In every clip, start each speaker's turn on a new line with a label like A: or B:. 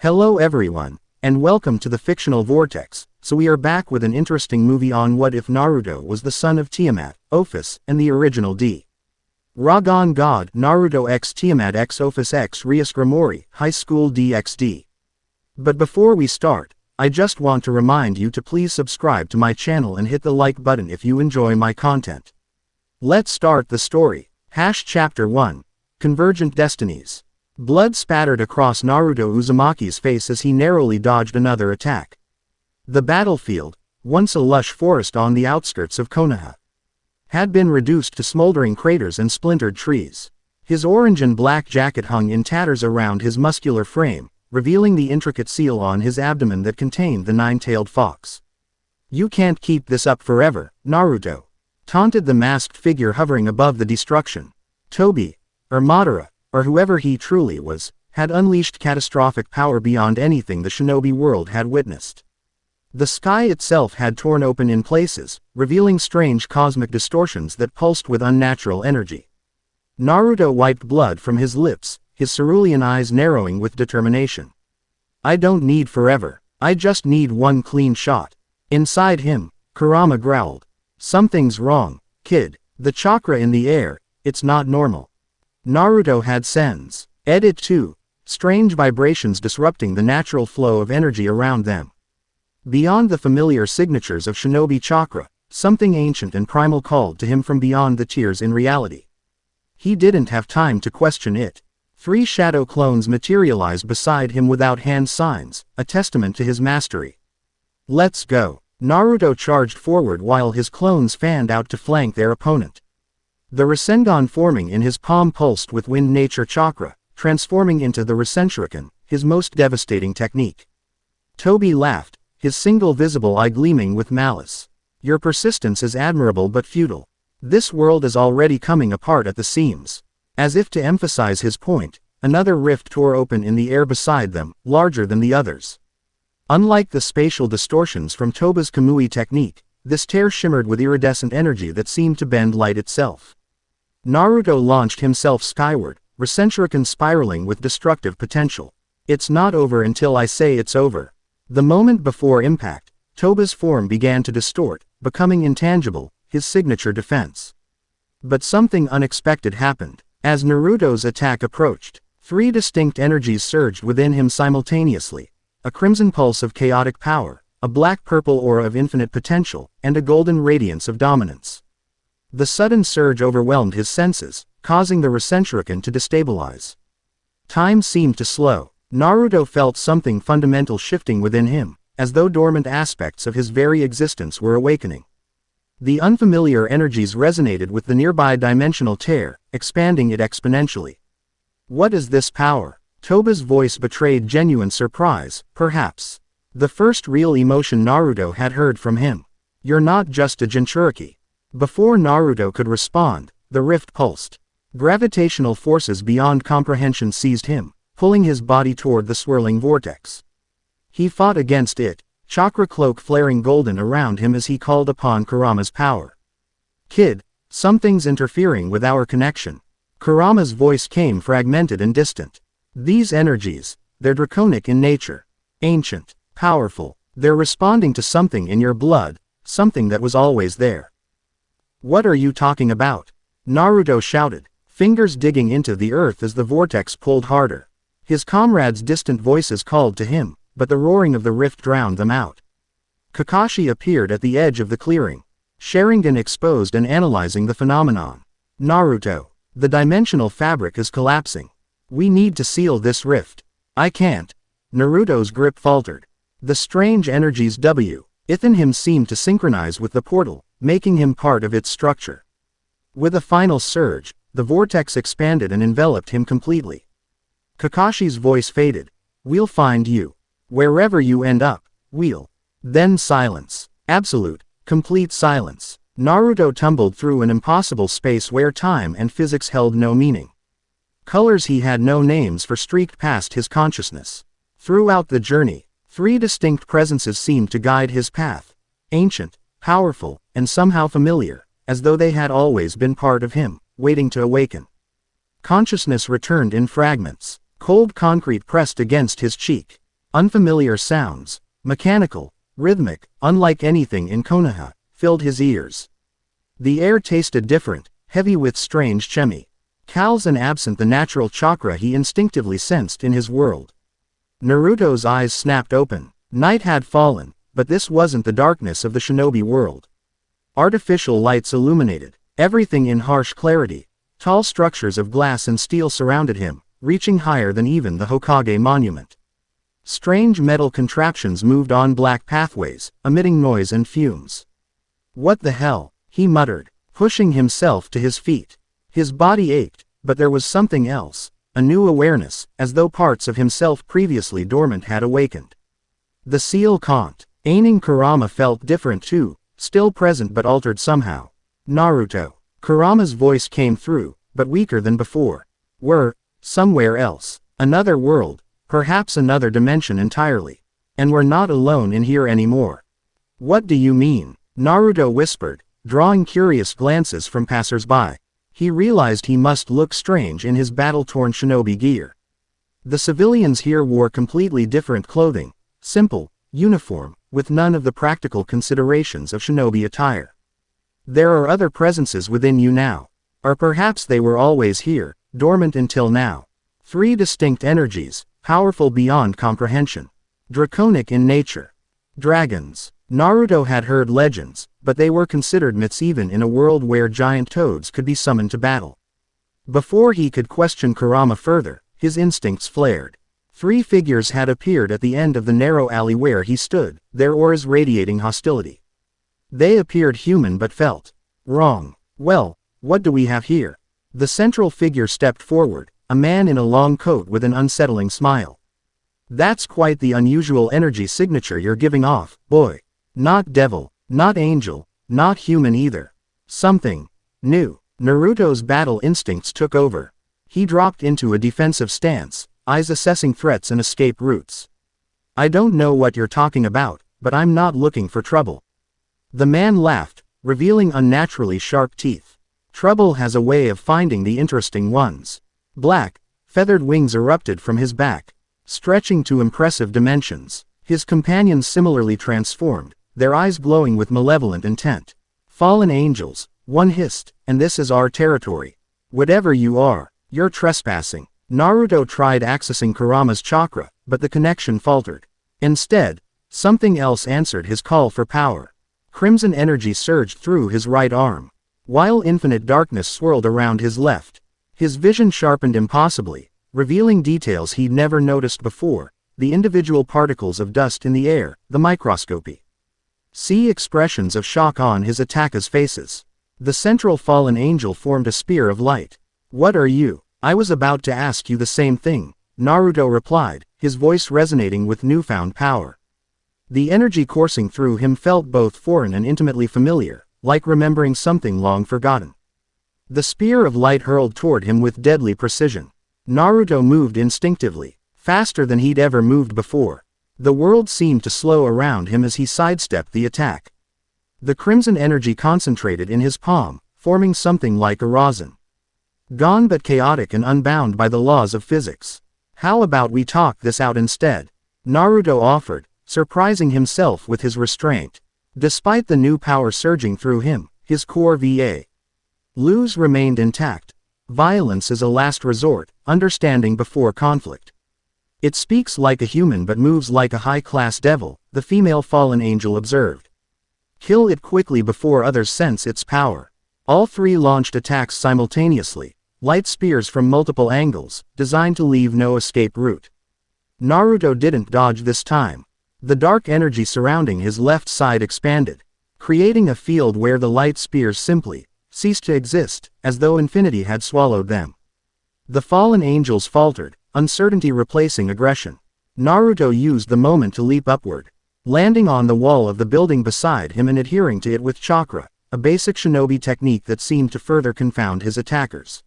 A: Hello everyone, and welcome to the fictional Vortex. So we are back with an interesting movie on what if Naruto was the son of Tiamat, Ophis, and the original Dragon God Naruto x Tiamat x Ophis x Rias Gremory, High School DxD. But before we start, I just want to remind you to please subscribe to my channel and hit the like button if you enjoy my content. Let's start the story. Chapter 1. Convergent Destinies. Blood spattered across Naruto Uzumaki's face as he narrowly dodged another attack. The battlefield, once a lush forest on the outskirts of Konoha, had been reduced to smoldering craters and splintered trees. His orange and black jacket hung in tatters around his muscular frame, revealing the intricate seal on his abdomen that contained the nine-tailed fox. "You can't keep this up forever, Naruto," taunted the masked figure hovering above the destruction. Toby, or Madara, or whoever he truly was, had unleashed catastrophic power beyond anything the shinobi world had witnessed. The sky itself had torn open in places, revealing strange cosmic distortions that pulsed with unnatural energy. Naruto wiped blood from his lips, his cerulean eyes narrowing with determination. "I don't need forever, I just need one clean shot." Inside him, Kurama growled. "Something's wrong, kid. The chakra in the air, it's not normal." Naruto had sensed it too, strange vibrations disrupting the natural flow of energy around them. Beyond the familiar signatures of shinobi chakra, something ancient and primal called to him from beyond the tears in reality. He didn't have time to question it. 3 shadow clones materialized beside him without hand signs, a testament to his mastery. "Let's go." Naruto charged forward while his clones fanned out to flank their opponent. The Rasengan forming in his palm pulsed with wind nature chakra, transforming into the Rasenshuriken, his most devastating technique. Toby laughed, his single visible eye gleaming with malice. "Your persistence is admirable but futile. This world is already coming apart at the seams." As if to emphasize his point, another rift tore open in the air beside them, larger than the others. Unlike the spatial distortions from Toba's Kamui technique, this tear shimmered with iridescent energy that seemed to bend light itself. Naruto launched himself skyward, Rasenshuriken spiraling with destructive potential. "It's not over until I say it's over." The moment before impact, Toba's form began to distort, becoming intangible, his signature defense. But something unexpected happened. As Naruto's attack approached, 3 distinct energies surged within him simultaneously: a crimson pulse of chaotic power, a black-purple aura of infinite potential, and a golden radiance of dominance. The sudden surge overwhelmed his senses, causing the Rasenshuriken to destabilize. Time seemed to slow. Naruto felt something fundamental shifting within him, as though dormant aspects of his very existence were awakening. The unfamiliar energies resonated with the nearby dimensional tear, expanding it exponentially. "What is this power?" Toba's voice betrayed genuine surprise, perhaps the first real emotion Naruto had heard from him. "You're not just a Jinchuriki." Before Naruto could respond, the rift pulsed. Gravitational forces beyond comprehension seized him, pulling his body toward the swirling vortex. He fought against it, chakra cloak flaring golden around him as he called upon Kurama's power. "Kid, something's interfering with our connection." Kurama's voice came fragmented and distant. "These energies, they're draconic in nature. Ancient, powerful. They're responding to something in your blood, something that was always there." "What are you talking about?" Naruto shouted, fingers digging into the earth as the vortex pulled harder. His comrades' distant voices called to him, but the roaring of the rift drowned them out. Kakashi appeared at the edge of the clearing, Sharingan exposed and analyzing the phenomenon. "Naruto, the dimensional fabric is collapsing. We need to seal this rift." "I can't." Naruto's grip faltered. The strange energies within him seemed to synchronize with the portal, making him part of its structure. With a final surge, the vortex expanded and enveloped him completely. Kakashi's voice faded. "We'll find you. Wherever you end up, we'll." Then silence. Absolute, complete silence. Naruto tumbled through an impossible space where time and physics held no meaning. Colors he had no names for streaked past his consciousness. Throughout the journey, 3 distinct presences seemed to guide his path. Ancient, powerful, and somehow familiar, as though they had always been part of him, waiting to awaken. Consciousness returned in fragments. Cold concrete pressed against his cheek. Unfamiliar sounds, mechanical, rhythmic, unlike anything in Konoha, filled his ears. The air tasted different, heavy with strange chemicals and absent the natural chakra he instinctively sensed in his world. Naruto's eyes snapped open. Night had fallen, but this wasn't the darkness of the shinobi world. Artificial lights illuminated everything in harsh clarity. Tall structures of glass and steel surrounded him, reaching higher than even the Hokage monument. Strange metal contraptions moved on black pathways, emitting noise and fumes. "What the hell?" he muttered, pushing himself to his feet. His body ached, but there was something else, a new awareness, as though parts of himself previously dormant had awakened. The seal containing Kurama felt different too, still present but altered somehow. "Naruto." Kurama's voice came through, but weaker than before. "We're somewhere else. Another world, perhaps another dimension entirely. And we're not alone in here anymore." "What do you mean?" Naruto whispered, drawing curious glances from passers-by. He realized he must look strange in his battle-torn shinobi gear. The civilians here wore completely different clothing, simple, uniform, with none of the practical considerations of shinobi attire. "There are other presences within you now. Or perhaps they were always here, dormant until now. 3 distinct energies, powerful beyond comprehension. Draconic in nature. Dragons." Naruto had heard legends, but they were considered myths even in a world where giant toads could be summoned to battle. Before he could question Kurama further, his instincts flared. 3 figures had appeared at the end of the narrow alley where he stood, their auras radiating hostility. They appeared human but felt wrong. "Well, what do we have here?" The central figure stepped forward, a man in a long coat with an unsettling smile. "That's quite the unusual energy signature you're giving off, boy. Not devil, not angel, not human either. Something new." Naruto's battle instincts took over. He dropped into a defensive stance, eyes assessing threats and escape routes. "I don't know what you're talking about, but I'm not looking for trouble." The man laughed, revealing unnaturally sharp teeth. "Trouble has a way of finding the interesting ones." Black, feathered wings erupted from his back, stretching to impressive dimensions. His companions similarly transformed, their eyes glowing with malevolent intent. "Fallen angels," one hissed, "and this is our territory. Whatever you are, you're trespassing." Naruto tried accessing Kurama's chakra, but the connection faltered. Instead, something else answered his call for power. Crimson energy surged through his right arm, while infinite darkness swirled around his left. His vision sharpened impossibly, revealing details he'd never noticed before, the individual particles of dust in the air, the microscopy. See expressions of shock on his attackers' faces. The central fallen angel formed a spear of light. "What are you?" "I was about to ask you the same thing," Naruto replied, his voice resonating with newfound power. The energy coursing through him felt both foreign and intimately familiar, like remembering something long forgotten. The spear of light hurled toward him with deadly precision. Naruto moved instinctively, faster than he'd ever moved before. The world seemed to slow around him as he sidestepped the attack. The crimson energy concentrated in his palm, forming something like a rosin. Gone but chaotic and unbound by the laws of physics. "How about we talk this out instead?" Naruto offered, surprising himself with his restraint. Despite the new power surging through him, his core values remained intact. Violence is a last resort, understanding before conflict. "It speaks like a human but moves like a high-class devil," the female fallen angel observed. "Kill it quickly before others sense its power." All 3 launched attacks simultaneously, light spears from multiple angles, designed to leave no escape route. Naruto didn't dodge this time. The dark energy surrounding his left side expanded, creating a field where the light spears simply ceased to exist, as though infinity had swallowed them. The fallen angels faltered, uncertainty replacing aggression. Naruto used the moment to leap upward, landing on the wall of the building beside him and adhering to it with chakra, a basic shinobi technique that seemed to further confound his attackers.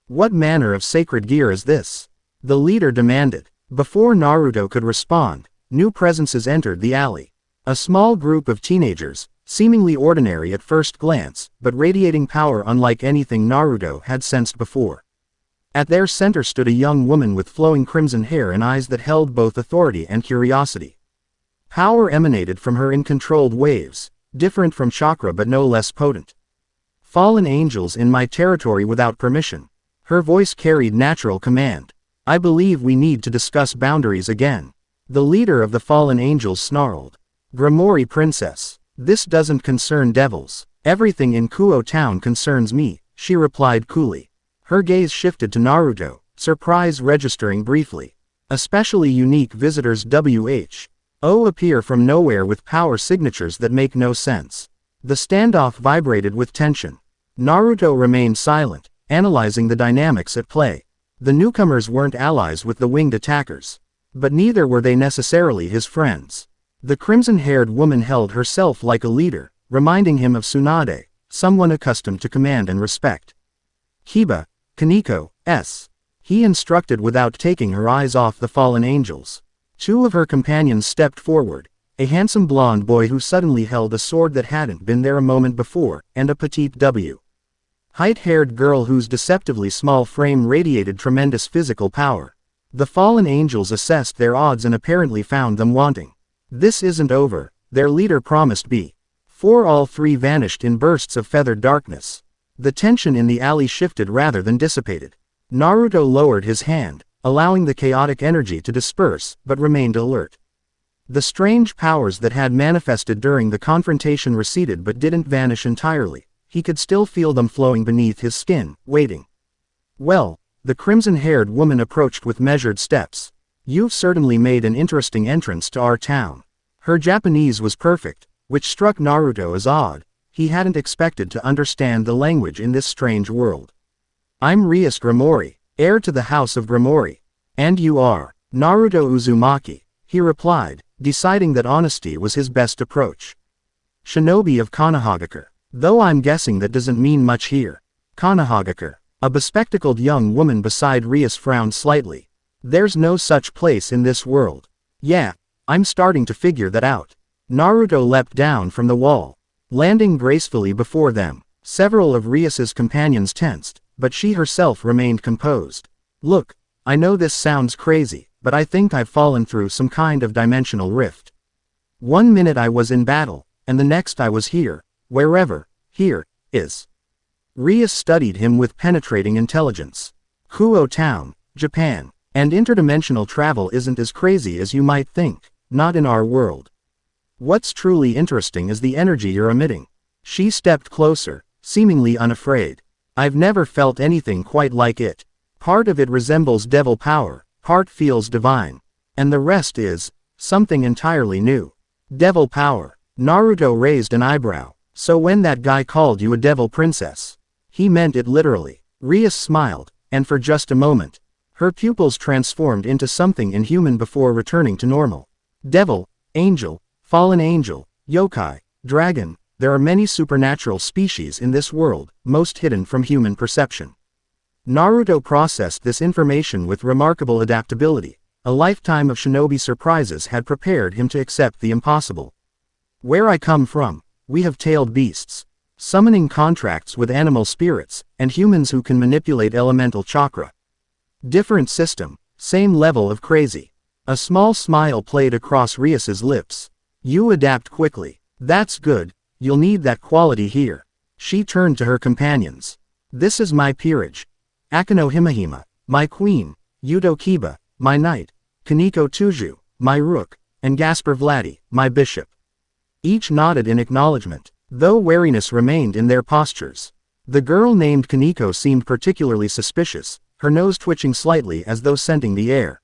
A: "What manner of sacred gear is this?" the leader demanded. Before Naruto could respond, new presences entered the alley. A small group of teenagers, seemingly ordinary at first glance, but radiating power unlike anything Naruto had sensed before. At their center stood a young woman with flowing crimson hair and eyes that held both authority and curiosity. Power emanated from her in controlled waves, different from chakra but no less potent. "Fallen angels in my territory without permission." Her voice carried natural command. "I believe we need to discuss boundaries again." The leader of the fallen angels snarled. "Gremory princess, this doesn't concern devils. Everything in Kuo Town concerns me," she replied coolly. Her gaze shifted to Naruto, surprise registering briefly. "Especially unique visitors who appear from nowhere with power signatures that make no sense." The standoff vibrated with tension. Naruto remained silent, analyzing the dynamics at play. The newcomers weren't allies with the winged attackers. But neither were they necessarily his friends. The crimson-haired woman held herself like a leader, reminding him of Tsunade, someone accustomed to command and respect. "Kiba, Kaneko, s." He instructed without taking her eyes off the fallen angels. Two of her companions stepped forward, a handsome blonde boy who suddenly held a sword that hadn't been there a moment before, and a petite height-haired girl whose deceptively small frame radiated tremendous physical power. The fallen angels assessed their odds and apparently found them wanting. "This isn't over," their leader promised before all three vanished in bursts of feathered darkness. The tension in the alley shifted rather than dissipated. Naruto lowered his hand, allowing the chaotic energy to disperse, but remained alert. The strange powers that had manifested during the confrontation receded but didn't vanish entirely. He could still feel them flowing beneath his skin, waiting. "Well," the crimson-haired woman approached with measured steps. "You've certainly made an interesting entrance to our town." Her Japanese was perfect, which struck Naruto as odd. He hadn't expected to understand the language in this strange world. "I'm Rias Gremory, heir to the house of Gremory." "And you are Naruto Uzumaki," he replied, deciding that honesty was his best approach. "Shinobi of Konohagakure. Though I'm guessing that doesn't mean much here." Konohagakure. A bespectacled young woman beside Rias frowned slightly. "There's no such place in this world." "Yeah, I'm starting to figure that out." Naruto leapt down from the wall, landing gracefully before them. Several of Rias's companions tensed, but she herself remained composed. "Look, I know this sounds crazy, but I think I've fallen through some kind of dimensional rift. One minute I was in battle, and the next I was here, wherever here is." Rias studied him with penetrating intelligence. "Kuo Town, Japan. And interdimensional travel isn't as crazy as you might think, not in our world. What's truly interesting is the energy you're emitting." She stepped closer, seemingly unafraid. "I've never felt anything quite like it. Part of it resembles devil power, part feels divine. And the rest is something entirely new." "Devil power." Naruto raised an eyebrow. "So when that guy called you a devil princess, he meant it literally?" Rias smiled, and for just a moment, her pupils transformed into something inhuman before returning to normal. "Devil, angel, fallen angel, yokai, dragon, there are many supernatural species in this world, most hidden from human perception." Naruto processed this information with remarkable adaptability. A lifetime of shinobi surprises had prepared him to accept the impossible. "Where I come from, we have tailed beasts, summoning contracts with animal spirits, and humans who can manipulate elemental chakra. Different system, same level of crazy." A small smile played across Rias's lips. "You adapt quickly. That's good, you'll need that quality here." She turned to her companions. "This is my peerage. Akano Himahima, my queen, Yudo Kiba, my knight, Kaneko Tuju, my rook, and Gaspar Vladi, my bishop." Each nodded in acknowledgement, though wariness remained in their postures. The girl named Kaneko seemed particularly suspicious, her nose twitching slightly as though scenting the air.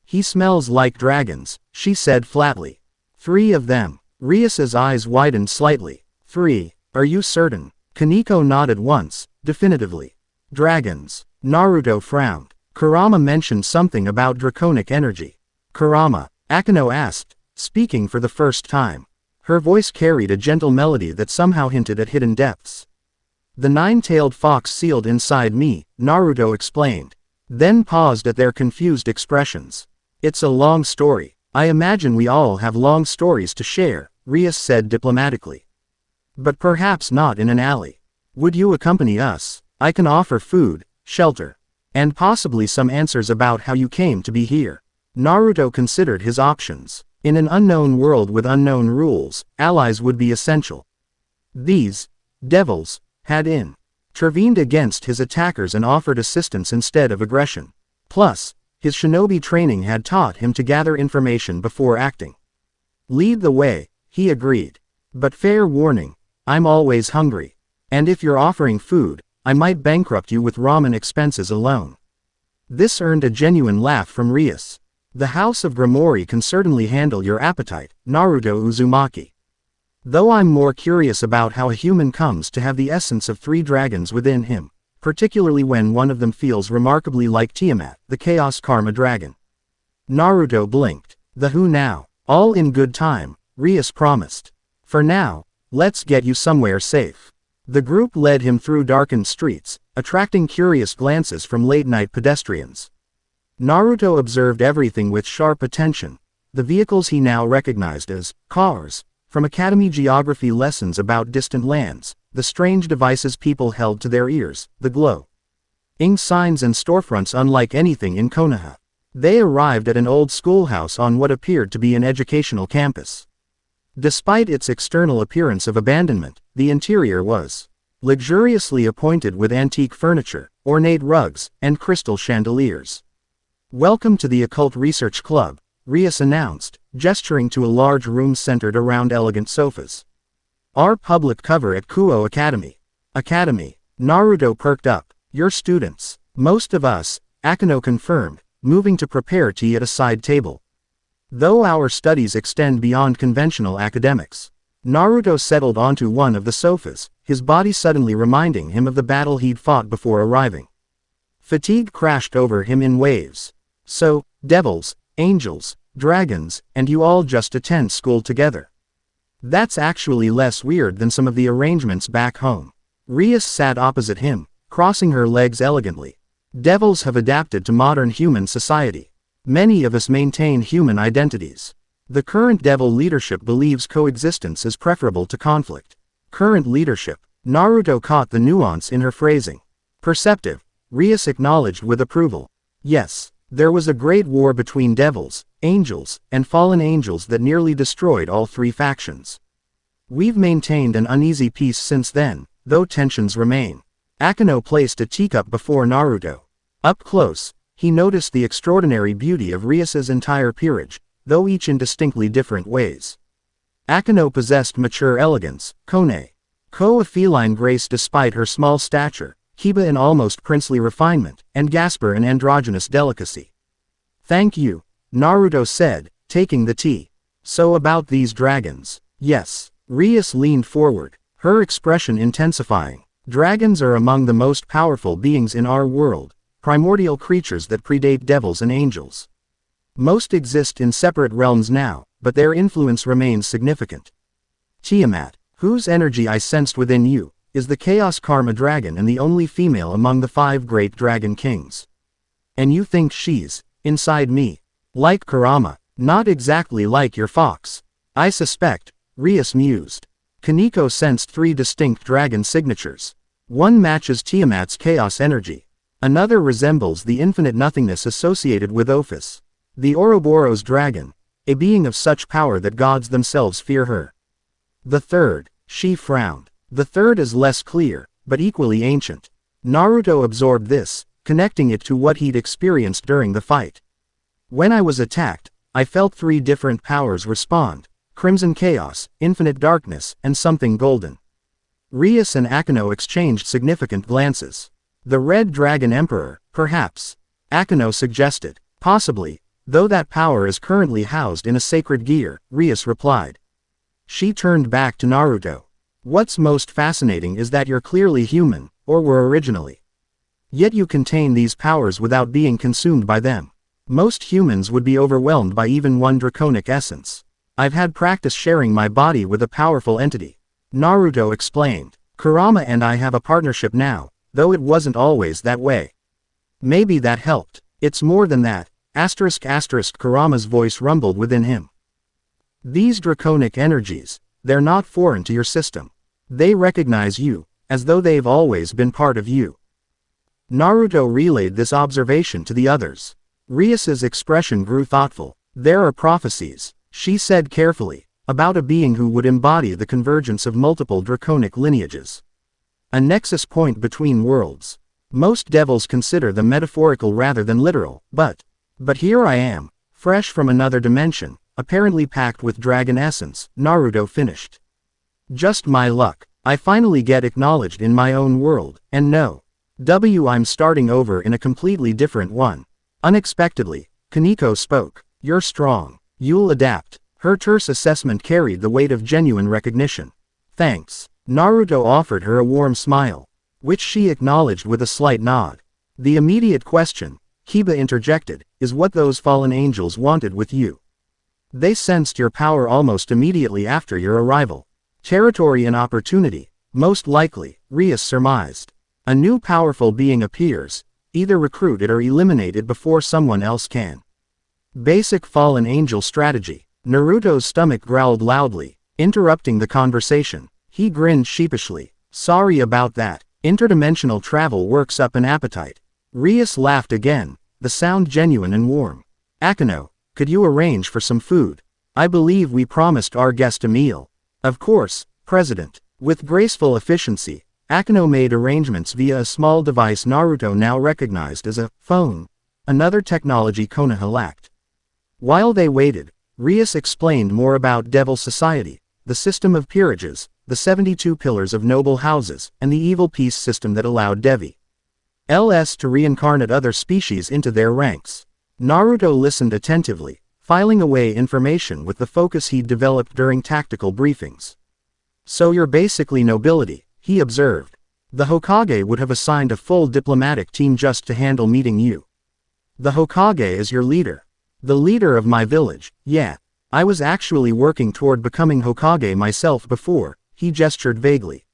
A: "He smells like dragons," she said flatly. "3 of them." Rias's eyes widened slightly. "3, are you certain?" Kaneko nodded once, definitively. "Dragons." Naruto frowned. "Kurama mentioned something about draconic energy." "Kurama?" Akano asked, speaking for the first time. Her voice carried a gentle melody that somehow hinted at hidden depths. "The 9-tailed fox sealed inside me," Naruto explained. Then paused at their confused expressions. "It's a long story. I imagine we all have long stories to share," Rias said diplomatically. "But perhaps not in an alley. Would you accompany us? I can offer food, shelter." And possibly some answers about how you came to be here. Naruto considered his options. In an unknown world with unknown rules, allies would be essential. These devils had intervened against his attackers and offered assistance instead of aggression. Plus, his shinobi training had taught him to gather information before acting. Lead the way, he agreed. But fair warning, I'm always hungry. And if you're offering food, I might bankrupt you with ramen expenses alone. This earned a genuine laugh from Rias. The House of Gremory can certainly handle your appetite, Naruto Uzumaki. Though I'm more curious about how a human comes to have the essence of 3 dragons within him, particularly when one of them feels remarkably like Tiamat, the Chaos Karma Dragon. Naruto blinked. The who now? All in good time, Rias promised. For now, let's get you somewhere safe. The group led him through darkened streets, attracting curious glances from late-night pedestrians. Naruto observed everything with sharp attention. The vehicles he now recognized as cars, from academy geography lessons about distant lands, the strange devices people held to their ears, the glowing signs and storefronts unlike anything in Konoha. They arrived at an old schoolhouse on what appeared to be an educational campus. Despite its external appearance of abandonment, the interior was luxuriously appointed with antique furniture, ornate rugs, and crystal chandeliers. Welcome to the Occult Research Club, Rias announced, gesturing to a large room centered around elegant sofas. Our public cover at Kuo Academy. Naruto perked up. Your students. Most of us, Akino confirmed, moving to prepare tea at a side table. Though our studies extend beyond conventional academics. Naruto settled onto one of the sofas, his body suddenly reminding him of the battle he'd fought before arriving. Fatigue crashed over him in waves. So, devils, angels, dragons, and you all just attend school together. That's actually less weird than some of the arrangements back home. Rias sat opposite him, crossing her legs elegantly. Devils have adapted to modern human society. Many of us maintain human identities. The current devil leadership believes coexistence is preferable to conflict. Current leadership. Naruto caught the nuance in her phrasing. Perceptive, Rias acknowledged with approval. Yes. There was a great war between devils, angels, and fallen angels that nearly destroyed all 3 factions. We've maintained an uneasy peace since then, though tensions remain. Akino placed a teacup before Naruto. Up close, he noticed the extraordinary beauty of Rias's entire peerage, though each in distinctly different ways. Akino possessed mature elegance, Ko a feline grace despite her small stature, Kiba an almost princely refinement, and Gasper an androgynous delicacy. Thank you, Naruto said, taking the tea. So about these dragons. Yes. Rias leaned forward, her expression intensifying. Dragons are among the most powerful beings in our world, primordial creatures that predate devils and angels. Most exist in separate realms now, but their influence remains significant. Tiamat, whose energy I sensed within you, is the Chaos Karma Dragon and the only female among the 5 great dragon kings. And you think she's inside me? Like Kurama, not exactly like your fox. I suspect, Rias mused. Kaneko sensed 3 distinct dragon signatures. One matches Tiamat's chaos energy. Another resembles the infinite nothingness associated with Ophis, the Ouroboros dragon, a being of such power that gods themselves fear her. The third, she frowned. The third is less clear, but equally ancient. Naruto absorbed this, connecting it to what he'd experienced during the fight. When I was attacked, I felt 3 different powers respond: crimson chaos, infinite darkness, and something golden. Rias and Akino exchanged significant glances. The Red Dragon Emperor, perhaps, Akino suggested. Possibly, though that power is currently housed in a sacred gear, Rias replied. She turned back to Naruto. What's most fascinating is that you're clearly human, or were originally. Yet you contain these powers without being consumed by them. Most humans would be overwhelmed by even one draconic essence. I've had practice sharing my body with a powerful entity. Naruto explained. Kurama and I have a partnership now, though it wasn't always that way. Maybe that helped. It's more than that. Kurama's voice rumbled within him. These draconic energies, they're not foreign to your system. They recognize you, as though they've always been part of you. Naruto relayed this observation to the others. Rias's expression grew thoughtful. There are prophecies, she said carefully, about a being who would embody the convergence of multiple draconic lineages. A nexus point between worlds. Most devils consider them metaphorical rather than literal, but here I am, fresh from another dimension, apparently packed with dragon essence, Naruto finished. Just my luck. I finally get acknowledged in my own world, and no. I'm starting over in a completely different one. Unexpectedly, Kaneko spoke. You're strong. You'll adapt. Her terse assessment carried the weight of genuine recognition. Thanks. Naruto offered her a warm smile, which she acknowledged with a slight nod. The immediate question, Kiba interjected, is what those fallen angels wanted with you. They sensed your power almost immediately after your arrival. Territory and opportunity, most likely, Rias surmised. A new powerful being appears, either recruit it or eliminate it before someone else can. Basic fallen angel strategy. Naruto's stomach growled loudly, interrupting the conversation. He grinned sheepishly. Sorry about that. Interdimensional travel works up an appetite. Rias laughed again, the sound genuine and warm. Akeno, could you arrange for some food? I believe we promised our guest a meal. Of course, President. With graceful efficiency, Akeno made arrangements via a small device Naruto now recognized as a phone, another technology Konoha lacked. While they waited, Rias explained more about Devil Society, the system of peerages, the 72 pillars of noble houses, and the evil peace system that allowed Devi LS to reincarnate other species into their ranks. Naruto listened attentively, filing away information with the focus he'd developed during tactical briefings. So you're basically nobility, he observed. The Hokage would have assigned a full diplomatic team just to handle meeting you. The Hokage is your leader. The leader of my village, yeah. I was actually working toward becoming Hokage myself before, he gestured vaguely.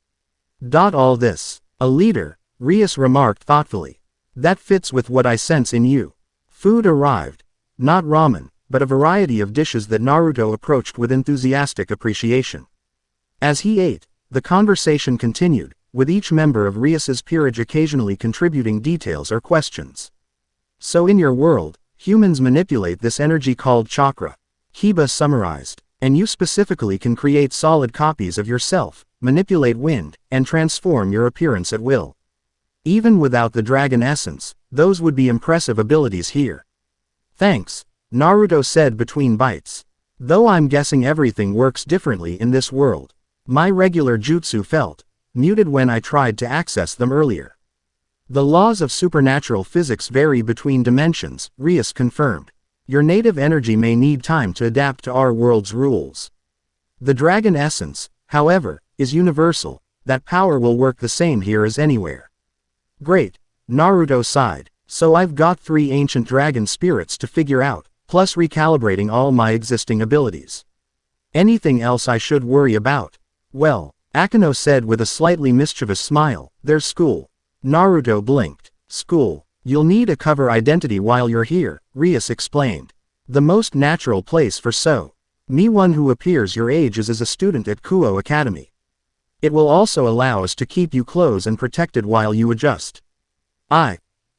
A: All this, a leader, Rias remarked thoughtfully. That fits with what I sense in you. Food arrived. Not ramen, but a variety of dishes that Naruto approached with enthusiastic appreciation. As he ate, the conversation continued, with each member of Rias's peerage occasionally contributing details or questions. So in your world, humans manipulate this energy called chakra. Kiba summarized. And you specifically can create solid copies of yourself, manipulate wind, and transform your appearance at will. Even without the dragon essence, those would be impressive abilities here. Thanks, Naruto said between bites. Though I'm guessing everything works differently in this world. My regular jutsu felt muted when I tried to access them earlier. The laws of supernatural physics vary between dimensions, Rias confirmed. Your native energy may need time to adapt to our world's rules. The dragon essence, however, is universal. That power will work the same here as anywhere. Great, Naruto sighed. So I've got 3 ancient dragon spirits to figure out, plus recalibrating all my existing abilities. Anything else I should worry about? Well, Akeno said with a slightly mischievous smile, there's school. Naruto blinked. School. You'll need a cover identity while you're here, Rias explained. The most natural place for me one who appears your age is as a student at Kuo Academy. It will also allow us to keep you close and protected while you adjust. I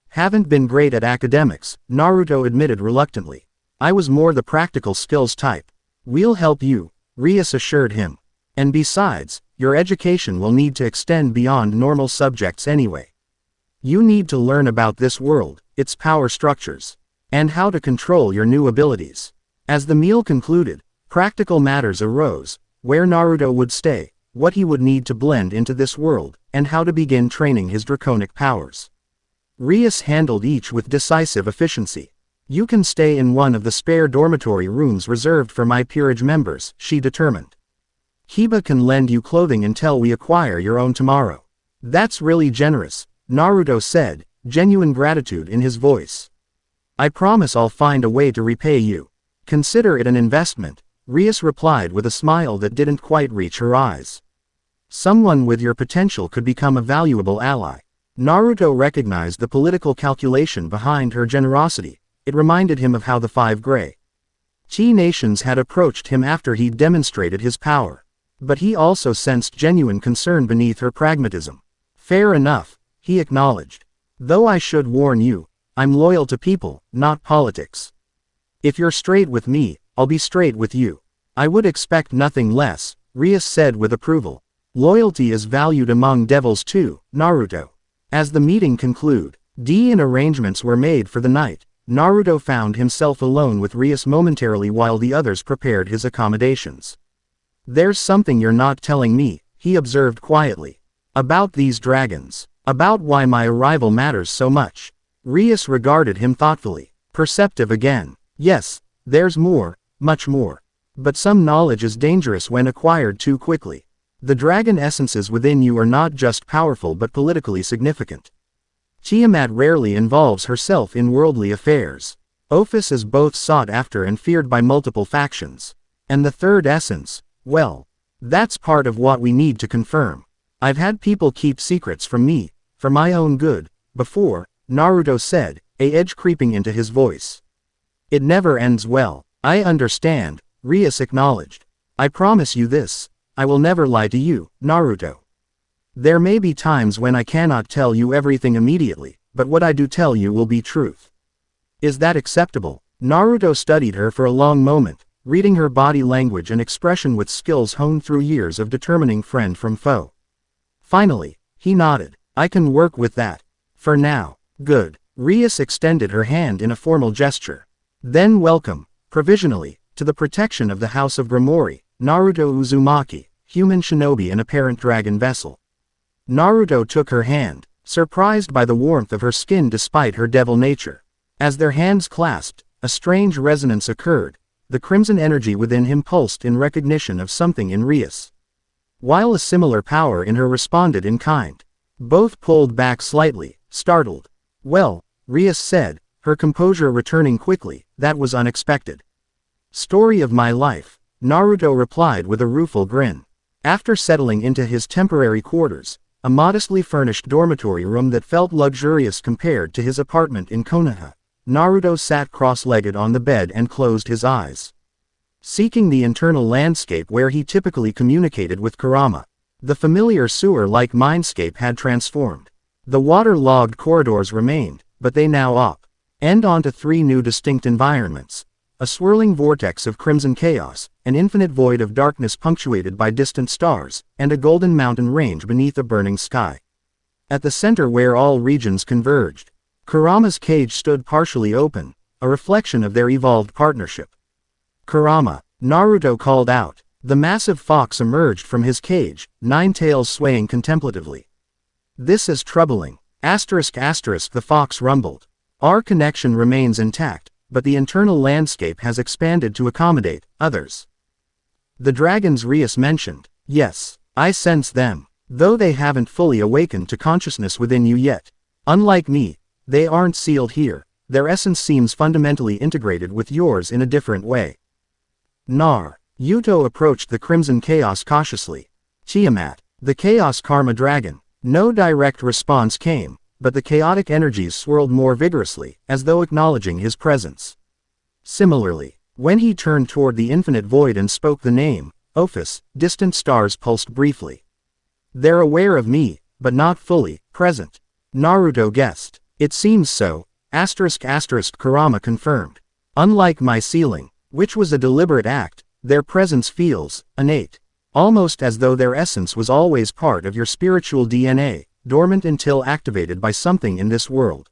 A: haven't been great at academics, Naruto admitted reluctantly. I was more the practical skills type. We'll help you, Rias assured him. And besides, your education will need to extend beyond normal subjects anyway. You need to learn about this world, its power structures, and how to control your new abilities. As the meal concluded, practical matters arose, where Naruto would stay, what he would need to blend into this world, and how to begin training his draconic powers. Rias handled each with decisive efficiency. You can stay in one of the spare dormitory rooms reserved for my peerage members, she determined. Kiba can lend you clothing until we acquire your own tomorrow. That's really generous, Naruto said, genuine gratitude in his voice. I promise I'll find a way to repay you. Consider it an investment, Rias replied with a smile that didn't quite reach her eyes. Someone with your potential could become a valuable ally. Naruto recognized the political calculation behind her generosity. It reminded him of how the 5 Grey Nations had approached him after he'd demonstrated his power. But he also sensed genuine concern beneath her pragmatism. Fair enough, he acknowledged. Though I should warn you, I'm loyal to people, not politics. If you're straight with me, I'll be straight with you. I would expect nothing less, Rias said with approval. Loyalty is valued among devils too, Naruto. As the meeting concluded, and arrangements were made for the night. Naruto found himself alone with Rias momentarily while the others prepared his accommodations. There's something you're not telling me, he observed quietly. About these dragons. About why my arrival matters so much. Rias regarded him thoughtfully. Perceptive again. Yes, there's more, much more. But some knowledge is dangerous when acquired too quickly. The dragon essences within you are not just powerful but politically significant. Tiamat rarely involves herself in worldly affairs. Ophis is both sought after and feared by multiple factions. And the third essence, well, that's part of what we need to confirm. I've had people keep secrets from me, for my own good, before, Naruto said, a edge creeping into his voice. It never ends well. I understand, Rias acknowledged. I promise you this, I will never lie to you, Naruto. There may be times when I cannot tell you everything immediately, but what I do tell you will be truth. Is that acceptable? Naruto studied her for a long moment, reading her body language and expression with skills honed through years of determining friend from foe. Finally, he nodded. I can work with that. For now. Good. Rias extended her hand in a formal gesture. Then welcome, provisionally, to the protection of the House of Gremory, Naruto Uzumaki, human shinobi and apparent dragon vessel. Naruto took her hand, surprised by the warmth of her skin despite her devil nature. As their hands clasped, a strange resonance occurred. The crimson energy within him pulsed in recognition of something in Rias, while a similar power in her responded in kind. Both pulled back slightly, startled. Well, Rias said, her composure returning quickly, that was unexpected. Story of my life, Naruto replied with a rueful grin. After settling into his temporary quarters, a modestly furnished dormitory room that felt luxurious compared to his apartment in Konoha, Naruto sat cross-legged on the bed and closed his eyes, seeking the internal landscape where he typically communicated with Kurama. The familiar sewer-like mindscape had transformed. The water-logged corridors remained, but they now end onto three new distinct environments. A swirling vortex of crimson chaos, an infinite void of darkness punctuated by distant stars, and a golden mountain range beneath a burning sky. At the center where all regions converged, Kurama's cage stood partially open, a reflection of their evolved partnership. Kurama, Naruto called out. The massive fox emerged from his cage, nine tails swaying contemplatively. This is troubling. The fox rumbled. Our connection remains intact, but the internal landscape has expanded to accommodate others. The dragons Rias mentioned. Yes, I sense them. Though they haven't fully awakened to consciousness within you yet. Unlike me, they aren't sealed here. Their essence seems fundamentally integrated with yours in a different way. Yuto approached the crimson chaos cautiously. Tiamat, the chaos karma dragon. No direct response came, but the chaotic energies swirled more vigorously, as though acknowledging his presence. Similarly, when he turned toward the infinite void and spoke the name, Ophis, distant stars pulsed briefly. They're aware of me, but not fully present. Naruto guessed. It seems so, Kurama confirmed. Unlike my sealing, which was a deliberate act, their presence feels innate, almost as though their essence was always part of your spiritual DNA, dormant until activated by something in this world.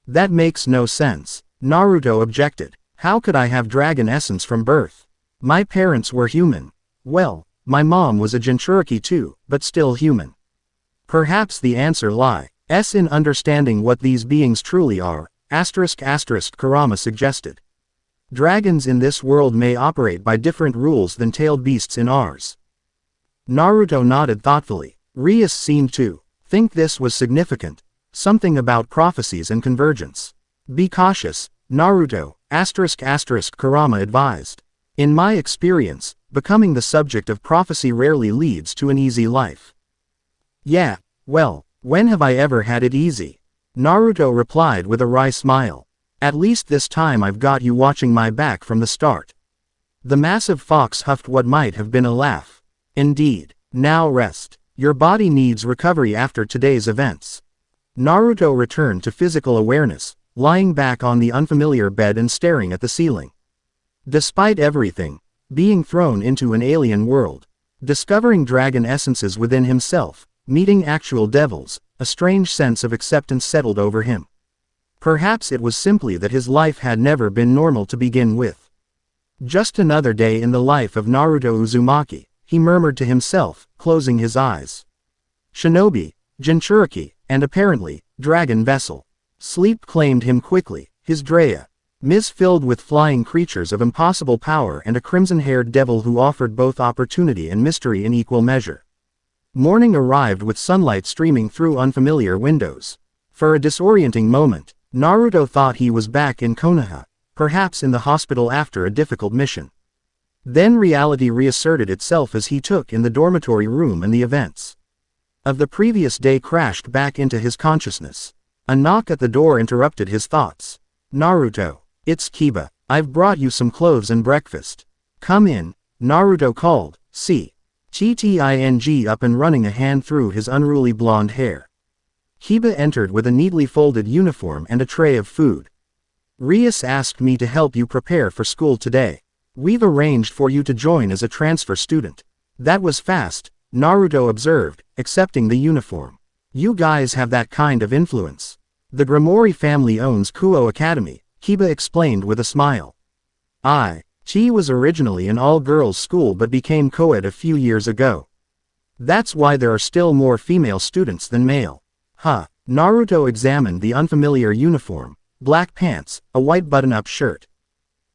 A: That makes no sense, Naruto objected. How could I have dragon essence from birth? My parents were human. Well, my mom was a Jinchuriki too, but still human. Perhaps the answer lies in understanding what these beings truly are, Kurama suggested. Dragons in this world may operate by different rules than tailed beasts in ours. Naruto nodded thoughtfully. Rias seemed to think this was significant. Something about prophecies and convergence. Be cautious, Naruto, Kurama advised. In my experience, becoming the subject of prophecy rarely leads to an easy life. Yeah, well, when have I ever had it easy? Naruto replied with a wry smile. At least this time I've got you watching my back from the start. The massive fox huffed what might have been a laugh. Indeed. Now rest. Your body needs recovery after today's events. Naruto returned to physical awareness, lying back on the unfamiliar bed and staring at the ceiling. Despite everything, being thrown into an alien world, discovering dragon essences within himself, meeting actual devils, a strange sense of acceptance settled over him. Perhaps it was simply that his life had never been normal to begin with. Just another day in the life of Naruto Uzumaki, he murmured to himself, closing his eyes. Shinobi, Jinchuriki, and apparently, dragon vessel. Sleep claimed him quickly, his Drea. Filled with flying creatures of impossible power and a crimson-haired devil who offered both opportunity and mystery in equal measure. Morning arrived with sunlight streaming through unfamiliar windows. For a disorienting moment, Naruto thought he was back in Konoha, perhaps in the hospital after a difficult mission. Then reality reasserted itself as he took in the dormitory room and the events of the previous day crashed back into his consciousness. A knock at the door interrupted his thoughts. Naruto, it's Kiba. I've brought you some clothes and breakfast. Come in, Naruto called, TTING up and running a hand through his unruly blonde hair. Kiba entered with a neatly folded uniform and a tray of food. Rias asked me to help you prepare for school today. We've arranged for you to join as a transfer student. That was fast, Naruto observed, accepting the uniform. You guys have that kind of influence. The Gremory family owns Kuo Academy, Kiba explained with a smile. She was originally an all-girls school but became co-ed a few years ago. That's why there are still more female students than male. Naruto examined the unfamiliar uniform, black pants, a white button-up shirt,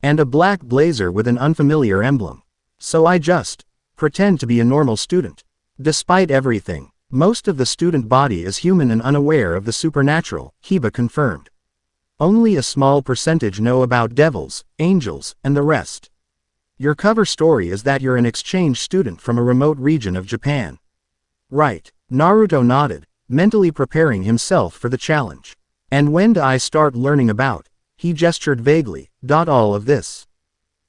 A: and a black blazer with an unfamiliar emblem. So I just pretend to be a normal student. Despite everything, most of the student body is human and unaware of the supernatural, Kiba confirmed. Only a small percentage know about devils, angels, and the rest. Your cover story is that you're an exchange student from a remote region of Japan. Right, Naruto nodded, mentally preparing himself for the challenge. And when do I start learning about? He gestured vaguely, all of this.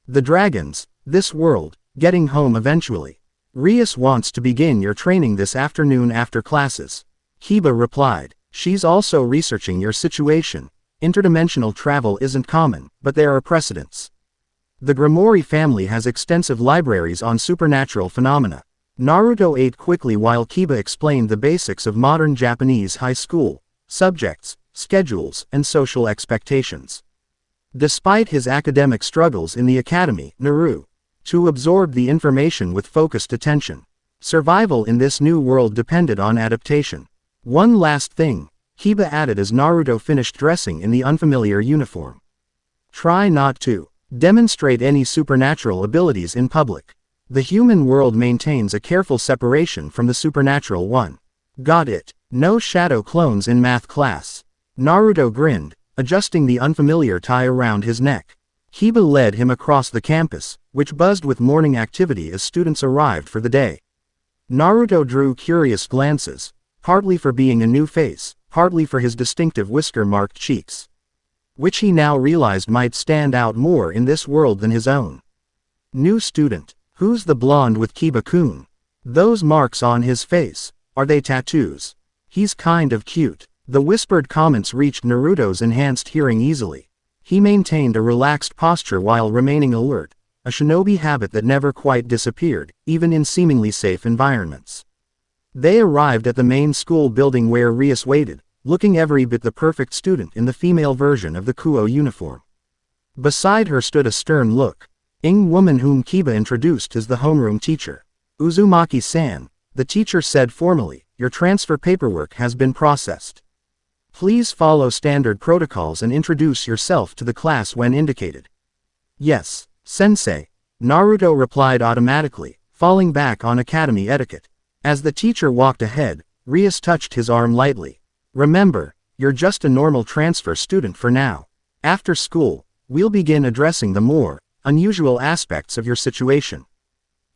A: The dragons, this world, getting home eventually. Rias wants to begin your training this afternoon after classes. Kiba replied, she's also researching your situation. Interdimensional travel isn't common, but there are precedents. The Gremory family has extensive libraries on supernatural phenomena. Naruto ate quickly while Kiba explained the basics of modern Japanese high school, subjects, schedules, and social expectations. Despite his academic struggles in the academy, Naruto absorbed the information with focused attention. Survival in this new world depended on adaptation. One last thing, Kiba added as Naruto finished dressing in the unfamiliar uniform. Try not to demonstrate any supernatural abilities in public. The human world maintains a careful separation from the supernatural one. Got it. No shadow clones in math class. Naruto grinned, adjusting the unfamiliar tie around his neck. Kiba led him across the campus, which buzzed with morning activity as students arrived for the day. Naruto drew curious glances, partly for being a new face, partly for his distinctive whisker-marked cheeks, which he now realized might stand out more in this world than his own. New student, who's the blonde with Kiba-kun? Those marks on his face, are they tattoos? He's kind of cute. The whispered comments reached Naruto's enhanced hearing easily. He maintained a relaxed posture while remaining alert, a shinobi habit that never quite disappeared, even in seemingly safe environments. They arrived at the main school building where Rias waited, looking every bit the perfect student in the female version of the Kuo uniform. Beside her stood a stern looking woman whom Kiba introduced as the homeroom teacher. Uzumaki-san, the teacher said formally, your transfer paperwork has been processed. Please follow standard protocols and introduce yourself to the class when indicated. Yes, sensei, Naruto replied automatically, falling back on academy etiquette. As the teacher walked ahead, Rias touched his arm lightly. Remember, you're just a normal transfer student for now. After school, we'll begin addressing the more unusual aspects of your situation.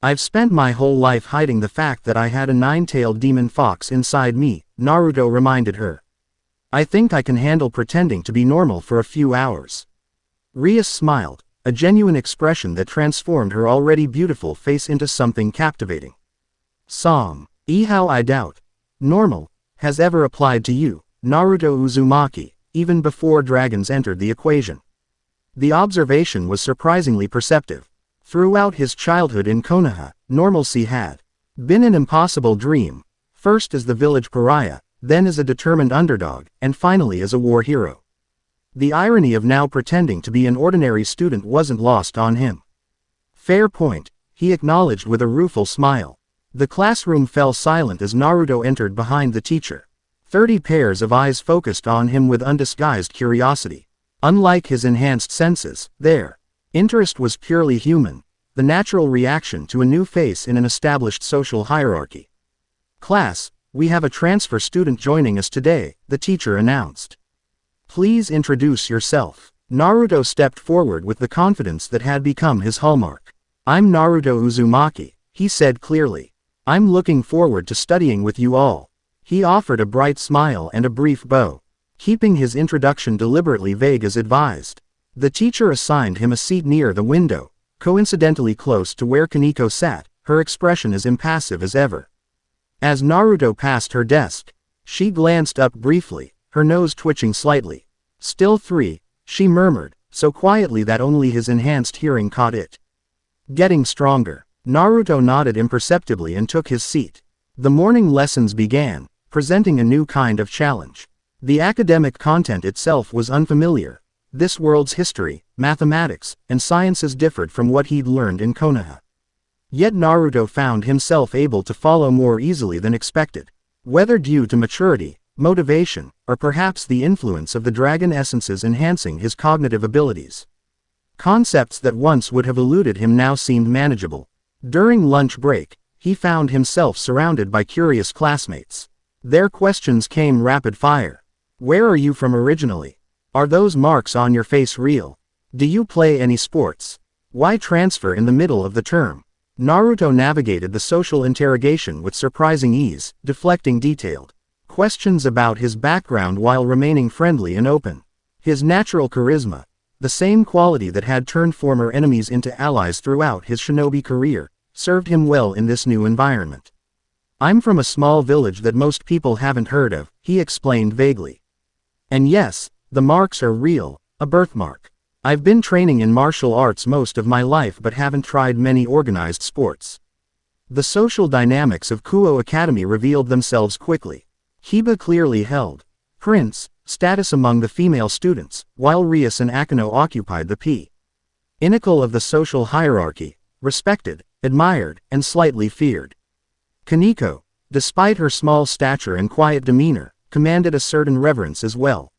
A: I've spent my whole life hiding the fact that I had a nine-tailed demon fox inside me, Naruto reminded her. I think I can handle pretending to be normal for a few hours. Rias smiled, a genuine expression that transformed her already beautiful face into something captivating. How I doubt normal has ever applied to you, Naruto Uzumaki, even before dragons entered the equation. The observation was surprisingly perceptive. Throughout his childhood in Konoha, normalcy had been an impossible dream, first as the village pariah, then as a determined underdog, and finally as a war hero. The irony of now pretending to be an ordinary student wasn't lost on him. Fair point, he acknowledged with a rueful smile. The classroom fell silent as Naruto entered behind the teacher. 30 pairs of eyes focused on him with undisguised curiosity. Unlike his enhanced senses, their interest was purely human, the natural reaction to a new face in an established social hierarchy. "Class, we have a transfer student joining us today," the teacher announced. "Please introduce yourself." Naruto stepped forward with the confidence that had become his hallmark. "I'm Naruto Uzumaki," he said clearly. "I'm looking forward to studying with you all." He offered a bright smile and a brief bow, keeping his introduction deliberately vague as advised. The teacher assigned him a seat near the window, coincidentally close to where Kaneko sat, her expression as impassive as ever. As Naruto passed her desk, she glanced up briefly, her nose twitching slightly. "Still 3, she murmured, so quietly that only his enhanced hearing caught it. "Getting stronger." Naruto nodded imperceptibly and took his seat. The morning lessons began, presenting a new kind of challenge. The academic content itself was unfamiliar. This world's history, mathematics, and sciences differed from what he'd learned in Konoha. Yet Naruto found himself able to follow more easily than expected. Whether due to maturity, motivation, or perhaps the influence of the dragon essences enhancing his cognitive abilities. Concepts that once would have eluded him now seemed manageable. During lunch break, he found himself surrounded by curious classmates. Their questions came rapid fire. "Where are you from originally? Are those marks on your face real? Do you play any sports? Why transfer in the middle of the term?" Naruto navigated the social interrogation with surprising ease, deflecting detailed questions about his background while remaining friendly and open. His natural charisma, the same quality that had turned former enemies into allies throughout his shinobi career, served him well in this new environment. "I'm from a small village that most people haven't heard of," he explained vaguely. "And yes, the marks are real, a birthmark. I've been training in martial arts most of my life but haven't tried many organized sports." The social dynamics of Kuo Academy revealed themselves quickly. Hiba clearly held Prince status among the female students, while Rias and Akino occupied the pinnacle of the social hierarchy, respected, admired, and slightly feared. Kaneko, despite her small stature and quiet demeanor, commanded a certain reverence as well.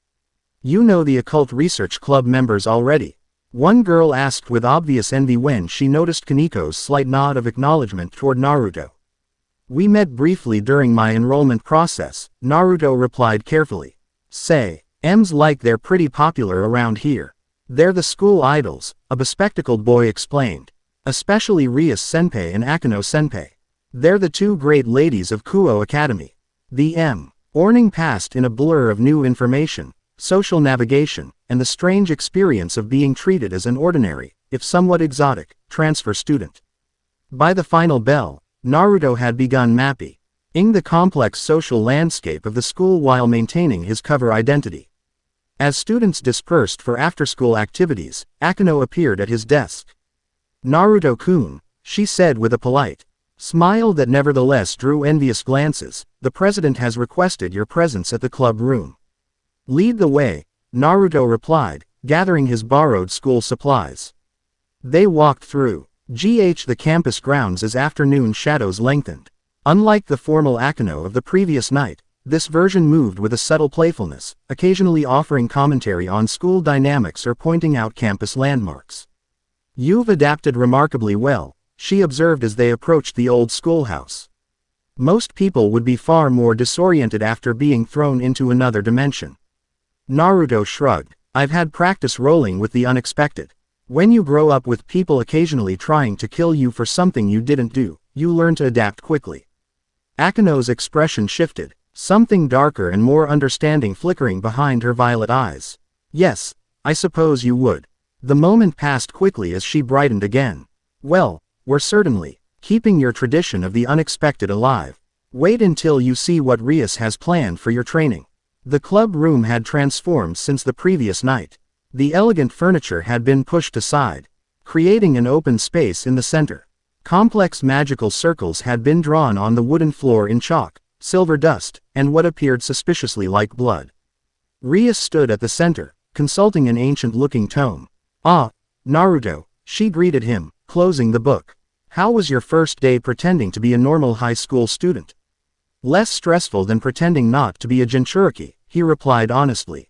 A: "You know the occult research club members already?" one girl asked with obvious envy when she noticed Kaneko's slight nod of acknowledgement toward Naruto. "We met briefly during my enrollment process," Naruto replied carefully. "Say, M's like they're pretty popular around here. They're the school idols," a bespectacled boy explained. "Especially Rias Senpai and Akino Senpai. They're the two great ladies of Kuo Academy." The morning passed in a blur of new information, social navigation, and the strange experience of being treated as an ordinary, if somewhat exotic, transfer student. By the final bell, Naruto had begun mapping the complex social landscape of the school while maintaining his cover identity. As students dispersed for after-school activities, Akino appeared at his desk. "Naruto-kun," she said with a polite smile that nevertheless drew envious glances, "the president has requested your presence at the club room." "Lead the way," Naruto replied, gathering his borrowed school supplies. They walked through the campus grounds as afternoon shadows lengthened. Unlike the formal Akino of the previous night, this version moved with a subtle playfulness, occasionally offering commentary on school dynamics or pointing out campus landmarks. "You've adapted remarkably well," she observed as they approached the old schoolhouse. "Most people would be far more disoriented after being thrown into another dimension." Naruto shrugged. "I've had practice rolling with the unexpected. When you grow up with people occasionally trying to kill you for something you didn't do, you learn to adapt quickly." Akino's expression shifted, something darker and more understanding flickering behind her violet eyes. "Yes, I suppose you would." The moment passed quickly as she brightened again. "Well, we're certainly keeping your tradition of the unexpected alive. Wait until you see what Rias has planned for your training." The club room had transformed since the previous night. The elegant furniture had been pushed aside, creating an open space in the center. Complex magical circles had been drawn on the wooden floor in chalk, silver dust, and what appeared suspiciously like blood. Rias stood at the center, consulting an ancient-looking tome. "Ah, Naruto," she greeted him, closing the book. "How was your first day pretending to be a normal high school student?" "Less stressful than pretending not to be a Jinchuriki," he replied honestly.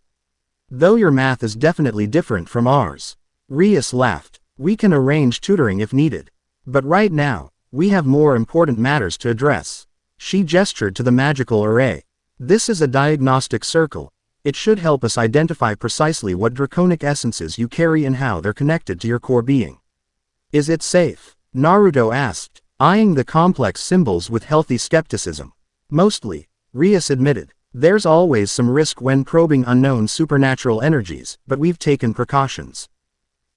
A: "Though your math is definitely different from ours." Rias laughed. "We can arrange tutoring if needed. But right now, we have more important matters to address." She gestured to the magical array. "This is a diagnostic circle. It should help us identify precisely what draconic essences you carry and how they're connected to your core being." "Is it safe?" Naruto asked, eyeing the complex symbols with healthy skepticism. "Mostly," Rias admitted. "There's always some risk when probing unknown supernatural energies, but we've taken precautions."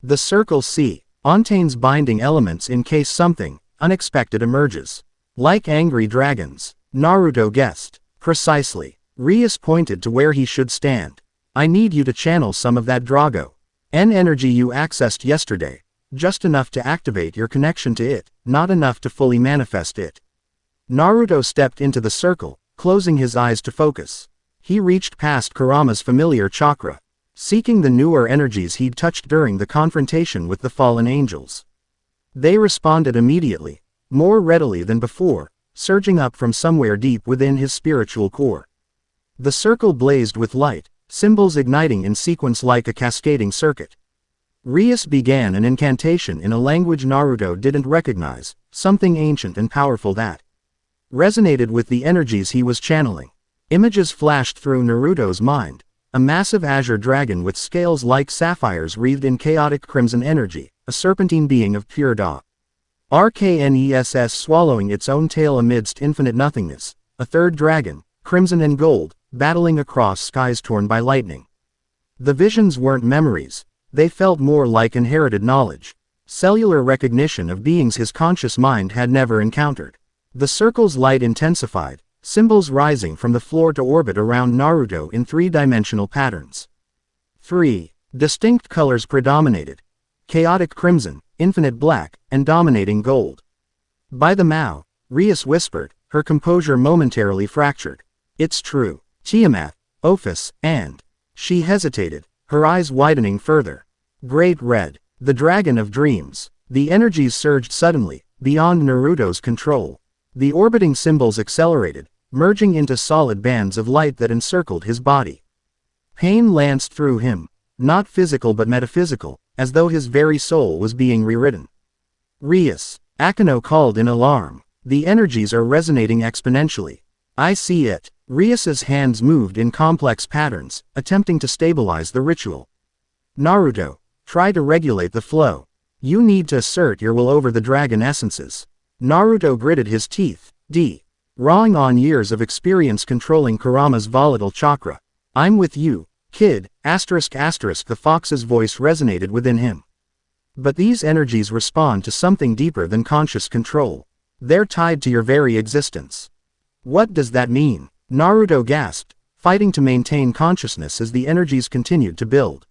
A: The circle C contains binding elements in case something unexpected emerges. "Like angry dragons," Naruto guessed. "Precisely." Rias pointed to where he should stand. "I need you to channel some of that Drago N energy you accessed yesterday. Just enough to activate your connection to it, not enough to fully manifest it." Naruto stepped into the circle, closing his eyes to focus. He reached past Kurama's familiar chakra, seeking the newer energies he'd touched during the confrontation with the fallen angels. They responded immediately, more readily than before, surging up from somewhere deep within his spiritual core. The circle blazed with light, symbols igniting in sequence like a cascading circuit. Rias began an incantation in a language Naruto didn't recognize, something ancient and powerful that resonated with the energies he was channeling. Images flashed through Naruto's mind. A massive azure dragon with scales like sapphires wreathed in chaotic crimson energy, a serpentine being of pure Da. Rkness swallowing its own tail amidst infinite nothingness. A third dragon, crimson and gold, battling across skies torn by lightning. The visions weren't memories. They felt more like inherited knowledge. Cellular recognition of beings his conscious mind had never encountered. The circle's light intensified, symbols rising from the floor to orbit around Naruto in three-dimensional patterns. 3 distinct colors predominated: chaotic crimson, infinite black, and dominating gold. "By the Mao," Rias whispered, her composure momentarily fractured. "It's true. Tiamat, Ophis, and..." She hesitated, her eyes widening further. "Great Red, the Dragon of Dreams." The energies surged suddenly, beyond Naruto's control. The orbiting symbols accelerated, merging into solid bands of light that encircled his body. Pain lanced through him, not physical but metaphysical, as though his very soul was being rewritten. "Rias," Akeno called in alarm. "The energies are resonating exponentially." "I see it." Rias's hands moved in complex patterns, attempting to stabilize the ritual. "Naruto, try to regulate the flow. You need to assert your will over the dragon essences." Naruto gritted his teeth, drawing on years of experience controlling Kurama's volatile chakra. "I'm with you, kid, ****. The fox's voice resonated within him. "But these energies respond to something deeper than conscious control. They're tied to your very existence." "What does that mean?" Naruto gasped, fighting to maintain consciousness as the energies continued to build.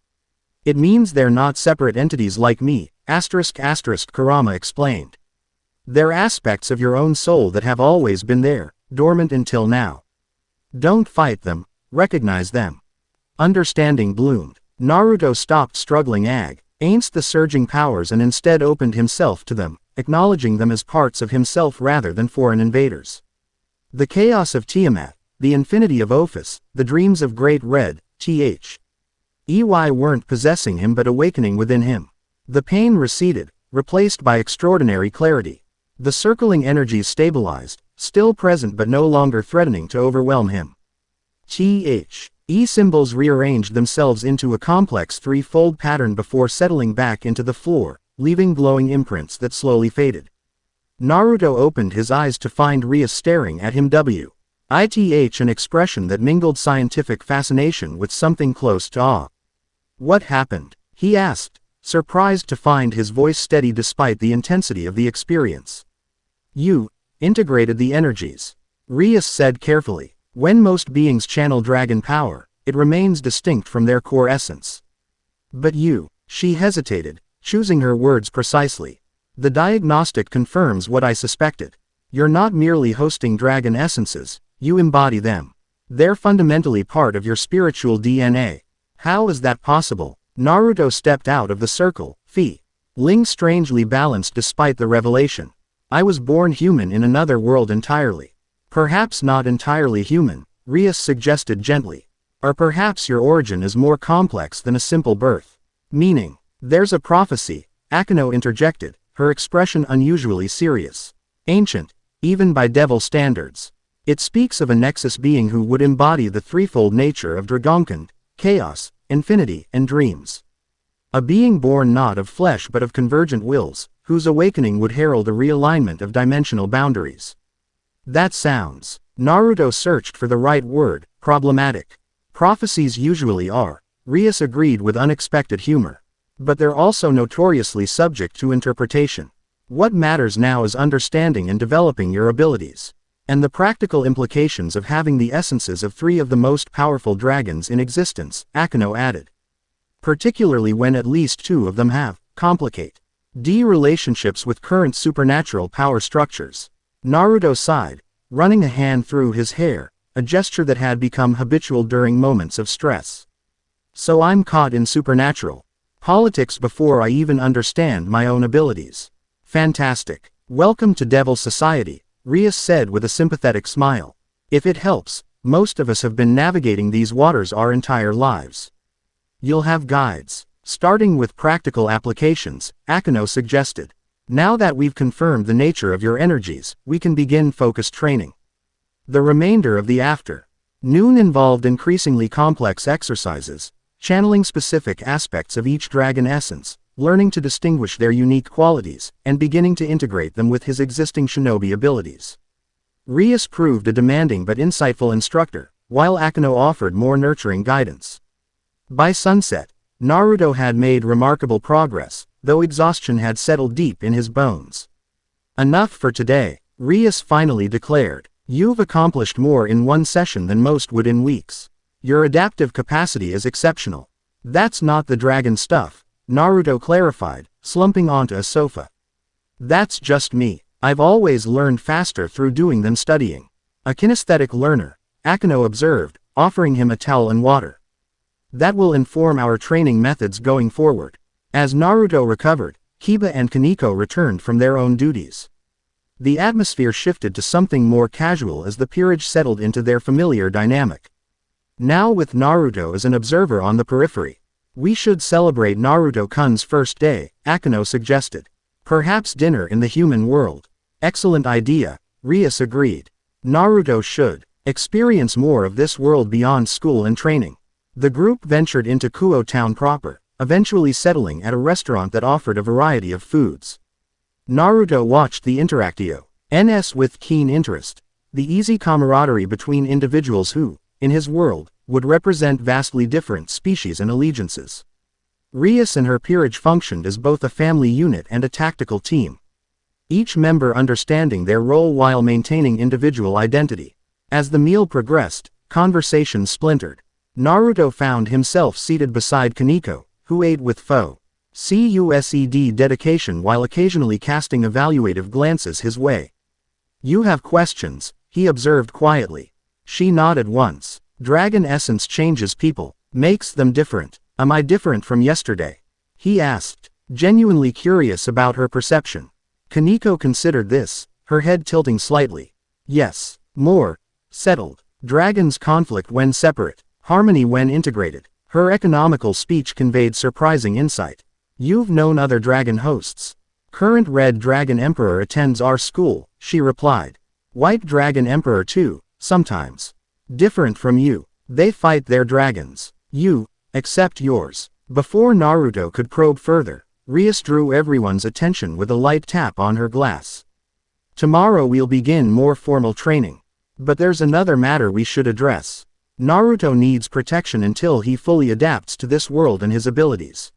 A: "It means they're not separate entities like me, ****, Kurama explained. "They're aspects of your own soul that have always been there, dormant until now. Don't fight them, recognize them." Understanding bloomed. Naruto stopped struggling against the surging powers and instead opened himself to them, acknowledging them as parts of himself rather than foreign invaders. The chaos of Tiamat, the infinity of Ophis, the dreams of Great Red, weren't possessing him but awakening within him. The pain receded, replaced by extraordinary clarity. The circling energies stabilized, still present but no longer threatening to overwhelm him. Symbols rearranged themselves into a complex three-fold pattern before settling back into the floor, leaving glowing imprints that slowly faded. Naruto opened his eyes to find Rias staring at him an expression that mingled scientific fascination with something close to awe. "What happened?" he asked, surprised to find his voice steady despite the intensity of the experience. "You integrated the energies," Rias said carefully. When most beings channel dragon power, it remains distinct from their core essence. But you, she hesitated, choosing her words precisely. The diagnostic confirms what I suspected. You're not merely hosting dragon essences, you embody them. They're fundamentally part of your spiritual DNA. How is that possible? Naruto stepped out of the circle, feeling strangely balanced despite the revelation. I was born human in another world entirely. Perhaps not entirely human, Rias suggested gently. Or perhaps your origin is more complex than a simple birth. Meaning, there's a prophecy, Akeno interjected, her expression unusually serious. Ancient, even by devil standards. It speaks of a Nexus being who would embody the threefold nature of Dragonkind, chaos, infinity, and dreams. A being born not of flesh but of convergent wills, whose awakening would herald a realignment of dimensional boundaries. That sounds. Naruto searched for the right word, problematic. Prophecies usually are, Rias agreed with unexpected humor. But they're also notoriously subject to interpretation. What matters now is understanding and developing your abilities. And the practical implications of having the essences of 3 of the most powerful dragons in existence, Akeno added. Particularly when at least 2 of them have complicate relationships with current supernatural power structures. Naruto sighed, running a hand through his hair, a gesture that had become habitual during moments of stress. So I'm caught in supernatural politics before I even understand my own abilities. Fantastic. Welcome to Devil Society, Rias said with a sympathetic smile. If it helps, most of us have been navigating these waters our entire lives. You'll have guides. Starting with practical applications, Akeno suggested. Now that we've confirmed the nature of your energies, we can begin focused training. The remainder of the afternoon involved increasingly complex exercises, channeling specific aspects of each dragon essence, learning to distinguish their unique qualities, and beginning to integrate them with his existing shinobi abilities. Rias proved a demanding but insightful instructor, while Akeno offered more nurturing guidance. By sunset, Naruto had made remarkable progress, though exhaustion had settled deep in his bones. Enough for today, Rias finally declared. You've accomplished more in one session than most would in weeks. Your adaptive capacity is exceptional. That's not the dragon stuff, Naruto clarified, slumping onto a sofa. That's just me. I've always learned faster through doing than studying. A kinesthetic learner, Akeno observed, offering him a towel and water. That will inform our training methods going forward. As Naruto recovered, Kiba and Kaneko returned from their own duties. The atmosphere shifted to something more casual as the peerage settled into their familiar dynamic. Now with Naruto as an observer on the periphery. We should celebrate Naruto-kun's first day, Akeno suggested. Perhaps dinner in the human world. Excellent idea, Rias agreed. Naruto should experience more of this world beyond school and training. The group ventured into Kuo Town proper, eventually settling at a restaurant that offered a variety of foods. Naruto watched the interactions with keen interest. The easy camaraderie between individuals who, in his world, would represent vastly different species and allegiances. Rias and her peerage functioned as both a family unit and a tactical team. Each member understanding their role while maintaining individual identity. As the meal progressed, conversations splintered. Naruto found himself seated beside Kaneko, who ate with focused dedication while occasionally casting evaluative glances his way. You have questions, he observed quietly. She nodded once. Dragon essence changes people, makes them different. Am I different from yesterday? He asked, genuinely curious about her perception. Kaneko considered this, her head tilting slightly. Yes, more settled. Dragons conflict when separate, harmony when integrated. Her economical speech conveyed surprising insight. You've known other dragon hosts. Current Red Dragon Emperor attends our school, she replied. White Dragon Emperor too, sometimes. Different from you. They fight their dragons. You, accept yours. Before Naruto could probe further, Rias drew everyone's attention with a light tap on her glass. Tomorrow we'll begin more formal training. But there's another matter we should address. Naruto needs protection until he fully adapts to this world and his abilities.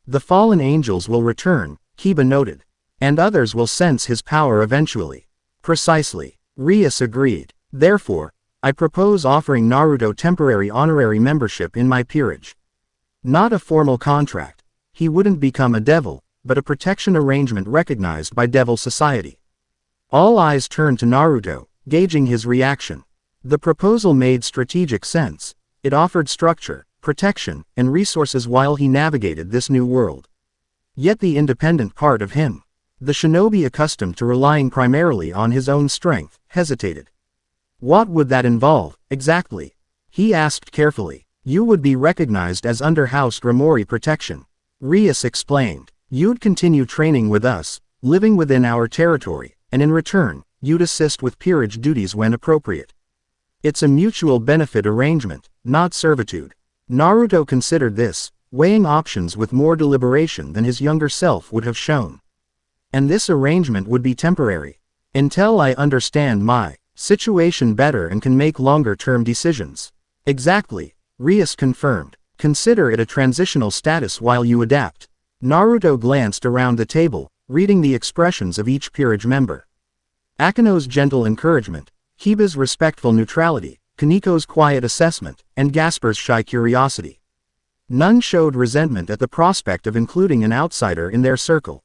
A: The fallen angels will return, Kiba noted. And others will sense his power eventually. Precisely. Rias agreed. Therefore, I propose offering Naruto temporary honorary membership in my peerage. Not a formal contract. He wouldn't become a devil, but a protection arrangement recognized by Devil Society. All eyes turned to Naruto, gauging his reaction. The proposal made strategic sense. It offered structure, protection, and resources while he navigated this new world. Yet the independent part of him, the shinobi accustomed to relying primarily on his own strength, hesitated. What would that involve, exactly? He asked carefully. You would be recognized as under House Gremory protection. Rias explained. You'd continue training with us, living within our territory, and in return, you'd assist with peerage duties when appropriate. It's a mutual benefit arrangement, not servitude. Naruto considered this, weighing options with more deliberation than his younger self would have shown. And this arrangement would be temporary. Until I understand my situation better and can make longer-term decisions. Exactly, Rias confirmed. Consider it a transitional status while you adapt. Naruto glanced around the table, reading the expressions of each peerage member. Akino's gentle encouragement, Kiba's respectful neutrality, Kaniko's quiet assessment, and Gasper's shy curiosity. None showed resentment at the prospect of including an outsider in their circle.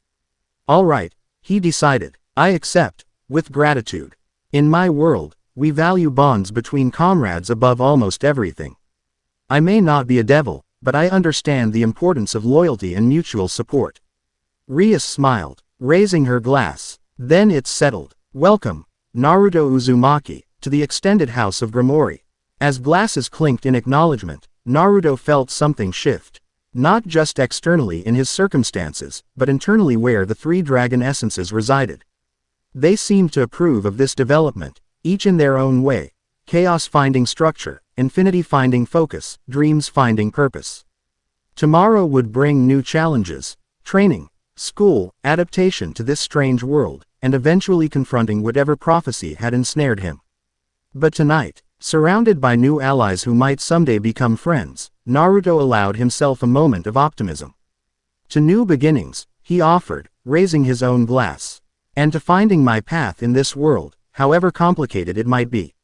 A: All right, he decided. I accept, with gratitude. In my world, we value bonds between comrades above almost everything. I may not be a devil, but I understand the importance of loyalty and mutual support. Rias smiled, raising her glass. Then it's settled. Welcome, Naruto Uzumaki, to the extended house of Gremory. As glasses clinked in acknowledgement, Naruto felt something shift. Not just externally in his circumstances, but internally where the three dragon essences resided. They seemed to approve of this development, each in their own way. Chaos finding structure, infinity finding focus, dreams finding purpose. Tomorrow would bring new challenges, training, school, adaptation to this strange world, and eventually confronting whatever prophecy had ensnared him. But tonight, surrounded by new allies who might someday become friends, Naruto allowed himself a moment of optimism. To new beginnings, he offered, raising his own glass. And to finding my path in this world, however complicated it might be.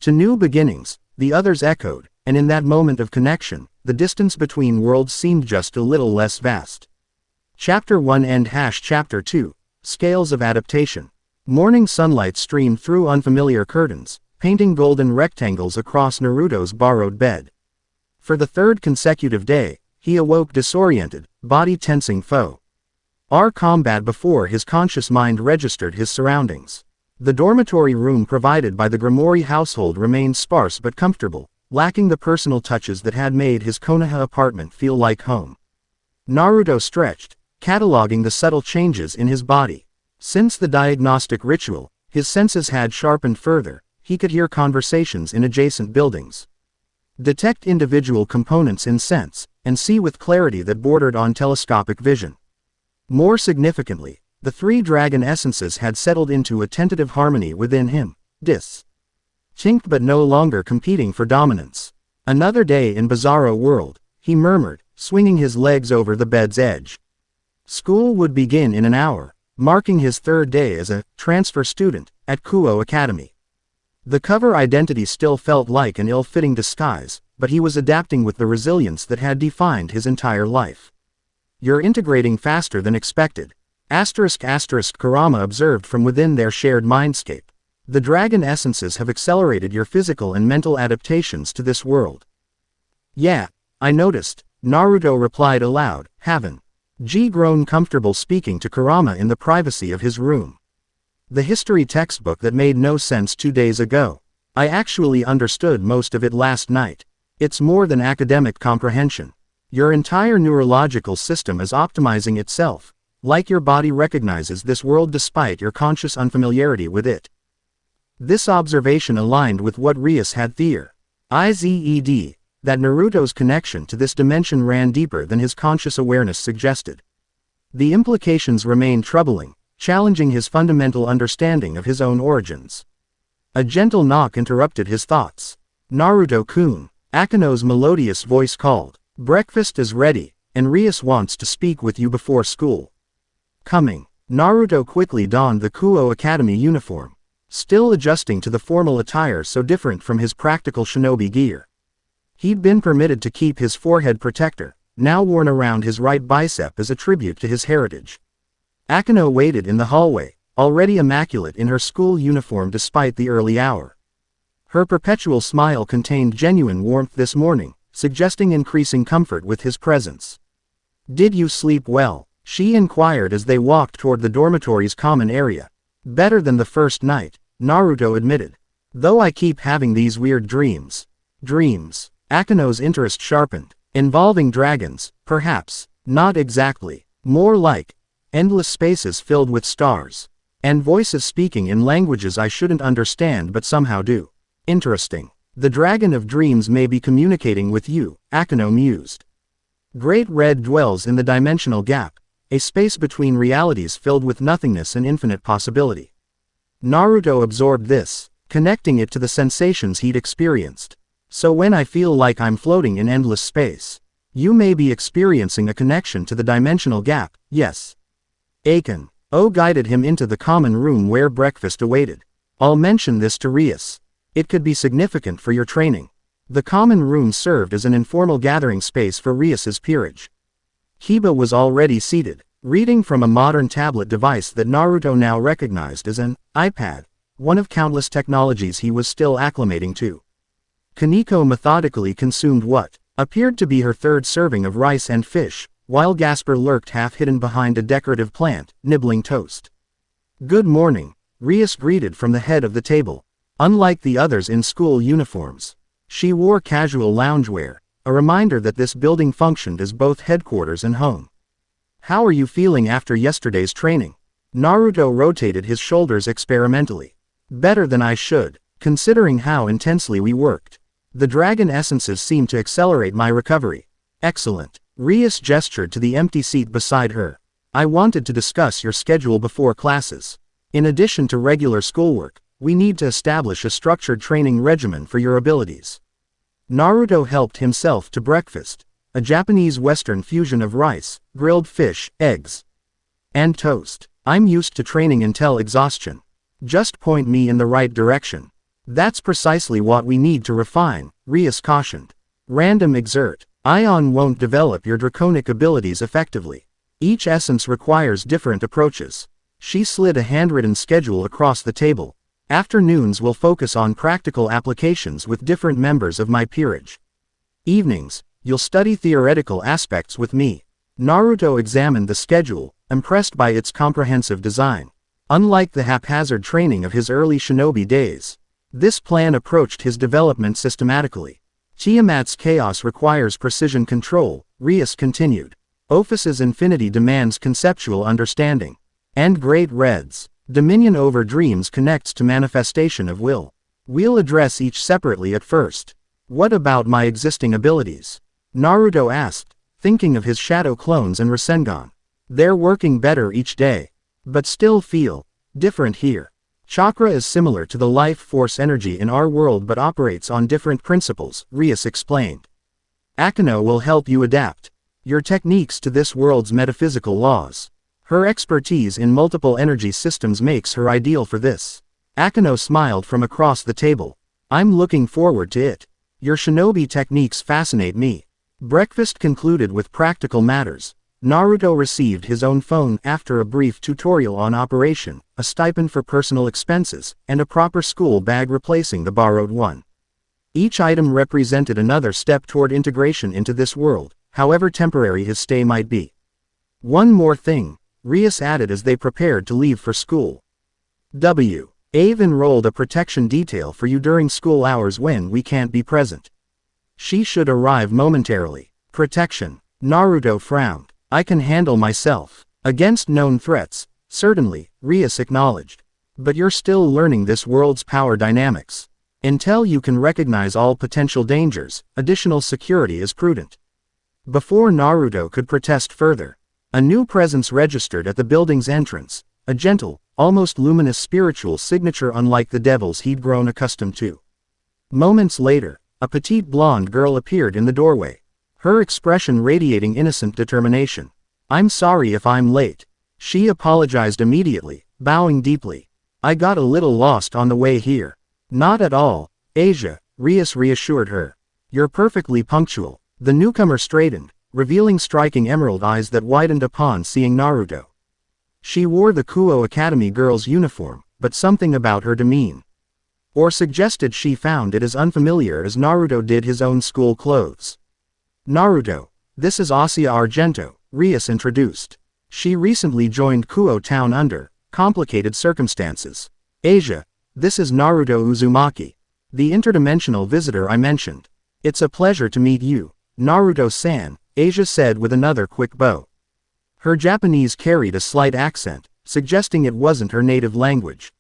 A: To new beginnings, the others echoed, and in that moment of connection, the distance between worlds seemed just a little less vast. Chapter 1 and Chapter 2, Scales of Adaptation. Morning sunlight streamed through unfamiliar curtains, painting golden rectangles across Naruto's borrowed bed. For the third consecutive day, he awoke disoriented, body tensing foe. Our combat before his conscious mind registered his surroundings. The dormitory room provided by the Gremory household remained sparse but comfortable, lacking the personal touches that had made his Konoha apartment feel like home. Naruto stretched, cataloging the subtle changes in his body. Since the diagnostic ritual, his senses had sharpened further. He could hear conversations in adjacent buildings, detect individual components in sense, and see with clarity that bordered on telescopic vision. More significantly, the three dragon essences had settled into a tentative harmony within him, distinct but no longer competing for dominance. Another day in Bizarro World, he murmured, swinging his legs over the bed's edge. School would begin in an hour, marking his third day as a transfer student at Kuo Academy. The cover identity still felt like an ill-fitting disguise, but he was adapting with the resilience that had defined his entire life. You're integrating faster than expected. Kurama observed from within their shared mindscape. The dragon essences have accelerated your physical and mental adaptations to this world. Yeah, I noticed, Naruto replied aloud, having grown comfortable speaking to Kurama in the privacy of his room. The history textbook that made no sense 2 days ago. I actually understood most of it last night. It's more than academic comprehension. Your entire neurological system is optimizing itself, like your body recognizes this world despite your conscious unfamiliarity with it. This observation aligned with what Rias had theorized, that Naruto's connection to this dimension ran deeper than his conscious awareness suggested. The implications remained troubling, challenging his fundamental understanding of his own origins. A gentle knock interrupted his thoughts. Naruto-kun, Akino's melodious voice called. Breakfast is ready, and Rias wants to speak with you before school. Coming. Naruto quickly donned the Kuo Academy uniform. still adjusting to the formal attire so different from his practical shinobi gear. He'd been permitted to keep his forehead protector, now worn around his right bicep as a tribute to his heritage. Akano waited in the hallway, already immaculate in her school uniform despite the early hour. Her perpetual smile contained genuine warmth this morning, suggesting increasing comfort with his presence. "Did you sleep well?" she inquired as they walked toward the dormitory's common area. "Better than the first night," Naruto admitted. "Though I keep having these weird dreams." Dreams? Akano's interest sharpened. Involving dragons, perhaps. Not exactly. More like endless spaces filled with stars. And voices speaking in languages I shouldn't understand but somehow do. Interesting. The dragon of dreams may be communicating with you, Akano mused. Great Red dwells in the dimensional gap, a space between realities filled with nothingness and infinite possibility. Naruto absorbed this, connecting it to the sensations he'd experienced. So when I feel like I'm floating in endless space, you may be experiencing a connection to the dimensional gap, yes. Aiken. Guided him into the common room where breakfast awaited. I'll mention this to Rias. It could be significant for your training. The common room served as an informal gathering space for Rias's peerage. Kiba was already seated, reading from a modern tablet device that Naruto now recognized as an iPad, one of countless technologies he was still acclimating to. Kaneko methodically consumed what appeared to be her third serving of rice and fish, while Gasper lurked half-hidden behind a decorative plant, nibbling toast. "Good morning," Rias greeted from the head of the table. Unlike the others in school uniforms, she wore casual loungewear, a reminder that this building functioned as both headquarters and home. "How are you feeling after yesterday's training?" Naruto rotated his shoulders experimentally. "Better than I should, considering how intensely we worked. The dragon essences seem to accelerate my recovery." "Excellent." Rias gestured to the empty seat beside her. "I wanted to discuss your schedule before classes. In addition to regular schoolwork, we need to establish a structured training regimen for your abilities." Naruto helped himself to breakfast, a Japanese Western fusion of rice, grilled fish, eggs, and toast. "I'm used to training until exhaustion. Just point me in the right direction." "That's precisely what we need to refine," Rias cautioned. "Random exert. Ion won't develop your draconic abilities effectively. Each essence requires different approaches." She slid a handwritten schedule across the table. "Afternoons will focus on practical applications with different members of my peerage. Evenings, you'll study theoretical aspects with me." Naruto examined the schedule, impressed by its comprehensive design. Unlike the haphazard training of his early shinobi days, this plan approached his development systematically. "Tiamat's chaos requires precision control," Rias continued. "Ophis's infinity demands conceptual understanding. And Great Red's dominion over dreams connects to manifestation of will. We'll address each separately at first." "What about my existing abilities?" Naruto asked, thinking of his shadow clones and Rasengan. "They're working better each day, but still feel different here. Chakra is similar to the life force energy in our world but operates on different principles," Rias explained. "Akano will help you adapt your techniques to this world's metaphysical laws. Her expertise in multiple energy systems makes her ideal for this." Akano smiled from across the table. "I'm looking forward to it. Your shinobi techniques fascinate me." Breakfast concluded with practical matters. Naruto received his own phone after a brief tutorial on operation, a stipend for personal expenses, and a proper school bag replacing the borrowed one. Each item represented another step toward integration into this world, however temporary his stay might be. "One more thing," Rias added as they prepared to leave for school. Ave enrolled a protection detail for you during school hours when we can't be present. She should arrive momentarily." "Protection." Naruto frowned. "I can handle myself. Against known threats, certainly," Rias acknowledged. "But you're still learning this world's power dynamics. Until you can recognize all potential dangers, additional security is prudent." Before Naruto could protest further, a new presence registered at the building's entrance, a gentle, almost luminous spiritual signature unlike the devils he'd grown accustomed to. Moments later, a petite blonde girl appeared in the doorway, her expression radiating innocent determination. "I'm sorry if I'm late." She apologized immediately, bowing deeply. I got a little lost on the way here. Not at all, Asia, Rias reassured her. You're perfectly punctual. The newcomer straightened, revealing striking emerald eyes that widened upon seeing Naruto. She wore the Kuo Academy girl's uniform, but something about her demeanor or suggested she found it as unfamiliar as Naruto did his own school clothes. Naruto, this is Asia Argento, Rias introduced. She recently joined Kuo Town under complicated circumstances. Asia, this is Naruto Uzumaki, the interdimensional visitor I mentioned. It's a pleasure to meet you, Naruto-san, Asia said with another quick bow. Her Japanese carried a slight accent, suggesting it wasn't her native language.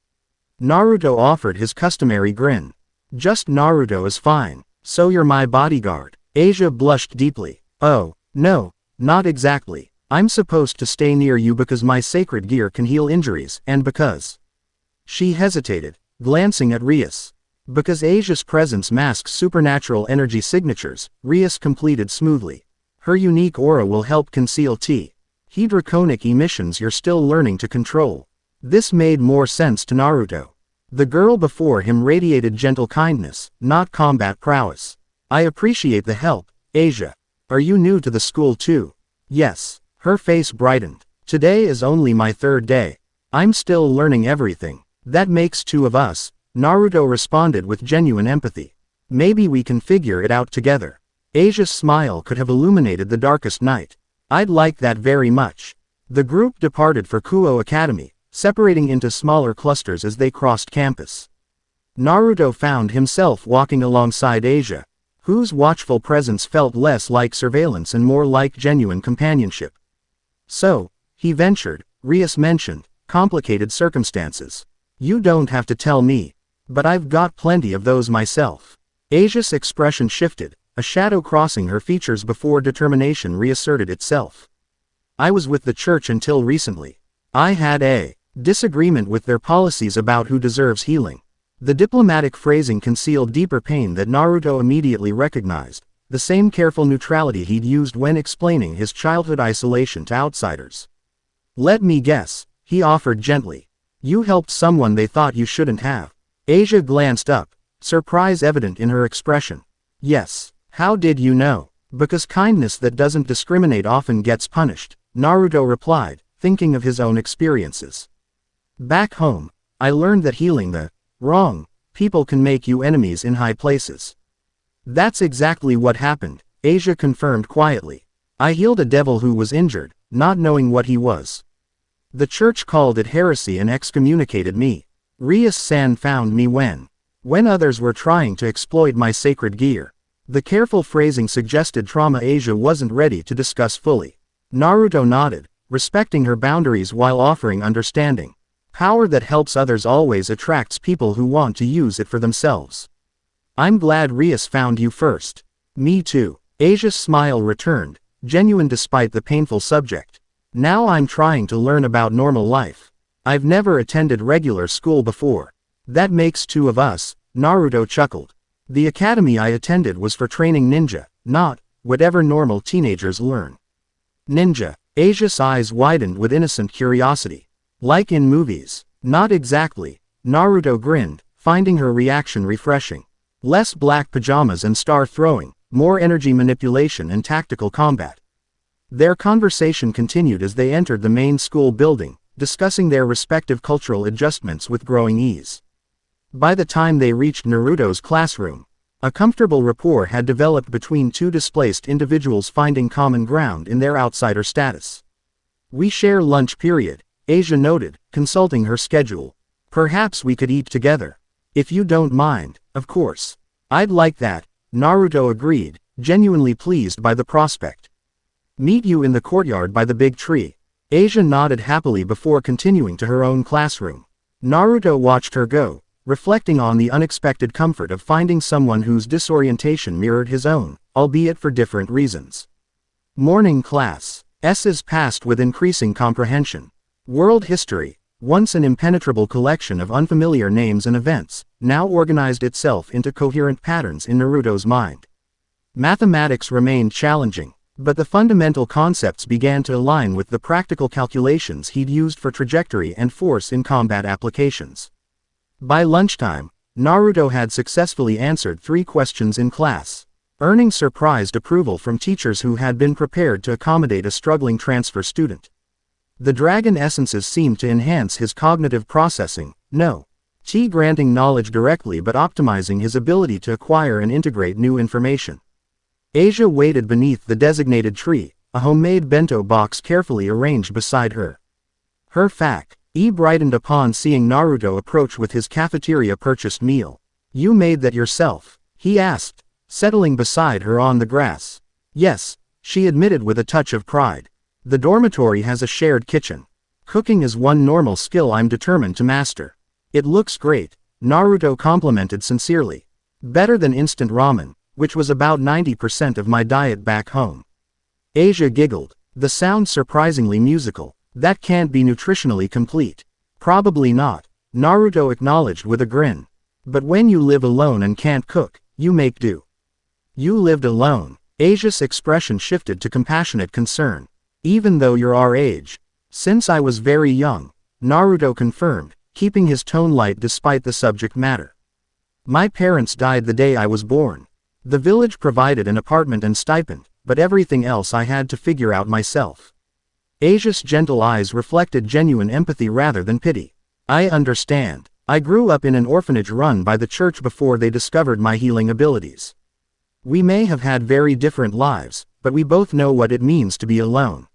A: Naruto offered his customary grin. Just Naruto is fine, so you're my bodyguard. Asia blushed deeply. Oh, no, not exactly. I'm supposed to stay near you because my sacred gear can heal injuries and because... She hesitated, glancing at Rias. Because Asia's presence masks supernatural energy signatures, Rias completed smoothly. Her unique aura will help conceal draconic emissions you're still learning to control. This made more sense to Naruto. The girl before him radiated gentle kindness, not combat prowess. I appreciate the help, Asia. Are you new to the school too? Yes. Her face brightened. Today is only my third day. I'm still learning everything. That makes two of us, Naruto responded with genuine empathy. Maybe we can figure it out together. Asia's smile could have illuminated the darkest night. I'd like that very much. The group departed for Kuo Academy, separating into smaller clusters as they crossed campus. Naruto found himself walking alongside Asia, whose watchful presence felt less like surveillance and more like genuine companionship. So, he ventured, Rias mentioned, complicated circumstances. You don't have to tell me, but I've got plenty of those myself. Asia's expression shifted, a shadow crossing her features before determination reasserted itself. I was with the church until recently. I had a disagreement with their policies about who deserves healing. The diplomatic phrasing concealed deeper pain that Naruto immediately recognized, the same careful neutrality he'd used when explaining his childhood isolation to outsiders. Let me guess, he offered gently. You helped someone they thought you shouldn't have. Asia glanced up, surprise evident in her expression. Yes. How did you know? Because kindness that doesn't discriminate often gets punished, Naruto replied, thinking of his own experiences. Back home, I learned that healing the wrong people can make you enemies in high places. That's exactly what happened, Asia confirmed quietly. I healed a devil who was injured, not knowing what he was. The church called it heresy and excommunicated me. Rias-san found me when others were trying to exploit my sacred gear. The careful phrasing suggested trauma Asia wasn't ready to discuss fully. Naruto nodded, respecting her boundaries while offering understanding. Power that helps others always attracts people who want to use it for themselves. I'm glad Rias found you first. Me too. Asia's smile returned, genuine despite the painful subject. Now I'm trying to learn about normal life. I've never attended regular school before. That makes two of us, Naruto chuckled. The academy I attended was for training ninja, not whatever normal teenagers learn. Ninja. Asia's eyes widened with innocent curiosity. Like in movies. Not exactly. Naruto grinned, finding her reaction refreshing. Less black pajamas and star throwing, more energy manipulation and tactical combat. Their conversation continued as they entered the main school building, discussing their respective cultural adjustments with growing ease. By the time they reached Naruto's classroom, a comfortable rapport had developed between two displaced individuals finding common ground in their outsider status. We share lunch period, Asia noted, consulting her schedule. Perhaps we could eat together. If you don't mind, of course. I'd like that, Naruto agreed, genuinely pleased by the prospect. Meet you in the courtyard by the big tree. Asia nodded happily before continuing to her own classroom. Naruto watched her go, reflecting on the unexpected comfort of finding someone whose disorientation mirrored his own, albeit for different reasons. Morning class. S's passed with increasing comprehension. World history, once an impenetrable collection of unfamiliar names and events, now organized itself into coherent patterns in Naruto's mind. Mathematics remained challenging, But the fundamental concepts began to align with the practical calculations he'd used for trajectory and force in combat applications. By lunchtime, Naruto had successfully answered 3 questions in class, earning surprised approval from teachers who had been prepared to accommodate a struggling transfer student. The dragon essences seemed to enhance his cognitive processing, granting knowledge directly but optimizing his ability to acquire and integrate new information. Asia waited beneath the designated tree, a homemade bento box carefully arranged beside her. Her brightened upon seeing Naruto approach with his cafeteria-purchased meal. "You made that yourself?" he asked, settling beside her on the grass. "Yes," she admitted with a touch of pride. "The dormitory has a shared kitchen. Cooking is one normal skill I'm determined to master." "It looks great," Naruto complimented sincerely. "Better than instant ramen, which was about 90% of my diet back home." Asia giggled, the sound surprisingly musical. "That can't be nutritionally complete." "Probably not," Naruto acknowledged with a grin. "But when you live alone and can't cook, you make do." "You lived alone?" Asia's expression shifted to compassionate concern. "Even though you're our age." "Since I was very young," Naruto confirmed, keeping his tone light despite the subject matter. "My parents died the day I was born. The village provided an apartment and stipend, but everything else I had to figure out myself." Asia's gentle eyes reflected genuine empathy rather than pity. "I understand. I grew up in an orphanage run by the church before they discovered my healing abilities. We may have had very different lives, but we both know what it means to be alone."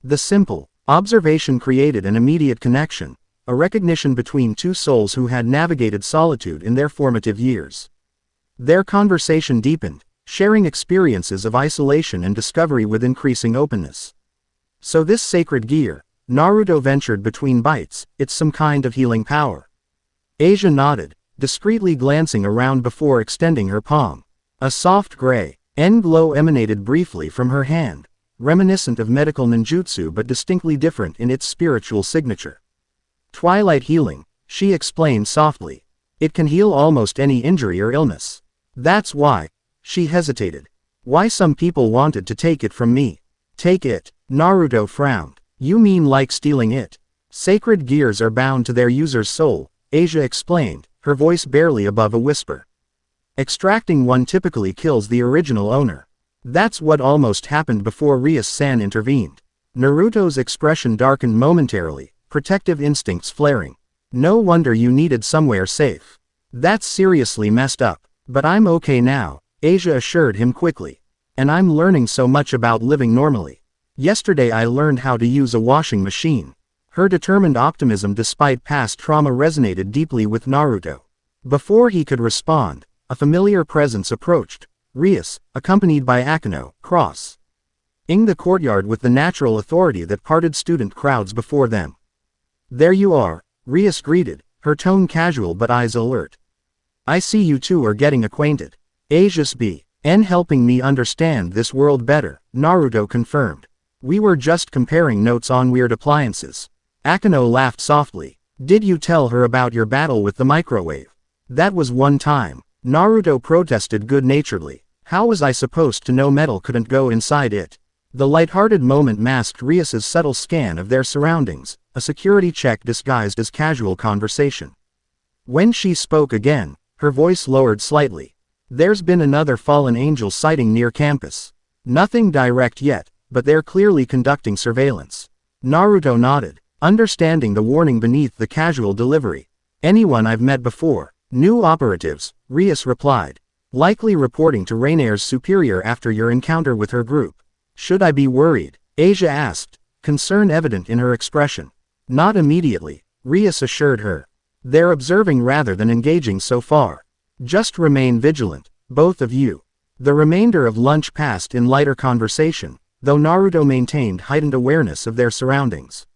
A: The simple observation created an immediate connection, a recognition between 2 souls who had navigated solitude in their formative years. Their conversation deepened, sharing experiences of isolation and discovery with increasing openness. "So this sacred gear," Naruto ventured between bites, "it's some kind of healing power." Asia nodded, discreetly glancing around before extending her palm. A soft gray glow emanated briefly from her hand, reminiscent of medical ninjutsu but distinctly different in its spiritual signature. "Twilight healing," she explained softly. "It can heal almost any injury or illness. That's why," she hesitated, "why some people wanted to take it from me." "Take it?" Naruto frowned. "You mean like stealing it?" "Sacred gears are bound to their user's soul," Asia explained, her voice barely above a whisper. "Extracting one typically kills the original owner. That's what almost happened before Rias-san intervened." Naruto's expression darkened momentarily, protective instincts flaring. "No wonder you needed somewhere safe. That's seriously messed up. But I'm okay now," Asia assured him quickly. "And I'm learning so much about living normally. Yesterday I learned how to use a washing machine." Her determined optimism despite past trauma resonated deeply with Naruto. Before he could respond, a familiar presence approached, Rias, accompanied by Akeno, crossing the courtyard with the natural authority that parted student crowds before them. "There you are," Rias greeted, her tone casual but eyes alert. "I see you two are getting acquainted." "Asia's been helping me understand this world better," Naruto confirmed. "We were just comparing notes on weird appliances." Akeno laughed softly. "Did you tell her about your battle with the microwave?" "That was one time," Naruto protested good-naturedly. "How was I supposed to know metal couldn't go inside it?" The lighthearted moment masked Rias's subtle scan of their surroundings, a security check disguised as casual conversation. When she spoke again, her voice lowered slightly. "There's been another fallen angel sighting near campus. Nothing direct yet, but they're clearly conducting surveillance." Naruto nodded, understanding the warning beneath the casual delivery. "Anyone I've met before." "New operatives," Rias replied. "Likely reporting to Rainier's superior after your encounter with her group." "Should I be worried?" Asia asked, concern evident in her expression. "Not immediately," Rias assured her. "They're observing rather than engaging so far. Just remain vigilant, both of you." The remainder of lunch passed in lighter conversation, though Naruto maintained heightened awareness of their surroundings.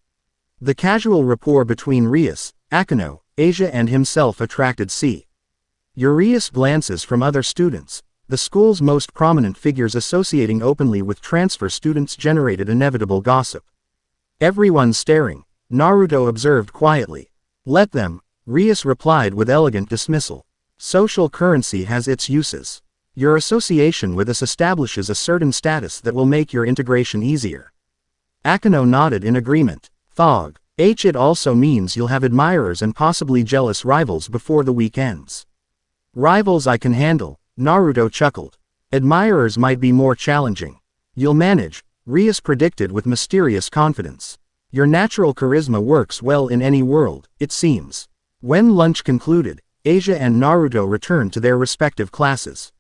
A: The casual rapport between Rias, Akeno, Asia and himself attracted curious glances from other students. The school's most prominent figures associating openly with transfer students generated inevitable gossip. "Everyone's staring," Naruto observed quietly. "Let them," Rias replied with elegant dismissal. "Social currency has its uses." Your association with us establishes a certain status that will make your integration easier. Akeno nodded in agreement. Thog. It also means you'll have admirers and possibly jealous rivals before the week ends. Rivals I can handle, Naruto chuckled. Admirers might be more challenging. You'll manage, Rias predicted with mysterious confidence. Your natural charisma works well in any world, it seems. When lunch concluded, Asia and Naruto returned to their respective classes.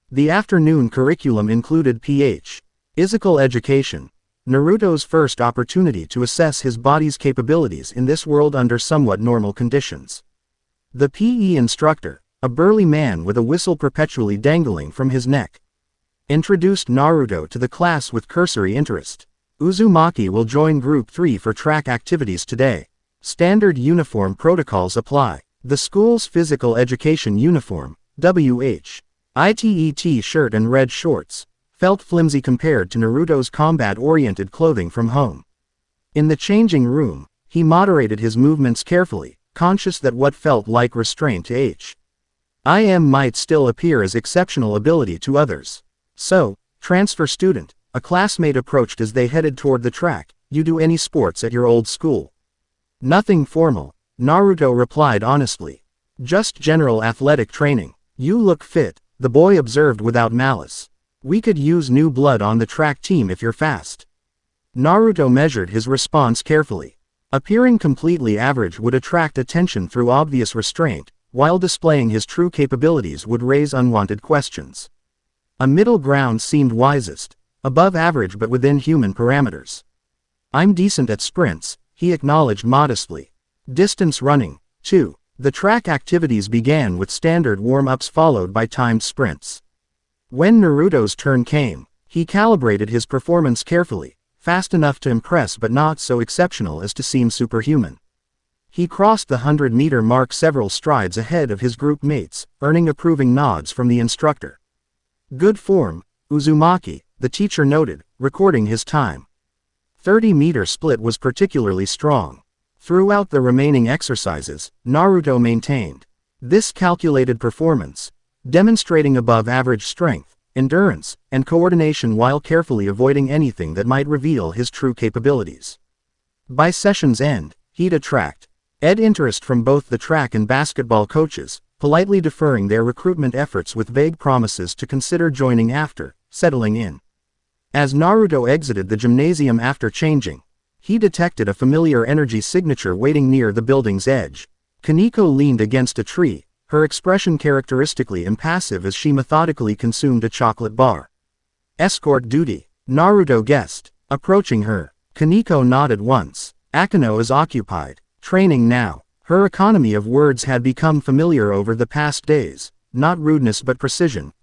A: The afternoon curriculum included physical education, Naruto's first opportunity to assess his body's capabilities in this world under somewhat normal conditions. The PE instructor, a burly man with a whistle perpetually dangling from his neck, introduced Naruto to the class with cursory interest. Uzumaki will join Group 3 for track activities today. Standard uniform protocols apply. The school's physical education uniform, WH/ITET shirt and red shorts, felt flimsy compared to Naruto's combat-oriented clothing from home. In the changing room, he moderated his movements carefully, conscious that what felt like restraint to him might still appear as exceptional ability to others. So, transfer student, a classmate approached as they headed toward the track. You do any sports at your old school? Nothing formal, Naruto replied honestly. Just general athletic training. You look fit, the boy observed without malice. We could use new blood on the track team if you're fast. Naruto measured his response carefully. Appearing completely average would attract attention through obvious restraint, while displaying his true capabilities would raise unwanted questions. A middle ground seemed wisest, above average but within human parameters. I'm decent at sprints, he acknowledged modestly. Distance running, too. The track activities began with standard warm-ups followed by timed sprints. When Naruto's turn came, he calibrated his performance carefully, fast enough to impress but not so exceptional as to seem superhuman. He crossed the 100-meter mark several strides ahead of his group mates, earning approving nods from the instructor. Good form, Uzumaki, the teacher noted, recording his time. 30-meter split was particularly strong. Throughout the remaining exercises, Naruto maintained this calculated performance, demonstrating above-average strength, endurance, and coordination while carefully avoiding anything that might reveal his true capabilities. By session's end, he'd attract interest from both the track and basketball coaches, politely deferring their recruitment efforts with vague promises to consider joining after settling in. As Naruto exited the gymnasium after changing, he detected a familiar energy signature waiting near the building's edge. Kaneko leaned against a tree, her expression characteristically impassive as she methodically consumed a chocolate bar. Escort duty, Naruto guessed, approaching her. Kaneko nodded once. Akeno is occupied, training now. Her economy of words had become familiar over the past days, not rudeness but precision,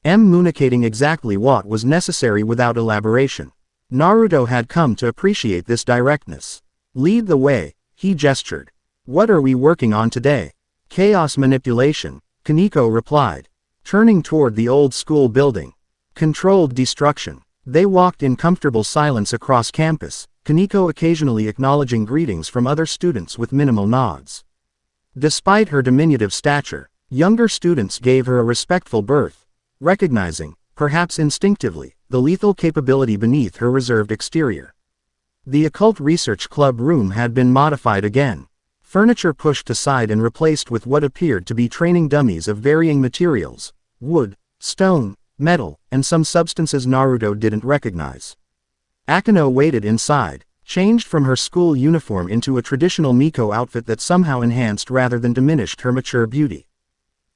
A: communicating exactly what was necessary without elaboration. Naruto had come to appreciate this directness. Lead the way, he gestured. What are we working on today? Chaos manipulation, Kaneko replied, turning toward the old school building. Controlled destruction. They walked in comfortable silence across campus, Kaneko occasionally acknowledging greetings from other students with minimal nods. Despite her diminutive stature, younger students gave her a respectful berth, recognizing, perhaps instinctively, the lethal capability beneath her reserved exterior. The Occult Research Club room had been modified again. Furniture pushed aside and replaced with what appeared to be training dummies of varying materials, wood, stone, metal, and some substances Naruto didn't recognize. Akeno waited inside, changed from her school uniform into a traditional Miko outfit that somehow enhanced rather than diminished her mature beauty.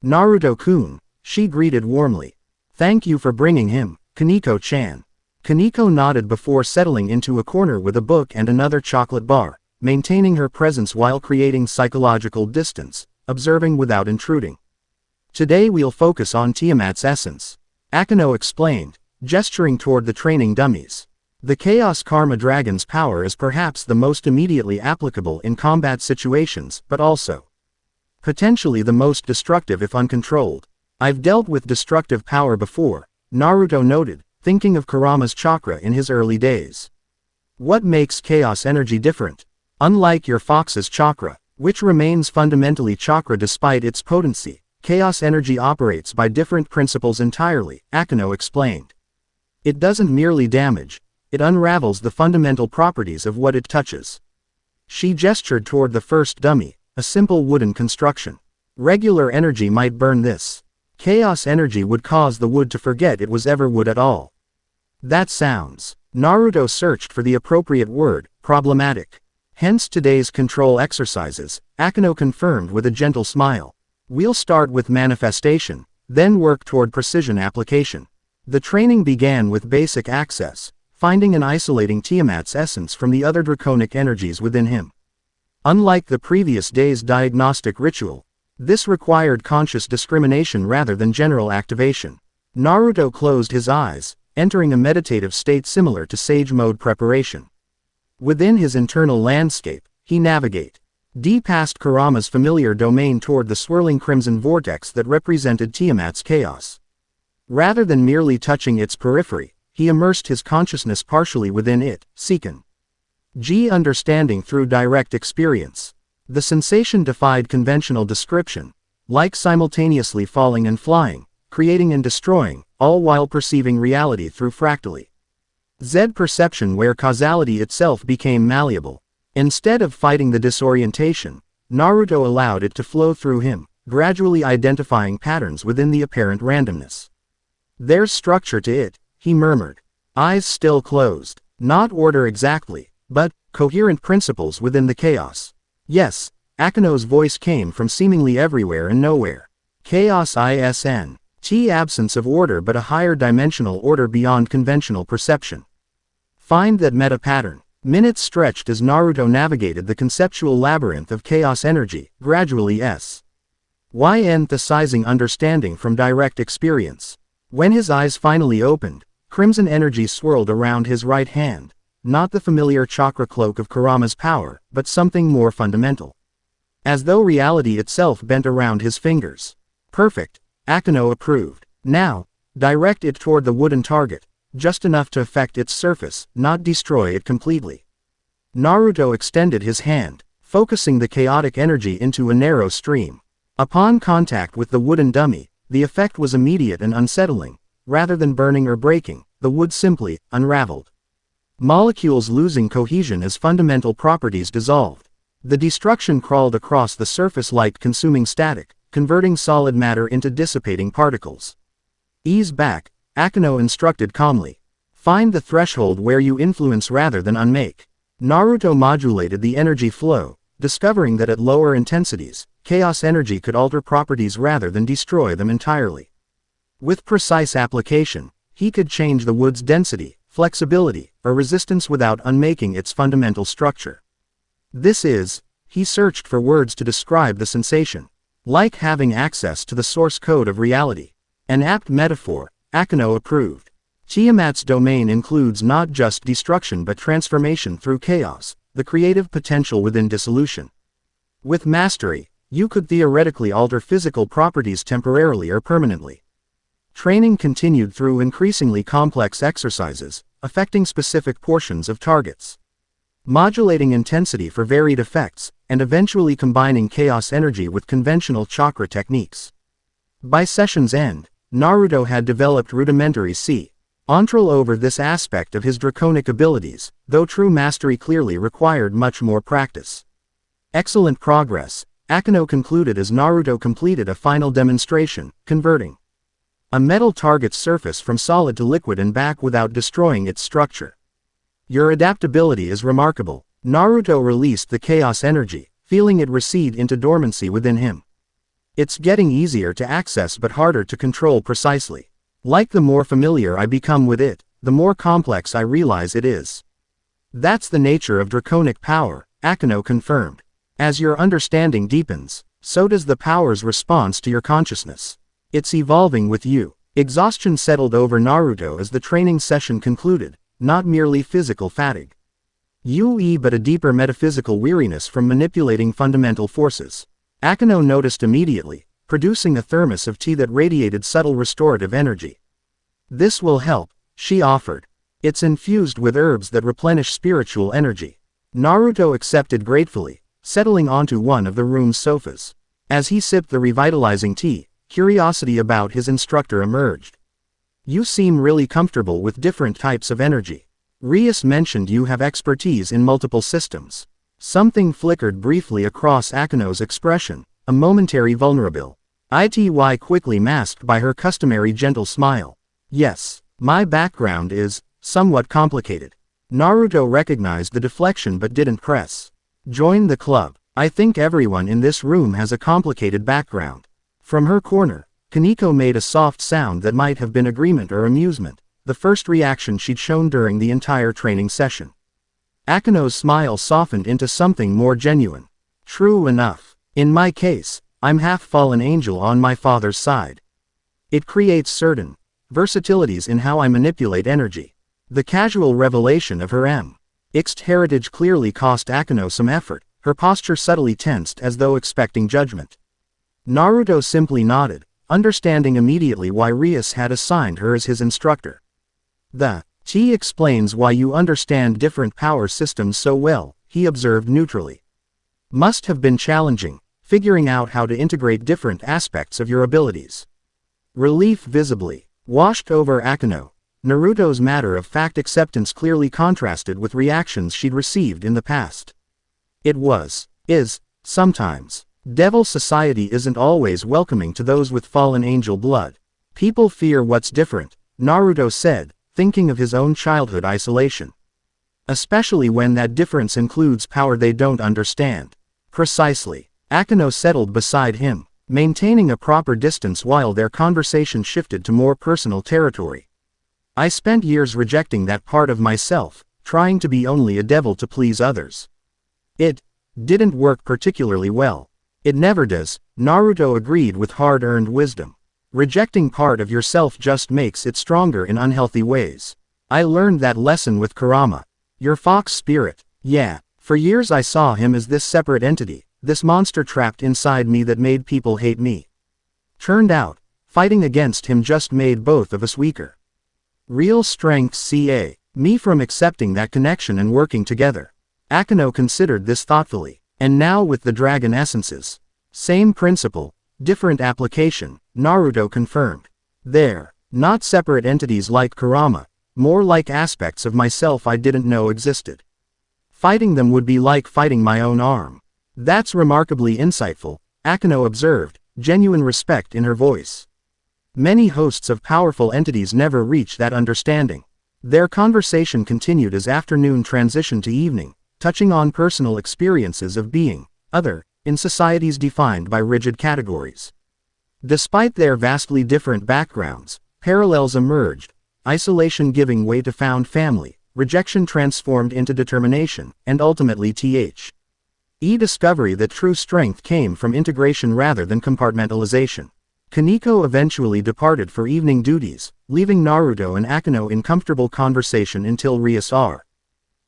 A: Naruto-kun, she greeted warmly. Thank you for bringing him, Kaneko-chan. Kaneko nodded before settling into a corner with a book and another chocolate bar, maintaining her presence while creating psychological distance, observing without intruding. Today we'll focus on Tiamat's essence, Akeno explained, gesturing toward the training dummies. The Chaos Karma Dragon's power is perhaps the most immediately applicable in combat situations, but also potentially the most destructive if uncontrolled. I've dealt with destructive power before, Naruto noted, thinking of Kurama's chakra in his early days. What makes chaos energy different? Unlike your fox's chakra, which remains fundamentally chakra despite its potency, Chaos energy operates by different principles entirely, Akeno explained. It doesn't merely damage, it unravels the fundamental properties of what it touches. She gestured toward the first dummy, a simple wooden construction. Regular energy might burn this. Chaos energy would cause the wood to forget it was ever wood at all. That sounds. Naruto searched for the appropriate word, problematic. Hence today's control exercises, Akeno confirmed with a gentle smile. We'll start with manifestation, then work toward precision application. The training began with basic access, finding and isolating Tiamat's essence from the other draconic energies within him. Unlike the previous day's diagnostic ritual, this required conscious discrimination rather than general activation. Naruto closed his eyes, entering a meditative state similar to sage mode preparation. Within his internal landscape, he navigated deep past Kurama's familiar domain toward the swirling crimson vortex that represented Tiamat's chaos. Rather than merely touching its periphery, he immersed his consciousness partially within it, seeking understanding through direct experience. The sensation defied conventional description, like simultaneously falling and flying, creating and destroying, all while perceiving reality through fractally Z perception where causality itself became malleable. Instead of fighting the disorientation, Naruto allowed it to flow through him, gradually identifying patterns within the apparent randomness. There's structure to it, he murmured. Eyes still closed. Not order exactly, but coherent principles within the chaos. Yes, Akeno's voice came from seemingly everywhere and nowhere. Chaos isn. Absence of order but a higher dimensional order beyond conventional perception. Find that meta pattern. Minutes stretched as Naruto navigated the conceptual labyrinth of chaos energy, gradually emphasizing understanding from direct experience. When his eyes finally opened, crimson energy swirled around his right hand, not the familiar chakra cloak of Kurama's power, but something more fundamental. As though reality itself bent around his fingers. Perfect, Akeno approved. Now, direct it toward the wooden target, just enough to affect its surface, not destroy it completely. Naruto extended his hand, focusing the chaotic energy into a narrow stream. Upon contact with the wooden dummy, the effect was immediate and unsettling. Rather than burning or breaking, the wood simply unraveled. Molecules losing cohesion as fundamental properties dissolved. The destruction crawled across the surface like consuming static, converting solid matter into dissipating particles. Ease back, Akeno instructed calmly. Find the threshold where you influence rather than unmake. Naruto modulated the energy flow, discovering that at lower intensities, chaos energy could alter properties rather than destroy them entirely. With precise application, he could change the wood's density, flexibility, or resistance without unmaking its fundamental structure. He searched for words to describe the sensation. Like having access to the source code of reality. An apt metaphor, Akeno approved. Tiamat's domain includes not just destruction but transformation through chaos, the creative potential within dissolution. With mastery, you could theoretically alter physical properties temporarily or permanently. Training continued through increasingly complex exercises, affecting specific portions of targets. Modulating intensity for varied effects, and eventually combining chaos energy with conventional chakra techniques. By session's end, Naruto had developed rudimentary control over this aspect of his draconic abilities, though true mastery clearly required much more practice. Excellent progress, Akeno concluded as Naruto completed a final demonstration, converting a metal target's surface from solid to liquid and back without destroying its structure. Your adaptability is remarkable. Naruto released the chaos energy, feeling it recede into dormancy within him. It's getting easier to access but harder to control precisely. Like the more familiar I become with it, the more complex I realize it is. That's the nature of draconic power, Akeno confirmed. As your understanding deepens, so does the power's response to your consciousness. It's evolving with you. Exhaustion settled over Naruto as the training session concluded, not merely physical fatigue. But a deeper metaphysical weariness from manipulating fundamental forces. Akeno noticed immediately, producing a thermos of tea that radiated subtle restorative energy. This will help, she offered. It's infused with herbs that replenish spiritual energy. Naruto accepted gratefully, settling onto one of the room's sofas. As he sipped the revitalizing tea, curiosity about his instructor emerged. You seem really comfortable with different types of energy. Rias mentioned you have expertise in multiple systems. Something flickered briefly across Akino's expression, a momentary vulnerability quickly masked by her customary gentle smile. Yes, my background is somewhat complicated. Naruto recognized the deflection but didn't press. Join the club. I think everyone in this room has a complicated background. From her corner, Kaneko made a soft sound that might have been agreement or amusement, the first reaction she'd shown during the entire training session. Akino's smile softened into something more genuine. True enough. In my case, I'm half fallen angel on my father's side. It creates certain versatilities in how I manipulate energy. The casual revelation of her mixed heritage clearly cost Akino some effort, her posture subtly tensed as though expecting judgment. Naruto simply nodded, understanding immediately why Rias had assigned her as his instructor. The T explains why you understand different power systems so well, he observed neutrally. Must have been challenging, figuring out how to integrate different aspects of your abilities. Relief visibly washed over Akino. Naruto's matter-of-fact acceptance clearly contrasted with reactions she'd received in the past. It is, sometimes. Devil society isn't always welcoming to those with fallen angel blood. People fear what's different, Naruto said, thinking of his own childhood isolation. Especially when that difference includes power they don't understand. Precisely. Akino settled beside him, maintaining a proper distance while their conversation shifted to more personal territory. I spent years rejecting that part of myself, trying to be only a devil to please others. It didn't work particularly well. It never does, Naruto agreed with hard-earned wisdom. Rejecting part of yourself just makes it stronger in unhealthy ways. I learned that lesson with Kurama. Your fox spirit, yeah. For years I saw him as this separate entity, this monster trapped inside me that made people hate me. Turned out, fighting against him just made both of us weaker. Real strength ca me from accepting that connection and working together. Akino considered this thoughtfully, and now with the dragon essences. Same principle, different application, Naruto confirmed. They're not separate entities like Kurama, more like aspects of myself I didn't know existed. Fighting them would be like fighting my own arm. That's remarkably insightful, Akino observed, genuine respect in her voice. Many hosts of powerful entities never reach that understanding. Their conversation continued as afternoon transitioned to evening, touching on personal experiences of being other in societies defined by rigid categories. Despite their vastly different backgrounds, parallels emerged, isolation giving way to found family, rejection transformed into determination, and ultimately discovery that true strength came from integration rather than compartmentalization. Kaneko eventually departed for evening duties, leaving Naruto and Akino in comfortable conversation until Rias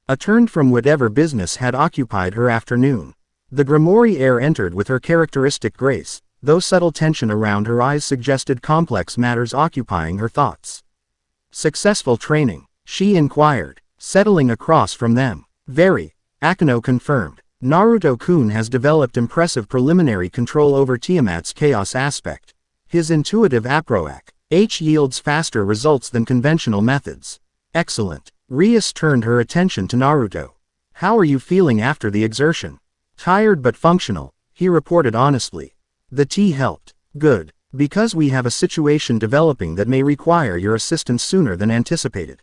A: returned from whatever business had occupied her afternoon. The Gremory air entered with her characteristic grace, though subtle tension around her eyes suggested complex matters occupying her thoughts. Successful training, she inquired, settling across from them. Very, Akino confirmed. Naruto-kun has developed impressive preliminary control over Tiamat's chaos aspect. His intuitive approach yields faster results than conventional methods. Excellent. Rias turned her attention to Naruto. How are you feeling after the exertion? Tired but functional, he reported honestly. The tea helped. Good. Because we have a situation developing that may require your assistance sooner than anticipated.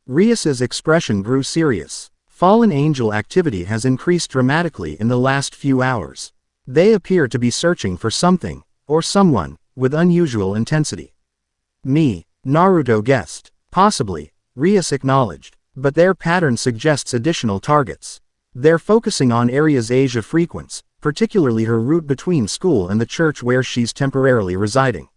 A: Rias's expression grew serious. Fallen angel activity has increased dramatically in the last few hours. They appear to be searching for something, or someone, with unusual intensity. Me, Naruto guessed. Possibly, Rias acknowledged. But their pattern suggests additional targets. They're focusing on areas Asia frequents, particularly her route between school and the church where she's temporarily residing.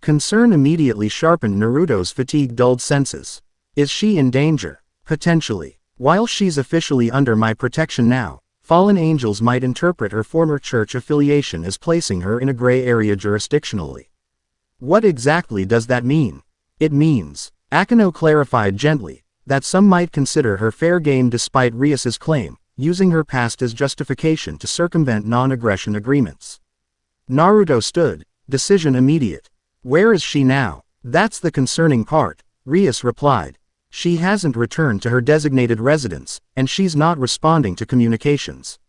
A: Concern immediately sharpened Naruto's fatigue-dulled senses. Is she in danger? Potentially. While she's officially under my protection now, fallen angels might interpret her former church affiliation as placing her in a gray area jurisdictionally. What exactly does that mean? It means, Akino clarified gently, that some might consider her fair game despite Rias's claim, using her past as justification to circumvent non-aggression agreements. Naruto stood, Decision immediate. Where is she now? That's the concerning part, Rias replied. She hasn't returned to her designated residence, and she's not responding to communications.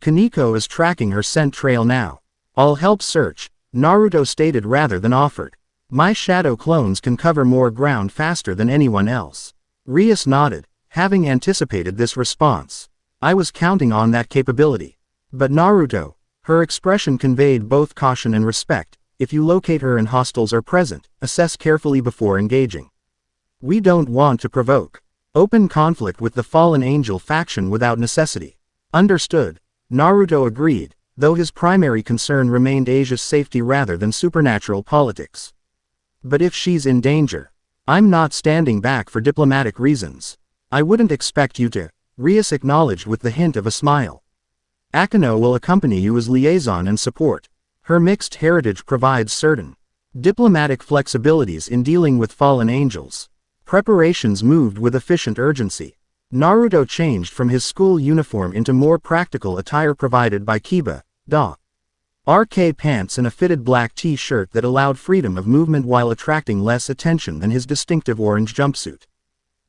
A: Kaneko is tracking her scent trail now. I'll help search, Naruto stated rather than offered. My shadow clones can cover more ground faster than anyone else. Rias nodded, having anticipated this response. I was counting on that capability. But Naruto, her expression conveyed both caution and respect. If you locate her and hostiles are present, assess carefully before engaging. We don't want to provoke open conflict with the fallen angel faction without necessity. Understood, Naruto agreed, though his primary concern remained Asia's safety rather than supernatural politics. But if she's in danger, I'm not standing back for diplomatic reasons. I wouldn't expect you to, Rias acknowledged with the hint of a smile. Akeno will accompany you as liaison and support. Her mixed heritage provides certain diplomatic flexibilities in dealing with fallen angels. Preparations moved with efficient urgency. Naruto changed from his school uniform into more practical attire provided by Kiba, RK pants and a fitted black t-shirt that allowed freedom of movement while attracting less attention than his distinctive orange jumpsuit.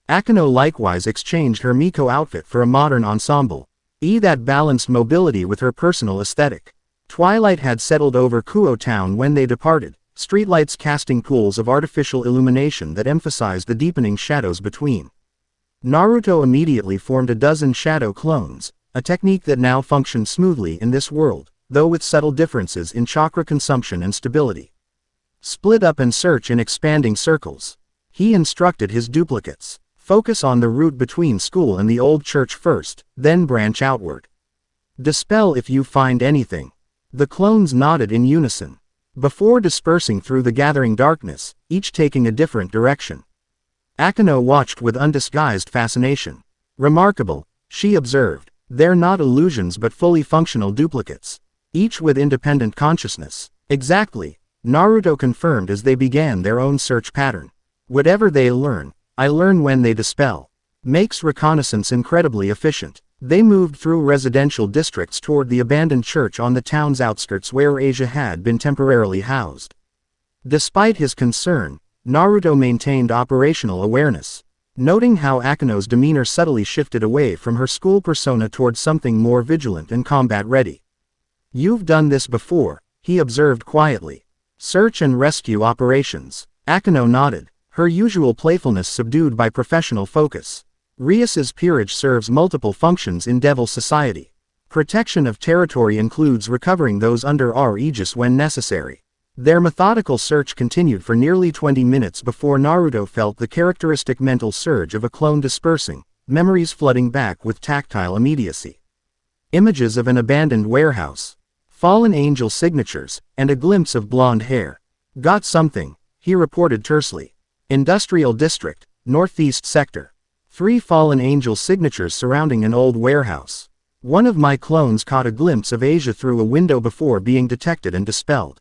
A: Akeno likewise exchanged her Miko outfit for a modern ensemble, that balanced mobility with her personal aesthetic. Twilight had settled over Kuo Town when they departed, streetlights casting pools of artificial illumination that emphasized the deepening shadows between. Naruto immediately formed a dozen shadow clones, a technique that now functioned smoothly in this world, though with subtle differences in chakra consumption and stability. Split up and search in expanding circles. He instructed his duplicates. Focus on the route between school and the old church first, then branch outward. Dispel if you find anything. The clones nodded in unison. Before dispersing through the gathering darkness, each taking a different direction. Akeno watched with undisguised fascination. Remarkable, she observed. They're not illusions but fully functional duplicates. Each with independent consciousness. Exactly, Naruto confirmed as they began their own search pattern. Whatever they learn, I learn when they dispel. Makes reconnaissance incredibly efficient. They moved through residential districts toward the abandoned church on the town's outskirts where Asia had been temporarily housed. Despite his concern, Naruto maintained operational awareness. Noting how Akeno's demeanor subtly shifted away from her school persona toward something more vigilant and combat-ready. You've done this before, he observed quietly. Search and rescue operations. Akeno nodded, her usual playfulness subdued by professional focus. Rias's peerage serves multiple functions in Devil Society. Protection of territory includes recovering those under our aegis when necessary. Their methodical search continued for nearly 20 minutes before Naruto felt the characteristic mental surge of a clone dispersing, memories flooding back with tactile immediacy. Images of an abandoned warehouse, fallen angel signatures, and a glimpse of blonde hair. Got something, he reported tersely. Industrial District, Northeast Sector. 3 fallen angel signatures surrounding an old warehouse. One of my clones caught a glimpse of Asia through a window before being detected and dispelled.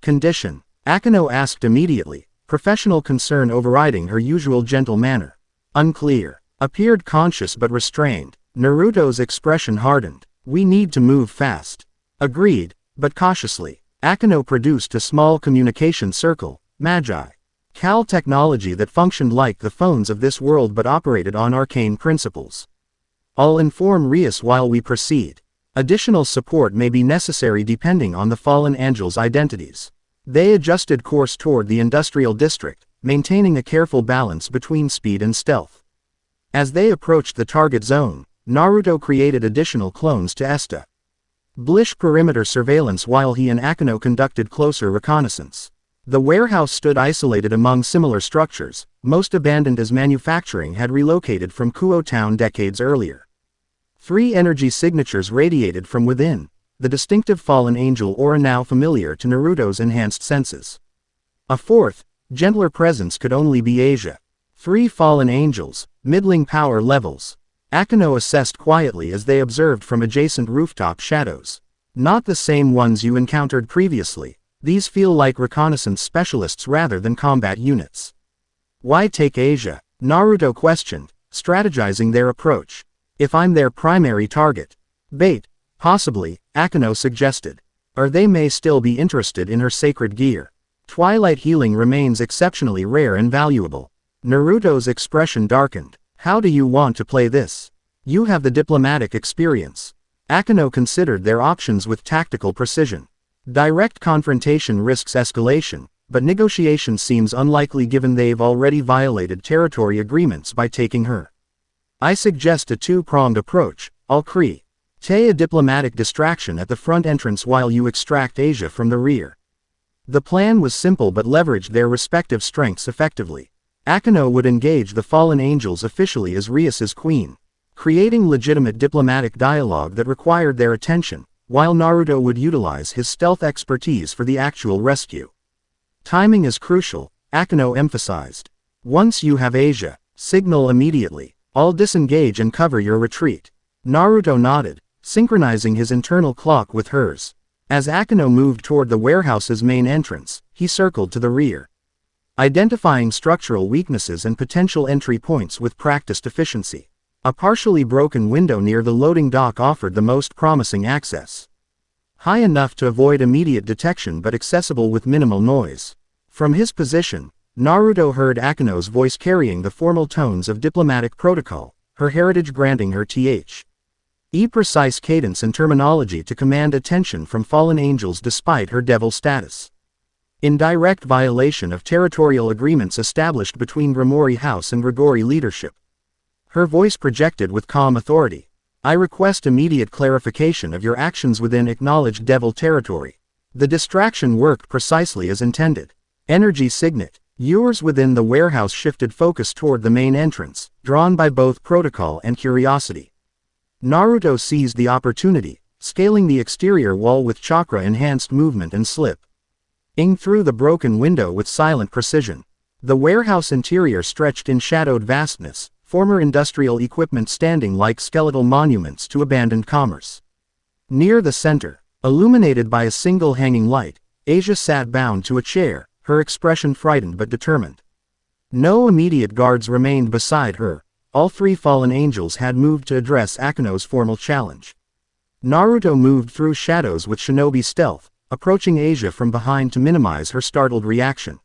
A: Condition? Akeno asked immediately, professional concern overriding her usual gentle manner. Unclear. Appeared conscious but restrained. Naruto's expression hardened. We need to move fast. Agreed, but cautiously. Akeno produced a small communication circle, Magi. Cal technology that functioned like the phones of this world but operated on arcane principles. I'll inform Rias while we proceed. Additional support may be necessary depending on the fallen angels' identities. They adjusted course toward the industrial district, maintaining a careful balance between speed and stealth. As they approached the target zone, Naruto created additional clones to establish perimeter surveillance while he and Akeno conducted closer reconnaissance. The warehouse stood isolated among similar structures, most abandoned as manufacturing had relocated from Kuo Town decades earlier. 3 energy signatures radiated from within, the distinctive fallen angel aura now familiar to Naruto's enhanced senses. A 4th, gentler presence could only be Asia. 3 fallen angels, middling power levels. Akeno assessed quietly as they observed from adjacent rooftop shadows. Not the same ones you encountered previously. These feel like reconnaissance specialists rather than combat units. Why take Asia? Naruto questioned, strategizing their approach. If I'm their primary target. Bait, possibly, Akeno suggested. Or they may still be interested in her sacred gear. Twilight healing remains exceptionally rare and valuable. Naruto's expression darkened. How do you want to play this? You have the diplomatic experience. Akeno considered their options with tactical precision. Direct confrontation risks escalation, but negotiation seems unlikely given they've already violated territory agreements by taking her. I suggest a two-pronged approach. I'll create a diplomatic distraction at the front entrance while you extract Asia from the rear. The plan was simple but leveraged their respective strengths effectively. Akeno would engage the fallen angels officially as Rias's queen, creating legitimate diplomatic dialogue that required their attention, while Naruto would utilize his stealth expertise for the actual rescue. Timing is crucial, Akeno emphasized. Once you have Asia, signal immediately. I'll disengage and cover your retreat. Naruto nodded, synchronizing his internal clock with hers. As Akeno moved toward the warehouse's main entrance, he circled to the rear, identifying structural weaknesses and potential entry points with practiced efficiency. A partially broken window near the loading dock offered the most promising access. High enough to avoid immediate detection but accessible with minimal noise. From his position, Naruto heard Akeno's voice carrying the formal tones of diplomatic protocol, her heritage granting her precise cadence and terminology to command attention from fallen angels despite her devil status. In direct violation of territorial agreements established between Gremory House and Gregory leadership. Her voice projected with calm authority. I request immediate clarification of your actions within acknowledged devil territory. The distraction worked precisely as intended. Energy signet. Yours within the warehouse shifted focus toward the main entrance, drawn by both protocol and curiosity. Naruto seized the opportunity, scaling the exterior wall with chakra-enhanced movement and slip-ing through the broken window with silent precision. The warehouse interior stretched in shadowed vastness, former industrial equipment standing like skeletal monuments to abandoned commerce. Near the center, illuminated by a single hanging light, Asia sat bound to a chair, her expression frightened but determined. No immediate guards remained beside her. All three fallen angels had moved to address Akeno's formal challenge. Naruto moved through shadows with shinobi stealth, approaching Asia from behind to minimize her startled reaction.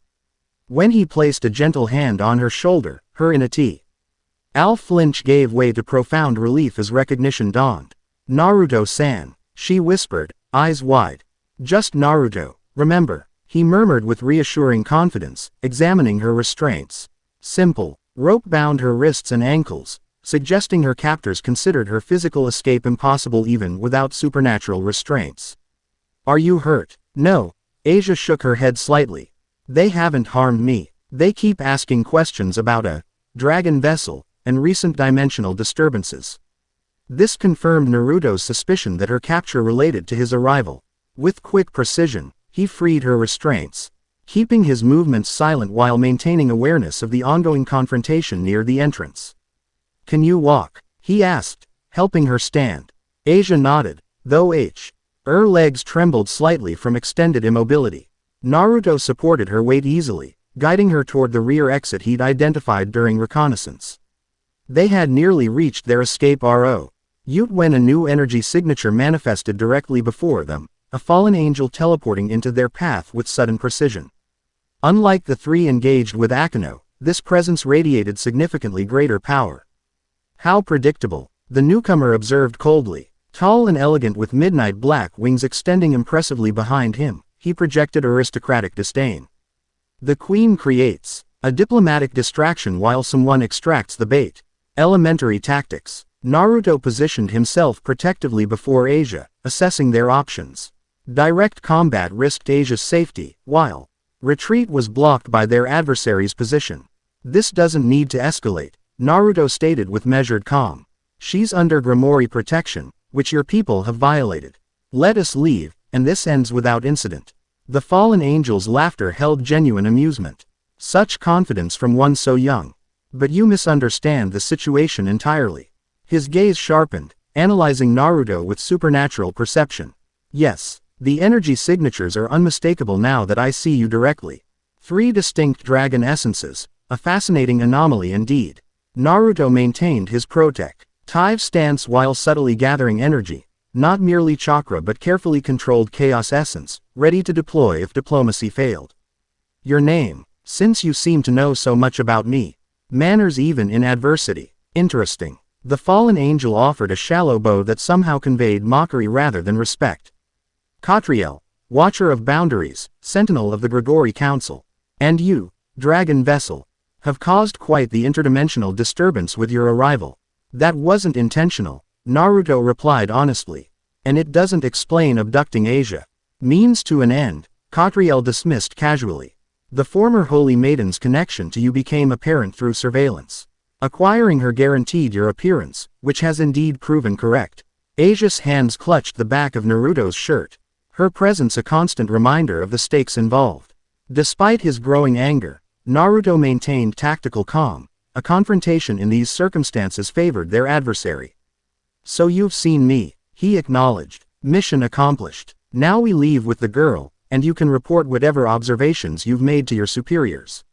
A: When he placed a gentle hand on her shoulder, her inner flinch gave way to profound relief as recognition dawned. Naruto-san, she whispered, eyes wide. Just Naruto, remember, he murmured with reassuring confidence, examining her restraints. Simple. Rope bound her wrists and ankles, suggesting her captors considered her physical escape impossible even without supernatural restraints. Are you hurt? No. Asia shook her head slightly. They haven't harmed me. They keep asking questions about a dragon vessel and recent dimensional disturbances. This confirmed Naruto's suspicion that her capture related to his arrival. With quick precision, he freed her restraints, keeping his movements silent while maintaining awareness of the ongoing confrontation near the entrance. Can you walk? He asked, helping her stand. Asia nodded, though her legs trembled slightly from extended immobility. Naruto supported her weight easily, guiding her toward the rear exit he'd identified during reconnaissance. They had nearly reached their escape route when a new energy signature manifested directly before them, a fallen angel teleporting into their path with sudden precision. Unlike the three engaged with Akeno, this presence radiated significantly greater power. How predictable, the newcomer observed coldly. Tall and elegant with midnight black wings extending impressively behind him, he projected aristocratic disdain. The queen creates a diplomatic distraction while someone extracts the bait. Elementary tactics. Naruto positioned himself protectively before Asia, assessing their options. Direct combat risked Asia's safety, while retreat was blocked by their adversary's position. This doesn't need to escalate, Naruto stated with measured calm. She's under Gremory protection, which your people have violated. Let us leave, and this ends without incident. The fallen angel's laughter held genuine amusement. Such confidence from one so young. But you misunderstand the situation entirely. His gaze sharpened, analyzing Naruto with supernatural perception. Yes, the energy signatures are unmistakable now that I see you directly. 3 distinct dragon essences, a fascinating anomaly indeed. Naruto maintained his protective stance while subtly gathering energy, Not merely chakra but carefully controlled chaos essence, ready to deploy if diplomacy failed. Your name, since you seem to know so much about me. Manners even in adversity. Interesting. The fallen angel offered a shallow bow that somehow conveyed mockery rather than respect. Catriel, Watcher of Boundaries, Sentinel of the Gregory Council. And you, Dragon Vessel, have caused quite the interdimensional disturbance with your arrival. That wasn't intentional, Naruto replied honestly. And it doesn't explain abducting Asia. Means to an end, Catriel dismissed casually. The former Holy Maiden's connection to you became apparent through surveillance. Acquiring her guaranteed your appearance, which has indeed proven correct. Asia's hands clutched the back of Naruto's shirt. Her presence a constant reminder of the stakes involved. Despite his growing anger, Naruto maintained tactical calm. A confrontation in these circumstances favored their adversary. So you've seen me, he acknowledged. Mission accomplished. Now we leave with the girl, and you can report whatever observations you've made to your superiors.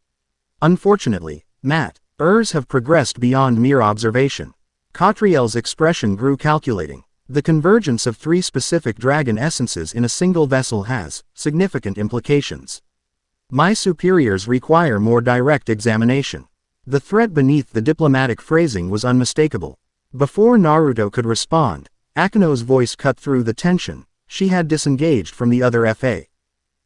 A: Unfortunately, matters have progressed beyond mere observation. Catriel's expression grew calculating. The convergence of 3 specific dragon essences in a single vessel has significant implications. My superiors require more direct examination. The threat beneath the diplomatic phrasing was unmistakable. Before Naruto could respond, Akino's voice cut through the tension. She had disengaged from the other FA.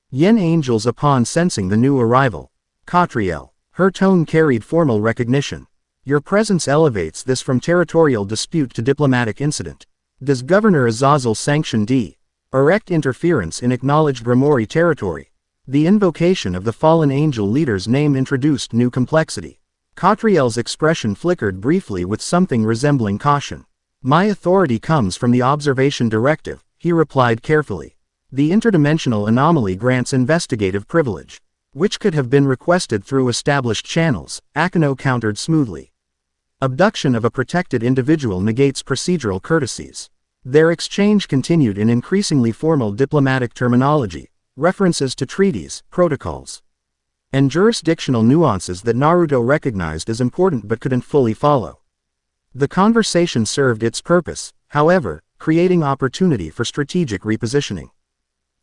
A: Yen angels upon sensing the new arrival. Catriel. Her tone carried formal recognition. Your presence elevates this from territorial dispute to diplomatic incident. Does Governor Azazel sanction direct interference in acknowledged Gremory territory? The invocation of the fallen angel leader's name introduced new complexity. Catriel's expression flickered briefly with something resembling caution. My authority comes from the observation directive, he replied carefully. The interdimensional anomaly grants investigative privilege, which could have been requested through established channels, Akino countered smoothly. Abduction of a protected individual negates procedural courtesies. Their exchange continued in increasingly formal diplomatic terminology, references to treaties, protocols, and jurisdictional nuances that Naruto recognized as important but couldn't fully follow. The conversation served its purpose, however, creating opportunity for strategic repositioning.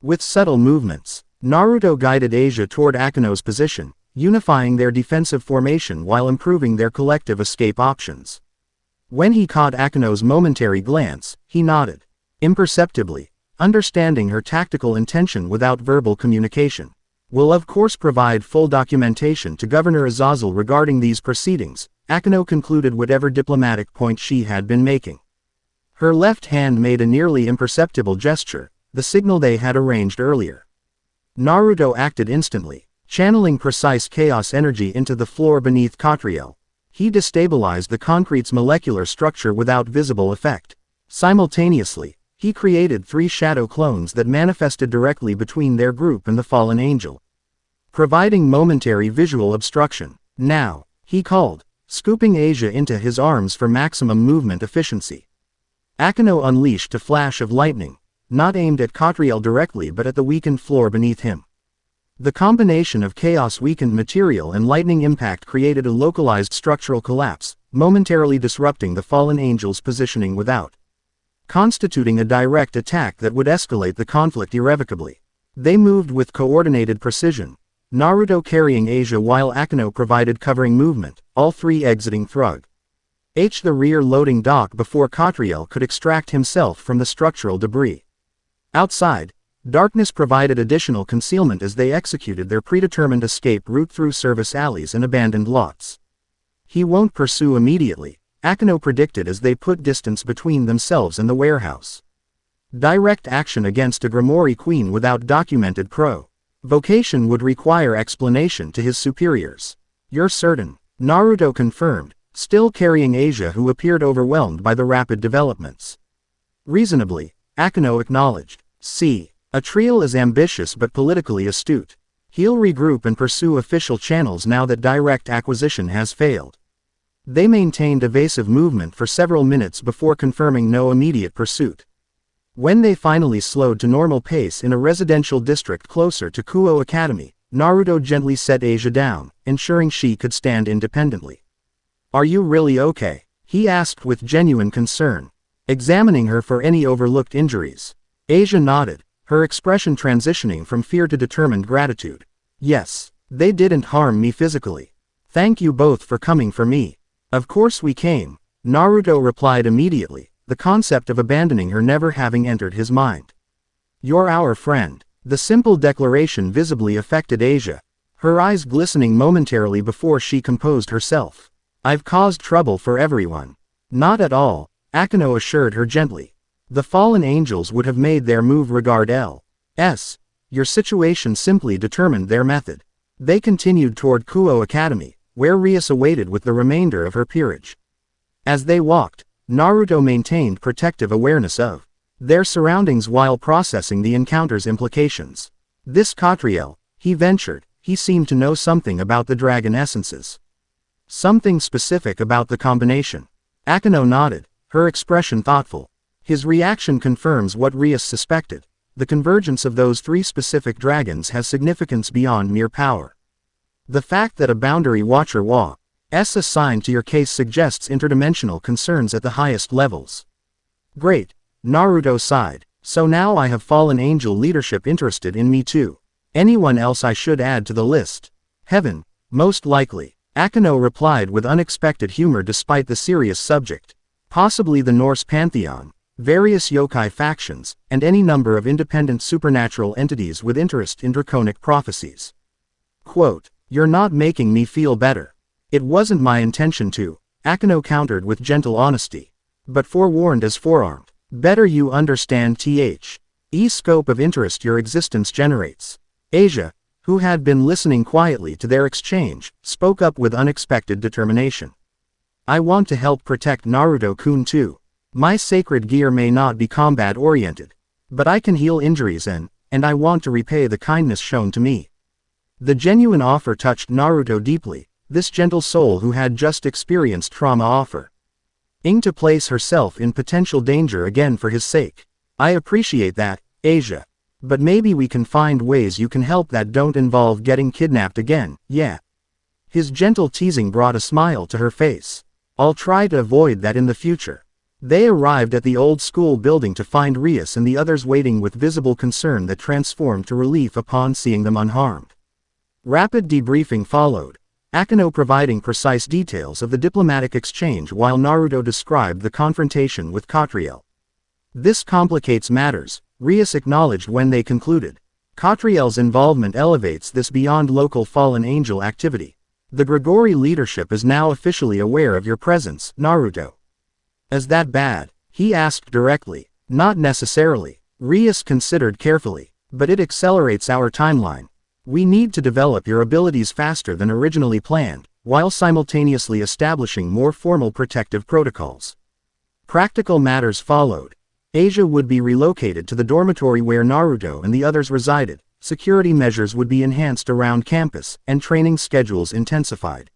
A: With subtle movements, Naruto guided Asia toward Akino's position, unifying their defensive formation while improving their collective escape options. When he caught Akino's momentary glance, he nodded imperceptibly, understanding her tactical intention without verbal communication. Will of course provide full documentation to Governor Azazel regarding these proceedings, Akino concluded whatever diplomatic point she had been making. Her left hand made a nearly imperceptible gesture, the signal they had arranged earlier. Naruto acted instantly, channeling precise chaos energy into the floor beneath Catriel. He destabilized the concrete's molecular structure without visible effect. Simultaneously, he created 3 shadow clones that manifested directly between their group and the fallen angel, providing momentary visual obstruction. Now, he called, scooping Asia into his arms for maximum movement efficiency. Akino unleashed a flash of lightning, not aimed at Catriel directly but at the weakened floor beneath him. The combination of chaos-weakened material and lightning impact created a localized structural collapse, momentarily disrupting the fallen angel's positioning without, constituting a direct attack that would escalate the conflict irrevocably. They moved with coordinated precision, Naruto carrying Asia while Akino provided covering movement, all 3 exiting Thrug the rear loading dock before Catriel could extract himself from the structural debris. Outside, darkness provided additional concealment as they executed their predetermined escape route through service alleys and abandoned lots. He won't pursue immediately, Akino predicted as they put distance between themselves and the warehouse. Direct action against a Gremory queen without documented provocation would require explanation to his superiors. You're certain? Naruto confirmed, still carrying Asia who appeared overwhelmed by the rapid developments. Reasonably, Akino acknowledged. See. Atriel is ambitious but politically astute. He'll regroup and pursue official channels now that direct acquisition has failed. They maintained evasive movement for several minutes before confirming no immediate pursuit. When they finally slowed to normal pace in a residential district closer to Kuo Academy, Naruto gently set Asia down, ensuring she could stand independently. Are you really okay? He asked with genuine concern. examining her for any overlooked injuries. Asia nodded, her expression transitioning from fear to determined gratitude. Yes, they didn't harm me physically. Thank you both for coming for me. Of course we came, Naruto replied immediately, the concept of abandoning her never having entered his mind. You're our friend. The simple declaration visibly affected Asia, her eyes glistening momentarily before she composed herself. I've caused trouble for everyone. Not at all, Akeno assured her gently. The fallen angels would have made their move regard L.S. Your situation simply determined their method. They continued toward Kuo Academy, where Rias awaited with the remainder of her peerage. As they walked, Naruto maintained protective awareness of their surroundings while processing the encounter's implications. This Catriel, he ventured, he seemed to know something about the dragon essences. Something specific about the combination. Akeno nodded, her expression thoughtful. His reaction confirms what Rias suspected. The convergence of those three specific dragons has significance beyond mere power. The fact that a boundary watcher was assigned to your case suggests interdimensional concerns at the highest levels. Great, Naruto sighed. So now I have fallen angel leadership interested in me too. Anyone else I should add to the list? Heaven, most likely. Akeno replied with unexpected humor despite the serious subject. Possibly the Norse pantheon, various yokai factions, and any number of independent supernatural entities with interest in draconic prophecies. Quote, you're not making me feel better. It wasn't my intention to, Akeno countered with gentle honesty. But forewarned as forearmed. Better you understand the scope of interest your existence generates. Asia, who had been listening quietly to their exchange, spoke up with unexpected determination. I want to help protect Naruto-kun too. My sacred gear may not be combat-oriented, but I can heal injuries and I want to repay the kindness shown to me. The genuine offer touched Naruto deeply, this gentle soul who had just experienced trauma offer. To place herself in potential danger again for his sake. I appreciate that, Asia. But maybe we can find ways you can help that don't involve getting kidnapped again, yeah. His gentle teasing brought a smile to her face. I'll try to avoid that in the future. They arrived at the old school building to find Rias and the others waiting with visible concern that transformed to relief upon seeing them unharmed. Rapid debriefing followed, Akeno providing precise details of the diplomatic exchange while Naruto described the confrontation with Catriel. This complicates matters, Rias acknowledged when they concluded. Catriel's involvement elevates this beyond local fallen angel activity. The Gremory leadership is now officially aware of your presence, Naruto. Is that bad? He asked directly. Not necessarily, Rias considered carefully, but it accelerates our timeline. We need to develop your abilities faster than originally planned, while simultaneously establishing more formal protective protocols. Practical matters followed. Asia would be relocated to the dormitory where Naruto and the others resided, security measures would be enhanced around campus, and training schedules intensified.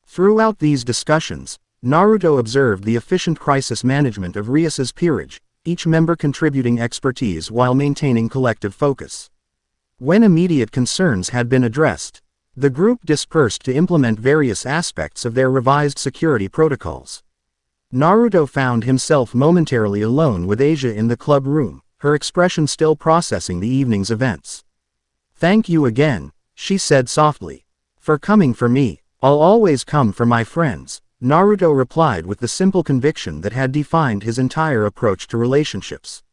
A: Throughout these discussions, Naruto observed the efficient crisis management of Rias's peerage, each member contributing expertise while maintaining collective focus. When immediate concerns had been addressed, the group dispersed to implement various aspects of their revised security protocols. Naruto found himself momentarily alone with Asia in the club room, her expression still processing the evening's events. Thank you again, she said softly. For coming for me. I'll always come for my friends, Naruto replied with the simple conviction that had defined his entire approach to relationships.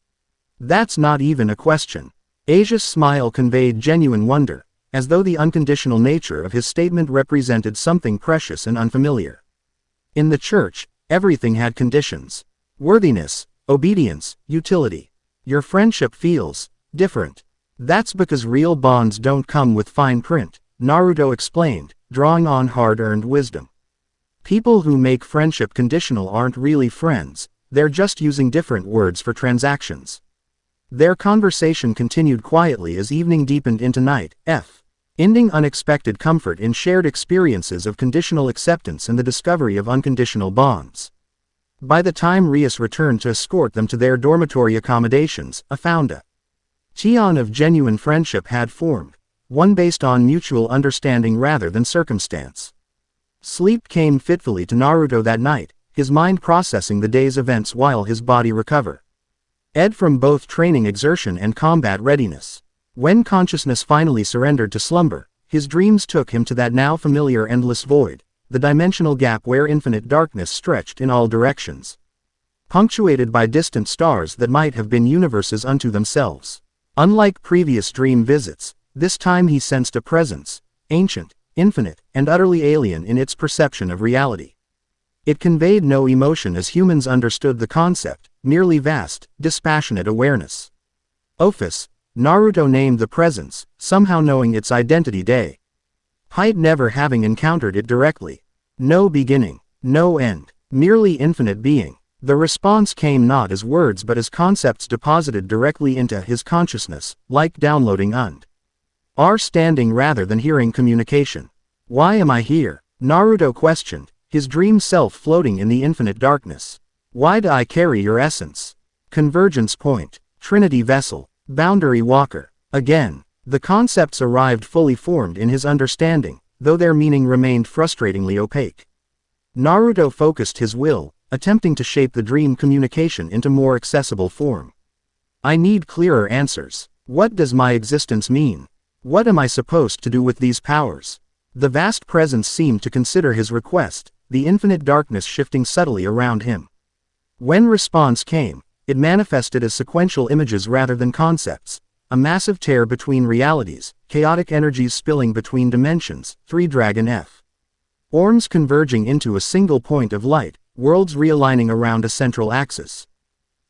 A: That's not even a question. Asia's smile conveyed genuine wonder, as though the unconditional nature of his statement represented something precious and unfamiliar. In the church, everything had conditions. Worthiness, obedience, utility. Your friendship feels different. That's because real bonds don't come with fine print, Naruto explained, drawing on hard-earned wisdom. People who make friendship conditional aren't really friends, they're just using different words for transactions. Their conversation continued quietly as evening deepened into night, ending unexpected comfort in shared experiences of conditional acceptance and the discovery of unconditional bonds. By the time Rias returned to escort them to their dormitory accommodations, a foundation of genuine friendship had formed, one based on mutual understanding rather than circumstance. Sleep came fitfully to Naruto that night, his mind processing the day's events while his body recovered from both training exertion and combat readiness. When consciousness finally surrendered to slumber, his dreams took him to that now familiar endless void, the dimensional gap where infinite darkness stretched in all directions, punctuated by distant stars that might have been universes unto themselves. Unlike previous dream visits, this time he sensed a presence, ancient, infinite, and utterly alien in its perception of reality. It conveyed no emotion as humans understood the concept, merely vast, dispassionate awareness. Ophis, Naruto named the presence, somehow knowing its identity despite never having encountered it directly. No beginning, no end, merely infinite being. The response came not as words but as concepts deposited directly into his consciousness, like downloading understanding rather than hearing communication. Why am I here? Naruto questioned, his dream self floating in the infinite darkness. Why do I carry your essence? Convergence point, Trinity vessel, boundary walker. Again, the concepts arrived fully formed in his understanding, though their meaning remained frustratingly opaque. Naruto focused his will, attempting to shape the dream communication into more accessible form. I need clearer answers. What does my existence mean? What am I supposed to do with these powers? The vast presence seemed to consider his request, the infinite darkness shifting subtly around him. When response came, it manifested as sequential images rather than concepts, a massive tear between realities, chaotic energies spilling between dimensions, three dragon arms converging into a single point of light, worlds realigning around a central axis.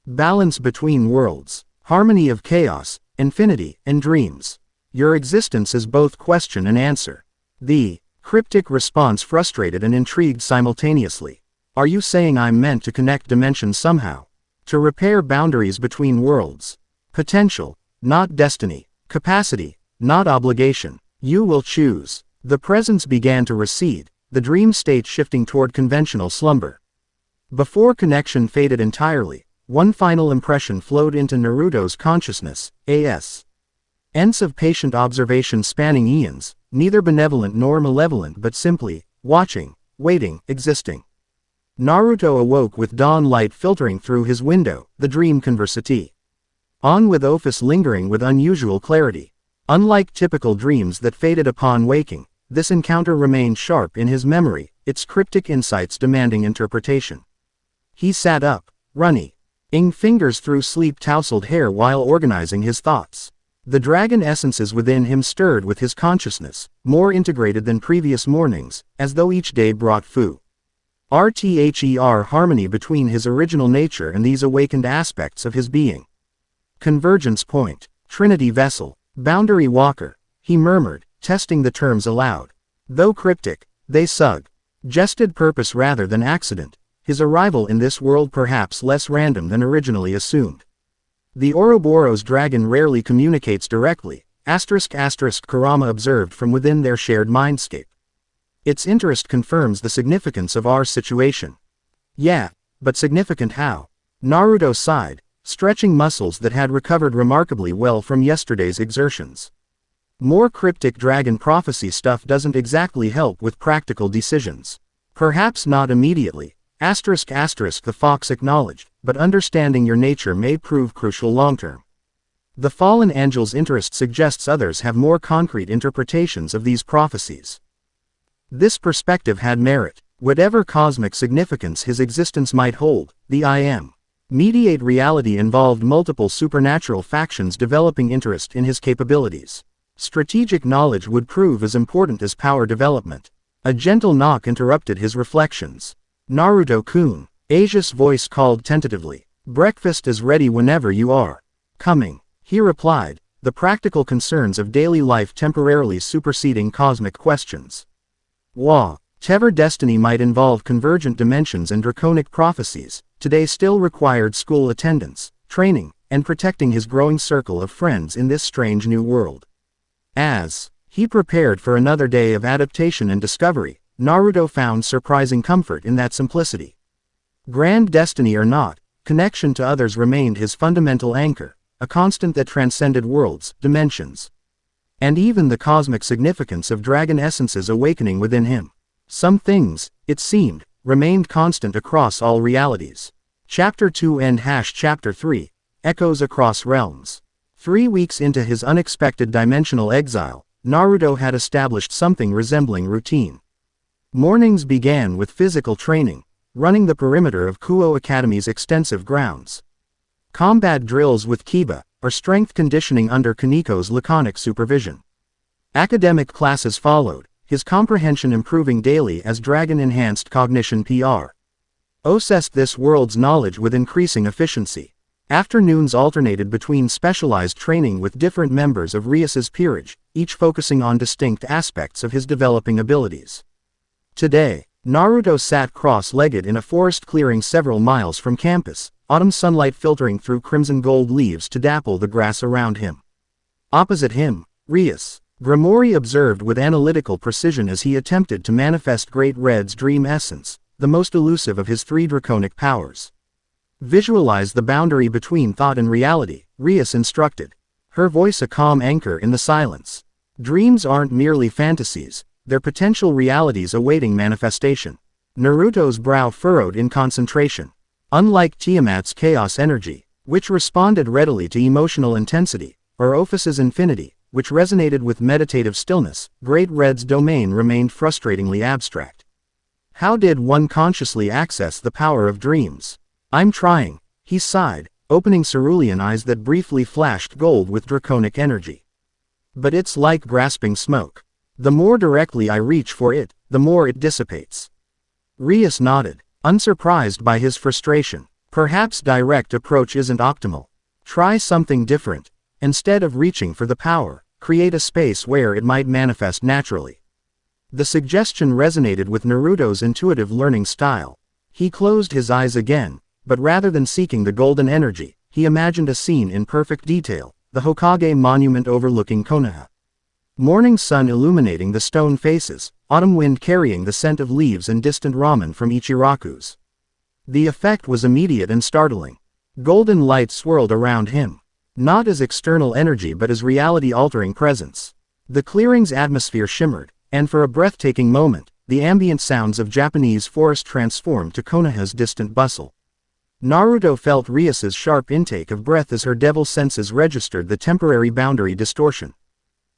A: Balance between worlds, harmony of chaos, infinity, and dreams. Your existence is both question and answer. The cryptic response frustrated and intrigued simultaneously. Are you saying I'm meant to connect dimensions somehow? To repair boundaries between worlds? Potential, not destiny. Capacity, not obligation. You will choose. The presence began to recede, the dream state shifting toward conventional slumber. Before connection faded entirely, one final impression flowed into Naruto's consciousness, sense of patient observation spanning eons, neither benevolent nor malevolent but simply, watching, waiting, existing. Naruto awoke with dawn light filtering through his window, the dream conversation on with Ophis lingering with unusual clarity. Unlike typical dreams that faded upon waking, this encounter remained sharp in his memory, its cryptic insights demanding interpretation. He sat up, running fingers through sleep-tousled hair while organizing his thoughts. The dragon essences within him stirred with his consciousness, more integrated than previous mornings, as though each day brought harmony between his original nature and these awakened aspects of his being. Convergence point, Trinity vessel, boundary walker, he murmured, testing the terms aloud. Though cryptic, they suggested purpose rather than accident, his arrival in this world perhaps less random than originally assumed. The Ouroboros dragon rarely communicates directly, **** Kurama observed from within their shared mindscape. Its interest confirms the significance of our situation. Yeah, but significant how? Naruto sighed, stretching muscles that had recovered remarkably well from yesterday's exertions. More cryptic dragon prophecy stuff doesn't exactly help with practical decisions. Perhaps not immediately, the fox acknowledged, but understanding your nature may prove crucial long-term. The fallen angel's interest suggests others have more concrete interpretations of these prophecies. This perspective had merit. Whatever cosmic significance his existence might hold, the I Am mediate reality involved multiple supernatural factions developing interest in his capabilities. Strategic knowledge would prove as important as power development. A gentle knock interrupted his reflections. Naruto-kun, Asia's voice called tentatively. Breakfast is ready whenever you are coming, he replied, the practical concerns of daily life temporarily superseding cosmic questions. Whatever destiny might involve convergent dimensions and draconic prophecies, today still required school attendance, training, and protecting his growing circle of friends in this strange new world. As he prepared for another day of adaptation and discovery, Naruto found surprising comfort in that simplicity. Grand destiny or not, connection to others remained his fundamental anchor, a constant that transcended worlds, dimensions, and even the cosmic significance of dragon essences awakening within him. Some things, it seemed, remained constant across all realities. Chapter 2 and Chapter 3, Echoes Across Realms. 3 weeks into his unexpected dimensional exile, Naruto had established something resembling routine. Mornings began with physical training, running the perimeter of Kuo Academy's extensive grounds. Combat drills with Kiba, or strength conditioning under Kaniko's laconic supervision. Academic classes followed, his comprehension improving daily as Dragon enhanced cognition processed this world's knowledge with increasing efficiency. Afternoons alternated between specialized training with different members of Rias's peerage, each focusing on distinct aspects of his developing abilities. Today, Naruto sat cross-legged in a forest clearing several miles from campus, autumn sunlight filtering through crimson-gold leaves to dapple the grass around him. Opposite him, Rias, Gremory observed with analytical precision as he attempted to manifest Great Red's dream essence, the most elusive of his 3 draconic powers. Visualize the boundary between thought and reality, Rias instructed, her voice a calm anchor in the silence. Dreams aren't merely fantasies, they're potential realities awaiting manifestation. Naruto's brow furrowed in concentration. Unlike Tiamat's chaos energy, which responded readily to emotional intensity, or Ophis's infinity, which resonated with meditative stillness, Great Red's domain remained frustratingly abstract. How did one consciously access the power of dreams? I'm trying, he sighed, opening cerulean eyes that briefly flashed gold with draconic energy. But it's like grasping smoke. The more directly I reach for it, the more it dissipates. Rias nodded, unsurprised by his frustration. Perhaps direct approach isn't optimal. Try something different. Instead of reaching for the power, create a space where it might manifest naturally. The suggestion resonated with Naruto's intuitive learning style. He closed his eyes again, but rather than seeking the golden energy, he imagined a scene in perfect detail, the Hokage monument overlooking Konoha. Morning sun illuminating the stone faces, autumn wind carrying the scent of leaves and distant ramen from Ichiraku's. The effect was immediate and startling. Golden light swirled around him, not as external energy but as reality-altering presence. The clearing's atmosphere shimmered, and for a breathtaking moment, the ambient sounds of Japanese forest transformed to Konoha's distant bustle. Naruto felt Rias's sharp intake of breath as her devil senses registered the temporary boundary distortion.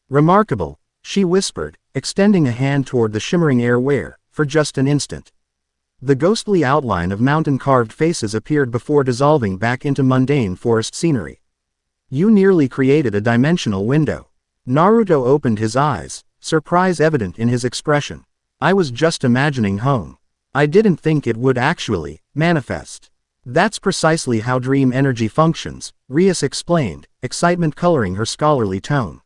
A: Remarkable, she whispered, extending a hand toward the shimmering air where, for just an instant, the ghostly outline of mountain-carved faces appeared before dissolving back into mundane forest scenery. You nearly created a dimensional window. Naruto opened his eyes, surprise evident in his expression. I was just imagining home. I didn't think it would actually manifest. That's precisely how dream energy functions, Rias explained, excitement coloring her scholarly tone.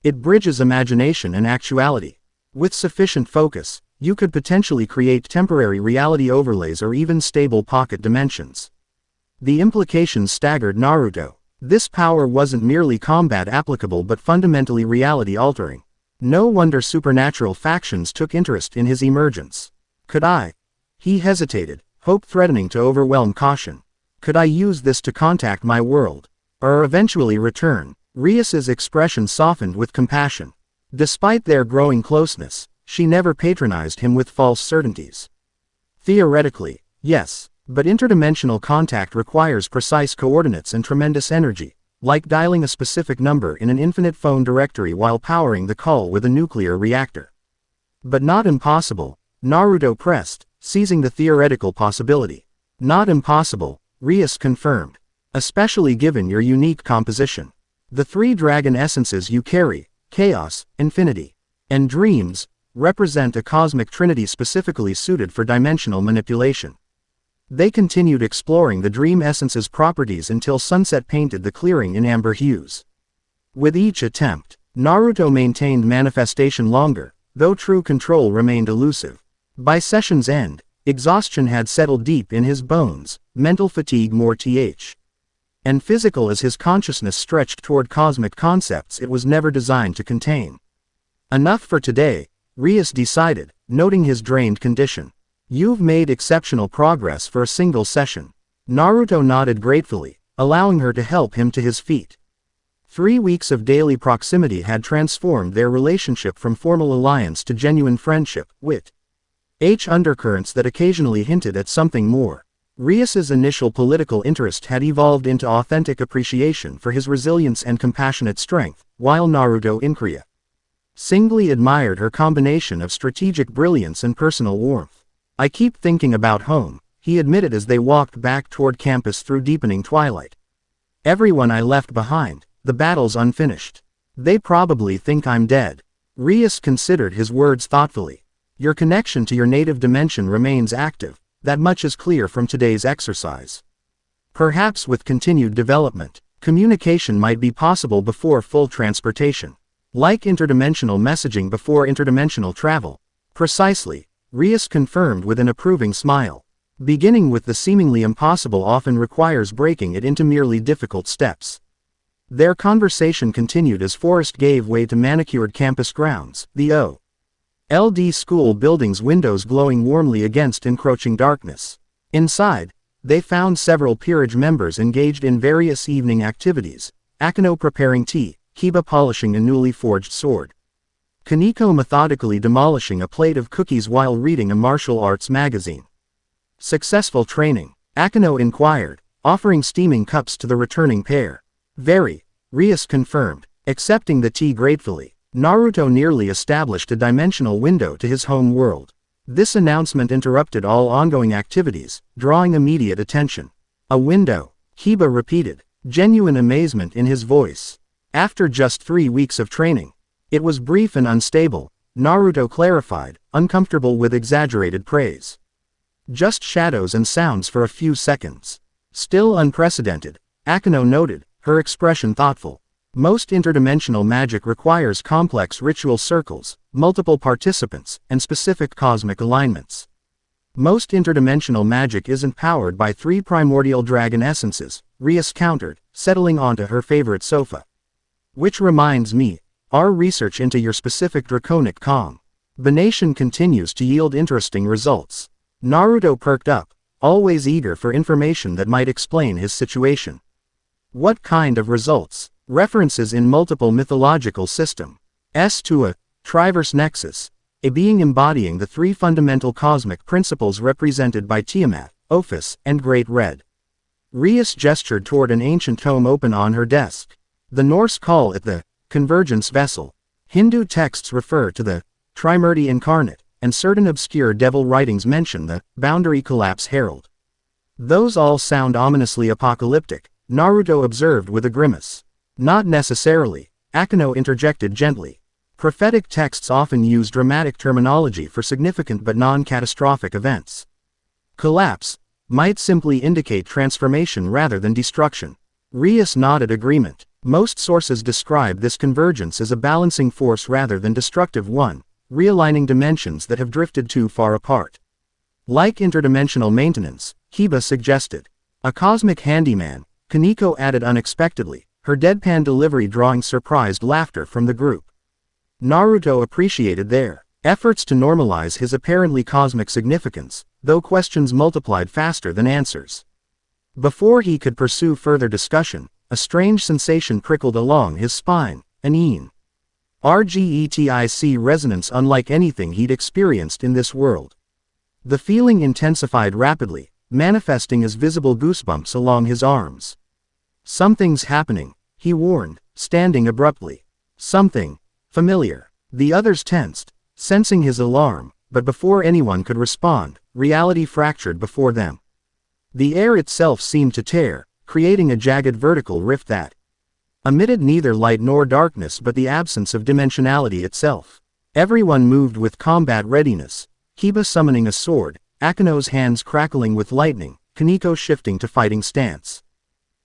A: It bridges imagination and actuality. With sufficient focus, you could potentially create temporary reality overlays or even stable pocket dimensions. The implications staggered Naruto. This power wasn't merely combat applicable but fundamentally reality-altering. No wonder supernatural factions took interest in his emergence. Could I? He hesitated, hope threatening to overwhelm caution. Could I use this to contact my world? Or eventually return? Rias's expression softened with compassion. Despite their growing closeness, she never patronized him with false certainties. Theoretically, yes, but interdimensional contact requires precise coordinates and tremendous energy, like dialing a specific number in an infinite phone directory while powering the call with a nuclear reactor. But not impossible, Naruto pressed, seizing the theoretical possibility. Not impossible, Rias confirmed. Especially given your unique composition. The 3 dragon essences you carry, chaos, infinity, and dreams, represent a cosmic trinity specifically suited for dimensional manipulation. They continued exploring the dream essence's properties until sunset painted the clearing in amber hues. With each attempt, Naruto maintained manifestation longer, though true control remained elusive. By session's end, exhaustion had settled deep in his bones, mental fatigue more and physical as his consciousness stretched toward cosmic concepts it was never designed to contain. Enough for today, Rias decided, noting his drained condition. You've made exceptional progress for a single session. Naruto nodded gratefully, allowing her to help him to his feet. 3 weeks of daily proximity had transformed their relationship from formal alliance to genuine friendship, Undercurrents that occasionally hinted at something more. Rias's initial political interest had evolved into authentic appreciation for his resilience and compassionate strength, while Naruto Incria singly admired her combination of strategic brilliance and personal warmth. I keep thinking about home, he admitted as they walked back toward campus through deepening twilight. Everyone I left behind, the battle's unfinished. They probably think I'm dead. Rias considered his words thoughtfully. Your connection to your native dimension remains active, that much is clear from today's exercise. Perhaps with continued development, communication might be possible before full transportation. Like interdimensional messaging before interdimensional travel. Precisely, Rias confirmed with an approving smile. Beginning with the seemingly impossible often requires breaking it into merely difficult steps. Their conversation continued as Forest gave way to manicured campus grounds, the O.L.D. school building's windows glowing warmly against encroaching darkness. Inside, they found several peerage members engaged in various evening activities, Akeno preparing tea, Kiba polishing a newly forged sword, Kaneko methodically demolishing a plate of cookies while reading a martial arts magazine. Successful training? Akeno inquired, offering steaming cups to the returning pair. Very, Rias confirmed, accepting the tea gratefully. Naruto nearly established a dimensional window to his home world. This announcement interrupted all ongoing activities, drawing immediate attention. A window, Kiba repeated, genuine amazement in his voice. After just 3 weeks of training. It was brief and unstable, Naruto clarified, uncomfortable with exaggerated praise. Just shadows and sounds for a few seconds. Still unprecedented, Akeno noted, her expression thoughtful. Most interdimensional magic requires complex ritual circles, multiple participants, and specific cosmic alignments. Most interdimensional magic isn't powered by 3 primordial dragon essences, Rias countered, settling onto her favorite sofa. Which reminds me, our research into your specific draconic combination continues to yield interesting results. Naruto perked up, always eager for information that might explain his situation. What kind of results? References in multiple mythological systems to a triverse nexus, a being embodying the 3 fundamental cosmic principles represented by Tiamat, Ophis, and Great Red. Rias gestured toward an ancient tome open on her desk. The Norse call it the convergence vessel. Hindu texts refer to the Trimurti incarnate, and certain obscure devil writings mention the boundary collapse herald. Those all sound ominously apocalyptic, Naruto observed with a grimace. Not necessarily, Akeno interjected gently. Prophetic texts often use dramatic terminology for significant but non-catastrophic events. Collapse might simply indicate transformation rather than destruction. Rias nodded agreement. Most sources describe this convergence as a balancing force rather than destructive one, realigning dimensions that have drifted too far apart. Like interdimensional maintenance, Kiba suggested. A cosmic handyman, Kaneko added unexpectedly, her deadpan delivery drawing surprised laughter from the group. Naruto appreciated their efforts to normalize his apparently cosmic significance, though questions multiplied faster than answers. Before he could pursue further discussion, a strange sensation prickled along his spine, an energetic resonance unlike anything he'd experienced in this world. The feeling intensified rapidly, manifesting as visible goosebumps along his arms. Something's happening, he warned, standing abruptly. Something familiar. The others tensed, sensing his alarm, but before anyone could respond, reality fractured before them. The air itself seemed to tear, creating a jagged vertical rift that emitted neither light nor darkness but the absence of dimensionality itself. Everyone moved with combat readiness, Kiba summoning a sword, Akeno's hands crackling with lightning, Kaneko shifting to fighting stance.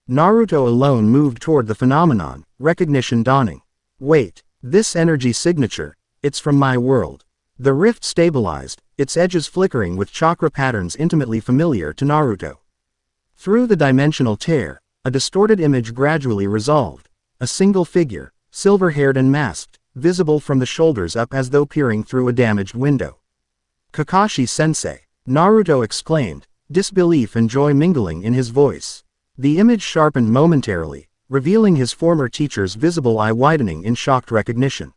A: Naruto alone moved toward the phenomenon, recognition dawning. Wait, this energy signature, it's from my world. The rift stabilized, its edges flickering with chakra patterns intimately familiar to Naruto. Through the dimensional tear, a distorted image gradually resolved. A single figure, silver-haired and masked, visible from the shoulders up as though peering through a damaged window. Kakashi-sensei, Naruto exclaimed, disbelief and joy mingling in his voice. The image sharpened momentarily, revealing his former teacher's visible eye widening in shocked recognition.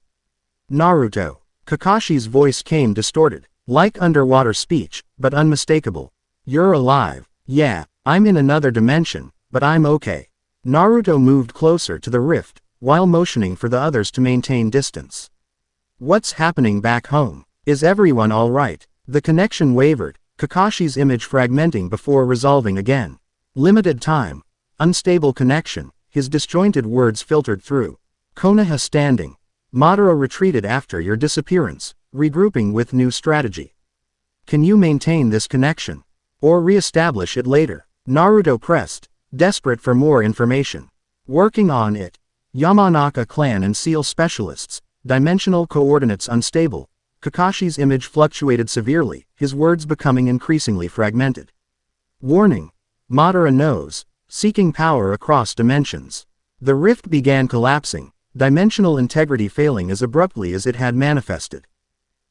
A: Naruto. Kakashi's voice came distorted, Like underwater speech, but unmistakable. You're alive. Yeah, I'm in another dimension, but I'm okay. Naruto moved closer to the rift, while motioning for the others to maintain distance. What's happening back home? Is everyone alright? The connection wavered, Kakashi's image fragmenting before resolving again. Limited time. Unstable connection, his disjointed words filtered through. Konoha standing. Madara retreated after your disappearance, regrouping with new strategy. Can you maintain this connection? Or re-establish it later? Naruto pressed, desperate for more information. Working on it. Yamanaka clan and seal specialists, dimensional coordinates unstable. Kakashi's image fluctuated severely, his words becoming increasingly fragmented. Warning. Madara knows, seeking power across dimensions. The rift began collapsing, dimensional integrity failing as abruptly as it had manifested.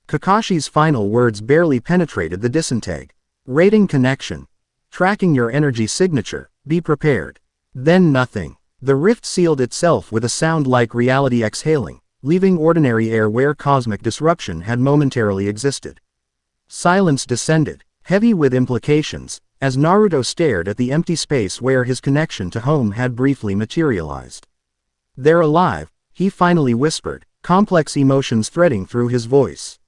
A: Kakashi's final words barely penetrated the disinteg. Rating connection. Tracking your energy signature, be prepared. Then nothing. The rift sealed itself with a sound like reality exhaling, leaving ordinary air where cosmic disruption had momentarily existed. Silence descended, heavy with implications, as Naruto stared at the empty space where his connection to home had briefly materialized. They're alive, he finally whispered, complex emotions threading through his voice.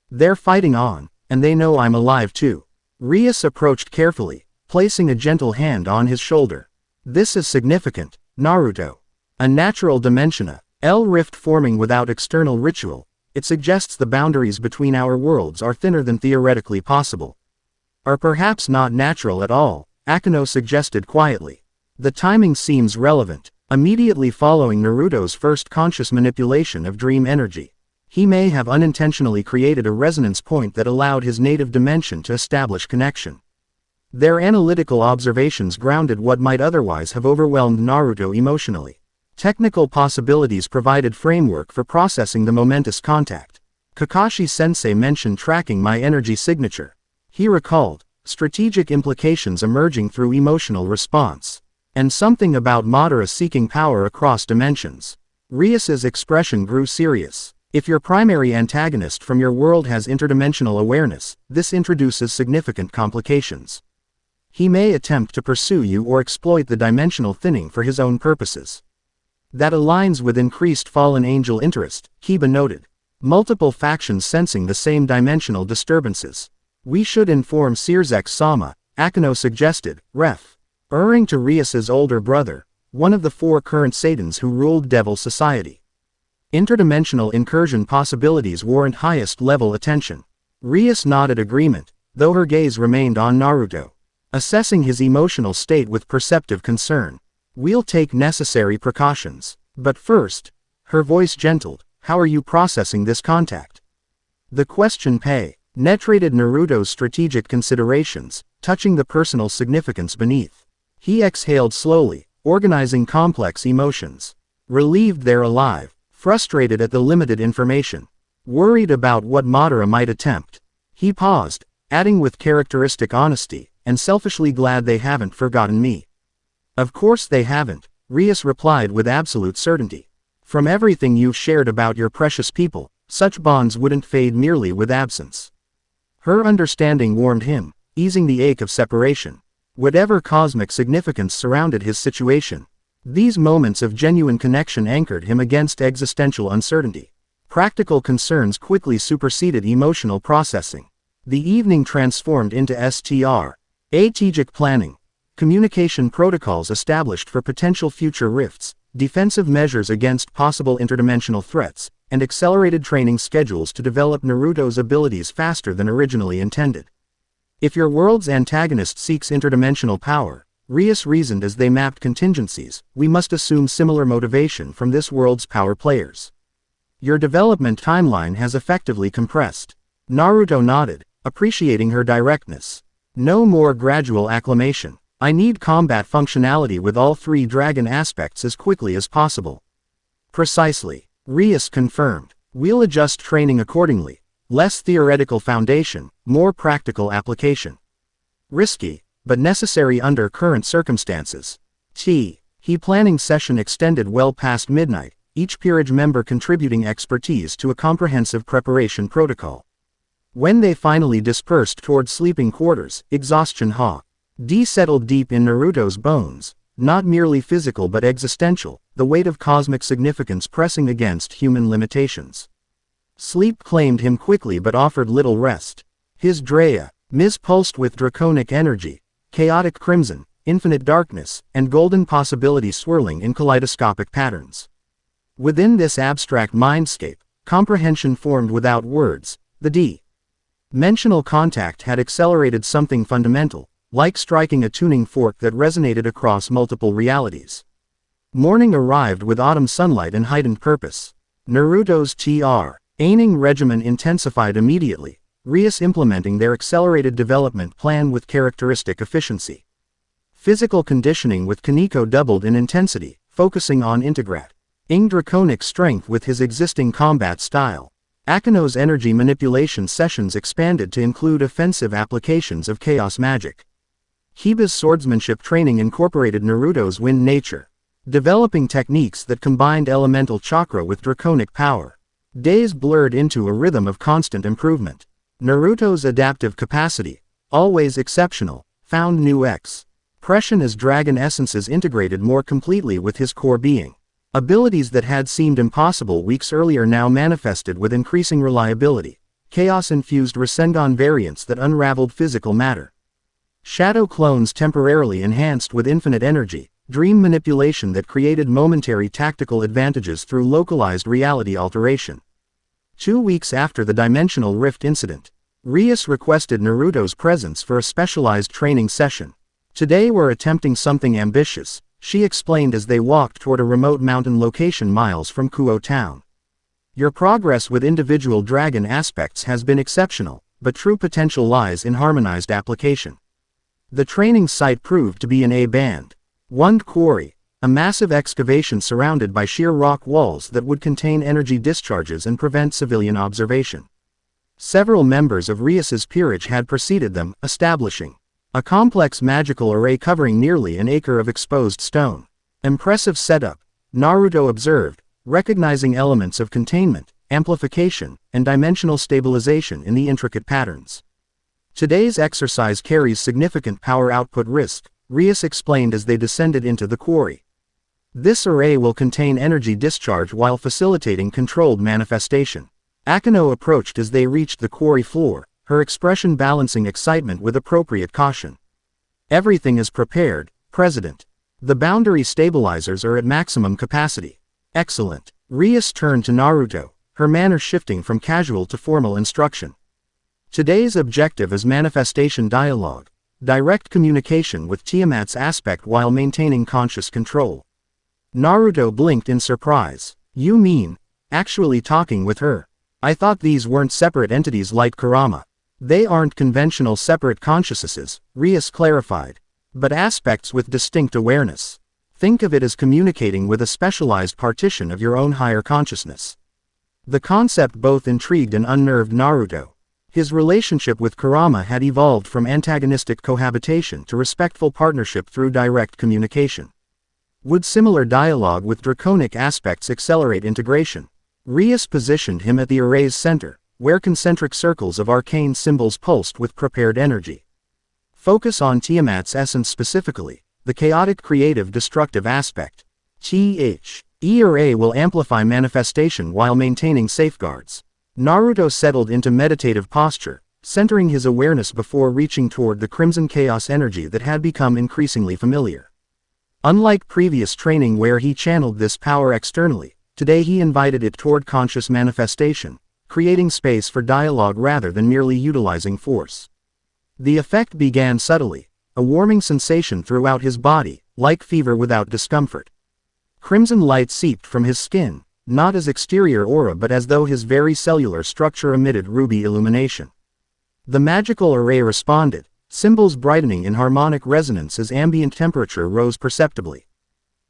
A: They're fighting on, and they know I'm alive too. Rias approached carefully, placing a gentle hand on his shoulder. This is significant, Naruto. A natural dimension, rift forming without external ritual. It suggests the boundaries between our worlds are thinner than theoretically possible. Or perhaps not natural at all, Akeno suggested quietly. The timing seems relevant, immediately following Naruto's first conscious manipulation of dream energy. He may have unintentionally created a resonance point that allowed his native dimension to establish connection. Their analytical observations grounded what might otherwise have overwhelmed Naruto emotionally. Technical possibilities provided framework for processing the momentous contact. Kakashi-sensei mentioned tracking my energy signature. He recalled, strategic implications emerging through emotional response. And something about Madara seeking power across dimensions. Rias's expression grew serious. If your primary antagonist from your world has interdimensional awareness, this introduces significant complications. He may attempt to pursue you or exploit the dimensional thinning for his own purposes. That aligns with increased fallen angel interest, Kiba noted. Multiple factions sensing the same dimensional disturbances. We should inform Searzek-sama, Akeno suggested, referring to Rias's older brother, one of the 4 current Satans who ruled Devil Society. Interdimensional incursion possibilities warrant highest-level attention. Rias nodded agreement, though her gaze remained on Naruto. Assessing his emotional state with perceptive concern. We'll take necessary precautions. But first, her voice gentled, how are you processing this contact? The question penetrated Naruto's strategic considerations, touching the personal significance beneath. He exhaled slowly, organizing complex emotions. Relieved they're alive, frustrated at the limited information, worried about what Madara might attempt. He paused, adding with characteristic honesty, and selfishly glad they haven't forgotten me. Of course they haven't, Rias replied with absolute certainty. From everything you've shared about your precious people, such bonds wouldn't fade merely with absence. Her understanding warmed him, easing the ache of separation. Whatever cosmic significance surrounded his situation, these moments of genuine connection anchored him against existential uncertainty. Practical concerns quickly superseded emotional processing. The evening transformed into strategic planning. Communication protocols established for potential future rifts, defensive measures against possible interdimensional threats, and accelerated training schedules to develop Naruto's abilities faster than originally intended. If your world's antagonist seeks interdimensional power, Rias reasoned as they mapped contingencies, we must assume similar motivation from this world's power players. Your development timeline has effectively compressed. Naruto nodded, appreciating her directness. No more gradual acclimation. I need combat functionality with all 3 dragon aspects as quickly as possible. Precisely. Rias confirmed. We'll adjust training accordingly. Less theoretical foundation, more practical application. Risky, but necessary under current circumstances. Planning session extended well past midnight, each peerage member contributing expertise to a comprehensive preparation protocol. When they finally dispersed toward sleeping quarters, exhaustion settled deep in Naruto's bones, not merely physical but existential, the weight of cosmic significance pressing against human limitations. Sleep claimed him quickly but offered little rest. His Drea, pulsed with draconic energy, chaotic crimson, infinite darkness, and golden possibility swirling in kaleidoscopic patterns. Within this abstract mindscape, comprehension formed without words. The dimensional contact had accelerated something fundamental, like striking a tuning fork that resonated across multiple realities. Morning arrived with autumn sunlight and heightened purpose. Naruto's training regimen intensified immediately, Rias implementing their accelerated development plan with characteristic efficiency. Physical conditioning with Kaneko doubled in intensity, focusing on integrating draconic strength with his existing combat style. Akino's energy manipulation sessions expanded to include offensive applications of chaos magic. Hiba's swordsmanship training incorporated Naruto's wind nature, developing techniques that combined elemental chakra with draconic power. Days blurred into a rhythm of constant improvement. Naruto's adaptive capacity, always exceptional, found new expression as dragon essences integrated more completely with his core being. Abilities that had seemed impossible weeks earlier now manifested with increasing reliability. Chaos-infused Rasengan variants that unraveled physical matter. Shadow clones temporarily enhanced with infinite energy, dream manipulation that created momentary tactical advantages through localized reality alteration. 2 weeks after the dimensional rift incident, Rias requested Naruto's presence for a specialized training session. Today we're attempting something ambitious, she explained as they walked toward a remote mountain location miles from Kuo Town. Your progress with individual dragon aspects has been exceptional, but true potential lies in harmonized application. The training site proved to be an A-band. One quarry, a massive excavation surrounded by sheer rock walls that would contain energy discharges and prevent civilian observation. Several members of Rias's peerage had preceded them, establishing a complex magical array covering nearly an acre of exposed stone. Impressive setup, Naruto observed, recognizing elements of containment, amplification, and dimensional stabilization in the intricate patterns. Today's exercise carries significant power output risk, Rias explained as they descended into the quarry. This array will contain energy discharge while facilitating controlled manifestation. Akino approached as they reached the quarry floor, her expression balancing excitement with appropriate caution. Everything is prepared, President. The boundary stabilizers are at maximum capacity. Excellent. Rias turned to Naruto, her manner shifting from casual to formal instruction. Today's objective is manifestation dialogue, direct communication with Tiamat's aspect while maintaining conscious control. Naruto blinked in surprise. You mean, actually talking with her? I thought these weren't separate entities like Kurama. They aren't conventional separate consciousnesses, Rias clarified, but aspects with distinct awareness. Think of it as communicating with a specialized partition of your own higher consciousness. The concept both intrigued and unnerved Naruto. His relationship with Kurama had evolved from antagonistic cohabitation to respectful partnership through direct communication. Would similar dialogue with draconic aspects accelerate integration? Rias positioned him at the array's center, where concentric circles of arcane symbols pulsed with prepared energy. Focus on Tiamat's essence specifically, the chaotic creative destructive aspect. Array will amplify manifestation while maintaining safeguards. Naruto settled into meditative posture, centering his awareness before reaching toward the crimson chaos energy that had become increasingly familiar. Unlike previous training where he channeled this power externally, today he invited it toward conscious manifestation, creating space for dialogue rather than merely utilizing force. The effect began subtly, a warming sensation throughout his body, like fever without discomfort. Crimson light seeped from his skin, not as exterior aura but as though his very cellular structure emitted ruby illumination. The magical array responded, symbols brightening in harmonic resonance as ambient temperature rose perceptibly.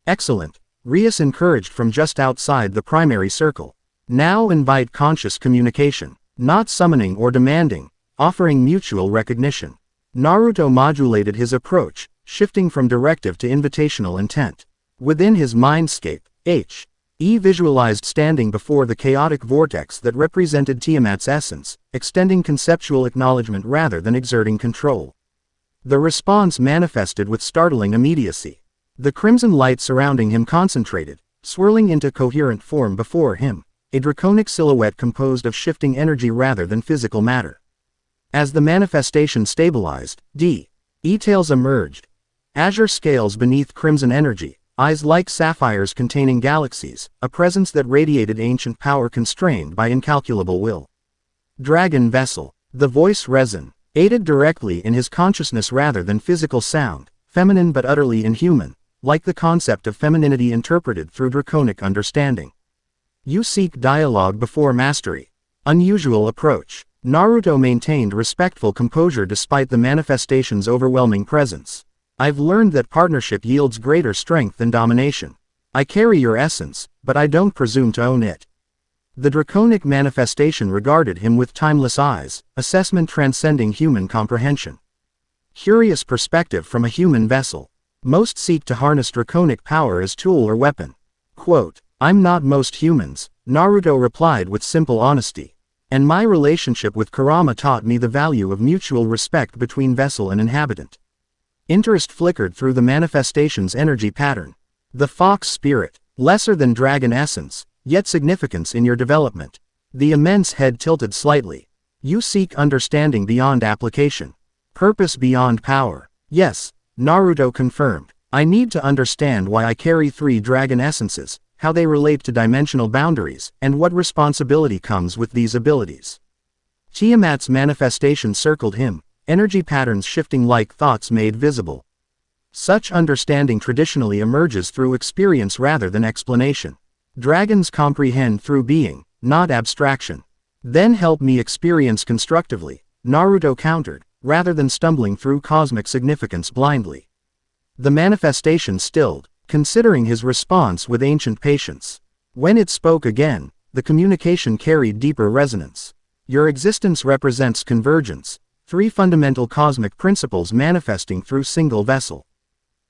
A: Excellent, Rias encouraged from just outside the primary circle. Now invite conscious communication, not summoning or demanding, offering mutual recognition. Naruto modulated his approach, shifting from directive to invitational intent. Within his mindscape, E visualized standing before the chaotic vortex that represented Tiamat's essence, extending conceptual acknowledgement rather than exerting control. The response manifested with startling immediacy. The crimson light surrounding him concentrated, swirling into coherent form before him, a draconic silhouette composed of shifting energy rather than physical matter. As the manifestation stabilized, E-tails emerged. Azure scales beneath crimson energy, eyes like sapphires containing galaxies, a presence that radiated ancient power constrained by incalculable will. Dragon vessel. The voice resonated directly in his consciousness rather than physical sound, feminine but utterly inhuman, like the concept of femininity interpreted through draconic understanding. You seek dialogue before mastery. Unusual approach. Naruto maintained respectful composure despite the manifestation's overwhelming presence. I've learned that partnership yields greater strength than domination. I carry your essence, but I don't presume to own it. The draconic manifestation regarded him with timeless eyes, assessment transcending human comprehension. Curious perspective from a human vessel. Most seek to harness draconic power as tool or weapon. Quote, I'm not most humans, Naruto replied with simple honesty. And my relationship with Kurama taught me the value of mutual respect between vessel and inhabitant. Interest flickered through the manifestation's energy pattern. The fox spirit, lesser than dragon essence, yet significance in your development. The immense head tilted slightly. You seek understanding beyond application. Purpose beyond power. Yes, Naruto confirmed. I need to understand why I carry 3 dragon essences, how they relate to dimensional boundaries, and what responsibility comes with these abilities. Tiamat's manifestation circled him, energy patterns shifting like thoughts made visible. Such understanding traditionally emerges through experience rather than explanation. Dragons comprehend through being, not abstraction. Then help me experience constructively, Naruto countered, rather than stumbling through cosmic significance blindly. The manifestation stilled, considering his response with ancient patience. When it spoke again, the communication carried deeper resonance. Your existence represents convergence, 3 fundamental cosmic principles manifesting through single vessel.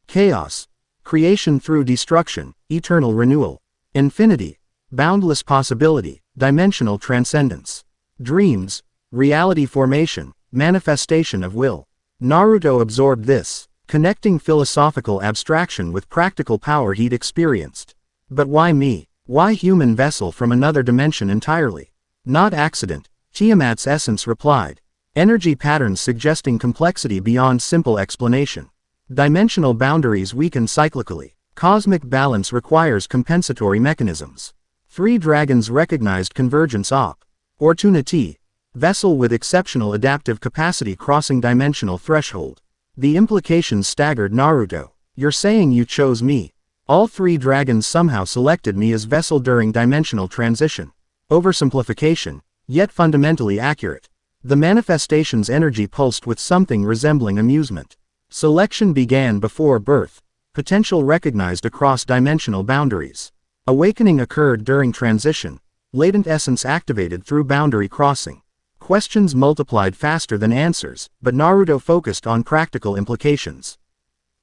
A: Chaos, creation through destruction, eternal renewal. Infinity, boundless possibility, dimensional transcendence. Dreams, reality formation, manifestation of will. Naruto absorbed this, connecting philosophical abstraction with practical power he'd experienced. But why me? Why human vessel from another dimension entirely? Not accident, Tiamat's essence replied. Energy patterns suggesting complexity beyond simple explanation. Dimensional boundaries weaken cyclically. Cosmic balance requires compensatory mechanisms. 3 dragons recognized convergence opportunity. Vessel with exceptional adaptive capacity crossing dimensional threshold. The implications staggered Naruto. You're saying you chose me. All 3 dragons somehow selected me as vessel during dimensional transition. Oversimplification, yet fundamentally accurate. The manifestation's energy pulsed with something resembling amusement. Selection began before birth. Potential recognized across dimensional boundaries. Awakening occurred during transition. Latent essence activated through boundary crossing. Questions multiplied faster than answers, but Naruto focused on practical implications.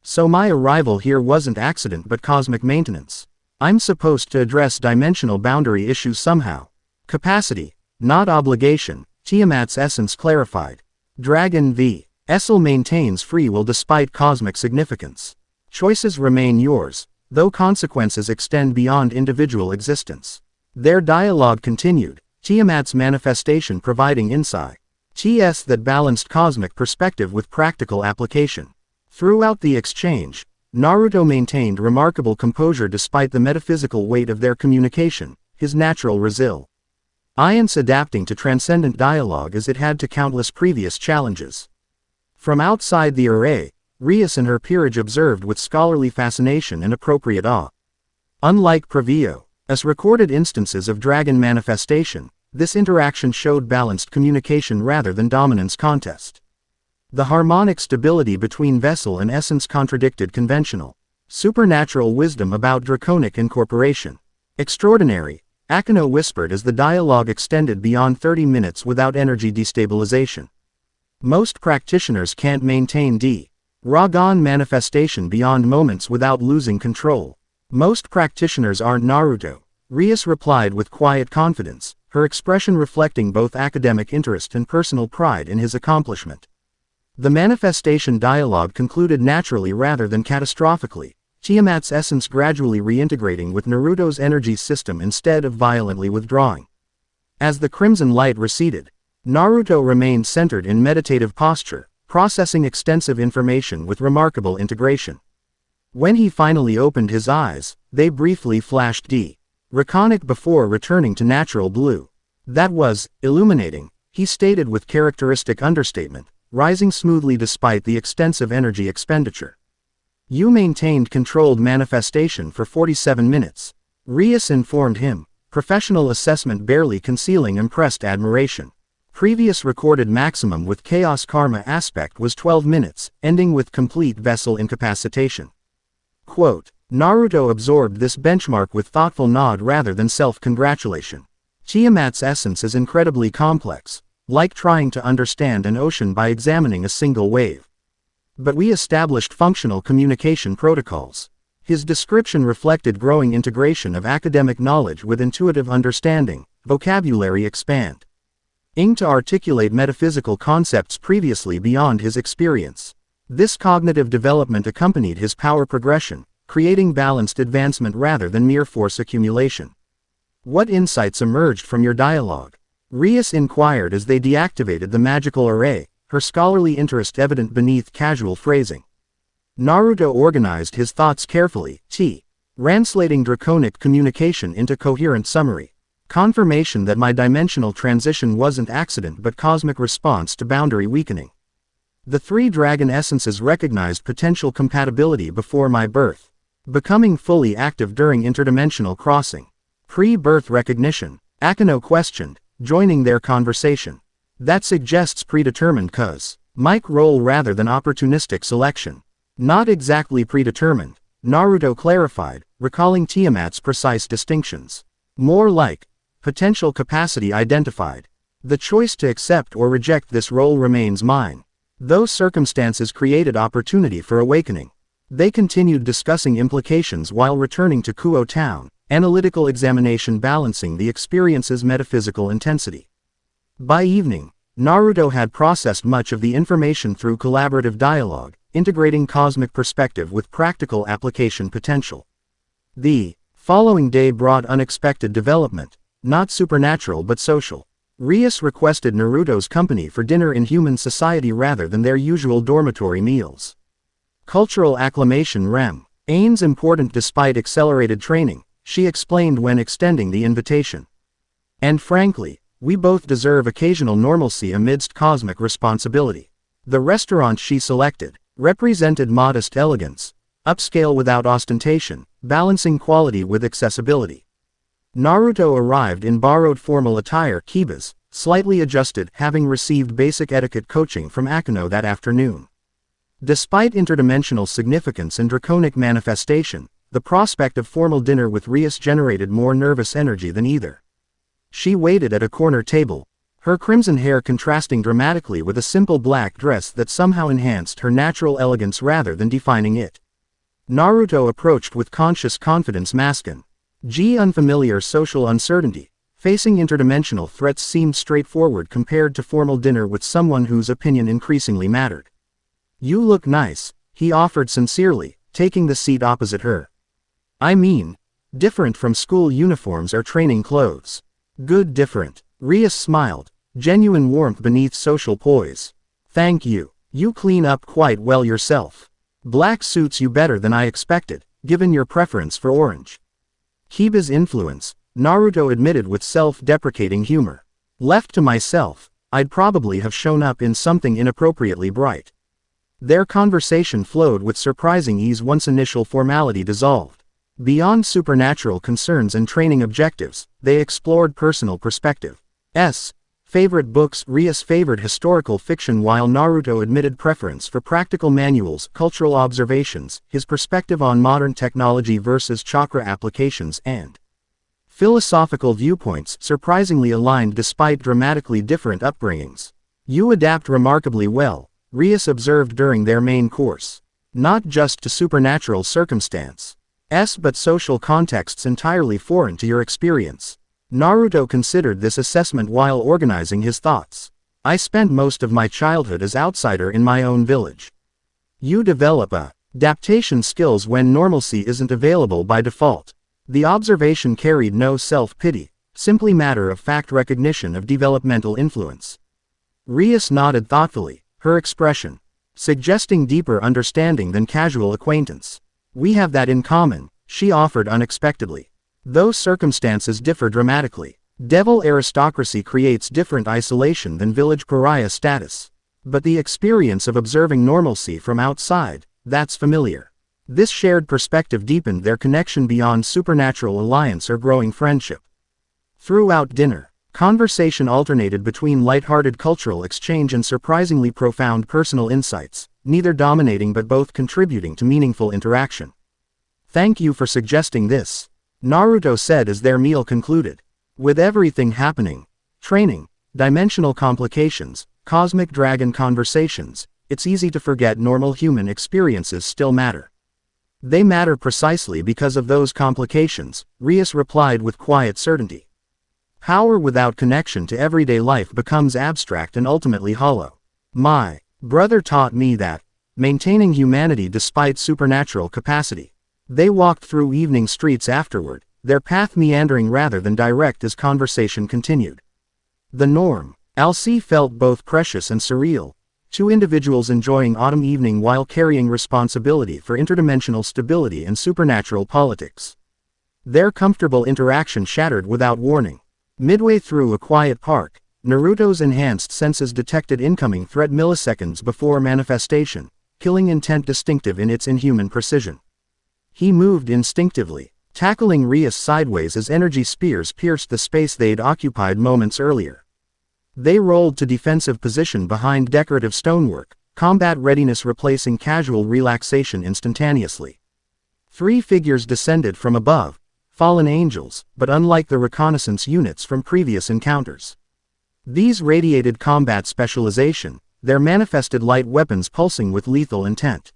A: So my arrival here wasn't accident but cosmic maintenance. I'm supposed to address dimensional boundary issues somehow. Capacity, not obligation, Tiamat's essence clarified. Dragon v. Essel maintains free will despite cosmic significance. Choices remain yours, though consequences extend beyond individual existence. Their dialogue continued, Tiamat's manifestation providing insight. That balanced cosmic perspective with practical application. Throughout the exchange, Naruto maintained remarkable composure despite the metaphysical weight of their communication, his natural resilience adapting to transcendent dialogue as it had to countless previous challenges. From outside the array, Rias and her peerage observed with scholarly fascination and appropriate awe. Unlike previous recorded instances of dragon manifestation, this interaction showed balanced communication rather than dominance contest. The harmonic stability between vessel and essence contradicted conventional, supernatural wisdom about draconic incorporation. Extraordinary, Akeno whispered as the dialogue extended beyond 30 minutes without energy destabilization. Most practitioners can't maintain Ragan manifestation beyond moments without losing control. Most practitioners aren't Naruto, Rias replied with quiet confidence, her expression reflecting both academic interest and personal pride in his accomplishment. The manifestation dialogue concluded naturally rather than catastrophically, Tiamat's essence gradually reintegrating with Naruto's energy system instead of violently withdrawing. As the crimson light receded, Naruto remained centered in meditative posture, processing extensive information with remarkable integration. When he finally opened his eyes, they briefly flashed draconic before returning to natural blue. That was illuminating, he stated with characteristic understatement, rising smoothly despite the extensive energy expenditure. You maintained controlled manifestation for 47 minutes. Rias informed him, professional assessment barely concealing impressed admiration. Previous recorded maximum with chaos karma aspect was 12 minutes, ending with complete vessel incapacitation. Quote, Naruto absorbed this benchmark with thoughtful nod rather than self-congratulation. Tiamat's essence is incredibly complex, like trying to understand an ocean by examining a single wave. But we established functional communication protocols. His description reflected growing integration of academic knowledge with intuitive understanding, vocabulary expand. To articulate metaphysical concepts previously beyond his experience. This cognitive development accompanied his power progression, creating balanced advancement rather than mere force accumulation. What insights emerged from your dialogue? Rias inquired as they deactivated the magical array, her scholarly interest evident beneath casual phrasing. Naruto organized his thoughts carefully, translating draconic communication into coherent summary. Confirmation that my dimensional transition wasn't accident but cosmic response to boundary weakening. The three dragon essences recognized potential compatibility before my birth, becoming fully active during interdimensional crossing. Pre-birth recognition, Akino questioned, joining their conversation. That suggests predetermined cosmic role rather than opportunistic selection. Not exactly predetermined, Naruto clarified, recalling Tiamat's precise distinctions. More like potential capacity identified. The choice to accept or reject this role remains mine. Those circumstances created opportunity for awakening. They continued discussing implications while returning to Kuo Town, analytical examination balancing the experience's metaphysical intensity. By evening, Naruto had processed much of the information through collaborative dialogue, integrating cosmic perspective with practical application potential. The following day brought unexpected development, not supernatural but social. Rias requested Naruto's company for dinner in human society rather than their usual dormitory meals. Cultural acclamation remains important despite accelerated training, she explained when extending the invitation. And frankly, we both deserve occasional normalcy amidst cosmic responsibility. The restaurant she selected represented modest elegance, upscale without ostentation, balancing quality with accessibility. Naruto arrived in borrowed formal attire kibas, slightly adjusted, having received basic etiquette coaching from Akino that afternoon. Despite interdimensional significance and draconic manifestation, the prospect of formal dinner with Rias generated more nervous energy than either. She waited at a corner table, her crimson hair contrasting dramatically with a simple black dress that somehow enhanced her natural elegance rather than defining it. Naruto approached with conscious confidence masking. Unfamiliar social uncertainty, facing interdimensional threats seemed straightforward compared to formal dinner with someone whose opinion increasingly mattered. You look nice, he offered sincerely, taking the seat opposite her. I mean, different from school uniforms or training clothes. Good different. Rias smiled, genuine warmth beneath social poise. Thank you. You clean up quite well yourself. Black suits you better than I expected, given your preference for orange. Kiba's influence, Naruto admitted with self-deprecating humor. Left to myself, I'd probably have shown up in something inappropriately bright. Their conversation flowed with surprising ease once initial formality dissolved. Beyond supernatural concerns and training objectives, they explored personal perspective. Favorite books. Rias favored historical fiction while Naruto admitted preference for practical manuals, cultural observations, his perspective on modern technology versus chakra applications, and philosophical viewpoints surprisingly aligned despite dramatically different upbringings. You adapt remarkably well, Rias observed during their main course. Not just to supernatural circumstance. but social contexts entirely foreign to your experience. Naruto considered this assessment while organizing his thoughts. I spent most of my childhood as outsider in my own village. You develop adaptation skills when normalcy isn't available by default. The observation carried no self-pity, simply matter-of-fact recognition of developmental influence. Rias nodded thoughtfully, her expression suggesting deeper understanding than casual acquaintance. We have that in common, she offered unexpectedly. Though circumstances differ dramatically. Devil aristocracy creates different isolation than village pariah status. But the experience of observing normalcy from outside, that's familiar. This shared perspective deepened their connection beyond supernatural alliance or growing friendship. Throughout dinner, conversation alternated between light-hearted cultural exchange and surprisingly profound personal insights, neither dominating but both contributing to meaningful interaction. Thank you for suggesting this, Naruto said as their meal concluded. With everything happening, training, dimensional complications, cosmic dragon conversations, it's easy to forget normal human experiences still matter. They matter precisely because of those complications, Rias replied with quiet certainty. Power without connection to everyday life becomes abstract and ultimately hollow. My brother taught me that, maintaining humanity despite supernatural capacity. They walked through evening streets afterward, their path meandering rather than direct as conversation continued. The norm, Alcee felt both precious and surreal. Two individuals enjoying autumn evening while carrying responsibility for interdimensional stability and supernatural politics. Their comfortable interaction shattered without warning. Midway through a quiet park, Naruto's enhanced senses detected incoming threat milliseconds before manifestation, killing intent distinctive in its inhuman precision. He moved instinctively, tackling Rias sideways as energy spears pierced the space they'd occupied moments earlier. They rolled to defensive position behind decorative stonework, combat readiness replacing casual relaxation instantaneously. Three figures descended from above, fallen angels, but unlike the reconnaissance units from previous encounters. These radiated combat specialization, their manifested light weapons pulsing with lethal intent.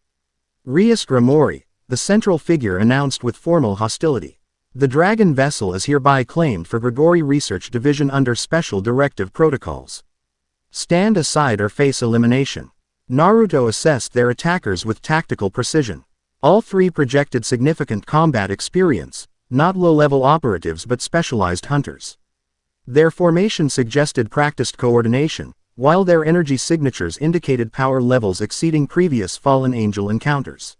A: Rias Gremory, the central figure, announced with formal hostility. The dragon vessel is hereby claimed for Gregory Research Division under special directive protocols. Stand aside or face elimination. Naruto assessed their attackers with tactical precision. All three projected significant combat experience, not low-level operatives but specialized hunters. Their formation suggested practiced coordination, while their energy signatures indicated power levels exceeding previous fallen angel encounters.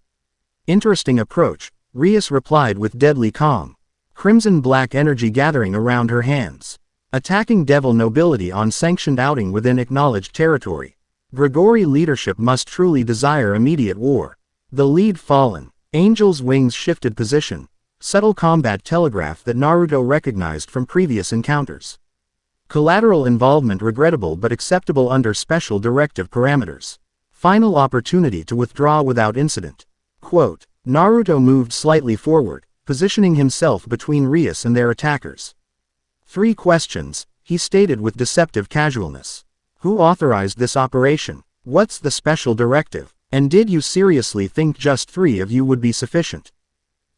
A: Interesting approach, Rias replied with deadly calm. Crimson-black energy gathering around her hands. Attacking devil nobility on sanctioned outing within acknowledged territory. Gregory leadership must truly desire immediate war. The lead fallen. Angel's wings shifted position. Subtle combat telegraph that Naruto recognized from previous encounters. Collateral involvement regrettable but acceptable under special directive parameters. Final opportunity to withdraw without incident. Quote, Naruto moved slightly forward, positioning himself between Rias and their attackers. 3 questions, he stated with deceptive casualness. Who authorized this operation? What's the special directive? And did you seriously think just 3 of you would be sufficient?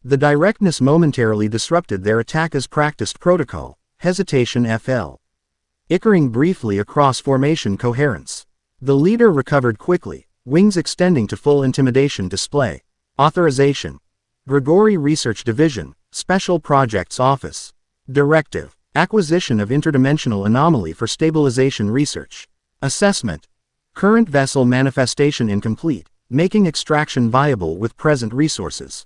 A: The directness momentarily disrupted their attack as practiced protocol, hesitation FL. Ickering briefly across formation coherence. The leader recovered quickly, wings extending to full intimidation display. Authorization. Gregory Research Division, Special Projects Office. Directive. Acquisition of interdimensional anomaly for stabilization research. Assessment. Current vessel manifestation incomplete, making extraction viable with present resources.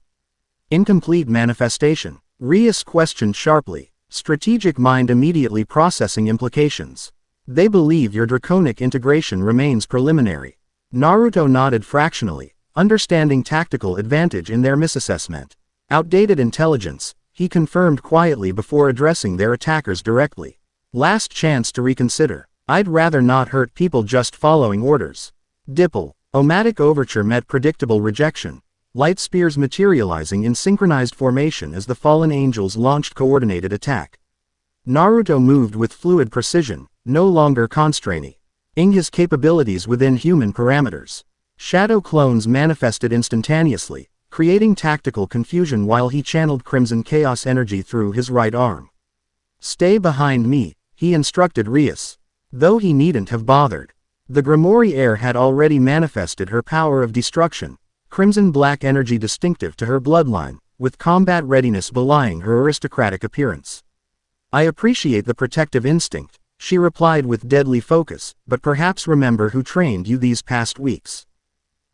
A: Incomplete manifestation. Rias questioned sharply, strategic mind immediately processing implications. They believe your draconic integration remains preliminary. Naruto nodded fractionally, understanding tactical advantage in their misassessment. Outdated intelligence, he confirmed quietly before addressing their attackers directly. Last chance to reconsider. I'd rather not hurt people just following orders. Dipple. Omatic overture met predictable rejection. Light spears materializing in synchronized formation as the fallen angels launched coordinated attack. Naruto moved with fluid precision, no longer constraining his capabilities within human parameters. Shadow clones manifested instantaneously, creating tactical confusion while he channeled crimson chaos energy through his right arm. "Stay behind me," he instructed Rias. Though he needn't have bothered. The Gremory heir had already manifested her power of destruction, crimson-black energy distinctive to her bloodline, with combat readiness belying her aristocratic appearance. "I appreciate the protective instinct," she replied with deadly focus, "but perhaps remember who trained you these past weeks."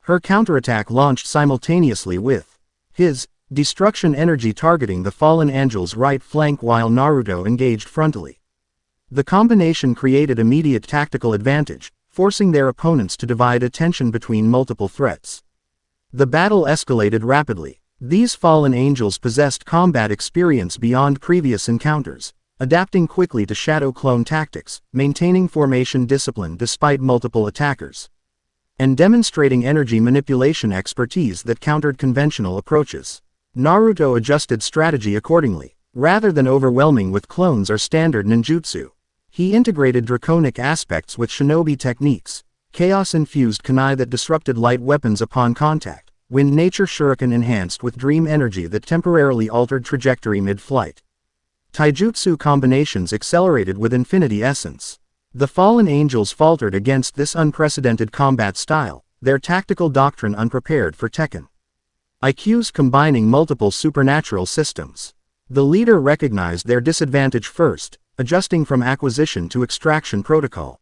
A: Her counterattack launched simultaneously with his destruction energy targeting the fallen angel's right flank while Naruto engaged frontally. The combination created immediate tactical advantage, forcing their opponents to divide attention between multiple threats. The battle escalated rapidly. These fallen angels possessed combat experience beyond previous encounters, adapting quickly to shadow clone tactics, maintaining formation discipline despite multiple attackers, and demonstrating energy manipulation expertise that countered conventional approaches. Naruto adjusted strategy accordingly. Rather than overwhelming with clones or standard ninjutsu, he integrated draconic aspects with shinobi techniques, chaos-infused kunai that disrupted light weapons upon contact, wind nature shuriken enhanced with dream energy that temporarily altered trajectory mid-flight. Taijutsu combinations accelerated with infinity essence. The fallen angels faltered against this unprecedented combat style, their tactical doctrine unprepared for Tekken. IQs combining multiple supernatural systems. The leader recognized their disadvantage first, adjusting from acquisition to extraction protocol.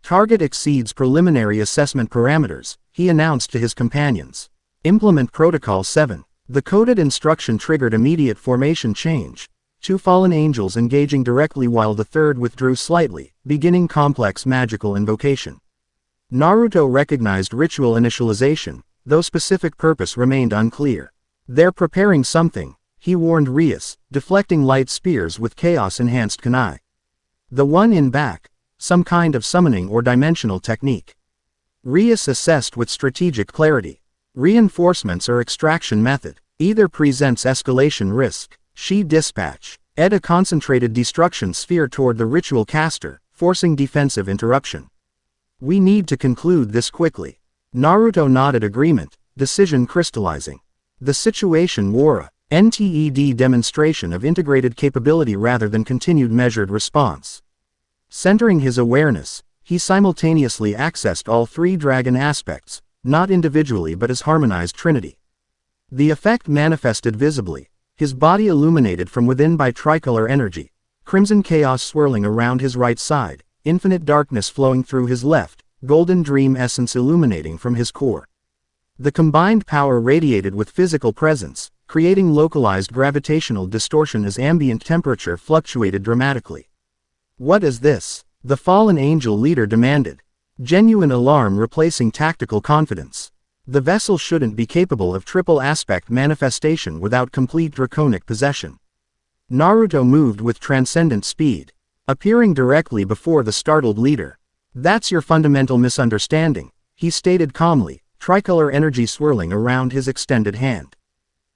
A: "Target exceeds preliminary assessment parameters," he announced to his companions. "Implement Protocol 7. The coded instruction triggered immediate formation change, two fallen angels engaging directly while the third withdrew slightly, beginning complex magical invocation. Naruto recognized ritual initialization, though specific purpose remained unclear. "They're preparing something," he warned Rias, deflecting light spears with chaos-enhanced kunai. "The one in back, some kind of summoning or dimensional technique." Rias assessed with strategic clarity. "Reinforcements or extraction method. Either presents escalation risk." She dispatch. "Ed a concentrated destruction sphere toward the ritual caster, forcing defensive interruption. We need to conclude this quickly." Naruto nodded agreement, decision crystallizing. The situation wore a NTED demonstration of integrated capability rather than continued measured response. Centering his awareness, he simultaneously accessed all three dragon aspects, not individually but as harmonized trinity. The effect manifested visibly, his body illuminated from within by tricolor energy, crimson chaos swirling around his right side, infinite darkness flowing through his left, golden dream essence illuminating from his core. The combined power radiated with physical presence, creating localized gravitational distortion as ambient temperature fluctuated dramatically. "What is this?" the fallen angel leader demanded. Genuine alarm replacing tactical confidence. The vessel shouldn't be capable of triple aspect manifestation without complete draconic possession. Naruto moved with transcendent speed, appearing directly before the startled leader. "That's your fundamental misunderstanding," he stated calmly, tricolor energy swirling around his extended hand.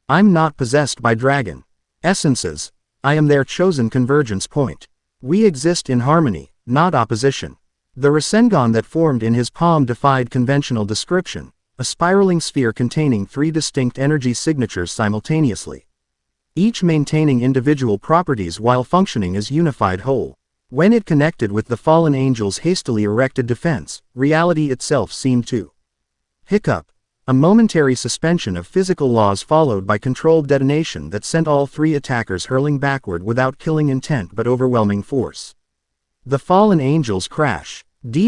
A: "I'm not possessed by dragon essences. I am their chosen convergence point. We exist in harmony, not opposition." The Rasengan that formed in his palm defied conventional description, a spiraling sphere containing three distinct energy signatures simultaneously, each maintaining individual properties while functioning as unified whole. When it connected with the fallen angel's hastily erected defense, reality itself seemed to hiccup. A momentary suspension of physical laws followed by controlled detonation that sent all three attackers hurling backward without killing intent but overwhelming force. The fallen angels crash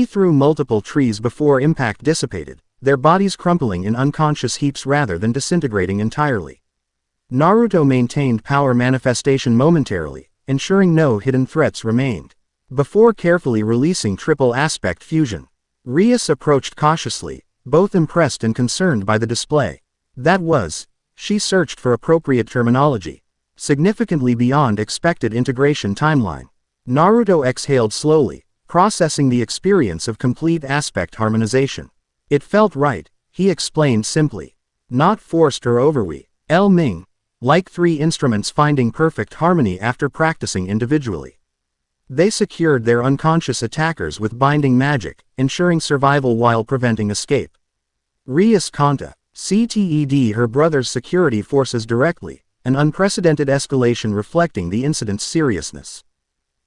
A: through multiple trees before impact dissipated, their bodies crumpling in unconscious heaps rather than disintegrating entirely. Naruto maintained power manifestation momentarily, ensuring no hidden threats remained, before carefully releasing triple aspect fusion. Rias approached cautiously, both impressed and concerned by the display. That was, she searched for appropriate terminology, significantly beyond expected integration timeline. Naruto exhaled slowly, processing the experience of complete aspect harmonization. "It felt right," he explained simply. "Not forced or overwhelming, like three instruments finding perfect harmony after practicing individually. They secured their unconscious attackers with binding magic, ensuring survival while preventing escape." Rias Kanta, CTED her brother's security forces directly, an unprecedented escalation reflecting the incident's seriousness.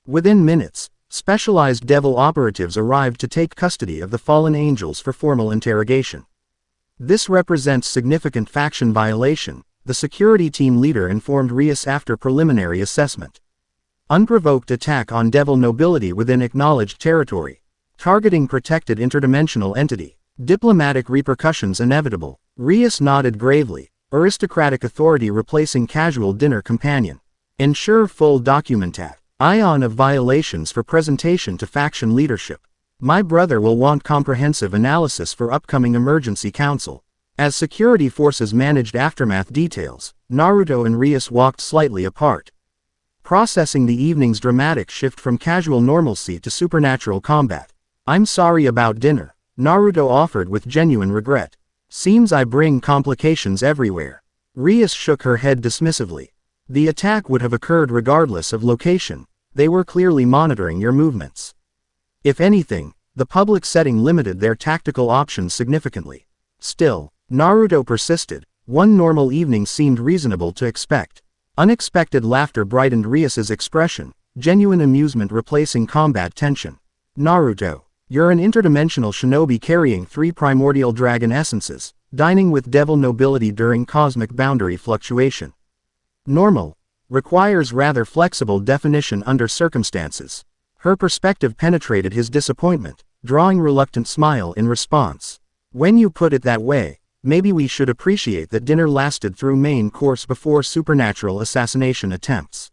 A: Within minutes, specialized devil operatives arrived to take custody of the fallen angels for formal interrogation. This represents significant faction violation, the security team leader informed Rias after preliminary assessment. Unprovoked attack on devil nobility within acknowledged territory. Targeting protected interdimensional entity. Diplomatic repercussions inevitable. Rias nodded gravely. Aristocratic authority replacing casual dinner companion. Ensure full documentat. Ion of violations for presentation to faction leadership. My brother will want comprehensive analysis for upcoming emergency council. As security forces managed aftermath details, Naruto and Rias walked slightly apart. Processing the evening's dramatic shift from casual normalcy to supernatural combat. I'm sorry about dinner, Naruto offered with genuine regret. Seems I bring complications everywhere. Rias shook her head dismissively. The attack would have occurred regardless of location. They were clearly monitoring your movements. If anything, the public setting limited their tactical options significantly. Still, Naruto persisted. One normal evening seemed reasonable to expect. Unexpected laughter brightened Rias's expression, genuine amusement replacing combat tension. Naruto, you're an interdimensional shinobi carrying 3 primordial dragon essences, dining with devil nobility during cosmic boundary fluctuation. Normal. Requires rather flexible definition under circumstances. Her perspective penetrated his disappointment, drawing reluctant smile in response. When you put it that way, maybe we should appreciate that dinner lasted through main course before supernatural assassination attempts.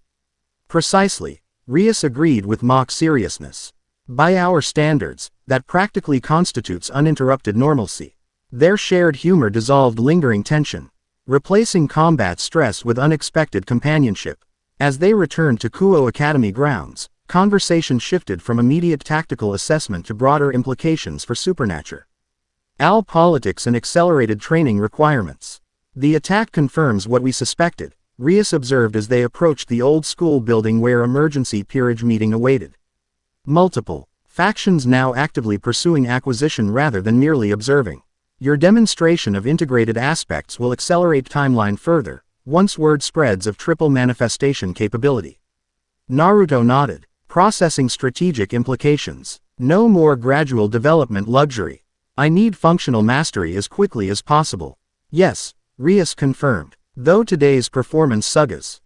A: Precisely, Rias agreed with mock seriousness. By our standards, that practically constitutes uninterrupted normalcy. Their shared humor dissolved lingering tension, replacing combat stress with unexpected companionship. As they returned to Kuo Academy grounds, conversation shifted from immediate tactical assessment to broader implications for supernature. Politics and accelerated training requirements. The attack confirms what we suspected, Rias observed as they approached the old school building where emergency peerage meeting awaited. Multiple factions now actively pursuing acquisition rather than merely observing. Your demonstration of integrated aspects will accelerate timeline further, once word spreads of triple manifestation capability. Naruto nodded, processing strategic implications. No more gradual development luxury. I need functional mastery as quickly as possible. Yes, Rias confirmed. Though today's performance sugas,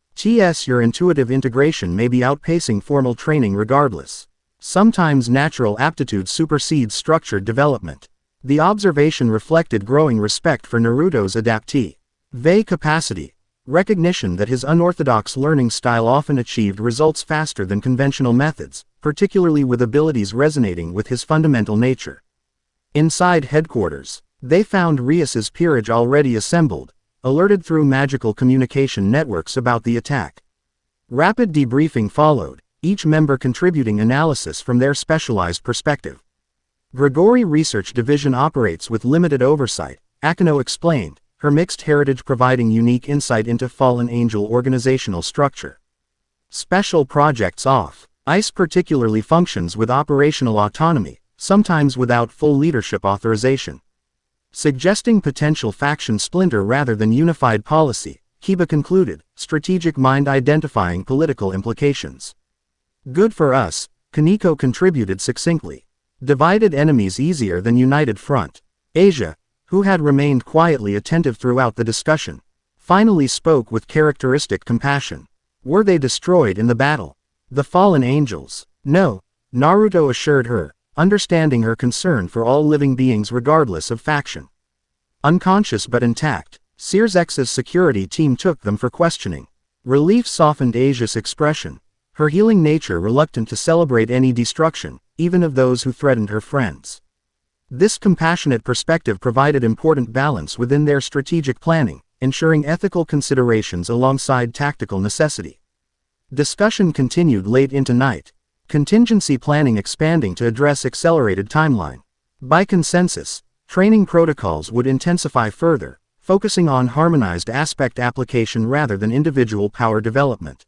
A: your intuitive integration may be outpacing formal training regardless. Sometimes natural aptitude supersedes structured development. The observation reflected growing respect for Naruto's adaptee capacity, recognition that his unorthodox learning style often achieved results faster than conventional methods, particularly with abilities resonating with his fundamental nature. Inside headquarters, they found Rias's peerage already assembled, alerted through magical communication networks about the attack. Rapid debriefing followed, each member contributing analysis from their specialized perspective. Gremory Research Division operates with limited oversight, Akeno explained, her mixed heritage providing unique insight into fallen angel organizational structure. Special projects Ice particularly functions with operational autonomy, sometimes without full leadership authorization. Suggesting potential faction splinter rather than unified policy, Kiba concluded, strategic mind identifying political implications. Good for us, Kaneko contributed succinctly. Divided enemies easier than united front. Asia, who had remained quietly attentive throughout the discussion, finally spoke with characteristic compassion. Were they destroyed in the battle? The fallen angels? No, Naruto assured her, understanding her concern for all living beings regardless of faction. Unconscious but intact, Searsex's security team took them for questioning. Relief softened Asia's expression, her healing nature reluctant to celebrate any destruction, even of those who threatened her friends. This compassionate perspective provided important balance within their strategic planning, ensuring ethical considerations alongside tactical necessity. Discussion continued late into night, contingency planning expanding to address accelerated timeline. By consensus, training protocols would intensify further, focusing on harmonized aspect application rather than individual power development.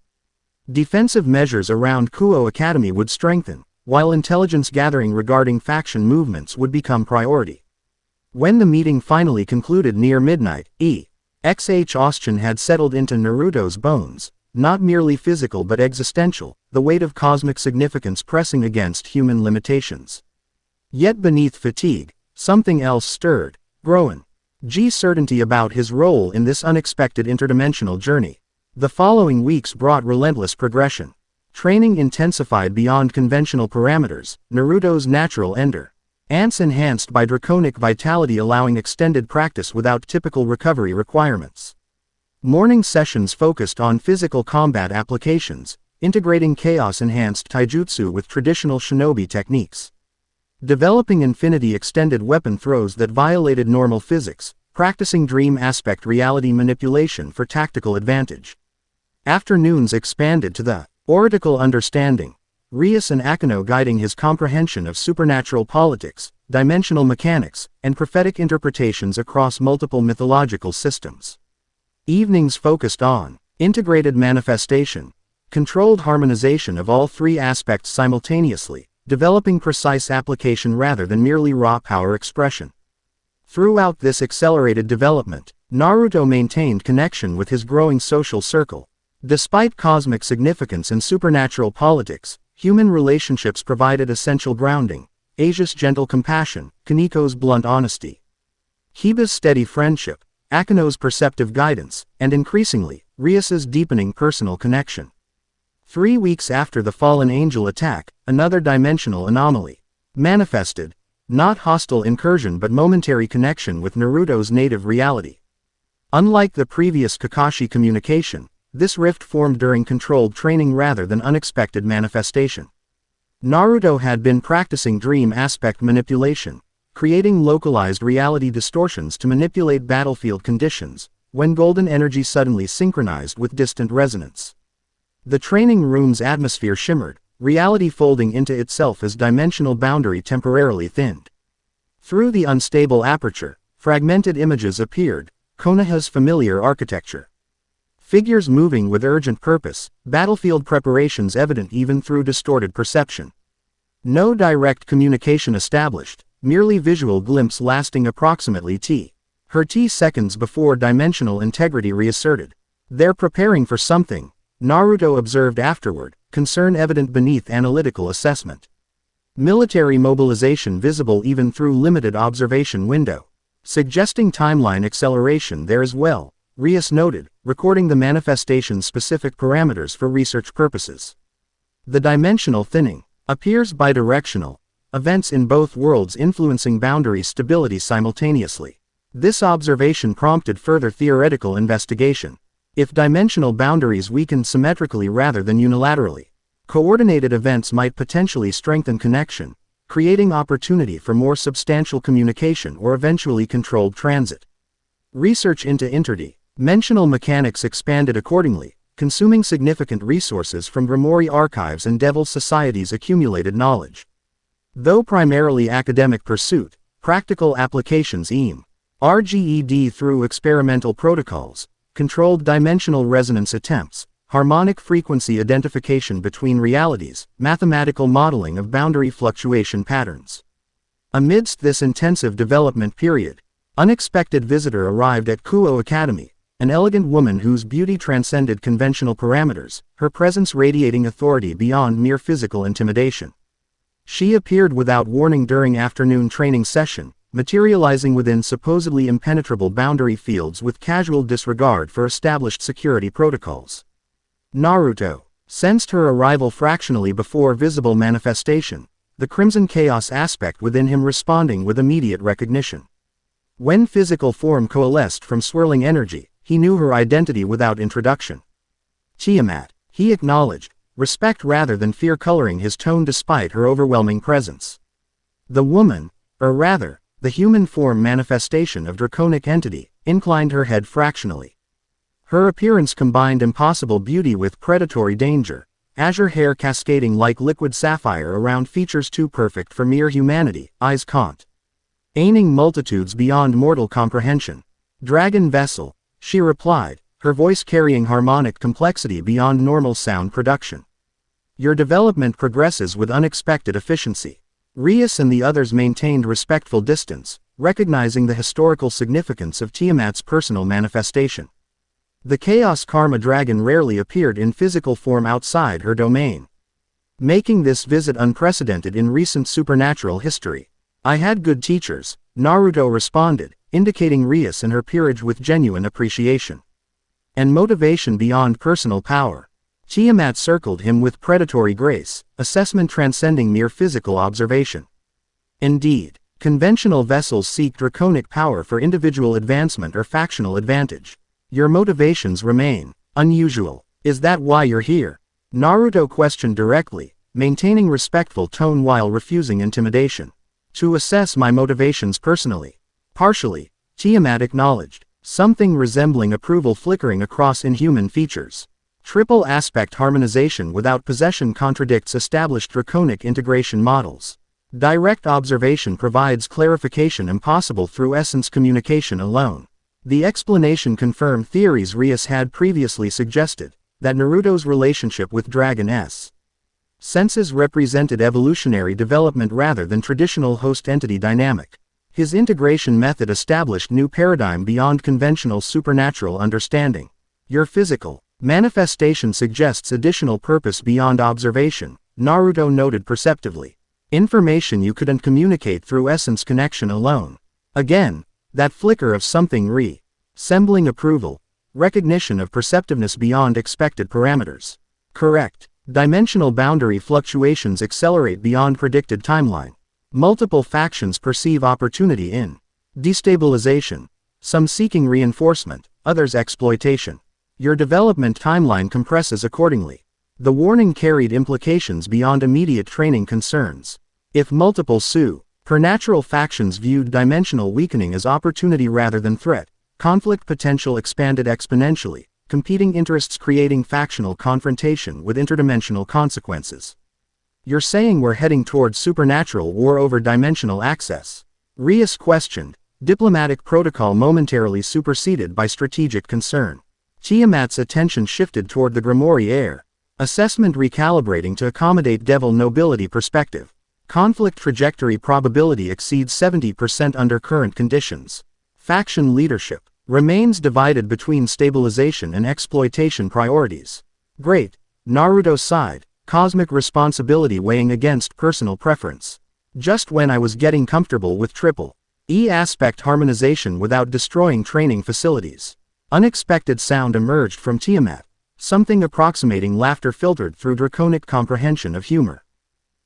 A: Defensive measures around Kuo Academy would strengthen, while intelligence gathering regarding faction movements would become priority. When the meeting finally concluded near midnight, Exhaustion had settled into Naruto's bones, not merely physical but existential, the weight of cosmic significance pressing against human limitations. Yet beneath fatigue, something else stirred, growing. Certainty about his role in this unexpected interdimensional journey. The following weeks brought relentless progression. Training intensified beyond conventional parameters, Naruto's natural ender. Ants enhanced by draconic vitality allowing extended practice without typical recovery requirements. Morning sessions focused on physical combat applications, integrating chaos-enhanced taijutsu with traditional shinobi techniques. Developing infinity extended weapon throws that violated normal physics, practicing dream aspect reality manipulation for tactical advantage. Afternoons expanded to the oratical understanding. Rias and Akeno guiding his comprehension of supernatural politics, dimensional mechanics, and prophetic interpretations across multiple mythological systems. Evenings focused on integrated manifestation, controlled harmonization of all three aspects simultaneously, developing precise application rather than merely raw power expression. Throughout this accelerated development, Naruto maintained connection with his growing social circle. Despite cosmic significance in supernatural politics, human relationships provided essential grounding. Asia's gentle compassion, Kaniko's blunt honesty, Kiba's steady friendship, Akeno's perceptive guidance, and increasingly, Rias's deepening personal connection. 3 weeks after the fallen angel attack, another dimensional anomaly manifested, not hostile incursion but momentary connection with Naruto's native reality. Unlike the previous Kakashi communication, this rift formed during controlled training rather than unexpected manifestation. Naruto had been practicing dream aspect manipulation, creating localized reality distortions to manipulate battlefield conditions, when golden energy suddenly synchronized with distant resonance. The training room's atmosphere shimmered, reality folding into itself as dimensional boundary temporarily thinned. Through the unstable aperture, fragmented images appeared, Konoha's familiar architecture. Figures moving with urgent purpose, battlefield preparations evident even through distorted perception. No direct communication established, merely visual glimpse lasting approximately seconds before dimensional integrity reasserted. They're preparing for something, Naruto observed afterward, concern evident beneath analytical assessment. Military mobilization visible even through limited observation window. Suggesting timeline acceleration there as well, Rias noted, recording the manifestation's specific parameters for research purposes. The dimensional thinning appears bidirectional, events in both worlds influencing boundary stability simultaneously. This observation prompted further theoretical investigation. If dimensional boundaries weaken symmetrically rather than unilaterally, coordinated events might potentially strengthen connection, creating opportunity for more substantial communication or eventually controlled transit. Research into interdimensional mechanics expanded accordingly, consuming significant resources from Gremory archives and Devil Society's accumulated knowledge. Though primarily academic pursuit, practical applications RGED through experimental protocols, controlled dimensional resonance attempts, harmonic frequency identification between realities, mathematical modeling of boundary fluctuation patterns. Amidst this intensive development period, unexpected visitor arrived at Kuo Academy, an elegant woman whose beauty transcended conventional parameters, her presence radiating authority beyond mere physical intimidation. She appeared without warning during afternoon training session, materializing within supposedly impenetrable boundary fields with casual disregard for established security protocols. Naruto sensed her arrival fractionally before visible manifestation, the crimson chaos aspect within him responding with immediate recognition. When physical form coalesced from swirling energy, he knew her identity without introduction. Tiamat, he acknowledged, respect rather than fear coloring his tone despite her overwhelming presence. The woman, or rather, the human form manifestation of draconic entity, inclined her head fractionally. Her appearance combined impossible beauty with predatory danger, azure hair cascading like liquid sapphire around features too perfect for mere humanity, eyes containing multitudes beyond mortal comprehension. Dragon vessel, she replied, her voice carrying harmonic complexity beyond normal sound production. Your development progresses with unexpected efficiency. Rias and the others maintained respectful distance, recognizing the historical significance of Tiamat's personal manifestation. The Chaos Karma Dragon rarely appeared in physical form outside her domain, making this visit unprecedented in recent supernatural history. I had good teachers, Naruto responded, indicating Rias and her peerage with genuine appreciation and motivation beyond personal power. Tiamat circled him with predatory grace, assessment transcending mere physical observation. Indeed, conventional vessels seek draconic power for individual advancement or factional advantage. Your motivations remain unusual. Is that why you're here? Naruto questioned directly, maintaining respectful tone while refusing intimidation. To assess my motivations personally. Partially, Tiamat acknowledged, something resembling approval flickering across inhuman features. Triple aspect harmonization without possession contradicts established draconic integration models. Direct observation provides clarification impossible through essence communication alone. The explanation confirmed theories Rias had previously suggested, that Naruto's relationship with Dragon senses represented evolutionary development rather than traditional host-entity dynamic. His integration method established new paradigm beyond conventional supernatural understanding. Your physical manifestation suggests additional purpose beyond observation, Naruto noted perceptively. Information you couldn't communicate through essence connection alone. Again, that flicker of something resembling approval, recognition of perceptiveness beyond expected parameters. Correct. Dimensional boundary fluctuations accelerate beyond predicted timeline. Multiple factions perceive opportunity in destabilization, some seeking reinforcement, others exploitation. Your development timeline compresses accordingly. The warning carried implications beyond immediate training concerns. If multiple supernatural factions viewed dimensional weakening as opportunity rather than threat, conflict potential expanded exponentially, competing interests creating factional confrontation with interdimensional consequences. You're saying we're heading towards supernatural war over dimensional access? Rias questioned, diplomatic protocol momentarily superseded by strategic concern. Tiamat's attention shifted toward the Gremory heir. Assessment recalibrating to accommodate devil nobility perspective. Conflict trajectory probability exceeds 70% under current conditions. Faction leadership remains divided between stabilization and exploitation priorities. Great. Naruto sighed, cosmic responsibility weighing against personal preference. Just when I was getting comfortable with triple E aspect harmonization without destroying training facilities. Unexpected sound emerged from Tiamat, something approximating laughter filtered through draconic comprehension of humor.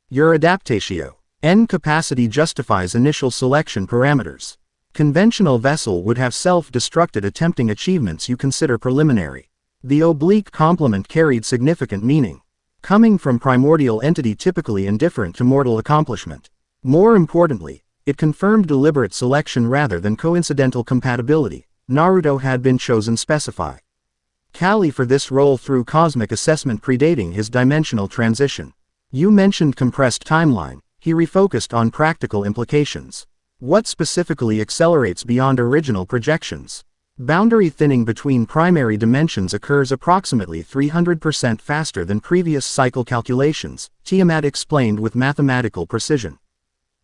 A: Your adaptatio N capacity justifies initial selection parameters. Conventional vessel would have self-destructed attempting achievements you consider preliminary. The oblique complement carried significant meaning, coming from primordial entity typically indifferent to mortal accomplishment. More importantly, it confirmed deliberate selection rather than coincidental compatibility. Naruto had been chosen specify Kali for this role through cosmic assessment predating his dimensional transition. You mentioned compressed timeline, he refocused on practical implications. What specifically accelerates beyond original projections? Boundary thinning between primary dimensions occurs approximately 300% faster than previous cycle calculations, Tiamat explained with mathematical precision.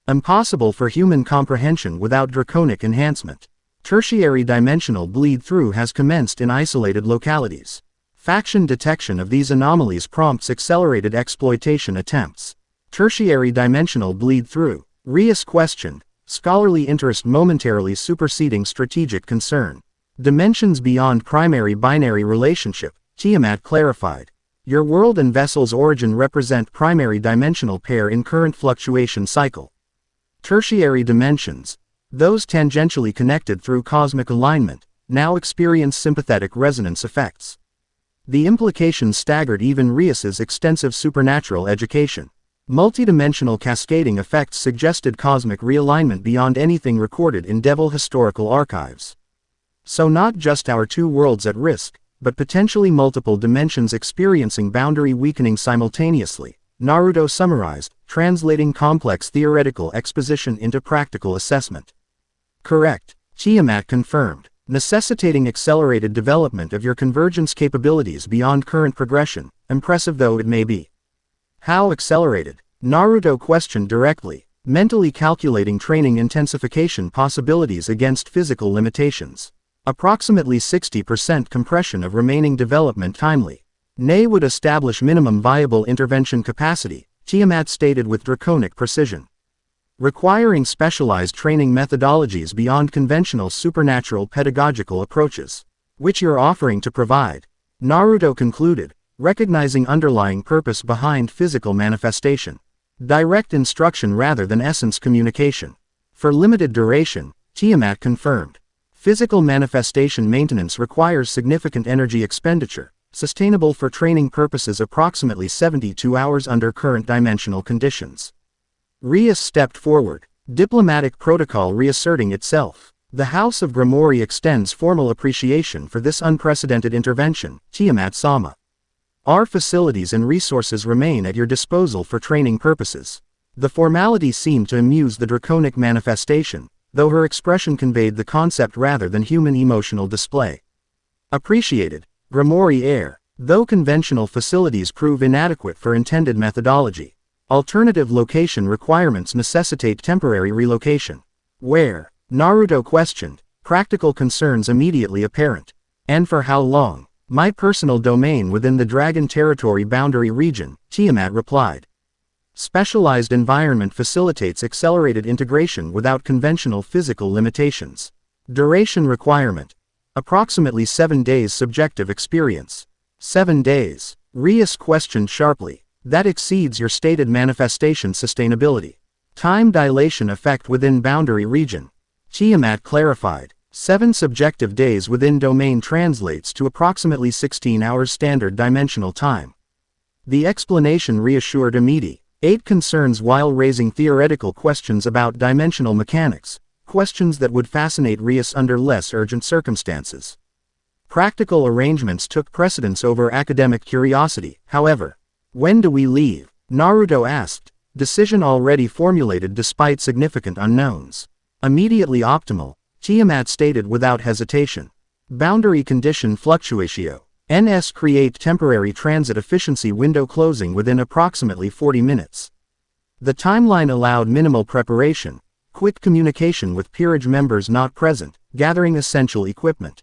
A: Impossible for human comprehension without draconic enhancement. Tertiary dimensional bleed-through has commenced in isolated localities. Faction detection of these anomalies prompts accelerated exploitation attempts. Tertiary dimensional bleed-through, Rias questioned, scholarly interest momentarily superseding strategic concern. Dimensions beyond primary binary relationship, Tiamat clarified. Your world and vessel's origin represent primary dimensional pair in current fluctuation cycle. Tertiary dimensions, those tangentially connected through cosmic alignment, now experience sympathetic resonance effects. The implications staggered even Rias's extensive supernatural education. Multidimensional cascading effects suggested cosmic realignment beyond anything recorded in Devil historical archives. So not just our two worlds at risk, but potentially multiple dimensions experiencing boundary weakening simultaneously, Naruto summarized, translating complex theoretical exposition into practical assessment. Correct, Tiamat confirmed, necessitating accelerated development of your convergence capabilities beyond current progression, impressive though it may be. How accelerated? Naruto questioned directly. mentally calculating training intensification possibilities against physical limitations. Approximately 60% compression of remaining development timely. Nay would establish minimum viable intervention capacity, Tiamat stated with draconic precision. Requiring specialized training methodologies beyond conventional supernatural pedagogical approaches, which you're offering to provide. Naruto concluded, recognizing underlying purpose behind physical manifestation. Direct instruction rather than essence communication. For limited duration, Tiamat confirmed. Physical manifestation maintenance requires significant energy expenditure, sustainable for training purposes approximately 72 hours under current dimensional conditions. Rias stepped forward, diplomatic protocol reasserting itself. The House of Gremory extends formal appreciation for this unprecedented intervention, Tiamat-sama. Our facilities and resources remain at your disposal for training purposes. The formality seemed to amuse the draconic manifestation, though her expression conveyed the concept rather than human emotional display. Appreciated, Gremory heir, though conventional facilities prove inadequate for intended methodology. Alternative location requirements necessitate temporary relocation. Where? Naruto questioned, practical concerns immediately apparent. And for how long? My personal domain within the Dragon Territory boundary region, Tiamat replied. Specialized environment facilitates accelerated integration without conventional physical limitations. Duration requirement. Approximately 7 days subjective experience. 7 days. Rias questioned sharply. That exceeds your stated manifestation sustainability. Time dilation effect within boundary region. Tiamat clarified. 7 subjective days within domain translates to approximately 16 hours standard dimensional time. The explanation reassured immediate. 8 concerns while raising theoretical questions about dimensional mechanics, questions that would fascinate Rias under less urgent circumstances. Practical arrangements took precedence over academic curiosity, however. When do we leave? Naruto asked, decision already formulated despite significant unknowns. Immediately optimal, Tiamat stated without hesitation. Boundary condition fluctuatio. NS create temporary transit efficiency window closing within approximately 40 minutes. The timeline allowed minimal preparation, quick communication with peerage members not present, gathering essential equipment,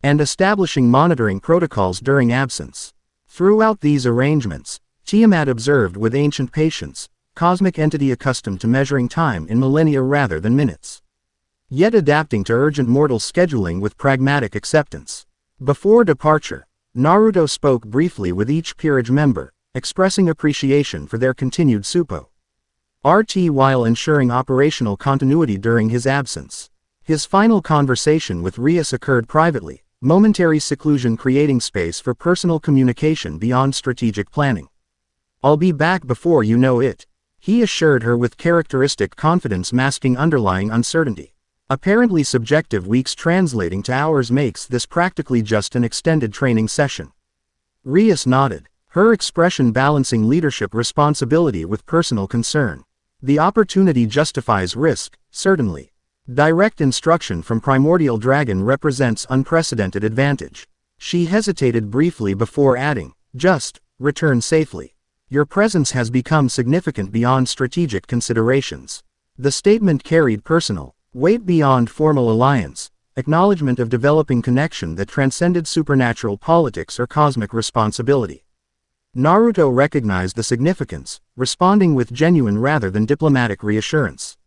A: and establishing monitoring protocols during absence. Throughout these arrangements, Tiamat observed with ancient patience, cosmic entity accustomed to measuring time in millennia rather than minutes, yet adapting to urgent mortal scheduling with pragmatic acceptance. Before departure, Naruto spoke briefly with each peerage member, expressing appreciation for their continued support while ensuring operational continuity during his absence. His final conversation with Rias occurred privately, momentary seclusion creating space for personal communication beyond strategic planning. I'll be back before you know it, he assured her with characteristic confidence masking underlying uncertainty. Apparently subjective weeks translating to hours makes this practically just an extended training session. Rias nodded, her expression balancing leadership responsibility with personal concern. The opportunity justifies risk, certainly. Direct instruction from Primordial Dragon represents unprecedented advantage. She hesitated briefly before adding, just, return safely. Your presence has become significant beyond strategic considerations. The statement carried personal weight beyond formal alliance, acknowledgement of developing connection that transcended supernatural politics or cosmic responsibility. Naruto recognized the significance, responding with genuine rather than diplomatic reassurance.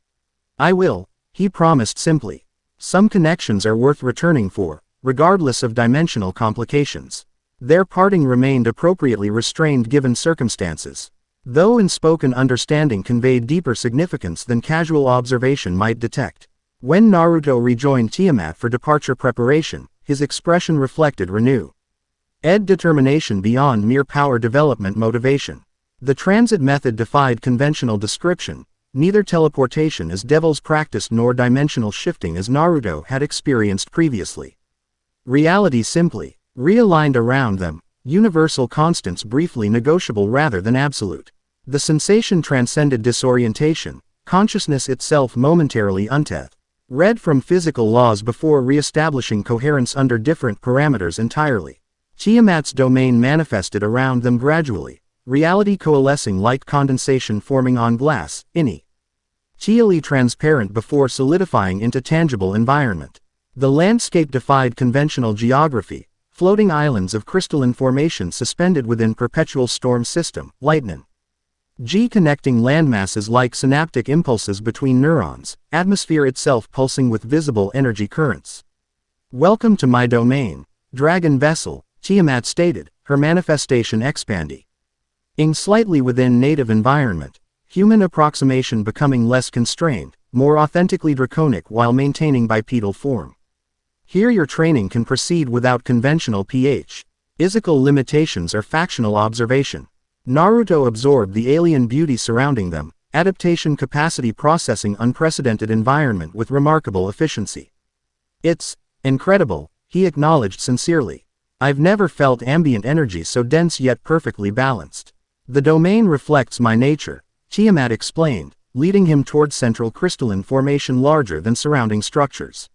A: I will, he promised simply. Some connections are worth returning for, regardless of dimensional complications. Their parting remained appropriately restrained given circumstances, though unspoken understanding conveyed deeper significance than casual observation might detect. When Naruto rejoined Tiamat for departure preparation, his expression reflected renewed determination beyond mere power development motivation. The transit method defied conventional description, neither teleportation as devils practiced nor dimensional shifting as Naruto had experienced previously. Reality simply realigned around them, universal constants briefly negotiable rather than absolute. The sensation transcended disorientation, consciousness itself momentarily untethered. Read from physical laws before re-establishing coherence under different parameters entirely. Tiamat's domain manifested around them gradually, reality coalescing like condensation forming on glass, ini. teally transparent before solidifying into tangible environment. The landscape defied conventional geography, floating islands of crystalline formation suspended within perpetual storm system, lightning. G connecting landmasses like synaptic impulses between neurons, atmosphere itself pulsing with visible energy currents. Welcome to my domain, Dragon Vessel, Tiamat stated, her manifestation expanding. Ing slightly within native environment, human approximation becoming less constrained, more authentically draconic while maintaining bipedal form. Here your training can proceed without conventional physical limitations or factional observation. Naruto absorbed the alien beauty surrounding them, adaptation capacity processing unprecedented environment with remarkable efficiency. It's incredible, he acknowledged sincerely. I've never felt ambient energy so dense yet perfectly balanced. The domain reflects my nature, Tiamat explained, leading him toward central crystalline formation larger than surrounding structures.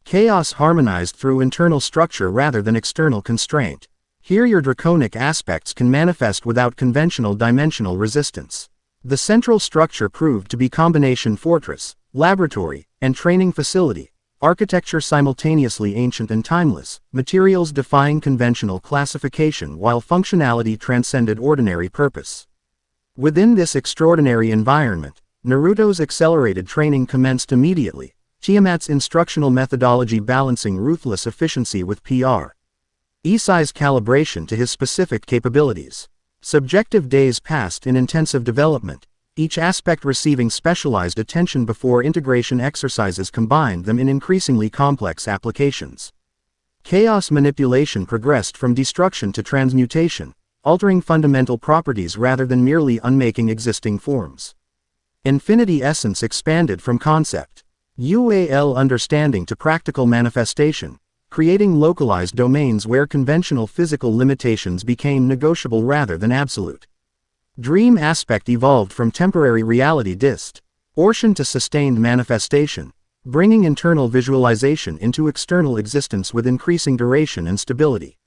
A: Chaos harmonized through internal structure rather than external constraint. Here your draconic aspects can manifest without conventional dimensional resistance. The central structure proved to be combination fortress, laboratory, and training facility, architecture simultaneously ancient and timeless, materials defying conventional classification while functionality transcended ordinary purpose. Within this extraordinary environment, Naruto's accelerated training commenced immediately, Tiamat's instructional methodology balancing ruthless efficiency with Isai's calibration to his specific capabilities. Subjective days passed in intensive development, each aspect receiving specialized attention before integration exercises combined them in increasingly complex applications. Chaos manipulation progressed from destruction to transmutation, altering fundamental properties rather than merely unmaking existing forms. Infinity essence expanded from concept, understanding to practical manifestation, creating localized domains where conventional physical limitations became negotiable rather than absolute. Dream aspect evolved from temporary reality distortion to sustained manifestation, bringing internal visualization into external existence with increasing duration and stability.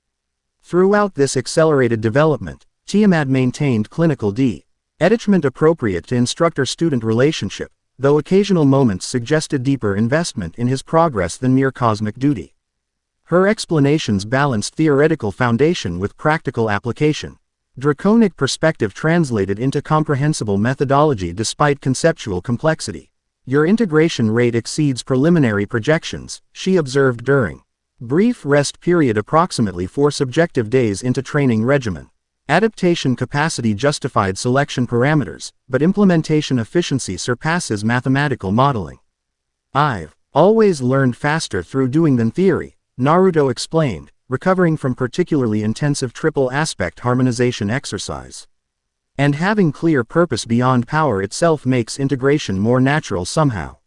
A: Throughout this accelerated development, Tiamat maintained clinical detachment appropriate to instructor-student relationship, though occasional moments suggested deeper investment in his progress than mere cosmic duty. Her explanations balanced theoretical foundation with practical application. Draconic perspective translated into comprehensible methodology despite conceptual complexity. Your integration rate exceeds preliminary projections, she observed during brief rest period approximately 4 subjective days into training regimen. Adaptation capacity justified selection parameters, but implementation efficiency surpasses mathematical modeling. I've always learned faster through doing than theory, Naruto explained, recovering from particularly intensive triple aspect harmonization exercise. And having clear purpose beyond power itself makes integration more natural somehow.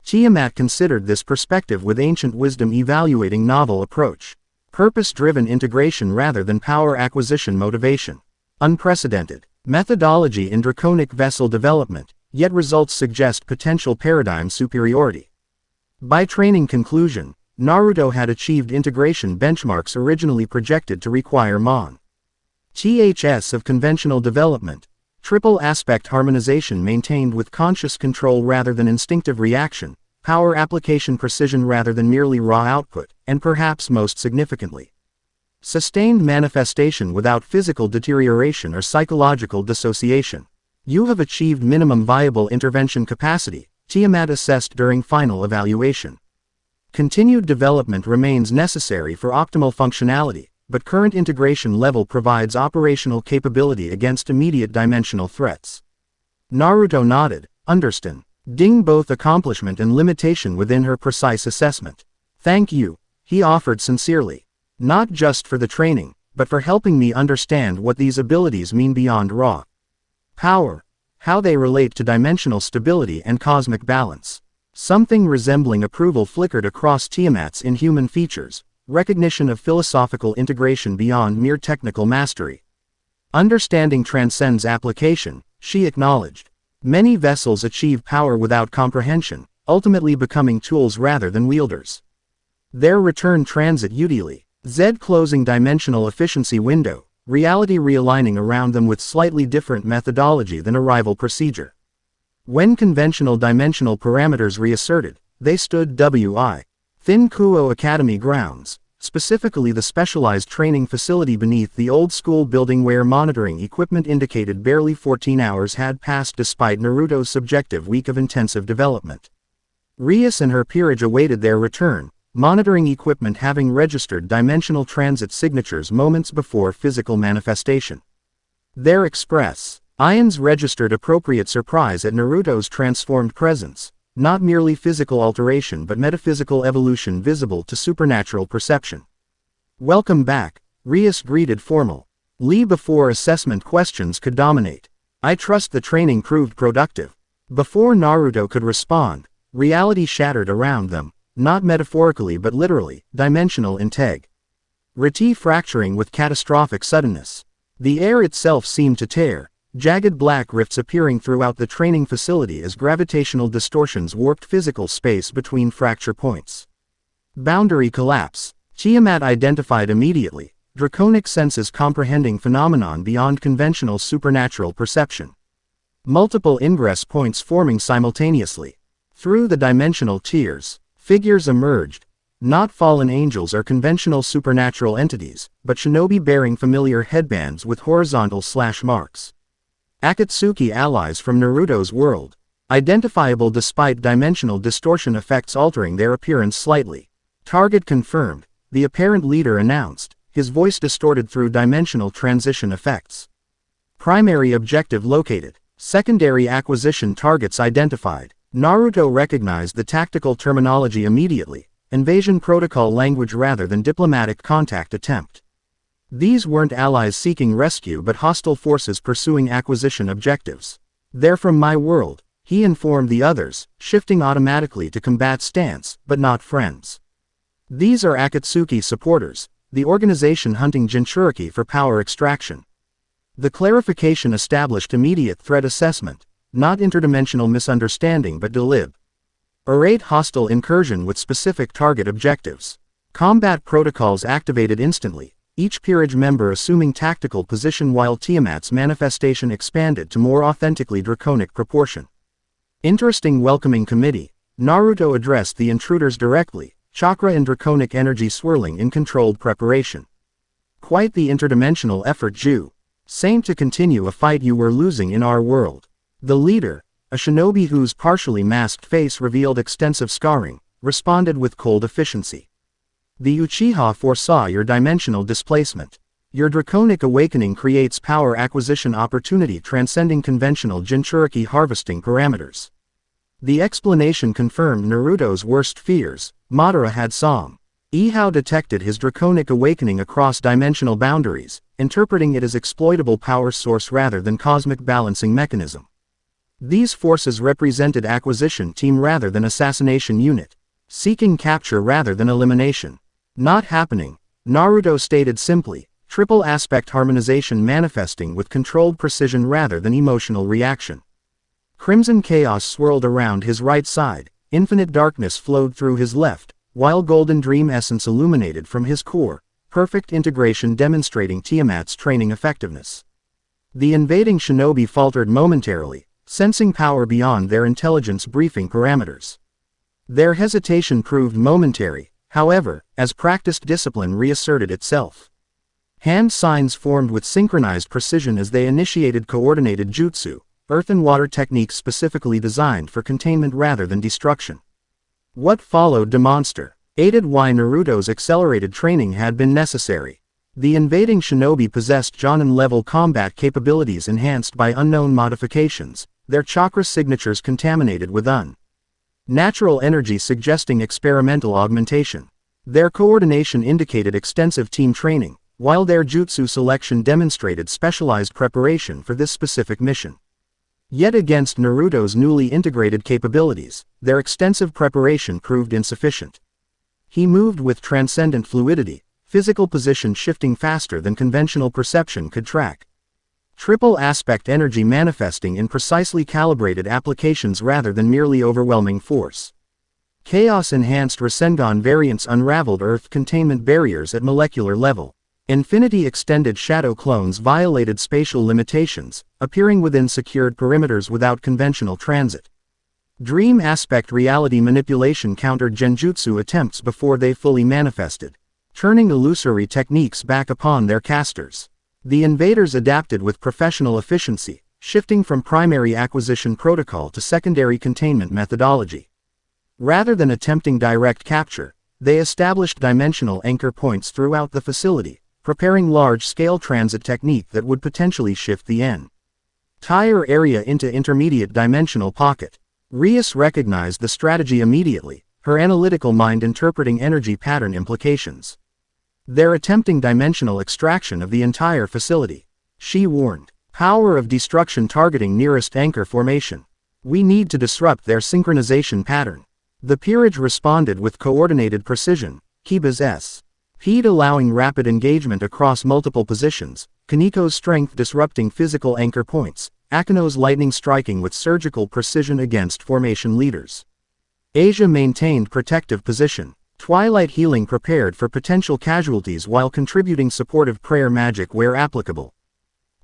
A: Tiamat considered this perspective with ancient wisdom evaluating novel approach. Purpose-driven integration rather than power acquisition motivation. Unprecedented methodology in draconic vessel development, yet results suggest potential paradigm superiority. By training conclusion, Naruto had achieved integration benchmarks originally projected to require THS of conventional development, triple aspect harmonization maintained with conscious control rather than instinctive reaction, power application precision rather than merely raw output, and perhaps most significantly, sustained manifestation without physical deterioration or psychological dissociation. You have achieved minimum viable intervention capacity, Tiamat assessed during final evaluation. Continued development remains necessary for optimal functionality, but current integration level provides operational capability against immediate dimensional threats. Naruto nodded, understanding both accomplishment and limitation within her precise assessment. Thank you, he offered sincerely. Not just for the training, but for helping me understand what these abilities mean beyond raw power, how they relate to dimensional stability and cosmic balance. Something resembling approval flickered across Tiamat's inhuman features, recognition of philosophical integration beyond mere technical mastery. Understanding transcends application, she acknowledged. Many vessels achieve power without comprehension, ultimately becoming tools rather than wielders. Their return transit utilely, Z closing dimensional efficiency window, reality realigning around them with slightly different methodology than arrival procedure. When conventional dimensional parameters reasserted, they stood WI. Thin Kuo Academy grounds, specifically the specialized training facility beneath the old-school building where monitoring equipment indicated barely 14 hours had passed despite Naruto's subjective week of intensive development. Rias and her peerage awaited their return, monitoring equipment having registered dimensional transit signatures moments before physical manifestation. Their express ions registered appropriate surprise at Naruto's transformed presence, not merely physical alteration but metaphysical evolution visible to supernatural perception. "Welcome back," Rias greeted formal. Lee before assessment questions could dominate. "I trust the training proved productive." Before Naruto could respond, reality shattered around them, not metaphorically but literally, dimensional integ. Reti fracturing with catastrophic suddenness. The air itself seemed to tear, jagged black rifts appearing throughout the training facility as gravitational distortions warped physical space between fracture points. Boundary collapse. Tiamat identified immediately, draconic senses comprehending phenomenon beyond conventional supernatural perception. Multiple ingress points forming simultaneously. Through the dimensional tiers, figures emerged. Not fallen angels or conventional supernatural entities, but shinobi bearing familiar headbands with horizontal slash marks. Akatsuki allies from Naruto's world, identifiable despite dimensional distortion effects altering their appearance slightly. Target confirmed, the apparent leader announced, his voice distorted through dimensional transition effects. Primary objective located, secondary acquisition targets identified. Naruto recognized the tactical terminology immediately, invasion protocol language rather than diplomatic contact attempt. These weren't allies seeking rescue but hostile forces pursuing acquisition objectives. "They're from my world," he informed the others, shifting automatically to combat stance, but not friends. "These are Akatsuki supporters, the organization hunting Jinchuriki for power extraction." The clarification established immediate threat assessment, not interdimensional misunderstanding but delib. Orate hostile incursion with specific target objectives. Combat protocols activated instantly, each peerage member assuming tactical position while Tiamat's manifestation expanded to more authentically draconic proportion. Interesting welcoming committee. Naruto addressed the intruders directly, chakra and draconic energy swirling in controlled preparation. "Quite the interdimensional effort, Ju. Same to continue a fight you were losing in our world." The leader, a shinobi whose partially masked face revealed extensive scarring, responded with cold efficiency. "The Uchiha foresaw your dimensional displacement. Your draconic awakening creates power acquisition opportunity transcending conventional Jinchuriki harvesting parameters." The explanation confirmed Naruto's worst fears. Madara had Sam. Ihao detected his draconic awakening across dimensional boundaries, interpreting it as exploitable power source rather than cosmic balancing mechanism. These forces represented acquisition team rather than assassination unit, seeking capture rather than elimination. "Not happening," Naruto stated simply, triple aspect harmonization manifesting with controlled precision rather than emotional reaction. Crimson chaos swirled around his right side, infinite darkness flowed through his left, while golden dream essence illuminated from his core, perfect integration demonstrating Tiamat's training effectiveness. The invading shinobi faltered momentarily, sensing power beyond their intelligence briefing parameters. Their hesitation proved momentary, however, as practiced discipline reasserted itself. Hand signs formed with synchronized precision as they initiated coordinated jutsu, earth and water techniques specifically designed for containment rather than destruction. What followed demonstrated why Naruto's accelerated training had been necessary. The invading shinobi possessed Jonin-level combat capabilities enhanced by unknown modifications, their chakra signatures contaminated with unnatural energy suggesting experimental augmentation. Their coordination indicated extensive team training, while their jutsu selection demonstrated specialized preparation for this specific mission. Yet against Naruto's newly integrated capabilities, their extensive preparation proved insufficient. He moved with transcendent fluidity, physical position shifting faster than conventional perception could track. Triple aspect energy manifesting in precisely calibrated applications rather than merely overwhelming force. Chaos-enhanced Rasengan variants unraveled Earth containment barriers at molecular level. Infinity Extended Shadow clones violated spatial limitations, appearing within secured perimeters without conventional transit. Dream Aspect Reality Manipulation countered genjutsu attempts before they fully manifested, turning illusory techniques back upon their casters. The invaders adapted with professional efficiency, shifting from primary acquisition protocol to secondary containment methodology. Rather than attempting direct capture, they established dimensional anchor points throughout the facility, preparing large-scale transit technique that would potentially shift the entire area into intermediate dimensional pocket. Rias recognized the strategy immediately, her analytical mind interpreting energy pattern implications. They're attempting dimensional extraction of the entire facility, she warned. Power of destruction targeting nearest anchor formation. We need to disrupt their synchronization pattern. The peerage responded with coordinated precision, Kiba's speed allowing rapid engagement across multiple positions, Kaniko's strength disrupting physical anchor points, Akino's lightning striking with surgical precision against formation leaders. Asia maintained protective position. Twilight healing prepared for potential casualties while contributing supportive prayer magic where applicable.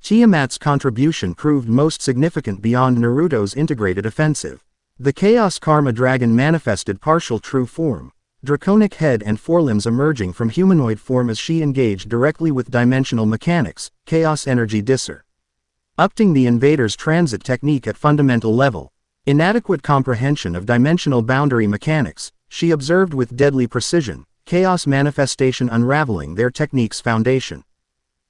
A: Tiamat's contribution proved most significant beyond Naruto's integrated offensive. The Chaos Karma Dragon manifested partial true form, draconic head and forelimbs emerging from humanoid form as she engaged directly with dimensional mechanics, chaos energy disrupting the invader's transit technique at fundamental level. Inadequate comprehension of dimensional boundary mechanics, she observed with deadly precision, chaos manifestation unraveling their technique's foundation.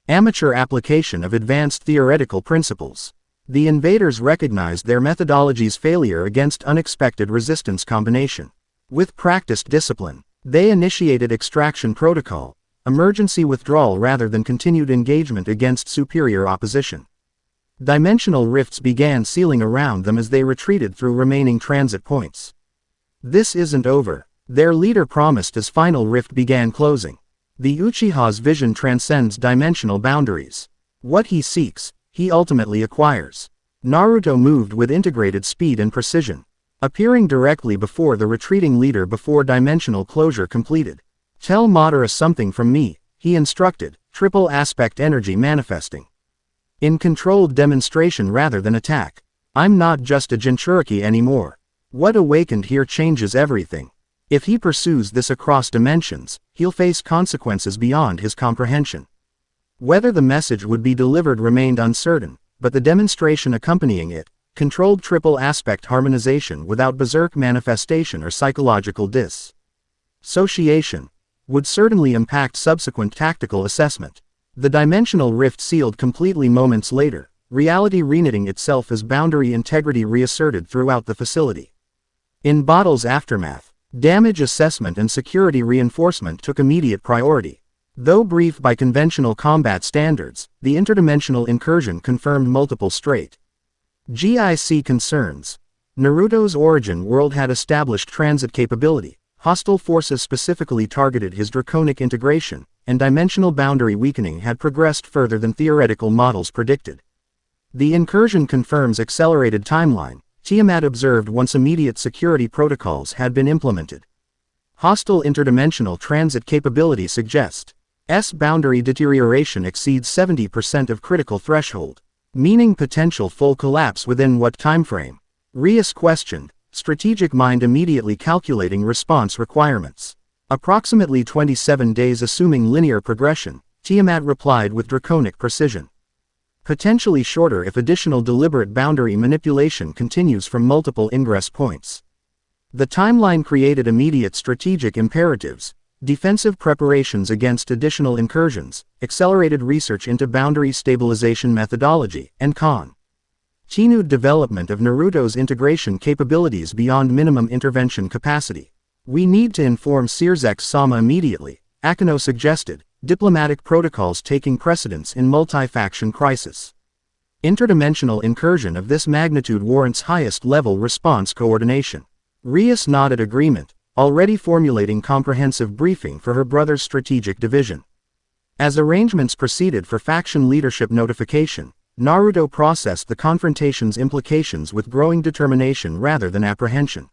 A: Amateur application of advanced theoretical principles. The invaders recognized their methodology's failure against unexpected resistance combination. With practiced discipline, they initiated extraction protocol, emergency withdrawal rather than continued engagement against superior opposition. Dimensional rifts began sealing around them as they retreated through remaining transit points. This isn't over, their leader promised as final rift began closing. The Uchiha's vision transcends dimensional boundaries. What he seeks, he ultimately acquires. Naruto moved with integrated speed and precision, appearing directly before the retreating leader before dimensional closure completed. Tell Madara something from me, he instructed, triple aspect energy manifesting. In controlled demonstration rather than attack. I'm not just a Jinchuriki anymore. What awakened here changes everything. If he pursues this across dimensions, he'll face consequences beyond his comprehension. Whether the message would be delivered remained uncertain, but the demonstration accompanying it, controlled triple aspect harmonization without berserk manifestation or psychological dissociation, would certainly impact subsequent tactical assessment. The dimensional rift sealed completely moments later, reality reknitting itself as boundary integrity reasserted throughout the facility. In battle's aftermath, damage assessment and security reinforcement took immediate priority. Though brief by conventional combat standards, the interdimensional incursion confirmed multiple GIC concerns. Naruto's origin world had established transit capability, hostile forces specifically targeted his draconic integration, and dimensional boundary weakening had progressed further than theoretical models predicted. The incursion confirms accelerated timeline, Tiamat observed once immediate security protocols had been implemented. Hostile interdimensional transit capability suggests boundary deterioration exceeds 70% of critical threshold, meaning potential full collapse within what timeframe? Rias questioned, strategic mind immediately calculating response requirements. Approximately 27 days assuming linear progression, Tiamat replied with draconic precision. Potentially shorter if additional deliberate boundary manipulation continues from multiple ingress points. The timeline created immediate strategic imperatives, defensive preparations against additional incursions, accelerated research into boundary stabilization methodology, and continued development of Naruto's integration capabilities beyond minimum intervention capacity. We need to inform Searzek-sama immediately, Akino suggested, diplomatic protocols taking precedence in multi-faction crisis. Interdimensional incursion of this magnitude warrants highest-level response coordination. Rias nodded agreement, already formulating comprehensive briefing for her brother's strategic division. As arrangements proceeded for faction leadership notification, Naruto processed the confrontation's implications with growing determination rather than apprehension.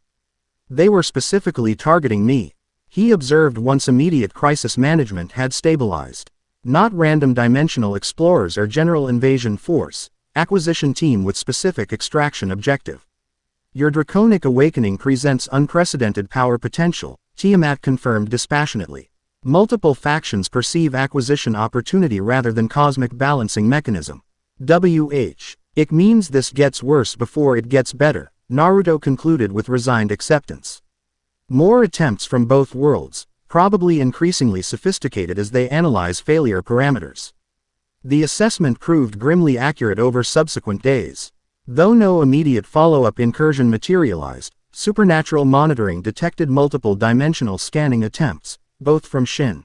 A: They were specifically targeting me, he observed once immediate crisis management had stabilized. Not random dimensional explorers or general invasion force, acquisition team with specific extraction objective. Your draconic awakening presents unprecedented power potential, Tiamat confirmed dispassionately. Multiple factions perceive acquisition opportunity rather than cosmic balancing mechanism. It means this gets worse before it gets better, Naruto concluded with resigned acceptance. More attempts from both worlds, probably increasingly sophisticated as they analyze failure parameters. The assessment proved grimly accurate over subsequent days. Though no immediate follow-up incursion materialized, supernatural monitoring detected multiple dimensional scanning attempts, both from Shin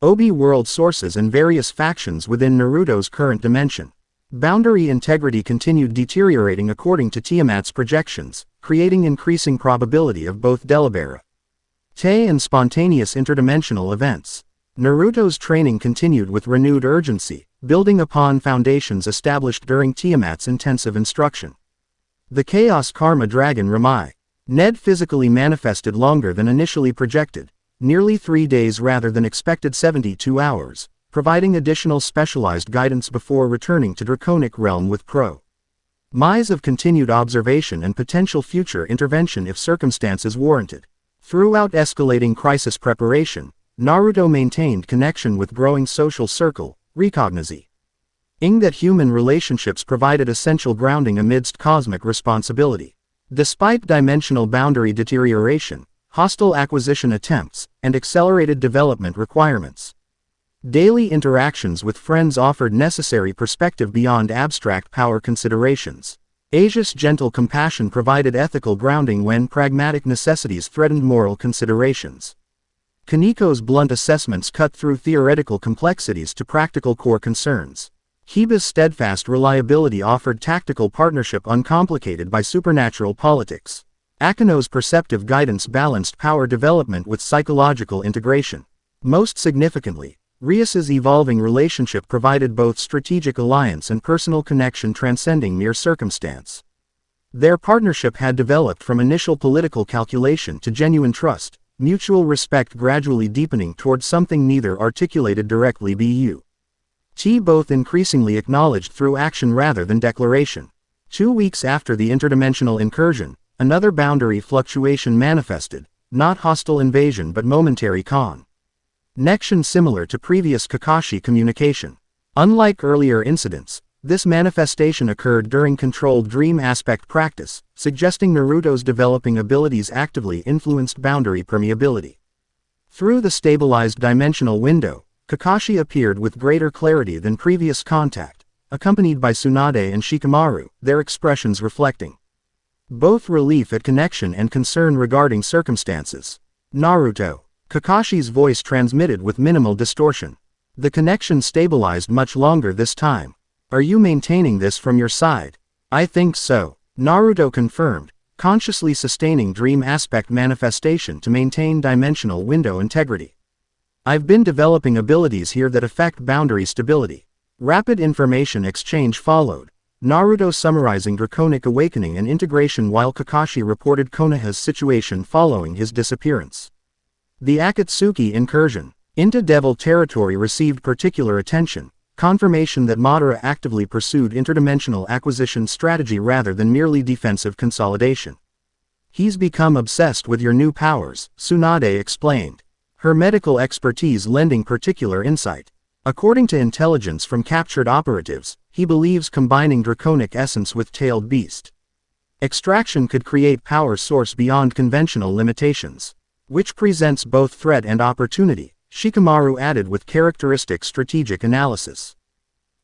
A: Obi world sources and various factions within Naruto's current dimension. Boundary integrity continued deteriorating according to Tiamat's projections, creating increasing probability of both deliberate and spontaneous interdimensional events. Naruto's training continued with renewed urgency, building upon foundations established during Tiamat's intensive instruction. The Chaos Karma Dragon Ramai Ned physically manifested longer than initially projected, nearly 3 days rather than expected 72 hours, providing additional specialized guidance before returning to Draconic Realm with Mize of continued observation and potential future intervention if circumstances warranted. Throughout escalating crisis preparation, Naruto maintained connection with growing social circle, recognizing that human relationships provided essential grounding amidst cosmic responsibility. Despite dimensional boundary deterioration, hostile acquisition attempts, and accelerated development requirements, daily interactions with friends offered necessary perspective beyond abstract power considerations. Asia's gentle compassion provided ethical grounding when pragmatic necessities threatened moral considerations. Kaniko's blunt assessments cut through theoretical complexities to practical core concerns. Hiba's steadfast reliability offered tactical partnership uncomplicated by supernatural politics. Akino's perceptive guidance balanced power development with psychological integration. Most significantly, Rias's evolving relationship provided both strategic alliance and personal connection transcending mere circumstance. Their partnership had developed from initial political calculation to genuine trust, mutual respect gradually deepening toward something neither articulated directly both increasingly acknowledged through action rather than declaration. 2 weeks after the interdimensional incursion, another boundary fluctuation manifested, not hostile invasion but momentary connection similar to previous Kakashi communication. Unlike earlier incidents, this manifestation occurred during controlled dream aspect practice, suggesting Naruto's developing abilities actively influenced boundary permeability. Through the stabilized dimensional window, Kakashi appeared with greater clarity than previous contact, accompanied by Tsunade and Shikamaru, their expressions reflecting both relief at connection and concern regarding circumstances. Naruto. Kakashi's voice transmitted with minimal distortion. The connection stabilized much longer this time. Are you maintaining this from your side? I think so. Naruto confirmed, consciously sustaining dream aspect manifestation to maintain dimensional window integrity. I've been developing abilities here that affect boundary stability. Rapid information exchange followed, Naruto summarizing Draconic awakening and integration while Kakashi reported Konoha's situation following his disappearance. The Akatsuki incursion into Devil territory received particular attention, confirmation that Madara actively pursued interdimensional acquisition strategy rather than merely defensive consolidation. He's become obsessed with your new powers, Tsunade explained, her medical expertise lending particular insight. According to intelligence from captured operatives, he believes combining Draconic essence with Tailed Beast extraction could create power source beyond conventional limitations, which presents both threat and opportunity, Shikamaru added with characteristic strategic analysis.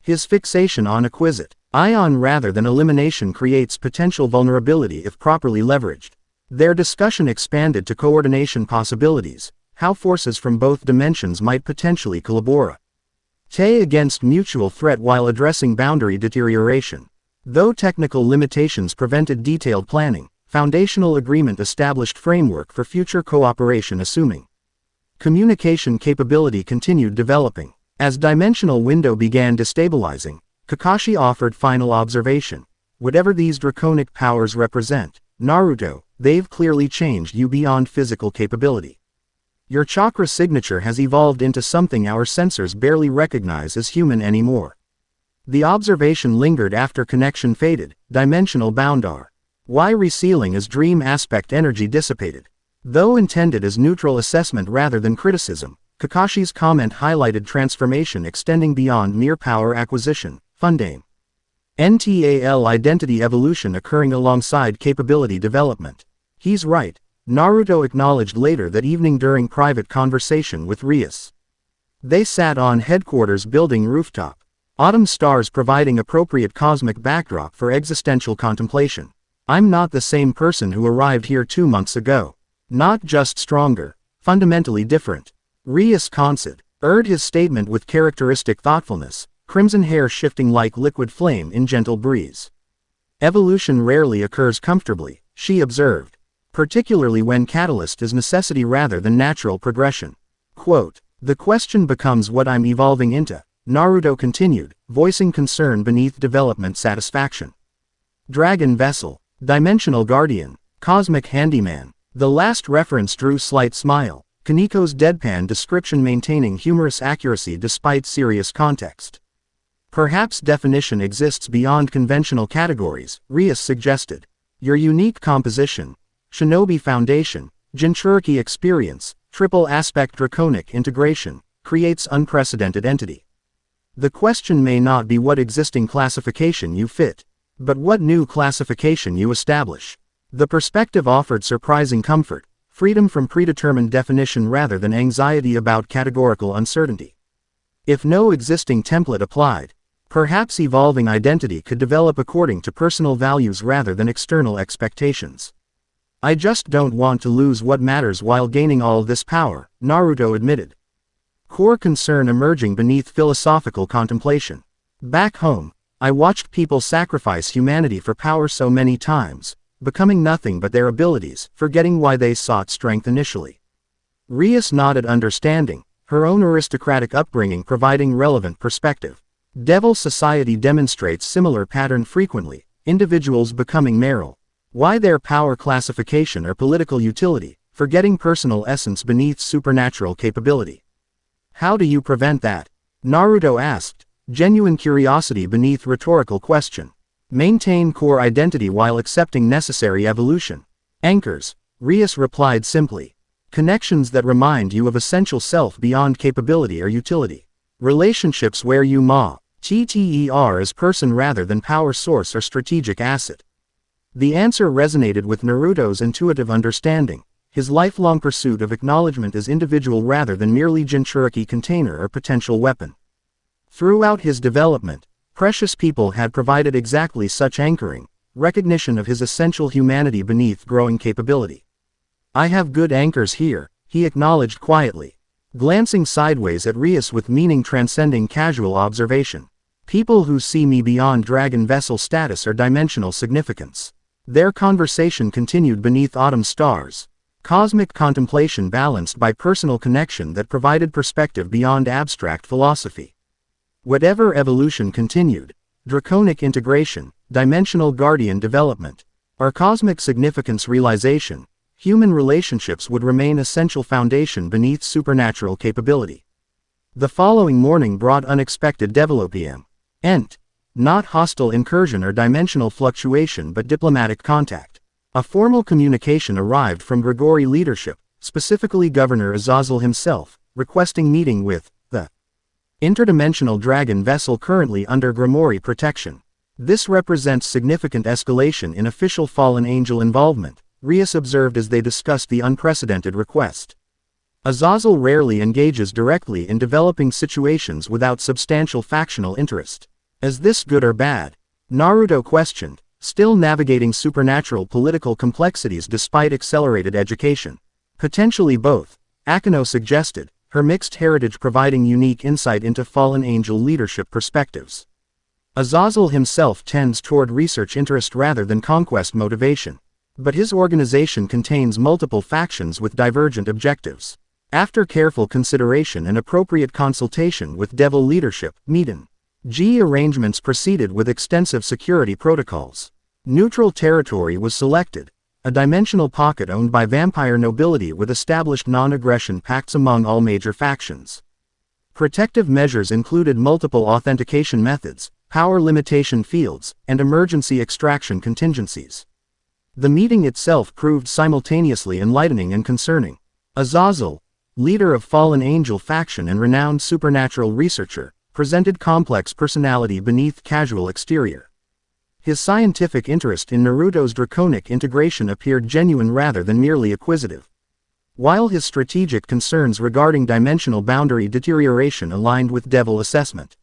A: His fixation on acquisite ion rather than elimination creates potential vulnerability if properly leveraged. Their discussion expanded to coordination possibilities, how forces from both dimensions might potentially collaborate against mutual threat while addressing boundary deterioration. Though technical limitations prevented detailed planning, foundational agreement established framework for future cooperation assuming communication capability continued developing. As dimensional window began destabilizing, Kakashi offered final observation. Whatever these draconic powers represent, Naruto, they've clearly changed you beyond physical capability. Your chakra signature has evolved into something our sensors barely recognize as human anymore. The observation lingered after connection faded, dimensional boundar. Why resealing as dream aspect energy dissipated? Though intended as neutral assessment rather than criticism, Kakashi's comment highlighted transformation extending beyond mere power acquisition, Fundame. NTAL identity evolution occurring alongside capability development. He's right, Naruto acknowledged later that evening during private conversation with Rias. They sat on headquarters building rooftop. Autumn stars providing appropriate cosmic backdrop for existential contemplation. I'm not the same person who arrived here 2 months ago. Not just stronger, fundamentally different. Rias urged his statement with characteristic thoughtfulness, crimson hair shifting like liquid flame in gentle breeze. Evolution rarely occurs comfortably, she observed. Particularly when catalyst is necessity rather than natural progression. Quote, the question becomes what I'm evolving into, Naruto continued, voicing concern beneath development satisfaction. Dragon Vessel, Dimensional Guardian, Cosmic Handyman. The last reference drew slight smile, Kaniko's deadpan description maintaining humorous accuracy despite serious context. Perhaps definition exists beyond conventional categories, Rias suggested. Your unique composition, Shinobi Foundation, Jinchuriki experience, triple aspect draconic integration, creates unprecedented entity. The question may not be what existing classification you fit, but what new classification you establish. The perspective offered surprising comfort, freedom from predetermined definition rather than anxiety about categorical uncertainty. If no existing template applied, perhaps evolving identity could develop according to personal values rather than external expectations. I just don't want to lose what matters while gaining all this power, Naruto admitted. Core concern emerging beneath philosophical contemplation. Back home, I watched people sacrifice humanity for power so many times, becoming nothing but their abilities, forgetting why they sought strength initially. Rias nodded understanding, her own aristocratic upbringing providing relevant perspective. Devil society demonstrates similar pattern frequently, individuals becoming moral. Why their power classification or political utility, forgetting personal essence beneath supernatural capability. How do you prevent that? Naruto asked, genuine curiosity beneath rhetorical question. Maintain core identity while accepting necessary evolution. Anchors, Rias replied simply. Connections that remind you of essential self beyond capability or utility. Relationships where you TTER as person rather than power source or strategic asset. The answer resonated with Naruto's intuitive understanding, his lifelong pursuit of acknowledgement as individual rather than merely Jinchuriki container or potential weapon. Throughout his development, precious people had provided exactly such anchoring, recognition of his essential humanity beneath growing capability. I have good anchors here, he acknowledged quietly, glancing sideways at Rias with meaning transcending casual observation. People who see me beyond dragon vessel status or dimensional significance. Their conversation continued beneath autumn stars. Cosmic contemplation balanced by personal connection that provided perspective beyond abstract philosophy. Whatever evolution continued, draconic integration, dimensional guardian development, or cosmic significance realization, human relationships would remain essential foundation beneath supernatural capability. The following morning brought unexpected development. Not hostile incursion or dimensional fluctuation but diplomatic contact. A formal communication arrived from Gregory leadership, specifically Governor Azazel himself, requesting meeting with the interdimensional dragon vessel currently under Gremory protection. This represents significant escalation in official fallen angel involvement, Rias observed as they discussed the unprecedented request. Azazel rarely engages directly in developing situations without substantial factional interest. Is this good or bad? Naruto questioned, still navigating supernatural political complexities despite accelerated education. Potentially both, Akeno suggested, her mixed heritage providing unique insight into fallen angel leadership perspectives. Azazel himself tends toward research interest rather than conquest motivation. But his organization contains multiple factions with divergent objectives. After careful consideration and appropriate consultation with Devil leadership, Meiden arrangements proceeded with extensive security protocols. Neutral territory was selected, a dimensional pocket owned by vampire nobility with established non-aggression pacts among all major factions. Protective measures included multiple authentication methods, power limitation fields, and emergency extraction contingencies. The meeting itself proved simultaneously enlightening and concerning. Azazel, leader of Fallen Angel faction and renowned supernatural researcher, presented complex personality beneath casual exterior. His scientific interest in Naruto's draconic integration appeared genuine rather than merely acquisitive. While his strategic concerns regarding dimensional boundary deterioration aligned with devil assessment.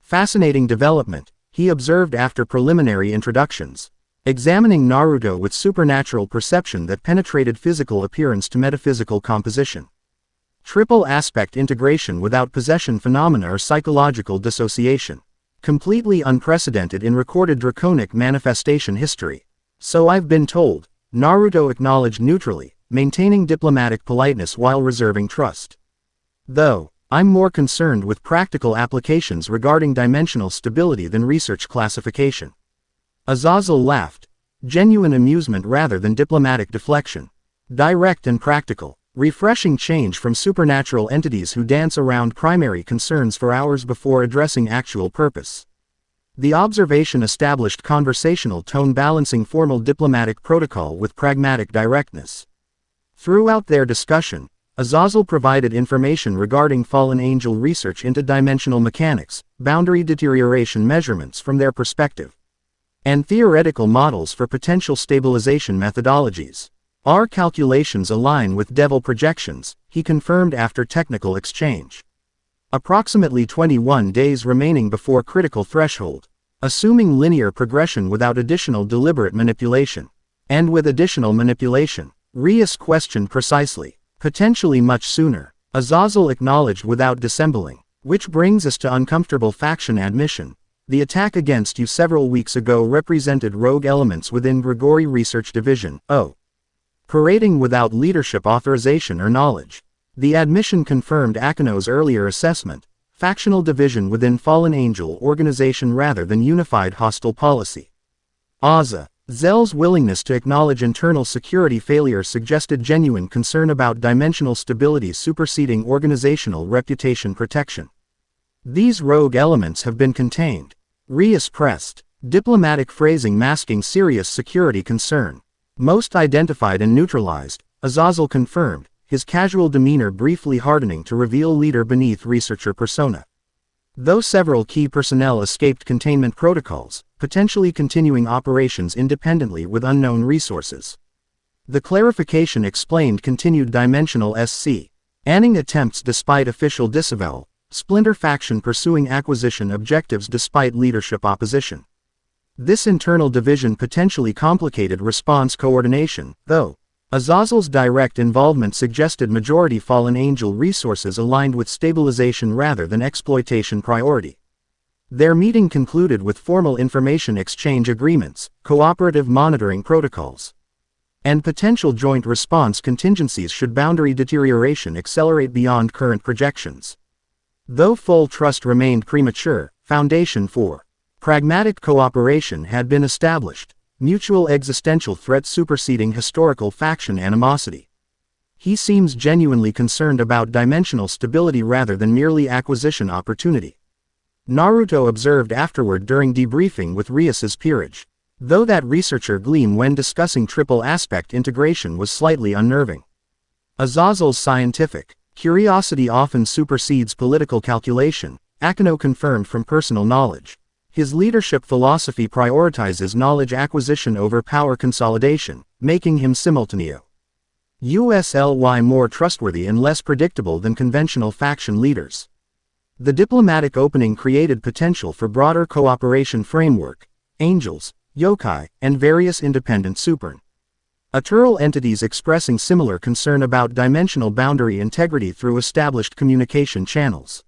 A: Fascinating development, he observed after preliminary introductions, examining Naruto with supernatural perception that penetrated physical appearance to metaphysical composition. Triple aspect integration without possession phenomena or psychological dissociation. Completely unprecedented in recorded draconic manifestation history. So I've been told, Naruto acknowledged neutrally, maintaining diplomatic politeness while reserving trust. Though, I'm more concerned with practical applications regarding dimensional stability than research classification. Azazel laughed. Genuine amusement rather than diplomatic deflection. Direct and practical. Refreshing change from supernatural entities who dance around primary concerns for hours before addressing actual purpose. The observation established conversational tone balancing formal diplomatic protocol with pragmatic directness. Throughout their discussion, Azazel provided information regarding fallen angel research into dimensional mechanics, boundary deterioration measurements from their perspective, and theoretical models for potential stabilization methodologies. Our calculations align with devil projections, he confirmed after technical exchange. Approximately 21 days remaining before critical threshold, assuming linear progression without additional deliberate manipulation. And with additional manipulation, Rias questioned precisely. Potentially much sooner, Azazel acknowledged without dissembling. Which brings us to uncomfortable faction admission. The attack against you several weeks ago represented rogue elements within Gremory Research Division, parading without leadership authorization or knowledge. The admission confirmed Akino's earlier assessment, factional division within Fallen Angel organization rather than unified hostile policy. Azazel's willingness to acknowledge internal security failure suggested genuine concern about dimensional stability superseding organizational reputation protection. These rogue elements have been contained. Rias pressed, diplomatic phrasing masking serious security concern. Most identified and neutralized, Azazel confirmed, his casual demeanor briefly hardening to reveal leader beneath researcher persona. Though several key personnel escaped containment protocols, potentially continuing operations independently with unknown resources. The clarification explained continued dimensional anning attempts despite official disavowal, splinter faction pursuing acquisition objectives despite leadership opposition. This internal division potentially complicated response coordination, though. Azazel's direct involvement suggested majority Fallen Angel resources aligned with stabilization rather than exploitation priority. Their meeting concluded with formal information exchange agreements, cooperative monitoring protocols, and potential joint response contingencies should boundary deterioration accelerate beyond current projections. Though full trust remained premature, foundation for pragmatic cooperation had been established. Mutual existential threat superseding historical faction animosity. He seems genuinely concerned about dimensional stability rather than merely acquisition opportunity. Naruto observed afterward during debriefing with Rias's peerage. Though that researcher gleam when discussing triple aspect integration was slightly unnerving. Azazel's scientific curiosity often supersedes political calculation, Akino confirmed from personal knowledge. His leadership philosophy prioritizes knowledge acquisition over power consolidation, making him simultaneously more trustworthy and less predictable than conventional faction leaders. The diplomatic opening created potential for broader cooperation framework, angels, yokai, and various independent supernatural entities expressing similar concern about dimensional boundary integrity through established communication channels.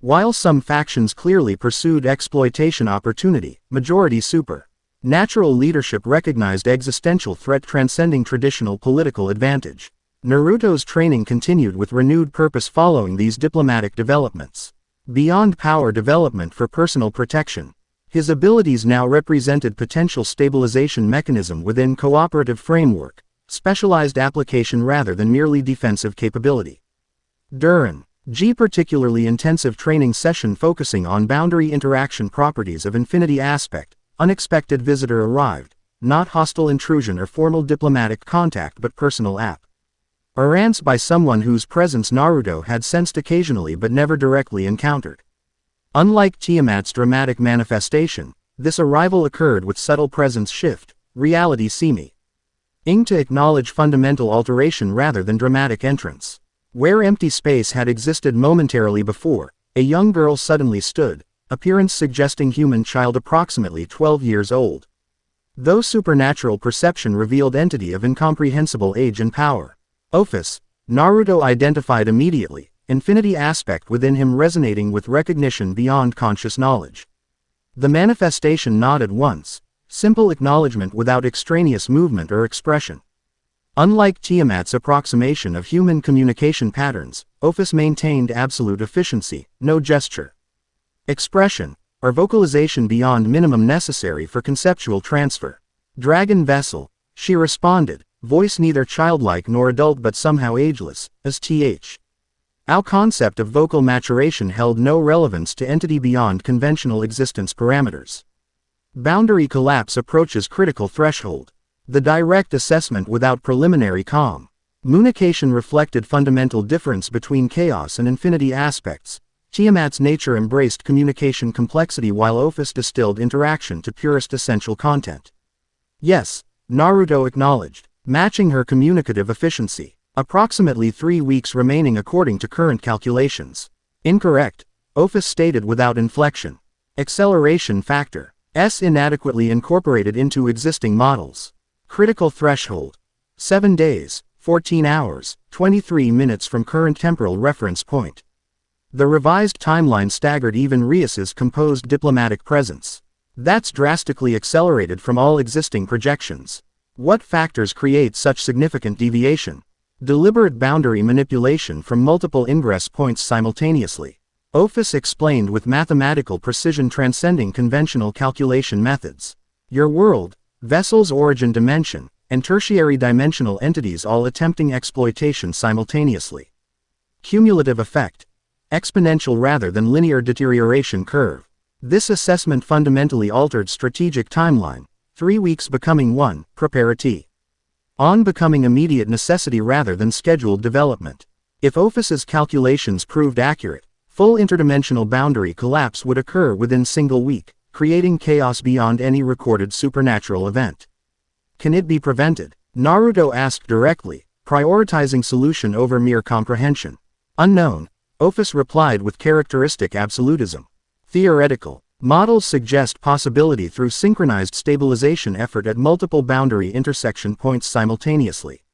A: While some factions clearly pursued exploitation opportunity, majority supernatural leadership recognized existential threat transcending traditional political advantage. Naruto's training continued with renewed purpose following these diplomatic developments. Beyond power development for personal protection. His abilities now represented potential stabilization mechanism within cooperative framework, specialized application rather than merely defensive capability. Duran. G. Particularly intensive training session focusing on boundary interaction properties of infinity aspect. Unexpected visitor arrived, not hostile intrusion or formal diplomatic contact but personal app. Arance by someone whose presence Naruto had sensed occasionally but never directly encountered. Unlike Tiamat's dramatic manifestation, this arrival occurred with subtle presence shift, reality seeming to acknowledge fundamental alteration rather than dramatic entrance. Where empty space had existed momentarily before, a young girl suddenly stood, appearance suggesting human child approximately 12 years old. Though supernatural perception revealed entity of incomprehensible age and power. Ophis, Naruto identified immediately, infinity aspect within him resonating with recognition beyond conscious knowledge. The manifestation nodded once, simple acknowledgement without extraneous movement or expression. Unlike Tiamat's approximation of human communication patterns, Ophis maintained absolute efficiency, no gesture, expression, or vocalization beyond minimum necessary for conceptual transfer. Dragon vessel, she responded, voice neither childlike nor adult but somehow ageless, as th. Our concept of vocal maturation held no relevance to entity beyond conventional existence parameters. Boundary collapse approaches critical threshold. The direct assessment without preliminary communication reflected fundamental difference between chaos and infinity aspects. Tiamat's nature embraced communication complexity while Ophis distilled interaction to purest essential content. Yes, Naruto acknowledged, matching her communicative efficiency. Approximately 3 weeks remaining according to current calculations. Incorrect, Ophis stated without inflection. Acceleration factor, S inadequately incorporated into existing models. Critical threshold, 7 days, 14 hours, 23 minutes from current temporal reference point. The revised timeline staggered even Rias's composed diplomatic presence. That's drastically accelerated from all existing projections. What factors create such significant deviation? Deliberate boundary manipulation from multiple ingress points simultaneously. Ophis explained with mathematical precision transcending conventional calculation methods. Your world, vessel's origin dimension, and tertiary dimensional entities all attempting exploitation simultaneously. Cumulative effect. Exponential rather than linear deterioration curve. This assessment fundamentally altered strategic timeline, 3 weeks becoming 1, preparity. On becoming immediate necessity rather than scheduled development. If Ophis's calculations proved accurate, full interdimensional boundary collapse would occur within single week, creating chaos beyond any recorded supernatural event. Can it be prevented? Naruto asked directly, prioritizing solution over mere comprehension. Unknown, Ophis replied with characteristic absolutism. Theoretical. Models suggest possibility through synchronized stabilization effort at multiple boundary intersection points simultaneously.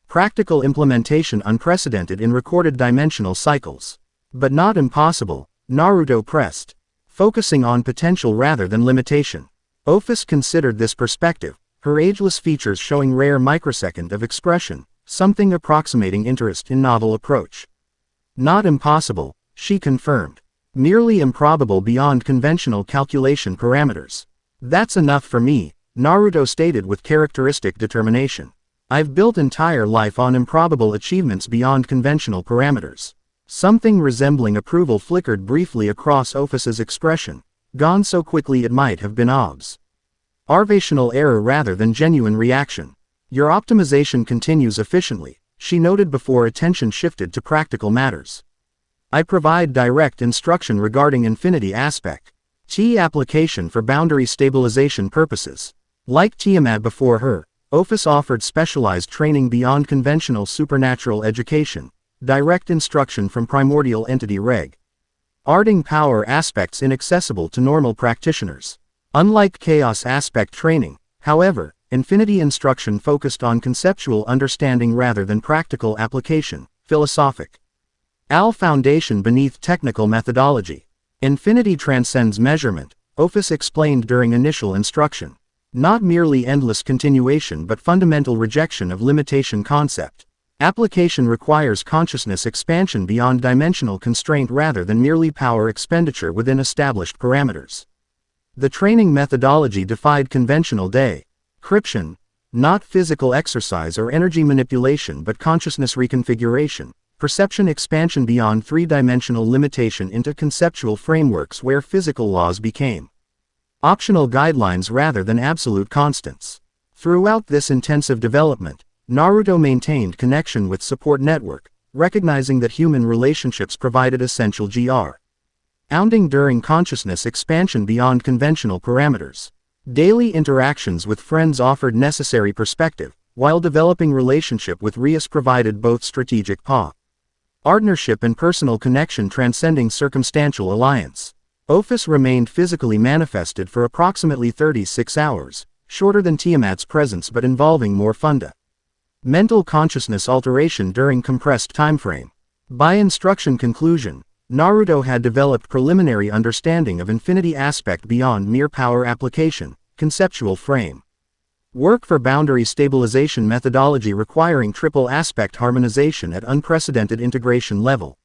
A: Practical implementation unprecedented in recorded dimensional cycles. But not impossible, Naruto pressed. Focusing on potential rather than limitation. Ophis considered this perspective, her ageless features showing rare microsecond of expression, something approximating interest in novel approach. Not impossible, she confirmed. Merely improbable beyond conventional calculation parameters. That's enough for me, Naruto stated with characteristic determination. I've built entire life on improbable achievements beyond conventional parameters. Something resembling approval flickered briefly across Ophis's expression, gone so quickly it might have been observational error rather than genuine reaction. Your optimization continues efficiently, she noted before attention shifted to practical matters. I provide direct instruction regarding infinity aspect. Application for boundary stabilization purposes. Like Tiamat before her, Ophis offered specialized training beyond conventional supernatural education, direct instruction from primordial entity reg. Arding power aspects inaccessible to normal practitioners. Unlike chaos aspect training, however, infinity instruction focused on conceptual understanding rather than practical application, philosophic. Foundation beneath technical methodology. Infinity transcends measurement, Ophis explained during initial instruction. Not merely endless continuation but fundamental rejection of limitation concept. Application requires consciousness expansion beyond dimensional constraint rather than merely power expenditure within established parameters. The training methodology defied conventional decryption, not physical exercise or energy manipulation but consciousness reconfiguration, perception expansion beyond three-dimensional limitation into conceptual frameworks where physical laws became optional guidelines rather than absolute constants. Throughout this intensive development, Naruto maintained connection with support network, recognizing that human relationships provided essential grounding during consciousness expansion beyond conventional parameters. Daily interactions with friends offered necessary perspective, while developing relationship with Rias provided both strategic partnership and personal connection transcending circumstantial alliance. Ophis remained physically manifested for approximately 36 hours, shorter than Tiamat's presence but involving more mental consciousness alteration during compressed timeframe. By instruction conclusion, Naruto had developed preliminary understanding of infinity aspect beyond mere power application, conceptual frame work for boundary stabilization methodology requiring triple aspect harmonization at unprecedented integration level.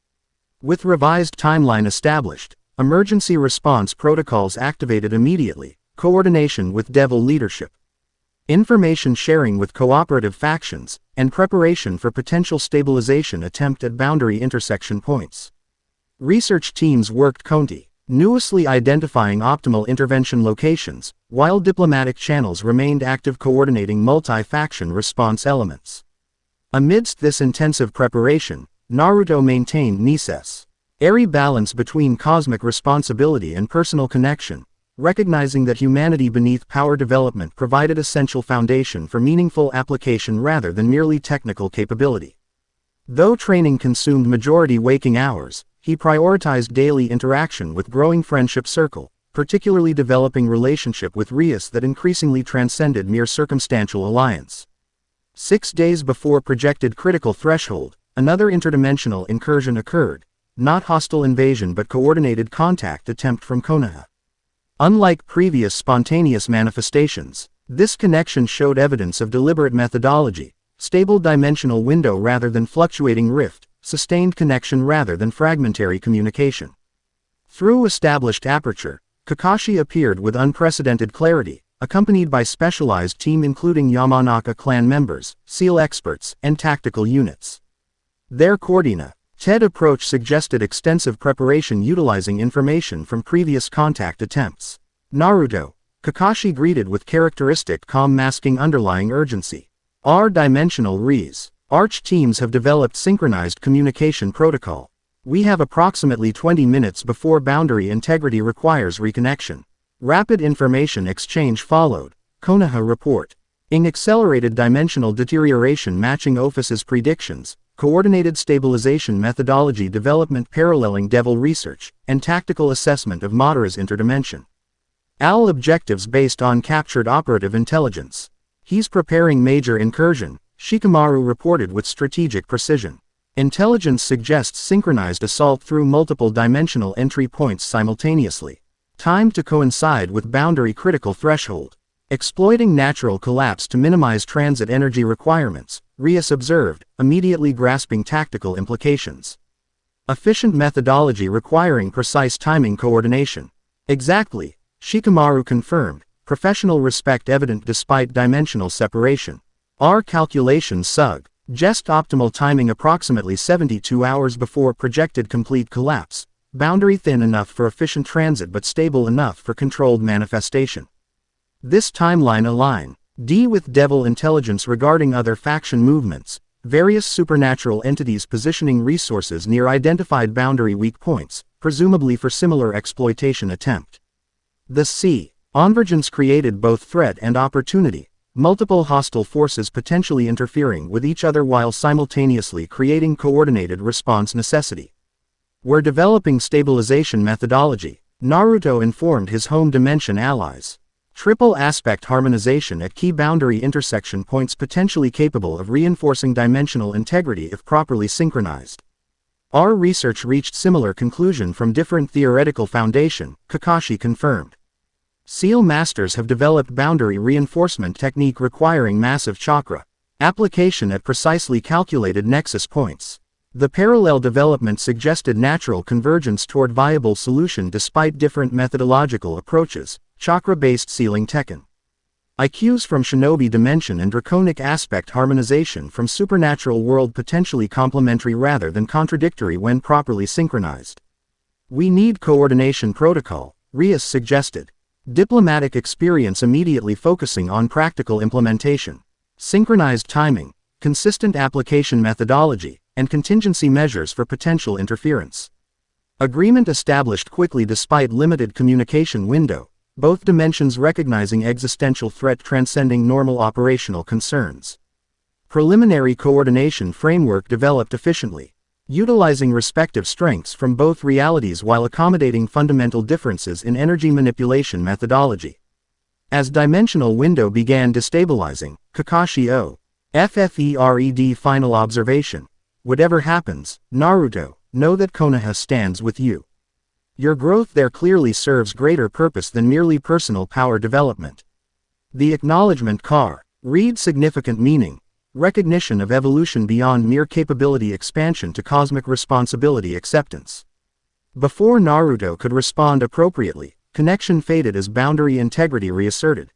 A: With revised timeline established, emergency response protocols activated immediately, coordination with devil leadership, information sharing with cooperative factions, and preparation for potential stabilization attempt at boundary intersection points. Research teams worked continuously identifying optimal intervention locations, while diplomatic channels remained active coordinating multi-faction response elements. Amidst this intensive preparation, Naruto maintained necessary balance between cosmic responsibility and personal connection, recognizing that humanity beneath power development provided essential foundation for meaningful application rather than merely technical capability. Though training consumed majority waking hours, he prioritized daily interaction with growing friendship circle, particularly developing relationship with Rias that increasingly transcended mere circumstantial alliance. 6 days before projected critical threshold, another interdimensional incursion occurred, not hostile invasion but coordinated contact attempt from Konoha. Unlike previous spontaneous manifestations, this connection showed evidence of deliberate methodology, stable dimensional window rather than fluctuating rift, sustained connection rather than fragmentary communication. Through established aperture, Kakashi appeared with unprecedented clarity, accompanied by specialized team including Yamanaka clan members, SEAL experts, and tactical units. Their coordinated approach suggested extensive preparation utilizing information from previous contact attempts. Naruto, Kakashi greeted with characteristic calm masking underlying urgency. Our dimensional Rias Arch teams have developed synchronized communication protocol. We have approximately 20 minutes before boundary integrity requires reconnection. Rapid information exchange followed, Konoha report. In accelerated dimensional deterioration matching Ophis's predictions, coordinated stabilization methodology development paralleling devil research, and tactical assessment of Madara's interdimension. AL objectives based on captured operative intelligence. He's preparing major incursion, Shikamaru reported with strategic precision. Intelligence suggests synchronized assault through multiple dimensional entry points simultaneously. Time to coincide with boundary critical threshold. Exploiting natural collapse to minimize transit energy requirements, Rias observed, immediately grasping tactical implications. Efficient methodology requiring precise timing coordination. Exactly, Shikamaru confirmed, professional respect evident despite dimensional separation. Our calculations suggest optimal timing approximately 72 hours before projected complete collapse, boundary thin enough for efficient transit but stable enough for controlled manifestation. This timeline aligns with devil intelligence regarding other faction movements, various supernatural entities positioning resources near identified boundary weak points, presumably for similar exploitation attempt. The convergence created both threat and opportunity. Multiple hostile forces potentially interfering with each other while simultaneously creating coordinated response necessity. We're developing stabilization methodology, Naruto informed his home dimension allies. Triple aspect harmonization at key boundary intersection points potentially capable of reinforcing dimensional integrity if properly synchronized. Our research reached similar conclusion from different theoretical foundation, Kakashi confirmed. SEAL masters have developed boundary reinforcement technique requiring massive chakra application at precisely calculated nexus points. The parallel development suggested natural convergence toward viable solution despite different methodological approaches, chakra-based ceiling Tekken. IQs from Shinobi Dimension and Draconic Aspect Harmonization from Supernatural World potentially complementary rather than contradictory when properly synchronized. We need coordination protocol, Rias suggested. Diplomatic experience immediately focusing on practical implementation. Synchronized timing, consistent application methodology, and contingency measures for potential interference. Agreement established quickly despite limited communication window, both dimensions recognizing existential threat transcending normal operational concerns. Preliminary coordination framework developed efficiently, utilizing respective strengths from both realities while accommodating fundamental differences in energy manipulation methodology. As dimensional window began destabilizing, Kakashi O. FFERED final observation. Whatever happens, Naruto, know that Konoha stands with you. Your growth there clearly serves greater purpose than merely personal power development. The acknowledgement car, read significant meaning, recognition of evolution beyond mere capability expansion to cosmic responsibility acceptance. Before Naruto could respond appropriately, connection faded as boundary integrity reasserted.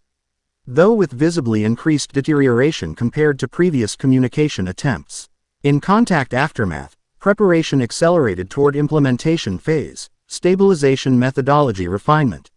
A: Though with visibly increased deterioration compared to previous communication attempts. In contact aftermath, preparation accelerated toward implementation phase. Stabilization methodology refinement,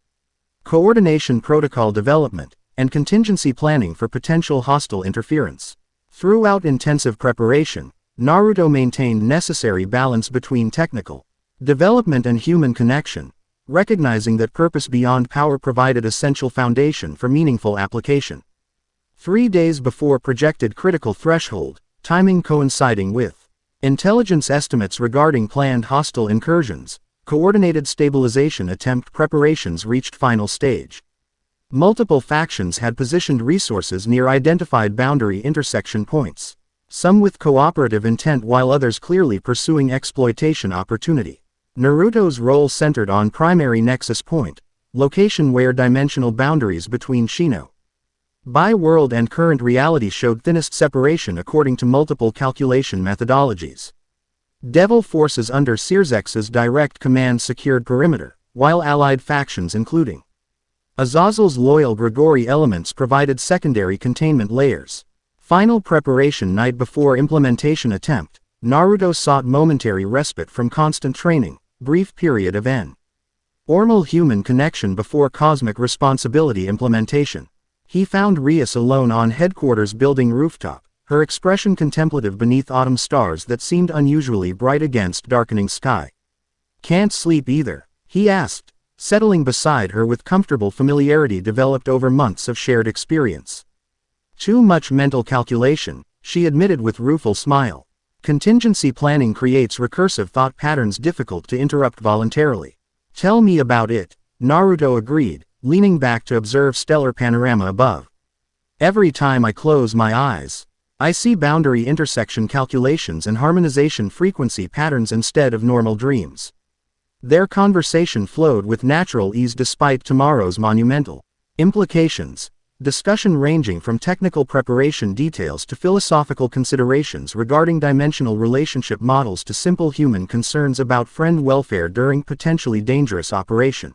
A: coordination protocol development, and contingency planning for potential hostile interference. Throughout intensive preparation, Naruto maintained necessary balance between technical development and human connection, recognizing that purpose beyond power provided essential foundation for meaningful application. 3 days before projected critical threshold, timing coinciding with intelligence estimates regarding planned hostile incursions, coordinated stabilization attempt preparations reached final stage. Multiple factions had positioned resources near identified boundary intersection points, some with cooperative intent while others clearly pursuing exploitation opportunity. Naruto's role centered on primary nexus point, location where dimensional boundaries between Shino by-world and current reality showed thinnest separation according to multiple calculation methodologies. Devil forces under Searzex's direct command secured perimeter, while allied factions including Azazel's loyal Gregory elements provided secondary containment layers. Final preparation night before implementation attempt, Naruto sought momentary respite from constant training, brief period of normal human connection before cosmic responsibility implementation. He found Rias alone on headquarters building rooftop, her expression contemplative beneath autumn stars that seemed unusually bright against darkening sky. Can't sleep either, he asked, settling beside her with comfortable familiarity developed over months of shared experience. Too much mental calculation, she admitted with rueful smile. Contingency planning creates recursive thought patterns difficult to interrupt voluntarily. Tell me about it, Naruto agreed, leaning back to observe stellar panorama above. Every time I close my eyes, I see boundary intersection calculations and harmonization frequency patterns instead of normal dreams. Their conversation flowed with natural ease despite tomorrow's monumental implications, discussion ranging from technical preparation details to philosophical considerations regarding dimensional relationship models to simple human concerns about friend welfare during potentially dangerous operation.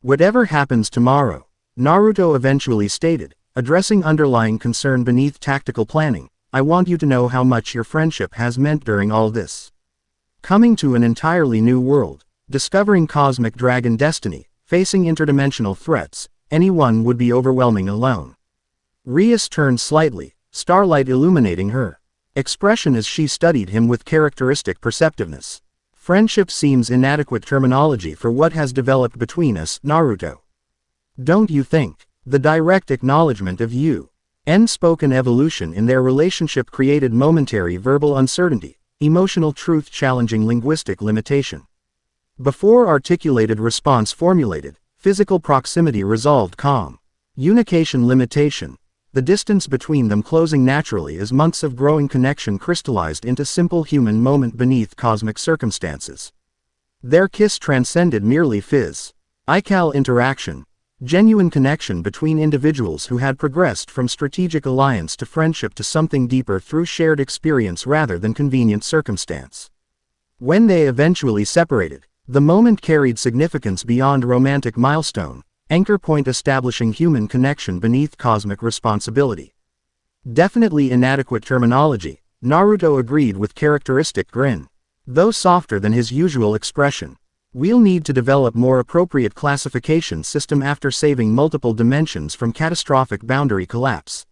A: Whatever happens tomorrow, Naruto eventually stated, addressing underlying concern beneath tactical planning, I want you to know how much your friendship has meant during all this. Coming to an entirely new world, discovering cosmic dragon destiny, facing interdimensional threats, anyone would be overwhelming alone. Rias turned slightly, starlight illuminating her expression as she studied him with characteristic perceptiveness. Friendship seems inadequate terminology for what has developed between us, Naruto. Don't you think? The direct acknowledgement of unspoken evolution in their relationship created momentary verbal uncertainty, emotional truth challenging linguistic limitation. Before articulated response formulated, physical proximity resolved calm. Unication limitation. The distance between them closing naturally as months of growing connection crystallized into simple human moment beneath cosmic circumstances. Their kiss transcended merely physical interaction. Genuine connection between individuals who had progressed from strategic alliance to friendship to something deeper through shared experience rather than convenient circumstance. When they eventually separated, the moment carried significance beyond romantic milestone, Anchor point establishing human connection beneath cosmic responsibility. Definitely inadequate terminology, Naruto agreed with characteristic grin. Though softer than his usual expression. We'll need to develop more appropriate classification system after saving multiple dimensions from catastrophic boundary collapse.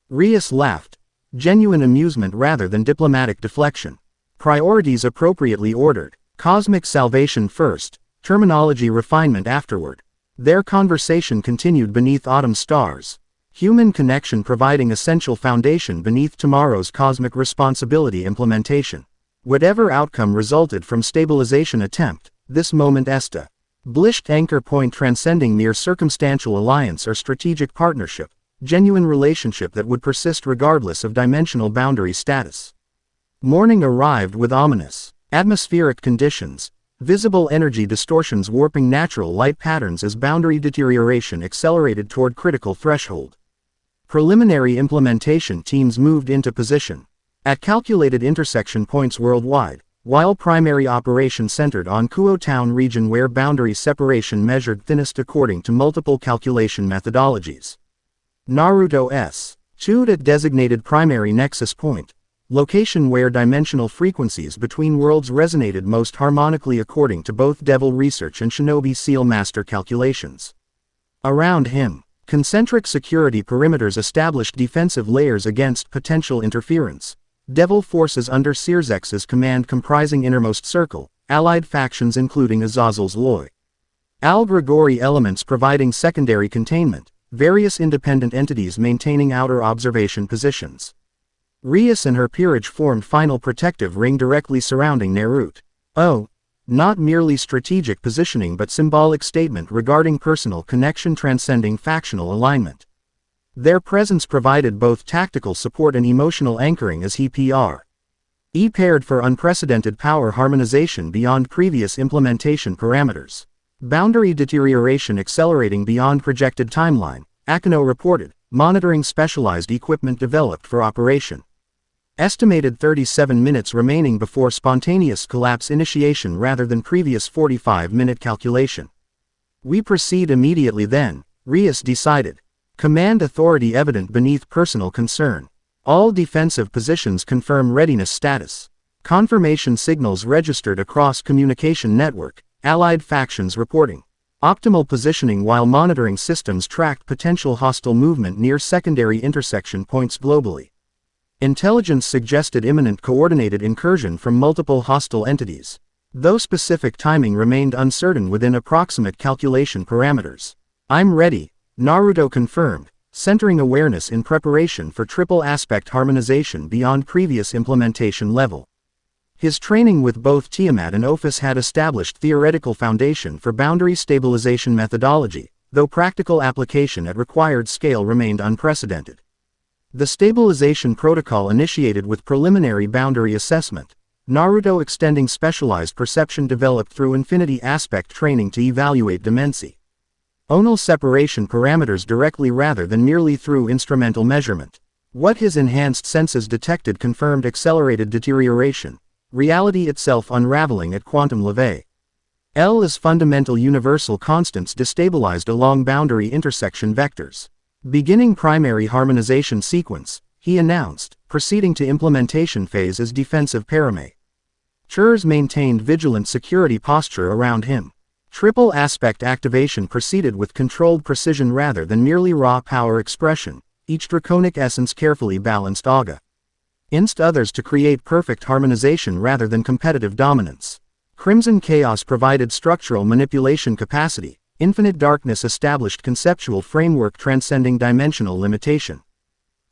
A: Rias laughed. Genuine amusement rather than diplomatic deflection. Priorities appropriately ordered. Cosmic salvation first, terminology refinement afterward. Their conversation continued beneath autumn stars. Human connection providing essential foundation beneath tomorrow's cosmic responsibility implementation. Whatever outcome resulted from stabilization attempt, this moment established anchor point transcending mere circumstantial alliance or strategic partnership, genuine relationship that would persist regardless of dimensional boundary status. Morning arrived with ominous atmospheric conditions, visible energy distortions warping natural light patterns as boundary deterioration accelerated toward critical threshold. Preliminary implementation teams moved into position at calculated intersection points worldwide, while primary operation centered on Kuo Town region where boundary separation measured thinnest according to multiple calculation methodologies. Naruto S2 at designated primary nexus point, location where dimensional frequencies between worlds resonated most harmonically according to both Devil Research and Shinobi Seal Master calculations. Around him, concentric security perimeters established defensive layers against potential interference. Devil forces under Searzex's command comprising innermost circle, allied factions including Azazel's Loy. Al-Grigori elements providing secondary containment, various independent entities maintaining outer observation positions. Rias and her peerage formed final protective ring directly surrounding Naruto. Oh, not merely strategic positioning but symbolic statement regarding personal connection transcending factional alignment. Their presence provided both tactical support and emotional anchoring as he paired for unprecedented power harmonization beyond previous implementation parameters. Boundary deterioration accelerating beyond projected timeline, Akano reported, monitoring specialized equipment developed for operation. Estimated 37 minutes remaining before spontaneous collapse initiation rather than previous 45-minute calculation. We proceed immediately then, Rias decided. Command authority evident beneath personal concern. All defensive positions confirm readiness status. Confirmation signals registered across communication network, allied factions reporting. Optimal positioning while monitoring systems tracked potential hostile movement near secondary intersection points globally. Intelligence suggested imminent coordinated incursion from multiple hostile entities. Though specific timing remained uncertain within approximate calculation parameters. I'm ready. Naruto confirmed, centering awareness in preparation for triple aspect harmonization beyond previous implementation level. His training with both Tiamat and Ophis had established theoretical foundation for boundary stabilization methodology, though practical application at required scale remained unprecedented. The stabilization protocol initiated with preliminary boundary assessment, Naruto extending specialized perception developed through infinity aspect training to evaluate dimensi. Onal separation parameters directly rather than merely through instrumental measurement. What his enhanced senses detected confirmed accelerated deterioration, reality itself unraveling at quantum levee. L as fundamental universal constants destabilized along boundary intersection vectors. Beginning primary harmonization sequence, he announced, proceeding to implementation phase as defensive parameter. Churs maintained vigilant security posture around him. Triple aspect activation proceeded with controlled precision rather than merely raw power expression, each draconic essence carefully balanced Aga. Inst others to create perfect harmonization rather than competitive dominance. Crimson Chaos provided structural manipulation capacity, infinite darkness established conceptual framework transcending dimensional limitation.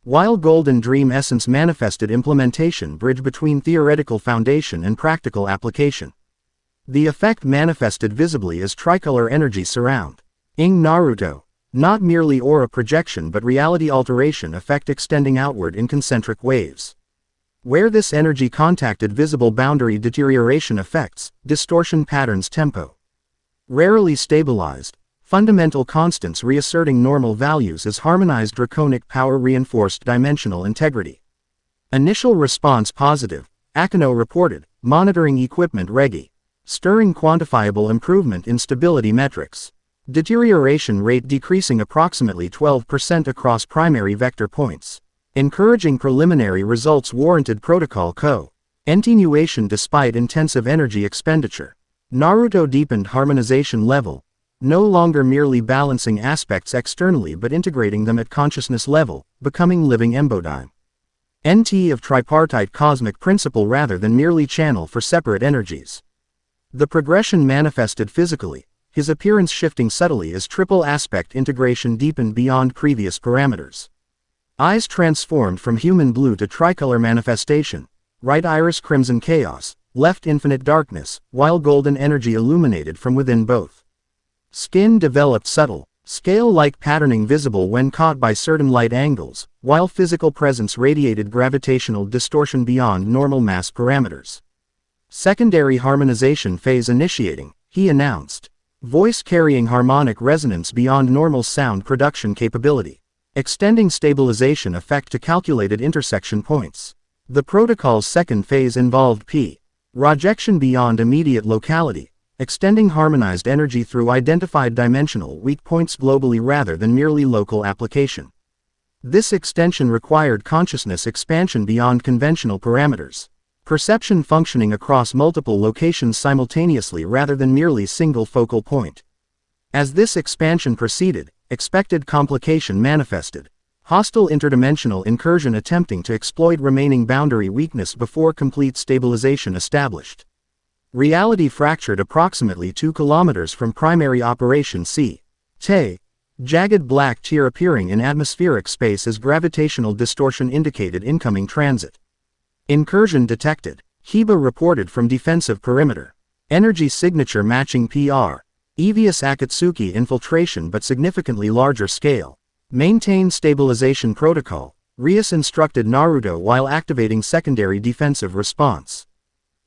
A: While Golden Dream Essence manifested implementation bridge between theoretical foundation and practical application. The effect manifested visibly as tricolor energy surround. Ing Naruto. Not merely aura projection but reality alteration effect extending outward in concentric waves. Where this energy contacted visible boundary deterioration effects, distortion patterns tempo. Rarely stabilized. Fundamental constants reasserting normal values as harmonized draconic power reinforced dimensional integrity. Initial response positive, Akano reported, monitoring equipment regi. Stirring quantifiable improvement in stability metrics. Deterioration rate decreasing approximately 12% across primary vector points. Encouraging preliminary results warranted protocol continuation despite intensive energy expenditure. Naruto deepened harmonization level, no longer merely balancing aspects externally but integrating them at consciousness level, becoming living embodime. NT of tripartite cosmic principle rather than merely channel for separate energies. The progression manifested physically, his appearance shifting subtly as triple aspect integration deepened beyond previous parameters. Eyes transformed from human blue to tricolor manifestation, right iris crimson chaos, left infinite darkness, while golden energy illuminated from within both. Skin developed subtle, scale-like patterning visible when caught by certain light angles, while physical presence radiated gravitational distortion beyond normal mass parameters. Secondary harmonization phase initiating, he announced. Voice carrying harmonic resonance beyond normal sound production capability. Extending stabilization effect to calculated intersection points. The protocol's second phase involved projection beyond immediate locality, extending harmonized energy through identified dimensional weak points globally rather than merely local application. This extension required consciousness expansion beyond conventional parameters. Perception functioning across multiple locations simultaneously rather than merely single focal point. As this expansion proceeded, expected complication manifested. Hostile interdimensional incursion attempting to exploit remaining boundary weakness before complete stabilization established. Reality fractured approximately 2 kilometers from primary operation C. Jagged black tear appearing in atmospheric space as gravitational distortion indicated incoming transit. Incursion detected. Hiba reported from defensive perimeter. Energy signature matching PR. Evious Akatsuki infiltration but significantly larger scale. Maintain stabilization protocol. Rias instructed Naruto while activating secondary defensive response.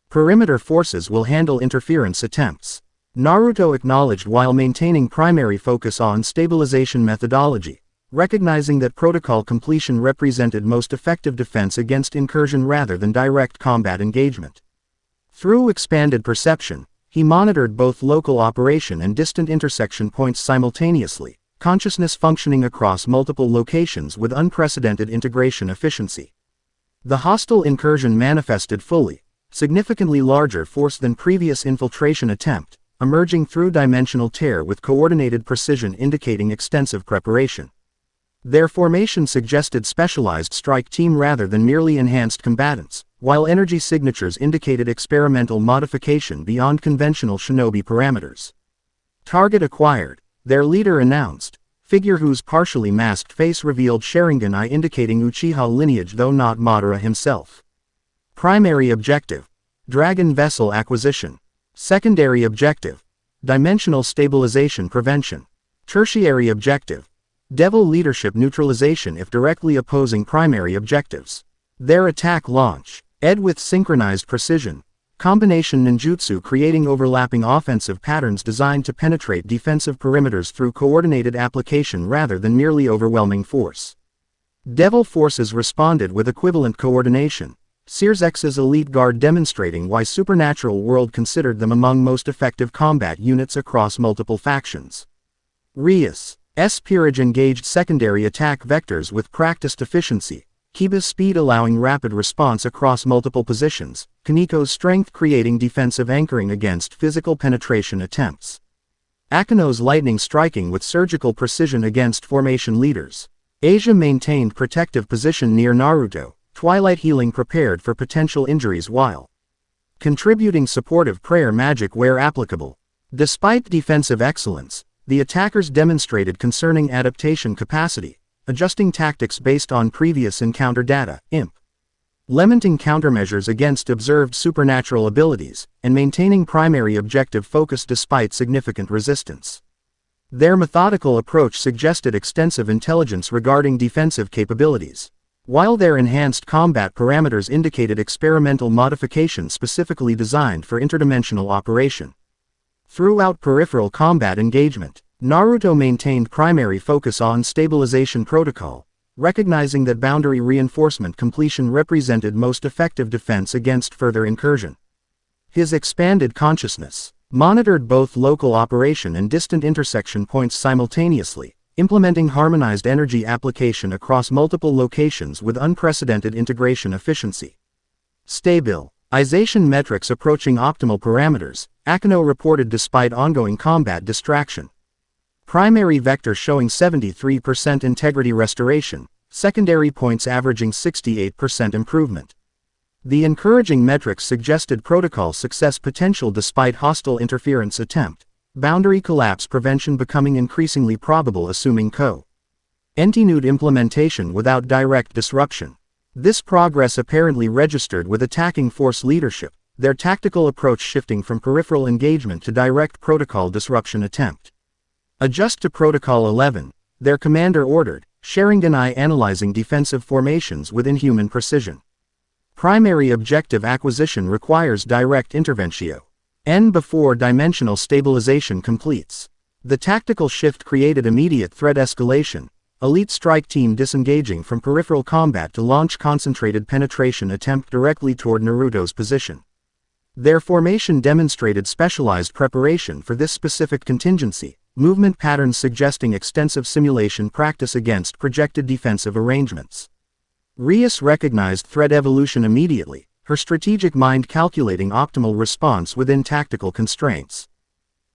A: Perimeter forces will handle interference attempts. Naruto acknowledged while maintaining primary focus on stabilization methodology, recognizing that protocol completion represented most effective defense against incursion rather than direct combat engagement. Through expanded perception, he monitored both local operation and distant intersection points simultaneously, consciousness functioning across multiple locations with unprecedented integration efficiency. The hostile incursion manifested fully, significantly larger force than previous infiltration attempt, emerging through dimensional tear with coordinated precision indicating extensive preparation. Their formation suggested specialized strike team rather than merely enhanced combatants, while energy signatures indicated experimental modification beyond conventional shinobi parameters. Target acquired, their leader announced, figure whose partially masked face revealed Sharingan eye indicating Uchiha lineage though not Madara himself. Primary objective: Dragon Vessel acquisition. Secondary objective: Dimensional stabilization prevention. Tertiary objective: Devil leadership neutralization if directly opposing primary objectives. Their attack launch, ed with synchronized precision. Combination ninjutsu creating overlapping offensive patterns designed to penetrate defensive perimeters through coordinated application rather than merely overwhelming force. Devil forces responded with equivalent coordination. Sears X's elite guard demonstrating why Supernatural World considered them among most effective combat units across multiple factions. Rias Peerage engaged secondary attack vectors with practiced efficiency. Kiba's speed allowing rapid response across multiple positions, Kaniko's strength creating defensive anchoring against physical penetration attempts. Akino's lightning striking with surgical precision against formation leaders. Asia maintained protective position near Naruto, Twilight healing prepared for potential injuries while contributing supportive prayer magic where applicable. Despite defensive excellence, the attackers demonstrated concerning adaptation capacity, adjusting tactics based on previous encounter data, implementing countermeasures against observed supernatural abilities, and maintaining primary objective focus despite significant resistance. Their methodical approach suggested extensive intelligence regarding defensive capabilities, while their enhanced combat parameters indicated experimental modifications specifically designed for interdimensional operation. Throughout peripheral combat engagement, Naruto maintained primary focus on stabilization protocol, recognizing that boundary reinforcement completion represented most effective defense against further incursion. His expanded consciousness, monitored both local operation and distant intersection points simultaneously, implementing harmonized energy application across multiple locations with unprecedented integration efficiency. Stabilization metrics approaching optimal parameters, Akino reported despite ongoing combat distraction. Primary vector showing 73% integrity restoration, secondary points averaging 68% improvement. The encouraging metrics suggested protocol success potential despite hostile interference attempt, boundary collapse prevention becoming increasingly probable assuming continued implementation without direct disruption. This progress apparently registered with attacking force leadership, their tactical approach shifting from peripheral engagement to direct protocol disruption attempt. Adjust to Protocol 11, their commander ordered, Sharingan I analyzing defensive formations with inhuman precision. Primary objective acquisition requires direct interventio. N before dimensional stabilization completes. The tactical shift created immediate threat escalation, elite strike team disengaging from peripheral combat to launch concentrated penetration attempt directly toward Naruto's position. Their formation demonstrated specialized preparation for this specific contingency, movement patterns suggesting extensive simulation practice against projected defensive arrangements. Rias recognized threat evolution immediately, her strategic mind calculating optimal response within tactical constraints.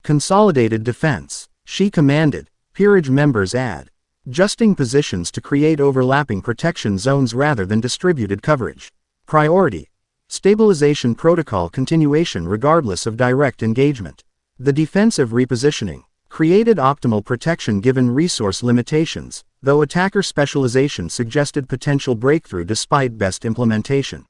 A: Consolidated defense, she commanded, peerage members adjusting positions to create overlapping protection zones rather than distributed coverage. Priority, stabilization protocol continuation regardless of direct engagement. The defensive repositioning created optimal protection given resource limitations, though attacker specialization suggested potential breakthrough despite best implementation.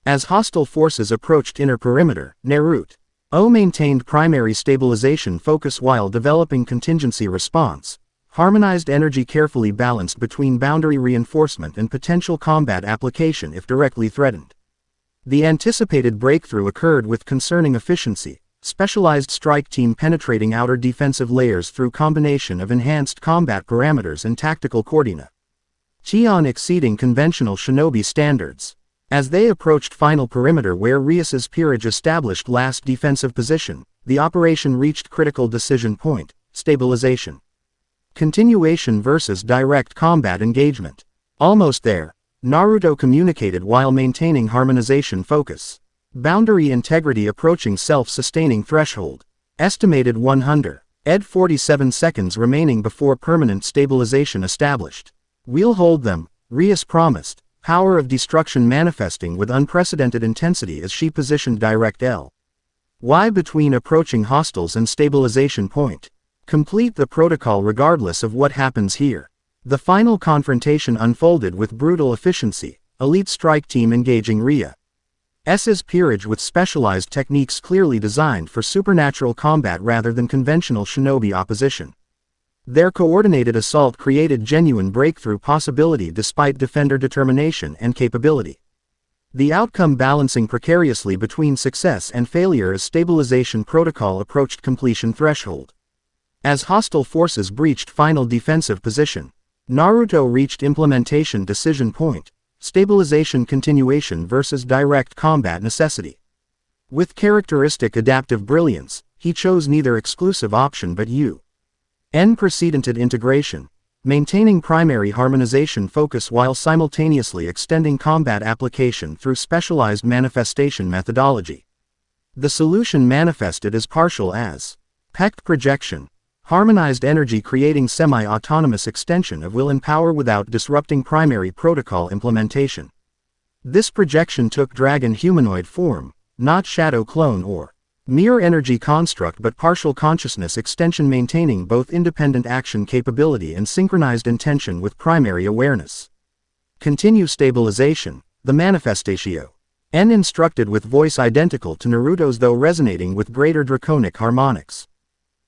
A: As hostile forces approached inner perimeter, Naruto maintained primary stabilization focus while developing contingency response, harmonized energy carefully balanced between boundary reinforcement and potential combat application if directly threatened. The anticipated breakthrough occurred with concerning efficiency, specialized strike team penetrating outer defensive layers through combination of enhanced combat parameters and tactical coordination exceeding conventional shinobi standards. As they approached final perimeter where Rias's peerage established last defensive position, the operation reached critical decision point, stabilization. Continuation versus direct combat engagement. Almost there, Naruto communicated while maintaining harmonization focus. Boundary integrity approaching self-sustaining threshold. Estimated 100. 47 seconds remaining before permanent stabilization established. We'll hold them, Rias promised, power of destruction manifesting with unprecedented intensity as she positioned direct LY between approaching hostiles and stabilization point. Complete the protocol regardless of what happens here. The final confrontation unfolded with brutal efficiency, elite strike team engaging Rias's peerage with specialized techniques clearly designed for supernatural combat rather than conventional shinobi opposition. Their coordinated assault created genuine breakthrough possibility despite defender determination and capability. The outcome balancing precariously between success and failure as stabilization protocol approached completion threshold. As hostile forces breached final defensive position, Naruto reached implementation decision point, stabilization continuation versus direct combat necessity. With characteristic adaptive brilliance, he chose neither exclusive option but unprecedented integration, maintaining primary harmonization focus while simultaneously extending combat application through specialized manifestation methodology. The solution manifested as partial as pact projection, harmonized energy creating semi-autonomous extension of will and power without disrupting primary protocol implementation. This projection took dragon humanoid form, not shadow clone or mirror energy construct but partial consciousness extension maintaining both independent action capability and synchronized intention with primary awareness. Continue stabilization, the manifestatio. N instructed with voice identical to Naruto's though resonating with greater draconic harmonics.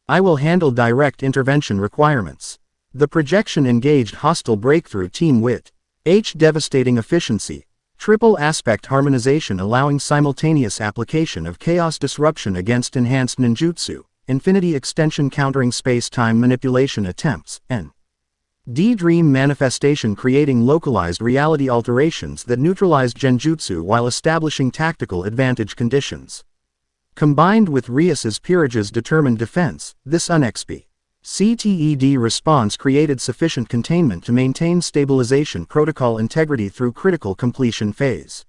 A: I will handle direct intervention requirements. The projection engaged hostile breakthrough team with devastating efficiency, triple aspect harmonization allowing simultaneous application of chaos disruption against enhanced ninjutsu, infinity extension countering space-time manipulation attempts, and dream manifestation creating localized reality alterations that neutralized genjutsu while establishing tactical advantage conditions. Combined with Rias's peerage's determined defense, this unexpected response created sufficient containment to maintain stabilization protocol integrity through critical completion phase.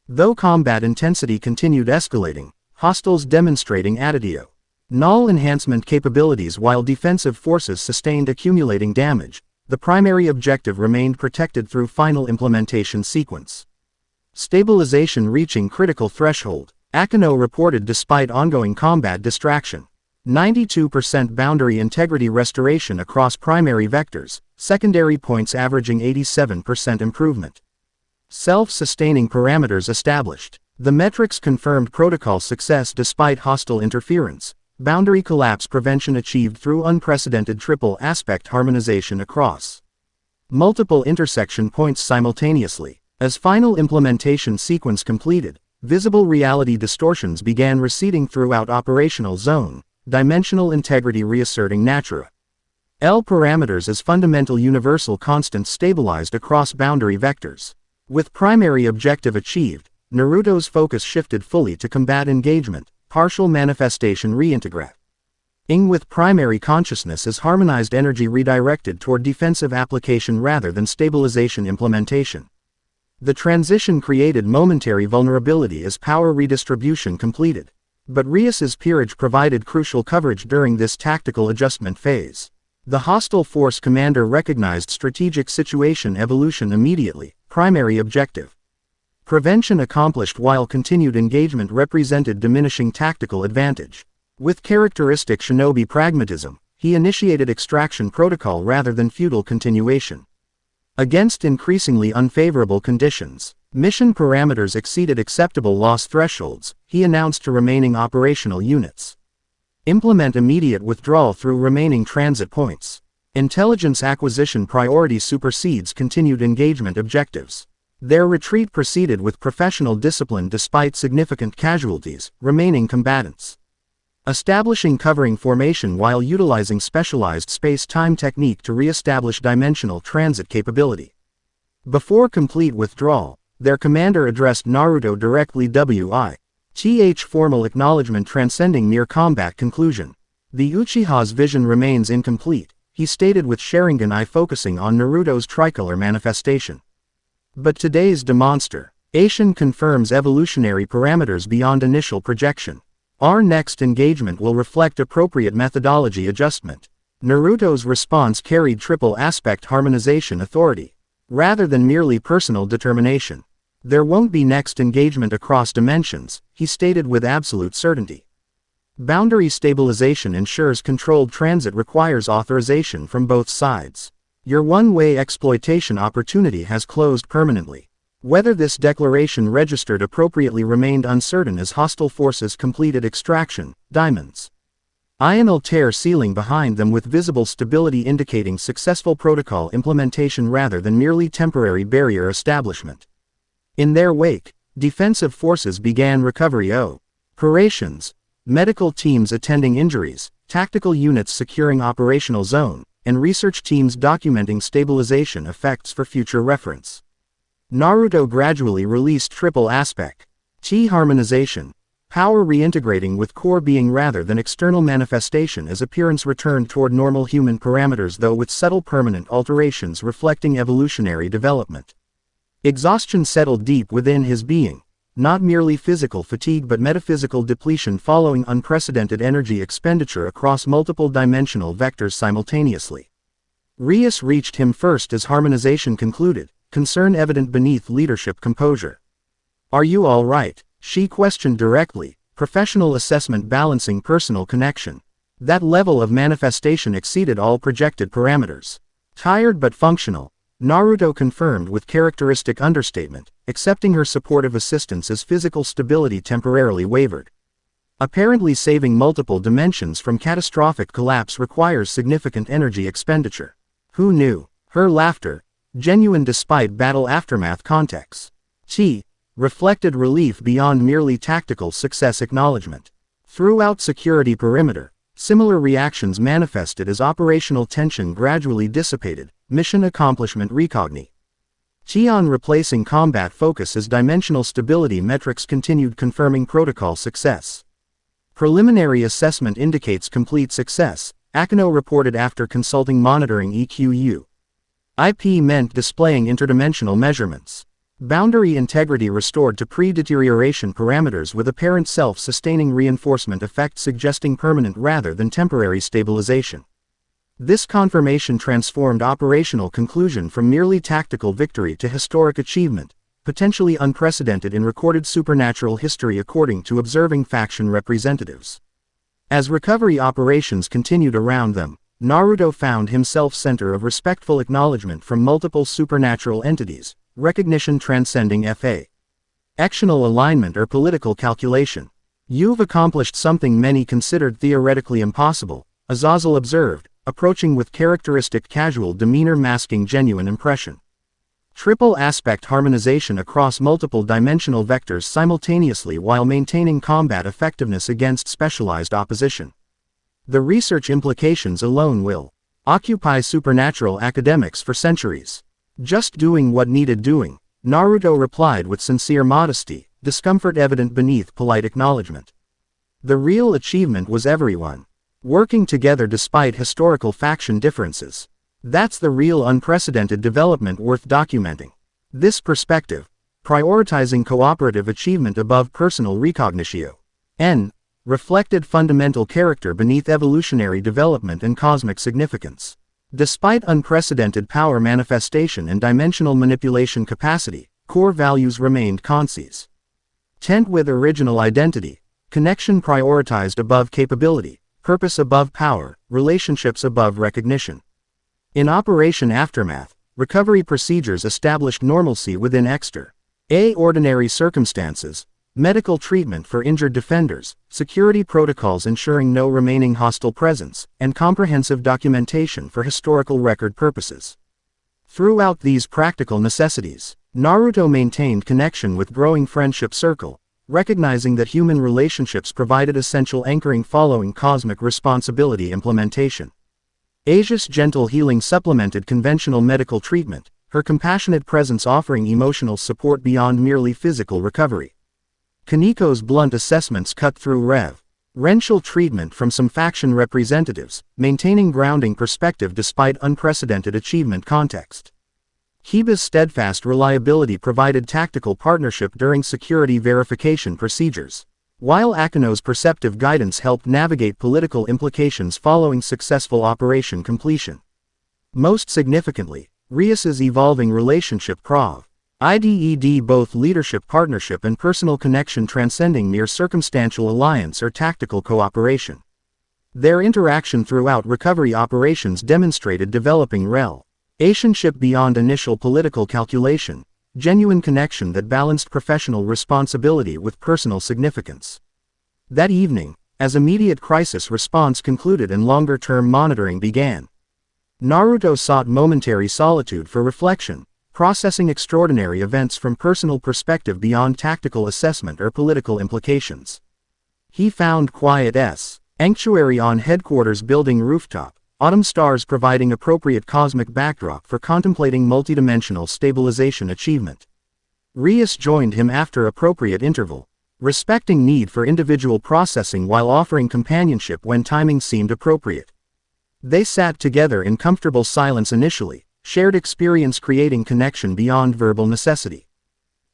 A: Though combat intensity continued escalating, hostiles demonstrating addio null enhancement capabilities while defensive forces sustained accumulating damage, the primary objective remained protected through final implementation sequence. Stabilization reaching critical threshold, Akino reported despite ongoing combat distraction. 92% boundary integrity restoration across primary vectors, secondary points averaging 87% improvement. Self-sustaining parameters established. The metrics confirmed protocol success despite hostile interference. Boundary collapse prevention achieved through unprecedented triple aspect harmonization across multiple intersection points simultaneously. As final implementation sequence completed, visible reality distortions began receding throughout operational zone, dimensional integrity reasserting natura. L parameters as fundamental universal constants stabilized across boundary vectors. With primary objective achieved, Naruto's focus shifted fully to combat engagement, partial manifestation reintegrating with primary consciousness as harmonized energy redirected toward defensive application rather than stabilization implementation. The transition created momentary vulnerability as power redistribution completed. But Rias's peerage provided crucial coverage during this tactical adjustment phase. The hostile force commander recognized strategic situation evolution immediately. Primary objective prevention accomplished while continued engagement represented diminishing tactical advantage. With characteristic shinobi pragmatism, he initiated extraction protocol rather than feudal continuation. Against increasingly unfavorable conditions, mission parameters exceeded acceptable loss thresholds, he announced to remaining operational units. Implement immediate withdrawal through remaining transit points. Intelligence acquisition priority supersedes continued engagement objectives. Their retreat proceeded with professional discipline despite significant casualties, remaining combatants. Establishing covering formation while utilizing specialized space-time technique to re-establish dimensional transit capability. Before complete withdrawal, their commander addressed Naruto directly with formal acknowledgement transcending near combat conclusion. The Uchiha's vision remains incomplete, he stated with Sharingan eye focusing on Naruto's tricolor manifestation. But today's demonstration confirms evolutionary parameters beyond initial projection. Our next engagement will reflect appropriate methodology adjustment. Naruto's response carried triple aspect harmonization authority, rather than merely personal determination. There won't be next engagement across dimensions, he stated with absolute certainty. Boundary stabilization ensures controlled transit requires authorization from both sides. Your one-way exploitation opportunity has closed permanently. Whether this declaration registered appropriately remained uncertain as hostile forces completed extraction. Diamonds. Ional tear sealing behind them with visible stability indicating successful protocol implementation rather than merely temporary barrier establishment. In their wake, defensive forces began recovery operations, medical teams attending injuries, tactical units securing operational zone, and research teams documenting stabilization effects for future reference. Naruto gradually released triple aspect harmonization, power reintegrating with core being rather than external manifestation as appearance returned toward normal human parameters though with subtle permanent alterations reflecting evolutionary development. Exhaustion settled deep within his being, not merely physical fatigue but metaphysical depletion following unprecedented energy expenditure across multiple dimensional vectors simultaneously. Rias reached him first as harmonization concluded, concern evident beneath leadership composure. "Are you all right?" she questioned directly, professional assessment balancing personal connection. That level of manifestation exceeded all projected parameters. Tired but functional, Naruto confirmed with characteristic understatement, accepting her supportive assistance as physical stability temporarily wavered. Apparently saving multiple dimensions from catastrophic collapse requires significant energy expenditure. Who knew? Her laughter, genuine despite battle aftermath context, reflected relief beyond merely tactical success acknowledgement. Throughout security perimeter, similar reactions manifested as operational tension gradually dissipated, mission accomplishment recognition. Chion replacing combat focus as dimensional stability metrics continued confirming protocol success. Preliminary assessment indicates complete success, Akino reported after consulting monitoring EQU. IP meant displaying interdimensional measurements. Boundary integrity restored to pre-deterioration parameters with apparent self-sustaining reinforcement effect suggesting permanent rather than temporary stabilization. This confirmation transformed operational conclusion from merely tactical victory to historic achievement, potentially unprecedented in recorded supernatural history according to observing faction representatives. As recovery operations continued around them, Naruto found himself center of respectful acknowledgement from multiple supernatural entities, recognition transcending FA. Actional alignment or political calculation. You've accomplished something many considered theoretically impossible, Azazel observed, approaching with characteristic casual demeanor masking genuine impression. Triple aspect harmonization across multiple dimensional vectors simultaneously while maintaining combat effectiveness against specialized opposition. The research implications alone will occupy supernatural academics for centuries. Just doing what needed doing, Naruto replied with sincere modesty, discomfort evident beneath polite acknowledgement. The real achievement was everyone working together despite historical faction differences. That's the real unprecedented development worth documenting. This perspective, prioritizing cooperative achievement above personal recognitio, reflected fundamental character beneath evolutionary development and cosmic significance. Despite unprecedented power manifestation and dimensional manipulation capacity, core values remained concise. Tent with original identity, connection prioritized above capability, purpose above power, relationships above recognition. In Operation Aftermath, recovery procedures established normalcy within ordinary circumstances, medical treatment for injured defenders, security protocols ensuring no remaining hostile presence, and comprehensive documentation for historical record purposes. Throughout these practical necessities, Naruto maintained connection with growing friendship circle, recognizing that human relationships provided essential anchoring following cosmic responsibility implementation. Asia's gentle healing supplemented conventional medical treatment, her compassionate presence offering emotional support beyond merely physical recovery. Kaniko's blunt assessments cut through reverential treatment from some faction representatives, maintaining grounding perspective despite unprecedented achievement context. Hiba's steadfast reliability provided tactical partnership during security verification procedures, while Akino's perceptive guidance helped navigate political implications following successful operation completion. Most significantly, Rias's evolving relationship provided both leadership partnership and personal connection transcending mere circumstantial alliance or tactical cooperation. Their interaction throughout recovery operations demonstrated developing relationship beyond initial political calculation, genuine connection that balanced professional responsibility with personal significance. That evening, as immediate crisis response concluded and longer-term monitoring began, Naruto sought momentary solitude for reflection, processing extraordinary events from personal perspective beyond tactical assessment or political implications. He found quiet sanctuary on headquarters building rooftop, autumn stars providing appropriate cosmic backdrop for contemplating multidimensional stabilization achievement. Rias joined him after appropriate interval, respecting need for individual processing while offering companionship when timing seemed appropriate. They sat together in comfortable silence initially, shared experience creating connection beyond verbal necessity.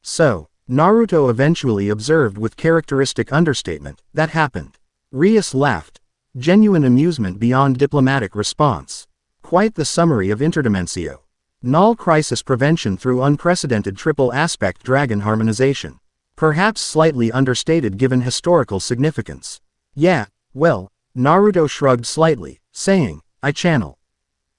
A: So, Naruto eventually observed with characteristic understatement, that happened. Rias laughed. Genuine amusement beyond diplomatic response. Quite the summary of interdimensional null crisis prevention through unprecedented triple aspect dragon harmonization. Perhaps slightly understated given historical significance. Yeah, well, Naruto shrugged slightly, saying, I channel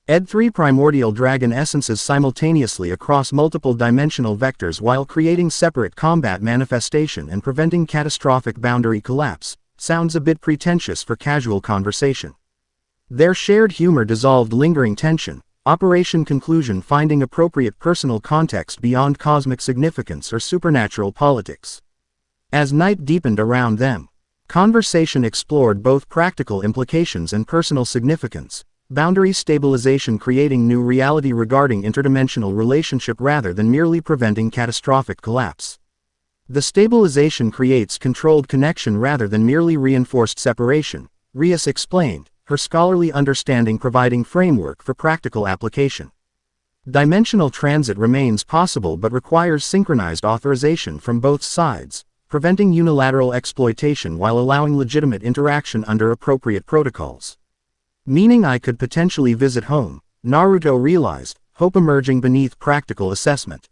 A: Ed 3 primordial dragon essences simultaneously across multiple dimensional vectors while creating separate combat manifestation and preventing catastrophic boundary collapse. Sounds a bit pretentious for casual conversation. Their shared humor dissolved lingering tension, operation conclusion finding appropriate personal context beyond cosmic significance or supernatural politics. As night deepened around them, conversation explored both practical implications and personal significance, boundary stabilization creating new reality regarding interdimensional relationship rather than merely preventing catastrophic collapse. The stabilization creates controlled connection rather than merely reinforced separation, Rias explained, her scholarly understanding providing framework for practical application. Dimensional transit remains possible but requires synchronized authorization from both sides, preventing unilateral exploitation while allowing legitimate interaction under appropriate protocols. Meaning I could potentially visit home, Naruto realized, hope emerging beneath practical assessment.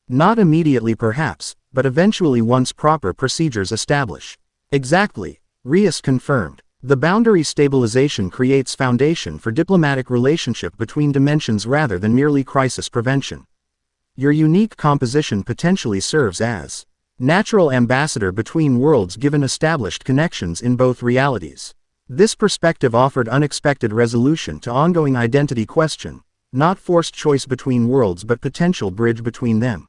A: Not immediately perhaps, but eventually once proper procedures establish. Exactly, Rias confirmed. The boundary stabilization creates foundation for diplomatic relationship between dimensions rather than merely crisis prevention. Your unique composition potentially serves as natural ambassador between worlds given established connections in both realities. This perspective offered unexpected resolution to ongoing identity question, not forced choice between worlds but potential bridge between them.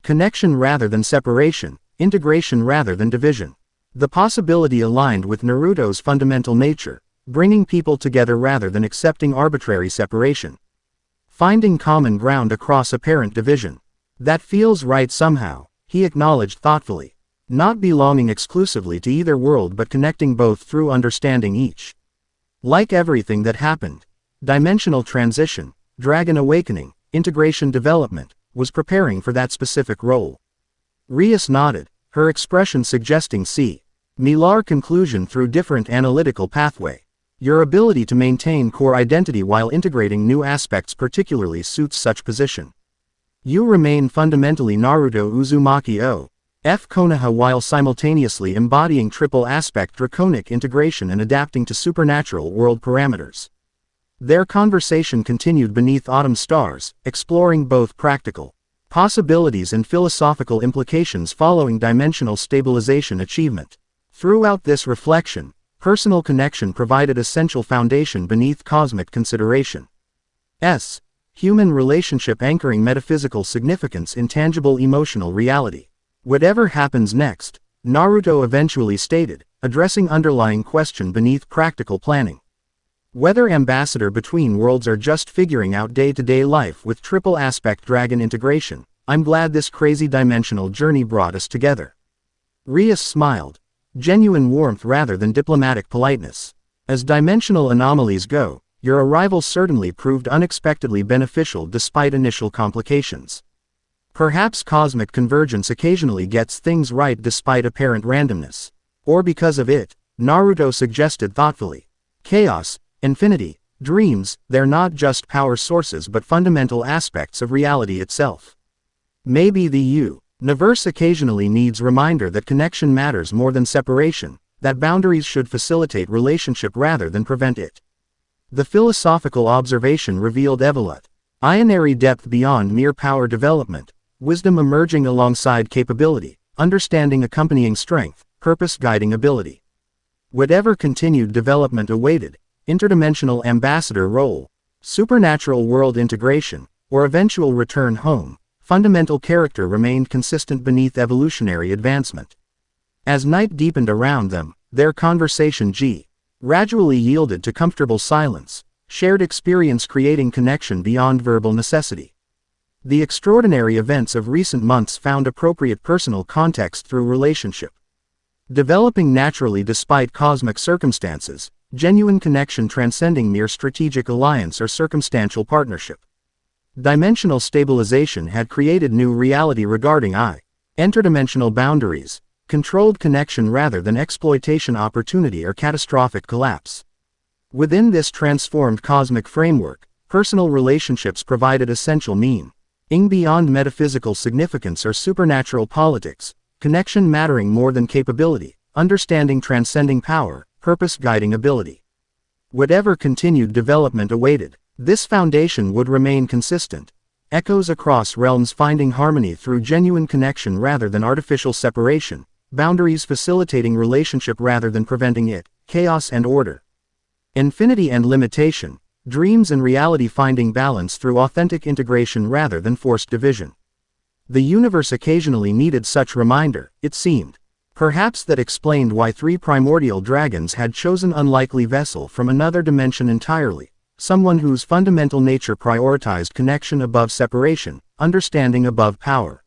A: Connection rather than separation, integration rather than division. The possibility aligned with Naruto's fundamental nature, bringing people together rather than accepting arbitrary separation. Finding common ground across apparent division. That feels right somehow, he acknowledged thoughtfully. Not belonging exclusively to either world but connecting both through understanding each. Like everything that happened, dimensional transition, dragon awakening, integration development, was preparing for that specific role. Rias nodded, her expression suggesting Milar conclusion through different analytical pathway. Your ability to maintain core identity while integrating new aspects particularly suits such position. You remain fundamentally Naruto Uzumaki O.F. Konoha while simultaneously embodying triple aspect draconic integration and adapting to supernatural world parameters. Their conversation continued beneath autumn stars, exploring both practical possibilities and philosophical implications following dimensional stabilization achievement. Throughout this reflection, personal connection provided essential foundation beneath cosmic consideration. Human relationship anchoring metaphysical significance in tangible emotional reality. Whatever happens next, Naruto eventually stated, addressing underlying question beneath practical planning. Whether ambassador between worlds or just figuring out day-to-day life with triple aspect dragon integration, I'm glad this crazy dimensional journey brought us together. Rias smiled. Genuine warmth rather than diplomatic politeness. As dimensional anomalies go, your arrival certainly proved unexpectedly beneficial despite initial complications. Perhaps cosmic convergence occasionally gets things right despite apparent randomness. Or because of it, Naruto suggested thoughtfully. Chaos, infinity, dreams, they're not just power sources but fundamental aspects of reality itself. Maybe the universe occasionally needs reminder that connection matters more than separation, that boundaries should facilitate relationship rather than prevent it. The philosophical observation revealed evolutionary depth beyond mere power development, wisdom emerging alongside capability, understanding accompanying strength, purpose guiding ability. Whatever continued development awaited, interdimensional ambassador role, supernatural world integration, or eventual return home, fundamental character remained consistent beneath evolutionary advancement. As night deepened around them, their conversation gradually yielded to comfortable silence, shared experience creating connection beyond verbal necessity. The extraordinary events of recent months found appropriate personal context through relationship. Developing naturally despite cosmic circumstances, genuine connection transcending mere strategic alliance or circumstantial partnership. Dimensional stabilization had created new reality regarding interdimensional boundaries, controlled connection rather than exploitation opportunity or catastrophic collapse. Within this transformed cosmic framework, personal relationships provided essential meaning beyond metaphysical significance or supernatural politics, connection mattering more than capability, understanding transcending power, purpose guiding ability. Whatever continued development awaited, this foundation would remain consistent. Echoes across realms finding harmony through genuine connection rather than artificial separation, boundaries facilitating relationship rather than preventing it, chaos and order. Infinity and limitation, dreams and reality finding balance through authentic integration rather than forced division. The universe occasionally needed such reminder, it seemed. Perhaps that explained why three primordial dragons had chosen unlikely vessel from another dimension entirely. Someone whose fundamental nature prioritized connection above separation, understanding above power.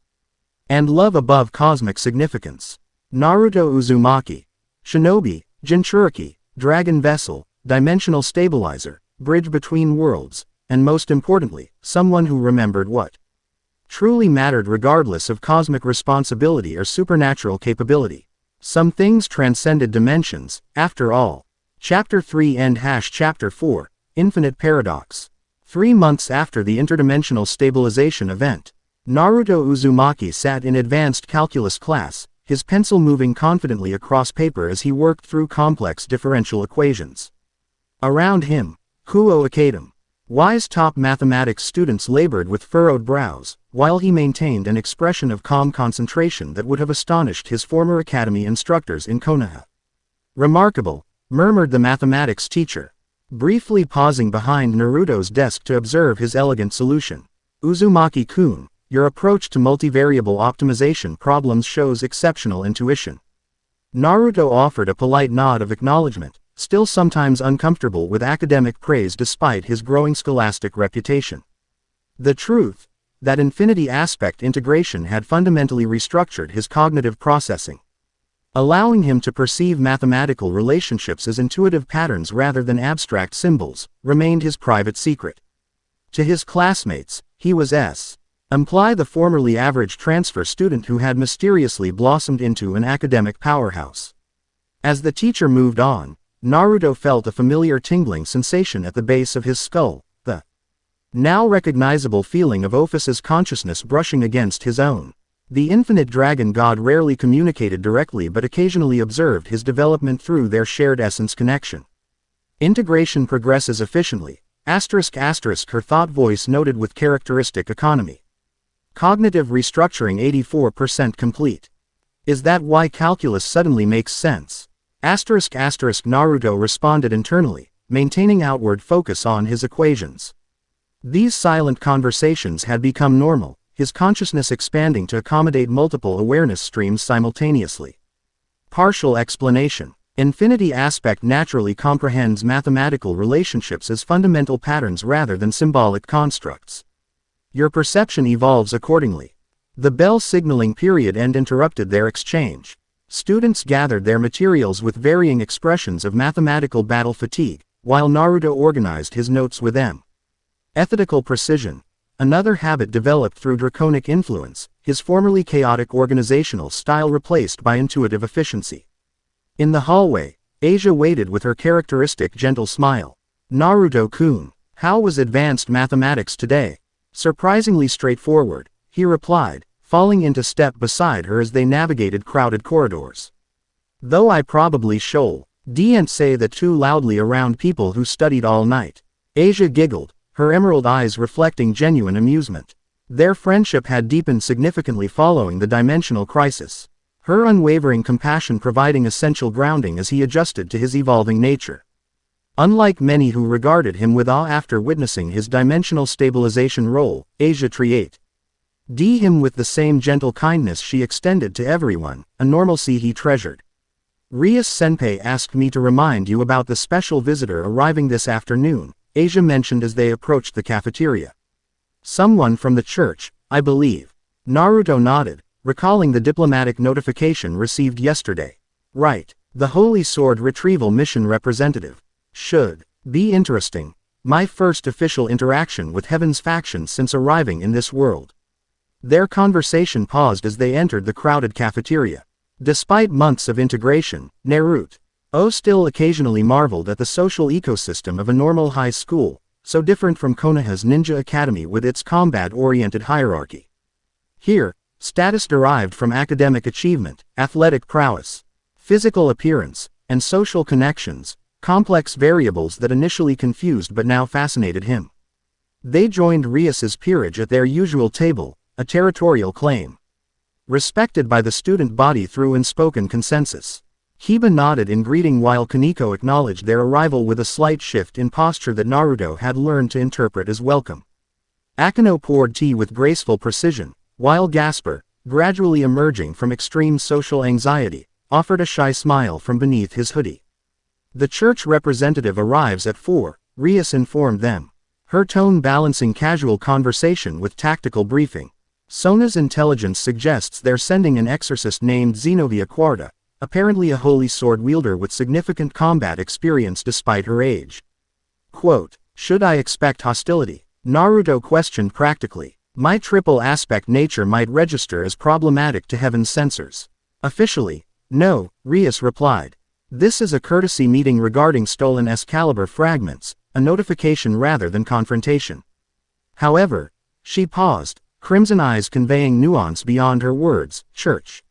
A: And love above cosmic significance. Naruto Uzumaki. Shinobi, Jinchuriki, Dragon Vessel, Dimensional Stabilizer, Bridge Between Worlds, and most importantly, someone who remembered what truly mattered regardless of cosmic responsibility or supernatural capability. Some things transcended dimensions, after all. Chapter 3 End Chapter 4, Infinite Paradox. 3 months after the interdimensional stabilization event, Naruto Uzumaki sat in advanced calculus class, his pencil moving confidently across paper as he worked through complex differential equations. Around him, Kuo Town. Wise top mathematics students labored with furrowed brows, while he maintained an expression of calm concentration that would have astonished his former academy instructors in Konoha. Remarkable, murmured the mathematics teacher, briefly pausing behind Naruto's desk to observe his elegant solution. Uzumaki-kun, your approach to multivariable optimization problems shows exceptional intuition. Naruto offered a polite nod of acknowledgement, still sometimes uncomfortable with academic praise despite his growing scholastic reputation. The truth, that infinity aspect integration had fundamentally restructured his cognitive processing, allowing him to perceive mathematical relationships as intuitive patterns rather than abstract symbols, remained his private secret. To his classmates, he was imply the formerly average transfer student who had mysteriously blossomed into an academic powerhouse. As the teacher moved on, Naruto felt a familiar tingling sensation at the base of his skull, the now recognizable feeling of Ophis's consciousness brushing against his own. The infinite dragon god rarely communicated directly but occasionally observed his development through their shared essence connection. Integration progresses efficiently, ****, her thought voice noted with characteristic economy. Cognitive restructuring 84% complete. Is that why calculus suddenly makes sense? Naruto responded internally, maintaining outward focus on his equations. These silent conversations had become normal, his consciousness expanding to accommodate multiple awareness streams simultaneously. Partial explanation. Infinity aspect naturally comprehends mathematical relationships as fundamental patterns rather than symbolic constructs. Your perception evolves accordingly. The bell signaling period end interrupted their exchange. Students gathered their materials with varying expressions of mathematical battle fatigue, while Naruto organized his notes with ethical precision. Another habit developed through draconic influence, his formerly chaotic organizational style replaced by intuitive efficiency. In the hallway, Asia waited with her characteristic gentle smile. Naruto-kun, how was advanced mathematics today? Surprisingly straightforward, he replied, falling into step beside her as they navigated crowded corridors. Though I probably didn't say that too loudly around people who studied all night. Asia giggled, her emerald eyes reflecting genuine amusement. Their friendship had deepened significantly following the dimensional crisis, her unwavering compassion providing essential grounding as he adjusted to his evolving nature. Unlike many who regarded him with awe after witnessing his dimensional stabilization role, Asia treated him with the same gentle kindness she extended to everyone, a normalcy he treasured. Rias Senpai asked me to remind you about the special visitor arriving this afternoon, Asia mentioned as they approached the cafeteria. Someone from the church, I believe. Naruto nodded, recalling the diplomatic notification received yesterday. Right, the Holy Sword Retrieval Mission representative. Should be interesting. My first official interaction with Heaven's faction since arriving in this world. Their conversation paused as they entered the crowded cafeteria. Despite months of integration, Naruto still occasionally marveled at the social ecosystem of a normal high school, so different from Konoha's ninja academy with its combat-oriented hierarchy. Here, status derived from academic achievement, athletic prowess, physical appearance, and social connections, complex variables that initially confused but now fascinated him. They joined Rias's peerage at their usual table, a territorial claim. Respected by the student body through unspoken consensus. Kiba nodded in greeting while Kaneko acknowledged their arrival with a slight shift in posture that Naruto had learned to interpret as welcome. Akeno poured tea with graceful precision, while Gasper, gradually emerging from extreme social anxiety, offered a shy smile from beneath his hoodie. The church representative arrives at 4, Rias informed them, her tone balancing casual conversation with tactical briefing. Sona's intelligence suggests they're sending an exorcist named Zenobia Quarta, apparently a holy sword wielder with significant combat experience despite her age. Quote, "Should I expect hostility?" Naruto questioned practically. "My triple aspect nature might register as problematic to Heaven's censors." "Officially, no," Rias replied. "This is a courtesy meeting regarding stolen Excalibur fragments, a notification rather than confrontation." However, she paused, crimson eyes conveying nuance beyond her words. Church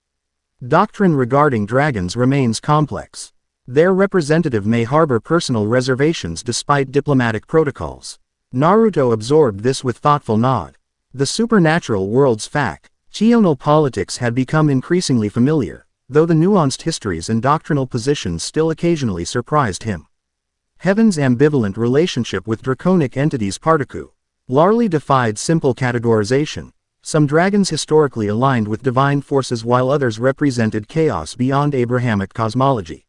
A: doctrine regarding dragons remains complex. Their representative may harbor personal reservations despite diplomatic protocols. Naruto absorbed this with thoughtful nod. The supernatural world's factional politics had become increasingly familiar, though the nuanced histories and doctrinal positions still occasionally surprised him. Heaven's ambivalent relationship with draconic entities largely defied simple categorization. Some dragons historically aligned with divine forces while others represented chaos beyond Abrahamic cosmology.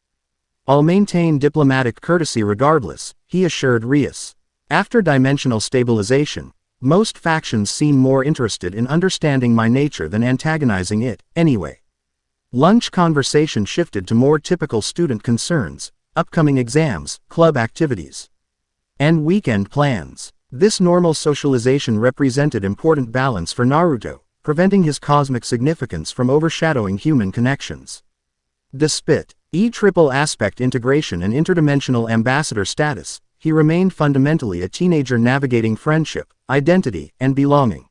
A: "I'll maintain diplomatic courtesy regardless," he assured Rias. "After dimensional stabilization, most factions seem more interested in understanding my nature than antagonizing it, anyway." Lunch conversation shifted to more typical student concerns: upcoming exams, club activities, and weekend plans. This normal socialization represented important balance for Naruto, preventing his cosmic significance from overshadowing human connections. Despite triple aspect integration and interdimensional ambassador status, he remained fundamentally a teenager navigating friendship, identity, and belonging.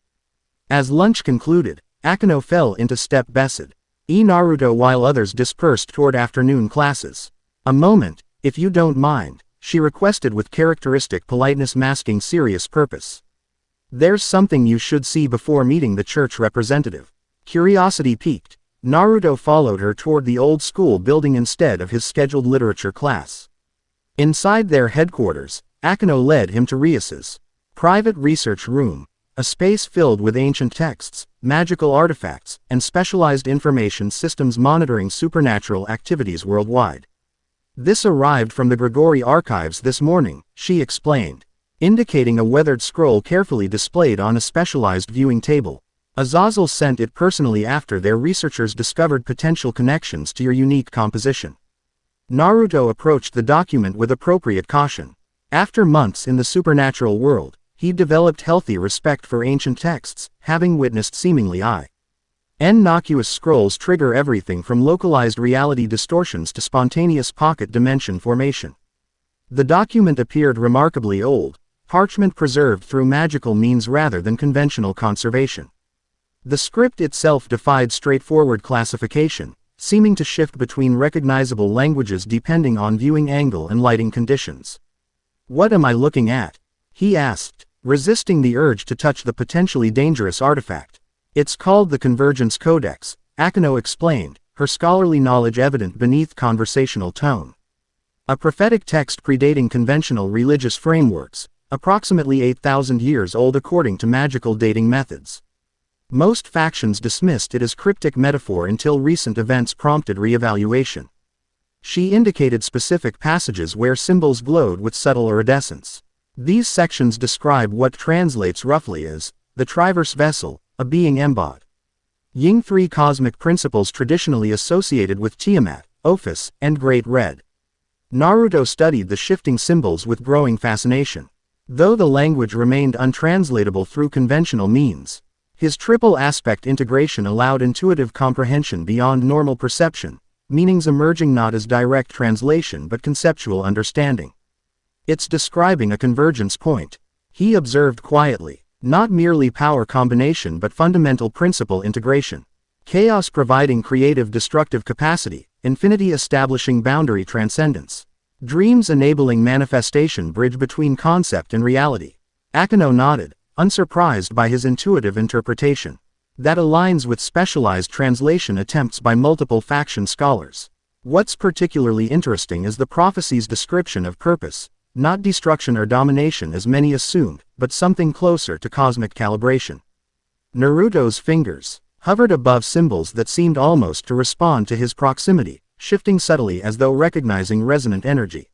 A: As lunch concluded, Akeno fell into step beside Naruto while others dispersed toward afternoon classes. "A moment, if you don't mind," she requested with characteristic politeness masking serious purpose. "There's something you should see before meeting the church representative." Curiosity piqued, Naruto followed her toward the old school building instead of his scheduled literature class. Inside their headquarters, Akeno led him to Rias's private research room, a space filled with ancient texts, magical artifacts, and specialized information systems monitoring supernatural activities worldwide. "This arrived from the Gregory archives this morning," she explained, indicating a weathered scroll carefully displayed on a specialized viewing table. "Azazel sent it personally after their researchers discovered potential connections to your unique composition." Naruto approached the document with appropriate caution. After months in the supernatural world, he developed healthy respect for ancient texts, having witnessed seemingly innocuous scrolls trigger everything from localized reality distortions to spontaneous pocket dimension formation. The document appeared remarkably old, parchment preserved through magical means rather than conventional conservation. The script itself defied straightforward classification, seeming to shift between recognizable languages depending on viewing angle and lighting conditions. "What am I looking at?" he asked, resisting the urge to touch the potentially dangerous artifact. "It's called the Convergence Codex," Akeno explained, her scholarly knowledge evident beneath conversational tone. "A prophetic text predating conventional religious frameworks, approximately 8,000 years old according to magical dating methods. Most factions dismissed it as cryptic metaphor until recent events prompted re-evaluation." She indicated specific passages where symbols glowed with subtle iridescence. These sections describe what translates roughly as the Triverse Vessel, a being embodied Ying, three cosmic principles traditionally associated with Tiamat, Ophis, and Great Red. Naruto studied the shifting symbols with growing fascination. Though the language remained untranslatable through conventional means, his triple aspect integration allowed intuitive comprehension beyond normal perception, meanings emerging not as direct translation but conceptual understanding. "It's describing a convergence point," he observed quietly. "Not merely power combination but fundamental principle integration. Chaos providing creative destructive capacity, infinity establishing boundary transcendence. Dreams enabling manifestation bridge between concept and reality." Akeno nodded, unsurprised by his intuitive interpretation. That aligns with specialized translation attempts by multiple faction scholars. What's particularly interesting is the prophecy's description of purpose, not destruction or domination as many assumed, but something closer to cosmic calibration. Naruto's fingers hovered above symbols that seemed almost to respond to his proximity, shifting subtly as though recognizing resonant energy.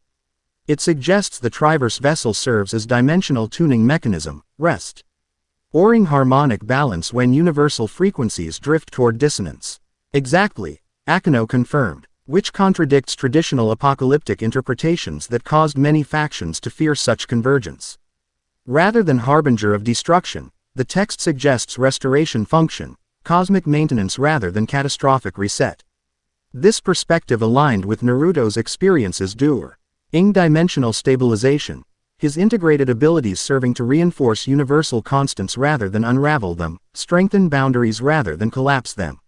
A: "It suggests the Triverse Vessel serves as dimensional tuning mechanism, rest Oring harmonic balance when universal frequencies drift toward dissonance. Exactly, Akeno confirmed, which contradicts traditional apocalyptic interpretations that caused many factions to fear such convergence. Rather than harbinger of destruction, the text suggests restoration function, cosmic maintenance rather than catastrophic reset. This perspective aligned with Naruto's experiences during dimensional stabilization, his integrated abilities serving to reinforce universal constants rather than unravel them, strengthen boundaries rather than collapse them.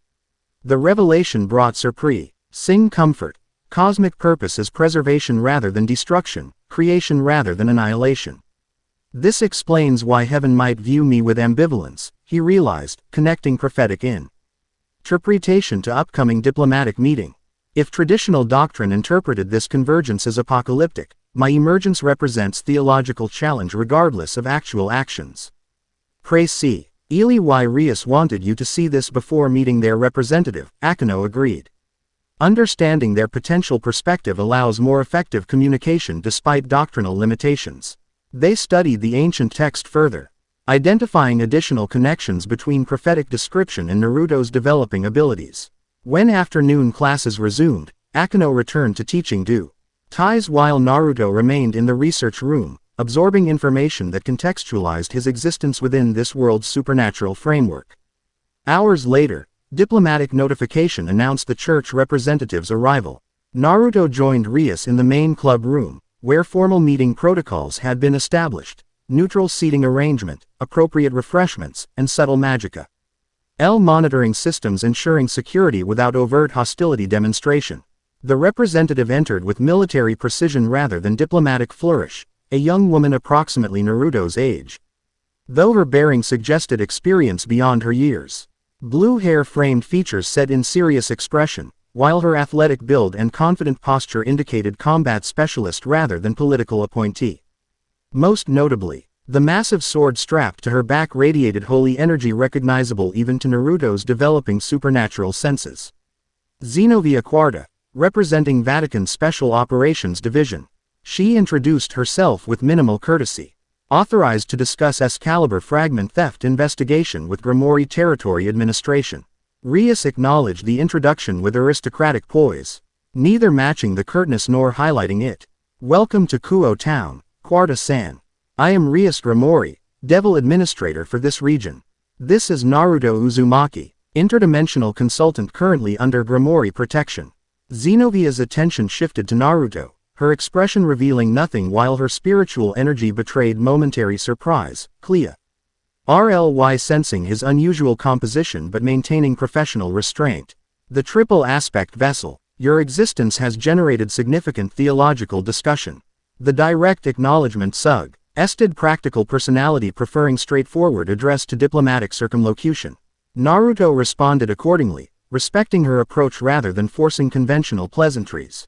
A: The revelation brought surprising comfort. Cosmic purpose is preservation rather than destruction, creation rather than annihilation. This explains why heaven might view me with ambivalence, he realized, connecting prophetic interpretation to upcoming diplomatic meeting. If traditional doctrine interpreted this convergence as apocalyptic, my emergence represents theological challenge regardless of actual actions. Praise C. Eli y Rias wanted you to see this before meeting their representative, Akeno agreed. Understanding their potential perspective allows more effective communication despite doctrinal limitations. They studied the ancient text further, identifying additional connections between prophetic description and Naruto's developing abilities. When afternoon classes resumed, Akeno returned to teaching duties while Naruto remained in the research room, absorbing information that contextualized his existence within this world's supernatural framework. Hours later, diplomatic notification announced the church representative's arrival. Naruto joined Rias in the main club room, where formal meeting protocols had been established, neutral seating arrangement, appropriate refreshments, and subtle magicka. Monitoring systems ensuring security without overt hostility demonstration. The representative entered with military precision rather than diplomatic flourish, a young woman approximately Naruto's age. Though her bearing suggested experience beyond her years. Blue hair framed features set in serious expression, while her athletic build and confident posture indicated combat specialist rather than political appointee. Most notably, the massive sword strapped to her back radiated holy energy recognizable even to Naruto's developing supernatural senses. Zenobia Quarta, representing Vatican's Special Operations Division. She introduced herself with minimal courtesy. Authorized to discuss Excalibur fragment theft investigation with Gremory Territory Administration. Rias acknowledged the introduction with aristocratic poise, neither matching the curtness nor highlighting it. Welcome to Kuo Town, Quarta-san. I am Rias Gremory, Devil Administrator for this region. This is Naruto Uzumaki, interdimensional consultant currently under Gremory protection. Zenovia's attention shifted to Naruto, her expression revealing nothing while her spiritual energy betrayed momentary surprise. Clea. RLY sensing his unusual composition but maintaining professional restraint. The triple aspect vessel, your existence has generated significant theological discussion. The direct acknowledgement suggested practical personality preferring straightforward address to diplomatic circumlocution. Naruto responded accordingly, respecting her approach rather than forcing conventional pleasantries.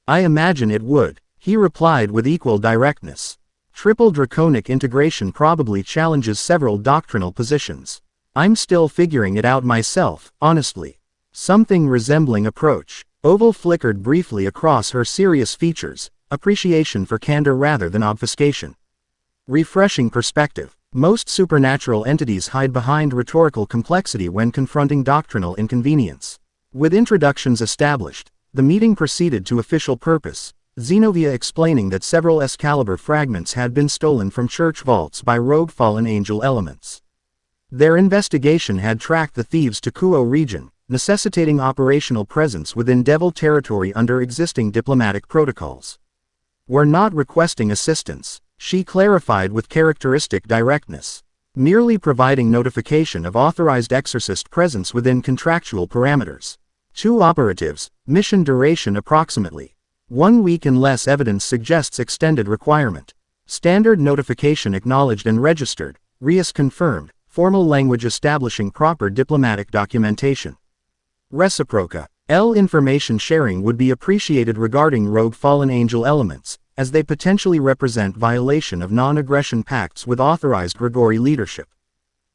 A: I imagine it would, he replied with equal directness. Triple draconic integration probably challenges several doctrinal positions. I'm still figuring it out myself, honestly. Something resembling approach. Oval flickered briefly across her serious features, appreciation for candor rather than obfuscation. Refreshing perspective. Most supernatural entities hide behind rhetorical complexity when confronting doctrinal inconvenience. With introductions established, the meeting proceeded to official purpose, Zenobia explaining that several Excalibur fragments had been stolen from church vaults by rogue fallen angel elements. Their investigation had tracked the thieves to Kuo region, necessitating operational presence within Devil territory under existing diplomatic protocols. We're not requesting assistance, she clarified with characteristic directness. Merely providing notification of authorized exorcist presence within contractual parameters. 2 operatives, mission duration approximately 1 week unless evidence suggests extended requirement. Standard notification acknowledged and registered, Rias confirmed, formal language establishing proper diplomatic documentation. Reciproca. Information sharing would be appreciated regarding rogue fallen angel elements, as they potentially represent violation of non-aggression pacts with authorized Gregory leadership.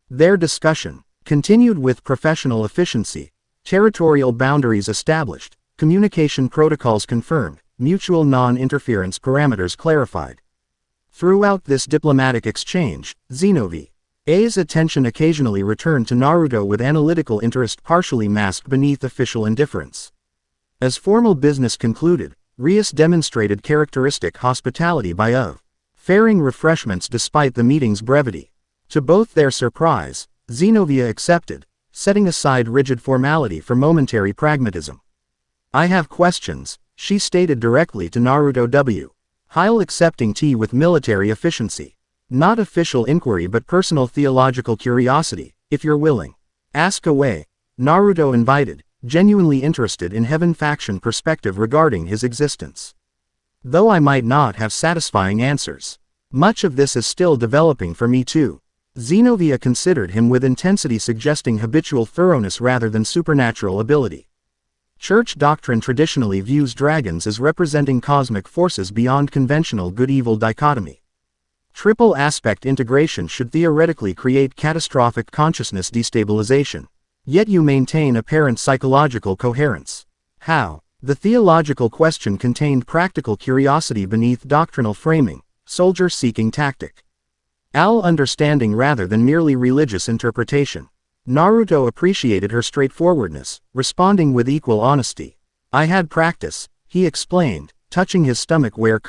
A: Their discussion continued with professional efficiency, territorial boundaries established, communication protocols confirmed, mutual non-interference parameters clarified. Throughout this diplomatic exchange, Zenovi A's attention occasionally returned to Naruto with analytical interest partially masked beneath official indifference. As formal business concluded, Rias demonstrated characteristic hospitality by faring refreshments despite the meeting's brevity. To both their surprise, Zenobia accepted, setting aside rigid formality for momentary pragmatism. I have questions, she stated directly to Naruto W. Heil, accepting tea with military efficiency. Not official inquiry but personal theological curiosity, if you're willing. Ask away. Naruto invited, genuinely interested in Heaven faction perspective regarding his existence. Though I might not have satisfying answers. Much of this is still developing for me too. Zenobia considered him with intensity, suggesting habitual thoroughness rather than supernatural ability. Church doctrine traditionally views dragons as representing cosmic forces beyond conventional good-evil dichotomy. Triple aspect integration should theoretically create catastrophic consciousness destabilization. Yet you maintain apparent psychological coherence. How? The theological question contained practical curiosity beneath doctrinal framing, soldier-seeking tactic. Understanding rather than merely religious interpretation. Naruto appreciated her straightforwardness, responding with equal honesty. I had practice, he explained, touching his stomach where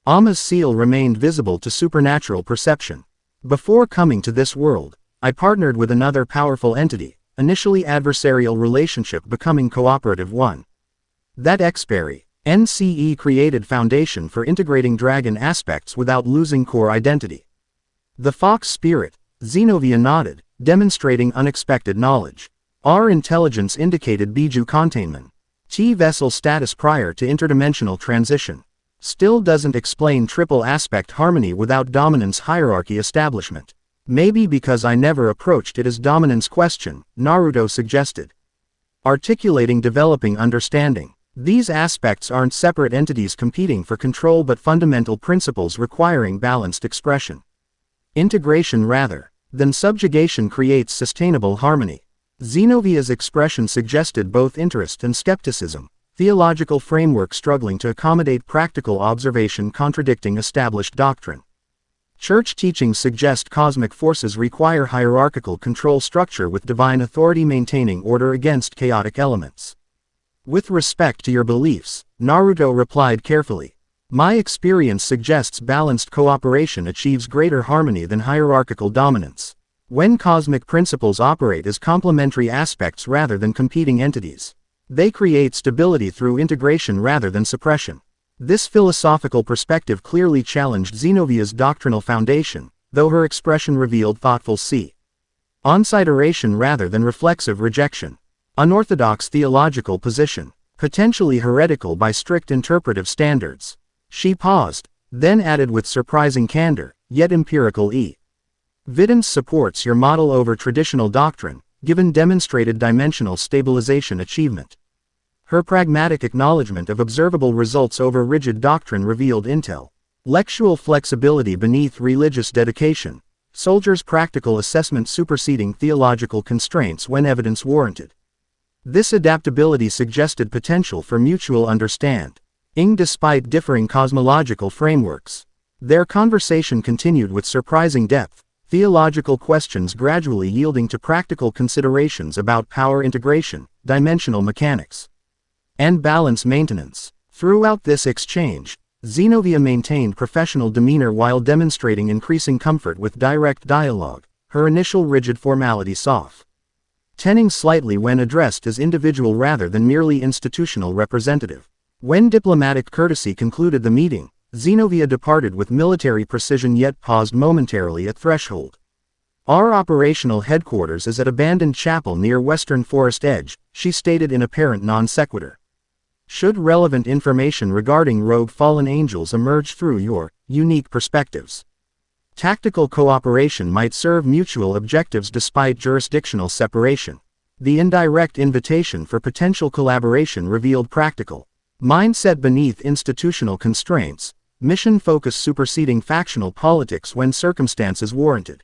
A: Ama's seal remained visible to supernatural perception. Before coming to this world, I partnered with another powerful entity, initially adversarial relationship becoming cooperative one. That NCE created foundation for integrating dragon aspects without losing core identity. The fox spirit, Zenobia nodded, demonstrating unexpected knowledge. Our intelligence indicated Biju containment. T-vessel status prior to interdimensional transition. Still doesn't explain triple aspect harmony without dominance hierarchy establishment. Maybe because I never approached it as dominance question, Naruto suggested. Articulating developing understanding. These aspects aren't separate entities competing for control but fundamental principles requiring balanced expression. Integration rather than subjugation creates sustainable harmony. Zenovia's expression suggested both interest and skepticism, theological framework struggling to accommodate practical observation contradicting established doctrine. Church teachings suggest cosmic forces require hierarchical control structure with divine authority maintaining order against chaotic elements. With respect to your beliefs, Naruto replied carefully. My experience suggests balanced cooperation achieves greater harmony than hierarchical dominance. When cosmic principles operate as complementary aspects rather than competing entities, they create stability through integration rather than suppression. This philosophical perspective clearly challenged Zenovia's doctrinal foundation, though her expression revealed thoughtful consideration rather than reflexive rejection. Unorthodox theological position, potentially heretical by strict interpretive standards. She paused, then added with surprising candor, yet empirical evidence supports your model over traditional doctrine, given demonstrated dimensional stabilization achievement. Her pragmatic acknowledgement of observable results over rigid doctrine revealed intellectual flexibility beneath religious dedication, soldiers' practical assessment superseding theological constraints when evidence warranted. This adaptability suggested potential for mutual understanding despite differing cosmological frameworks. Their conversation continued with surprising depth, theological questions gradually yielding to practical considerations about power integration, dimensional mechanics, and balance maintenance. Throughout this exchange, Zenobia maintained professional demeanor while demonstrating increasing comfort with direct dialogue, her initial rigid formality softening slightly when addressed as individual rather than merely institutional representative. When diplomatic courtesy concluded the meeting, Zenobia departed with military precision yet paused momentarily at threshold. Our operational headquarters is at abandoned chapel near Western Forest Edge, she stated in apparent non sequitur. Should relevant information regarding rogue fallen angels emerge through your unique perspectives, tactical cooperation might serve mutual objectives despite jurisdictional separation. The indirect invitation for potential collaboration revealed practical mindset beneath institutional constraints, mission focus superseding factional politics when circumstances warranted.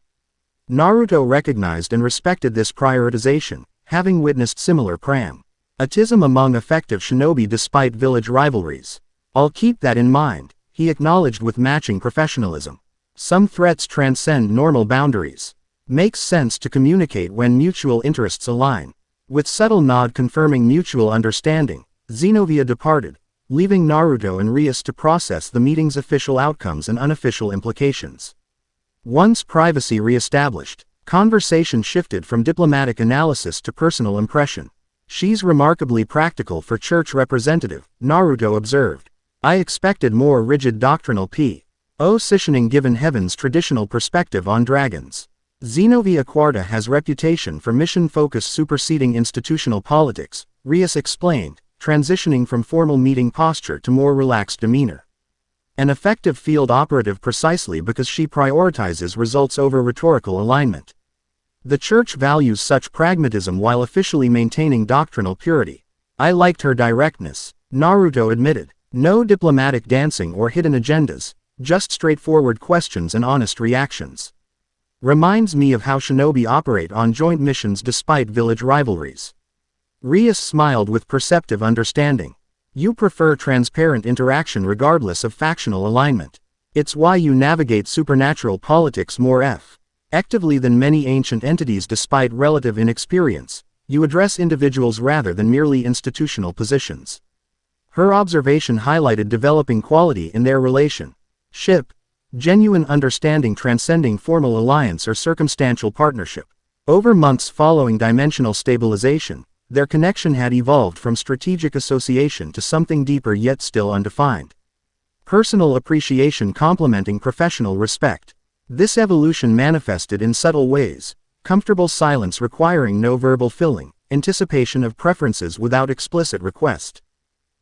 A: Naruto recognized and respected this prioritization, having witnessed similar pragmatism among effective shinobi despite village rivalries. I'll keep that in mind, he acknowledged with matching professionalism. Some threats transcend normal boundaries. Makes sense to communicate when mutual interests align. With subtle nod confirming mutual understanding, Xenovia departed, leaving Naruto and Rias to process the meeting's official outcomes and unofficial implications. Once privacy re-established, conversation shifted from diplomatic analysis to personal impression. "She's remarkably practical for church representative," Naruto observed. "I expected more rigid doctrinal positioning given Heaven's traditional perspective on dragons." Xenovia Quarta has reputation for mission-focus superseding institutional politics, Rias explained, transitioning from formal meeting posture to more relaxed demeanor. An effective field operative precisely because she prioritizes results over rhetorical alignment. The church values such pragmatism while officially maintaining doctrinal purity. "I liked her directness," Naruto admitted. "No diplomatic dancing or hidden agendas, just straightforward questions and honest reactions. Reminds me of how shinobi operate on joint missions despite village rivalries." Rias smiled with perceptive understanding. "You prefer transparent interaction regardless of factional alignment. It's why you navigate supernatural politics more actively than many ancient entities despite relative inexperience. You address individuals rather than merely institutional positions." Her observation highlighted developing quality in their relationship. Genuine understanding transcending formal alliance or circumstantial partnership. Over months following dimensional stabilization, their connection had evolved from strategic association to something deeper yet still undefined. Personal appreciation complementing professional respect. This evolution manifested in subtle ways: comfortable silence requiring no verbal filling, anticipation of preferences without explicit request.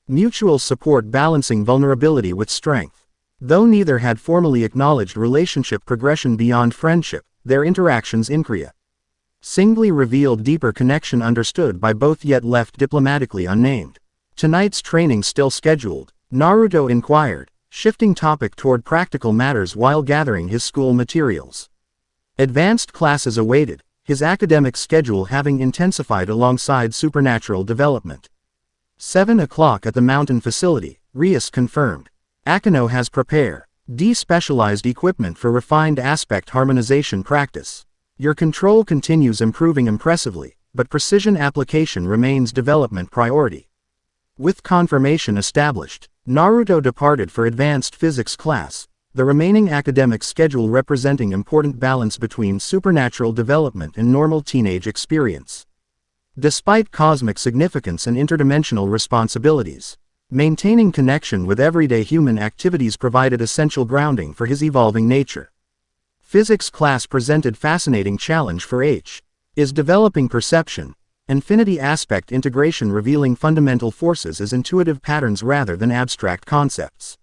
A: Mutual support balancing vulnerability with strength. Though neither had formally acknowledged relationship progression beyond friendship, their interactions increasingly revealed deeper connection understood by both yet left diplomatically unnamed. "Tonight's training still scheduled?" Naruto inquired, shifting topic toward practical matters while gathering his school materials. Advanced classes awaited, his academic schedule having intensified alongside supernatural development. 7 o'clock at the mountain facility, Rias confirmed. "Akano has prepared specialized equipment for refined aspect harmonization practice. Your control continues improving impressively, but precision application remains development priority." With confirmation established, Naruto departed for advanced physics class, the remaining academic schedule representing important balance between supernatural development and normal teenage experience. Despite cosmic significance and interdimensional responsibilities, maintaining connection with everyday human activities provided essential grounding for his evolving nature. Physics class presented fascinating challenge for H.'s developing perception, infinity aspect integration revealing fundamental forces as intuitive patterns rather than abstract concepts.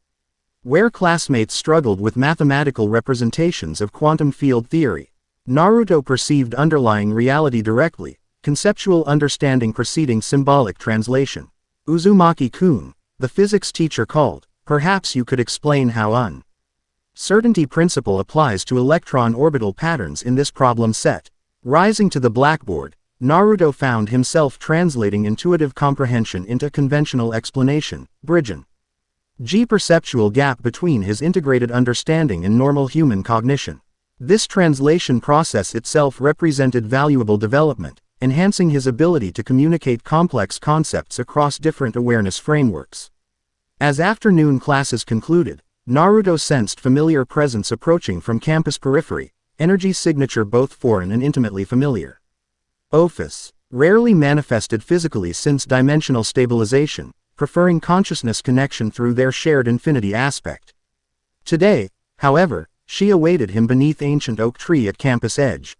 A: Where classmates struggled with mathematical representations of quantum field theory, Naruto perceived underlying reality directly, conceptual understanding preceding symbolic translation. "Uzumaki-kun," the physics teacher called, "perhaps you could explain how uncertainty principle applies to electron orbital patterns in this problem set." Rising to the blackboard, Naruto found himself translating intuitive comprehension into conventional explanation, bridging the perceptual gap between his integrated understanding and normal human cognition. This translation process itself represented valuable development, enhancing his ability to communicate complex concepts across different awareness frameworks. As afternoon classes concluded, Naruto sensed familiar presence approaching from campus periphery, energy signature both foreign and intimately familiar. Ophis, rarely manifested physically since dimensional stabilization, preferring consciousness connection through their shared infinity aspect. Today, however, she awaited him beneath ancient oak tree at campus edge.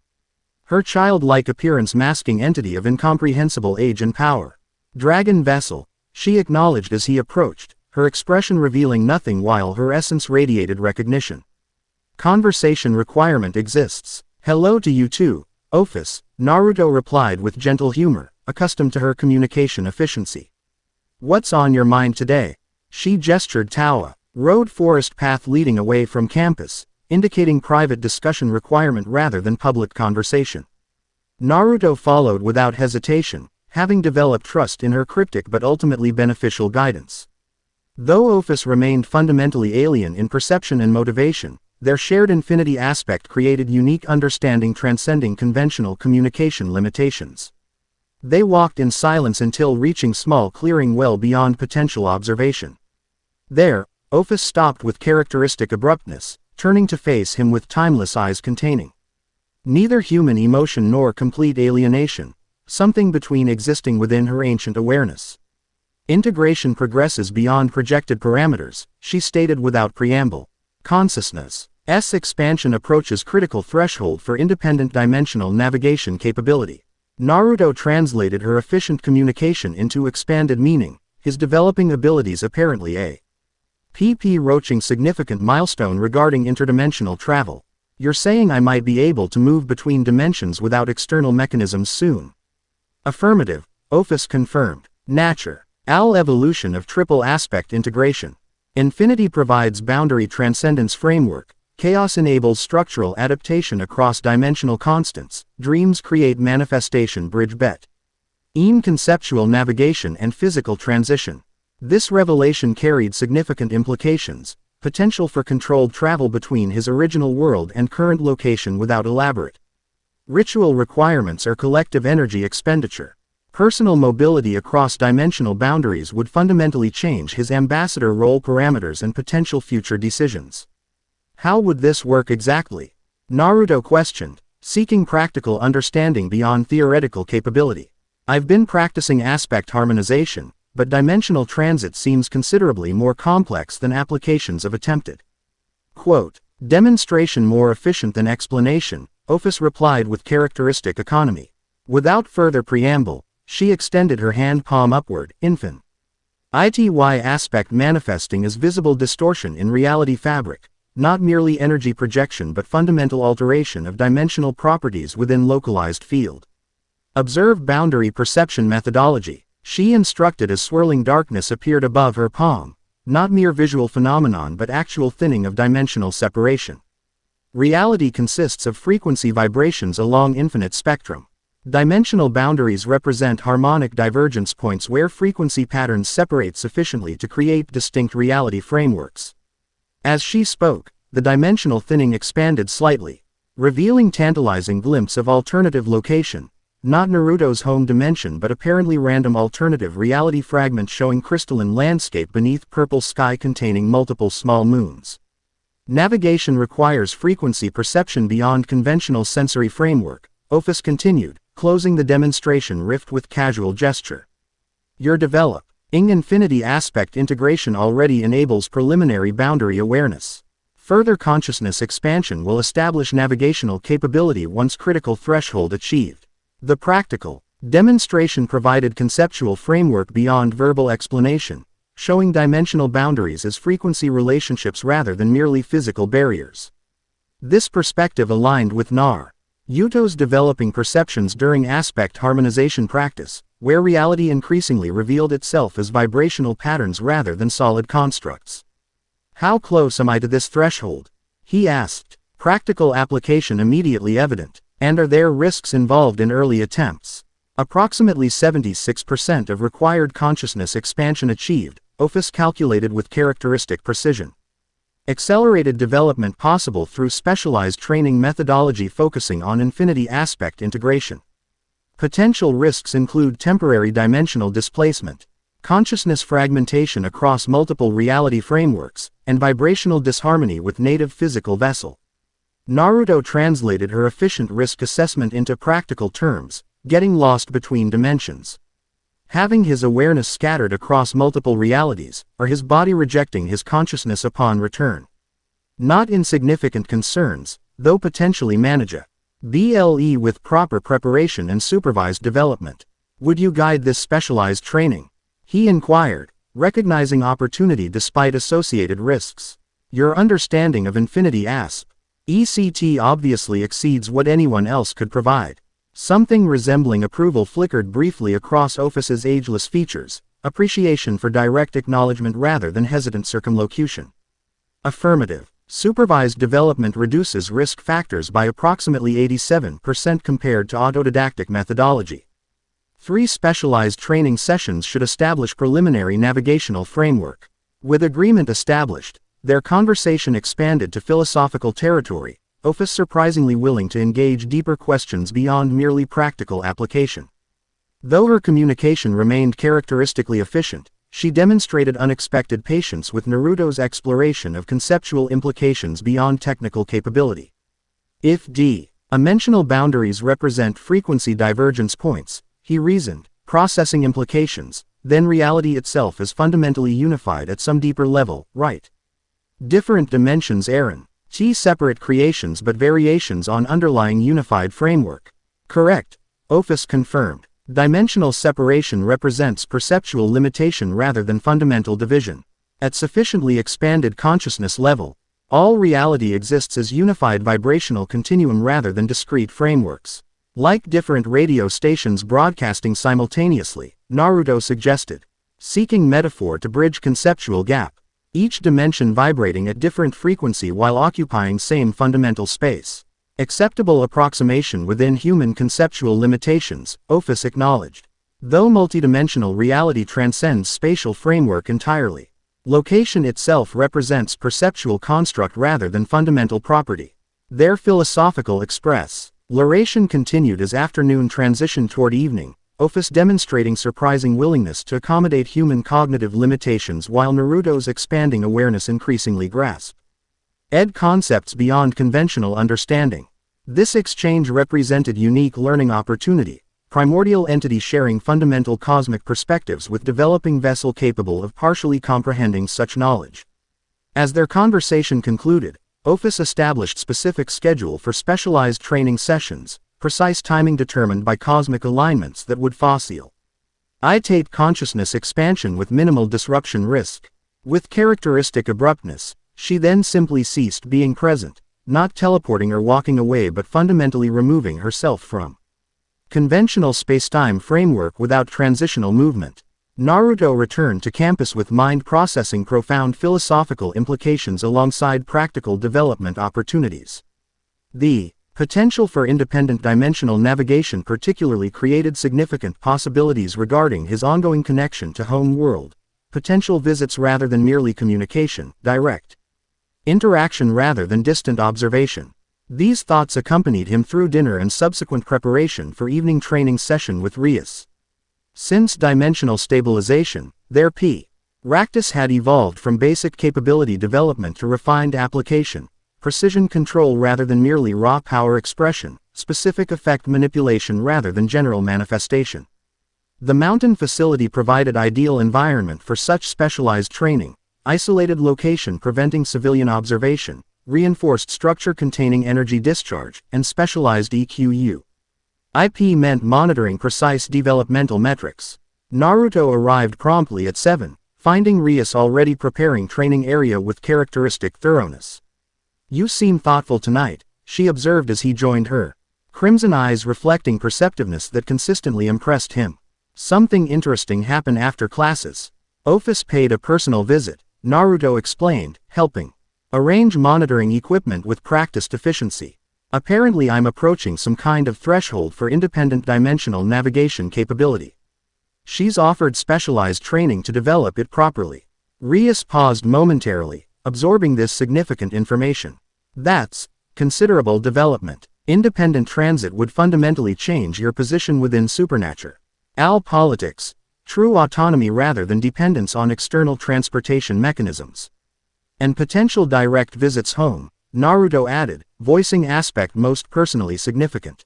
A: Her childlike appearance masking entity of incomprehensible age and power. "Dragon vessel," she acknowledged as he approached, her expression revealing nothing while her essence radiated recognition. "Conversation requirement exists." "Hello to you too, Ophis," Naruto replied with gentle humor, accustomed to her communication efficiency. "What's on your mind today?" She gestured Tawa, road forest path leading away from campus, indicating private discussion requirement rather than public conversation. Naruto followed without hesitation, having developed trust in her cryptic but ultimately beneficial guidance. Though Ophis remained fundamentally alien in perception and motivation, Their shared infinity aspect created unique understanding transcending conventional communication limitations. They walked in silence until reaching small clearing well beyond potential observation. There, Ophis stopped with characteristic abruptness, turning to face him with timeless eyes containing neither human emotion nor complete alienation, something between existing within her ancient awareness. Integration progresses beyond projected parameters, she stated without preamble. Consciousness' expansion approaches critical threshold for independent dimensional navigation capability. Naruto translated her efficient communication into expanded meaning, his developing abilities apparently a roaching significant milestone regarding interdimensional travel. You're saying I might be able to move between dimensions without external mechanisms soon? Affirmative, Ophis confirmed. Nature. Evolution of triple aspect integration. Infinity provides boundary transcendence framework. Chaos enables structural adaptation across dimensional constants. Dreams create manifestation bridge bet. Conceptual navigation and physical transition. This revelation carried significant implications. Potential for controlled travel between his original world and current location without elaborate ritual requirements or collective energy expenditure. Personal mobility across dimensional boundaries would fundamentally change his ambassador role parameters and potential future decisions. How would this work exactly? Naruto questioned, seeking practical understanding beyond theoretical capability. I've been practicing aspect harmonization, but dimensional transit seems considerably more complex than applications of attempted. Quote, demonstration more efficient than explanation, Ophis replied with characteristic economy. Without further preamble, she extended her hand palm upward, infin. Ity aspect manifesting as visible distortion in reality fabric, not merely energy projection but fundamental alteration of dimensional properties within localized field. Observe boundary perception methodology. She instructed as swirling darkness appeared above her palm, not mere visual phenomenon but actual thinning of dimensional separation. Reality consists of frequency vibrations along infinite spectrum. Dimensional boundaries represent harmonic divergence points where frequency patterns separate sufficiently to create distinct reality frameworks. As she spoke, the dimensional thinning expanded slightly, revealing tantalizing glimpse of alternative location, not Naruto's home dimension but apparently random alternative reality fragment showing crystalline landscape beneath purple sky containing multiple small moons. Navigation requires frequency perception beyond conventional sensory framework, Ophis continued, closing the demonstration rift with casual gesture. Your developing infinity aspect integration already enables preliminary boundary awareness. Further consciousness expansion will establish navigational capability once critical threshold achieved. The practical demonstration provided conceptual framework beyond verbal explanation, showing dimensional boundaries as frequency relationships rather than merely physical barriers. This perspective aligned with Naruto's developing perceptions during aspect harmonization practice, where reality increasingly revealed itself as vibrational patterns rather than solid constructs. How close am I to this threshold? He asked, practical application immediately evident. And are there risks involved in early attempts? Approximately 76% of required consciousness expansion achieved, Ophis calculated with characteristic precision. Accelerated development possible through specialized training methodology focusing on infinity aspect integration. Potential risks include temporary dimensional displacement, consciousness fragmentation across multiple reality frameworks, and vibrational disharmony with native physical vessel. Naruto translated her efficient risk assessment into practical terms, getting lost between dimensions. Having his awareness scattered across multiple realities, or his body rejecting his consciousness upon return. Not insignificant concerns, though potentially manageable with proper preparation and supervised development. Would you guide this specialized training? He inquired, recognizing opportunity despite associated risks. Your understanding of infinity ECT obviously exceeds what anyone else could provide. Something resembling approval flickered briefly across Ophis's ageless features, appreciation for direct acknowledgement rather than hesitant circumlocution. Affirmative. Supervised development reduces risk factors by approximately 87% compared to autodidactic methodology. 3 specialized training sessions should establish preliminary navigational framework. With agreement established, Their conversation expanded to philosophical territory, Ophis surprisingly willing to engage deeper questions beyond merely practical application. Though her communication remained characteristically efficient, she demonstrated unexpected patience with Naruto's exploration of conceptual implications beyond technical capability. If dimensional boundaries represent frequency divergence points, he reasoned, processing implications, then reality itself is fundamentally unified at some deeper level, right? Different dimensions Aaron. Separate creations but variations on underlying unified framework. Correct. Ophis confirmed. Dimensional separation represents perceptual limitation rather than fundamental division. At sufficiently expanded consciousness level, all reality exists as unified vibrational continuum rather than discrete frameworks. Like different radio stations broadcasting simultaneously, Naruto suggested, seeking metaphor to bridge conceptual gap. Each dimension vibrating at different frequency while occupying same fundamental space. Acceptable approximation within human conceptual limitations, Ophis acknowledged. Though multidimensional reality transcends spatial framework entirely. Location itself represents perceptual construct rather than fundamental property. Their philosophical exploration continued as afternoon transitioned toward evening, Ophis demonstrating surprising willingness to accommodate human cognitive limitations while Naruto's expanding awareness increasingly grasped concepts beyond conventional understanding. This exchange represented unique learning opportunity, primordial entity sharing fundamental cosmic perspectives with developing vessel capable of partially comprehending such knowledge. As their conversation concluded, Ophis established specific schedule for specialized training sessions, precise timing determined by cosmic alignments that would facilitate consciousness expansion with minimal disruption risk. With characteristic abruptness, she then simply ceased being present, not teleporting or walking away but fundamentally removing herself from conventional spacetime framework without transitional movement. Naruto returned to campus with mind processing profound philosophical implications alongside practical development opportunities. The potential for independent dimensional navigation particularly created significant possibilities regarding his ongoing connection to home world, potential visits rather than merely communication, direct interaction rather than distant observation. These thoughts accompanied him through dinner and subsequent preparation for evening training session with Rias. Since dimensional stabilization, their practice had evolved from basic capability development to refined application, precision control rather than merely raw power expression, specific effect manipulation rather than general manifestation. The mountain facility provided ideal environment for such specialized training, isolated location preventing civilian observation, reinforced structure containing energy discharge, and specialized EQU. IP meant monitoring precise developmental metrics. Naruto arrived promptly at 7, finding Rias already preparing training area with characteristic thoroughness. "You seem thoughtful tonight," she observed as he joined her, crimson eyes reflecting perceptiveness that consistently impressed him. "Something interesting happened after classes. Ophis paid a personal visit," Naruto explained, helping arrange monitoring equipment with practiced efficiency. "Apparently I'm approaching some kind of threshold for independent dimensional navigation capability. She's offered specialized training to develop it properly." Rias paused momentarily, absorbing this significant information. "That's considerable development. Independent transit would fundamentally change your position within supernature. Politics. True autonomy rather than dependence on external transportation mechanisms. And potential direct visits home," Naruto added, voicing aspect most personally significant.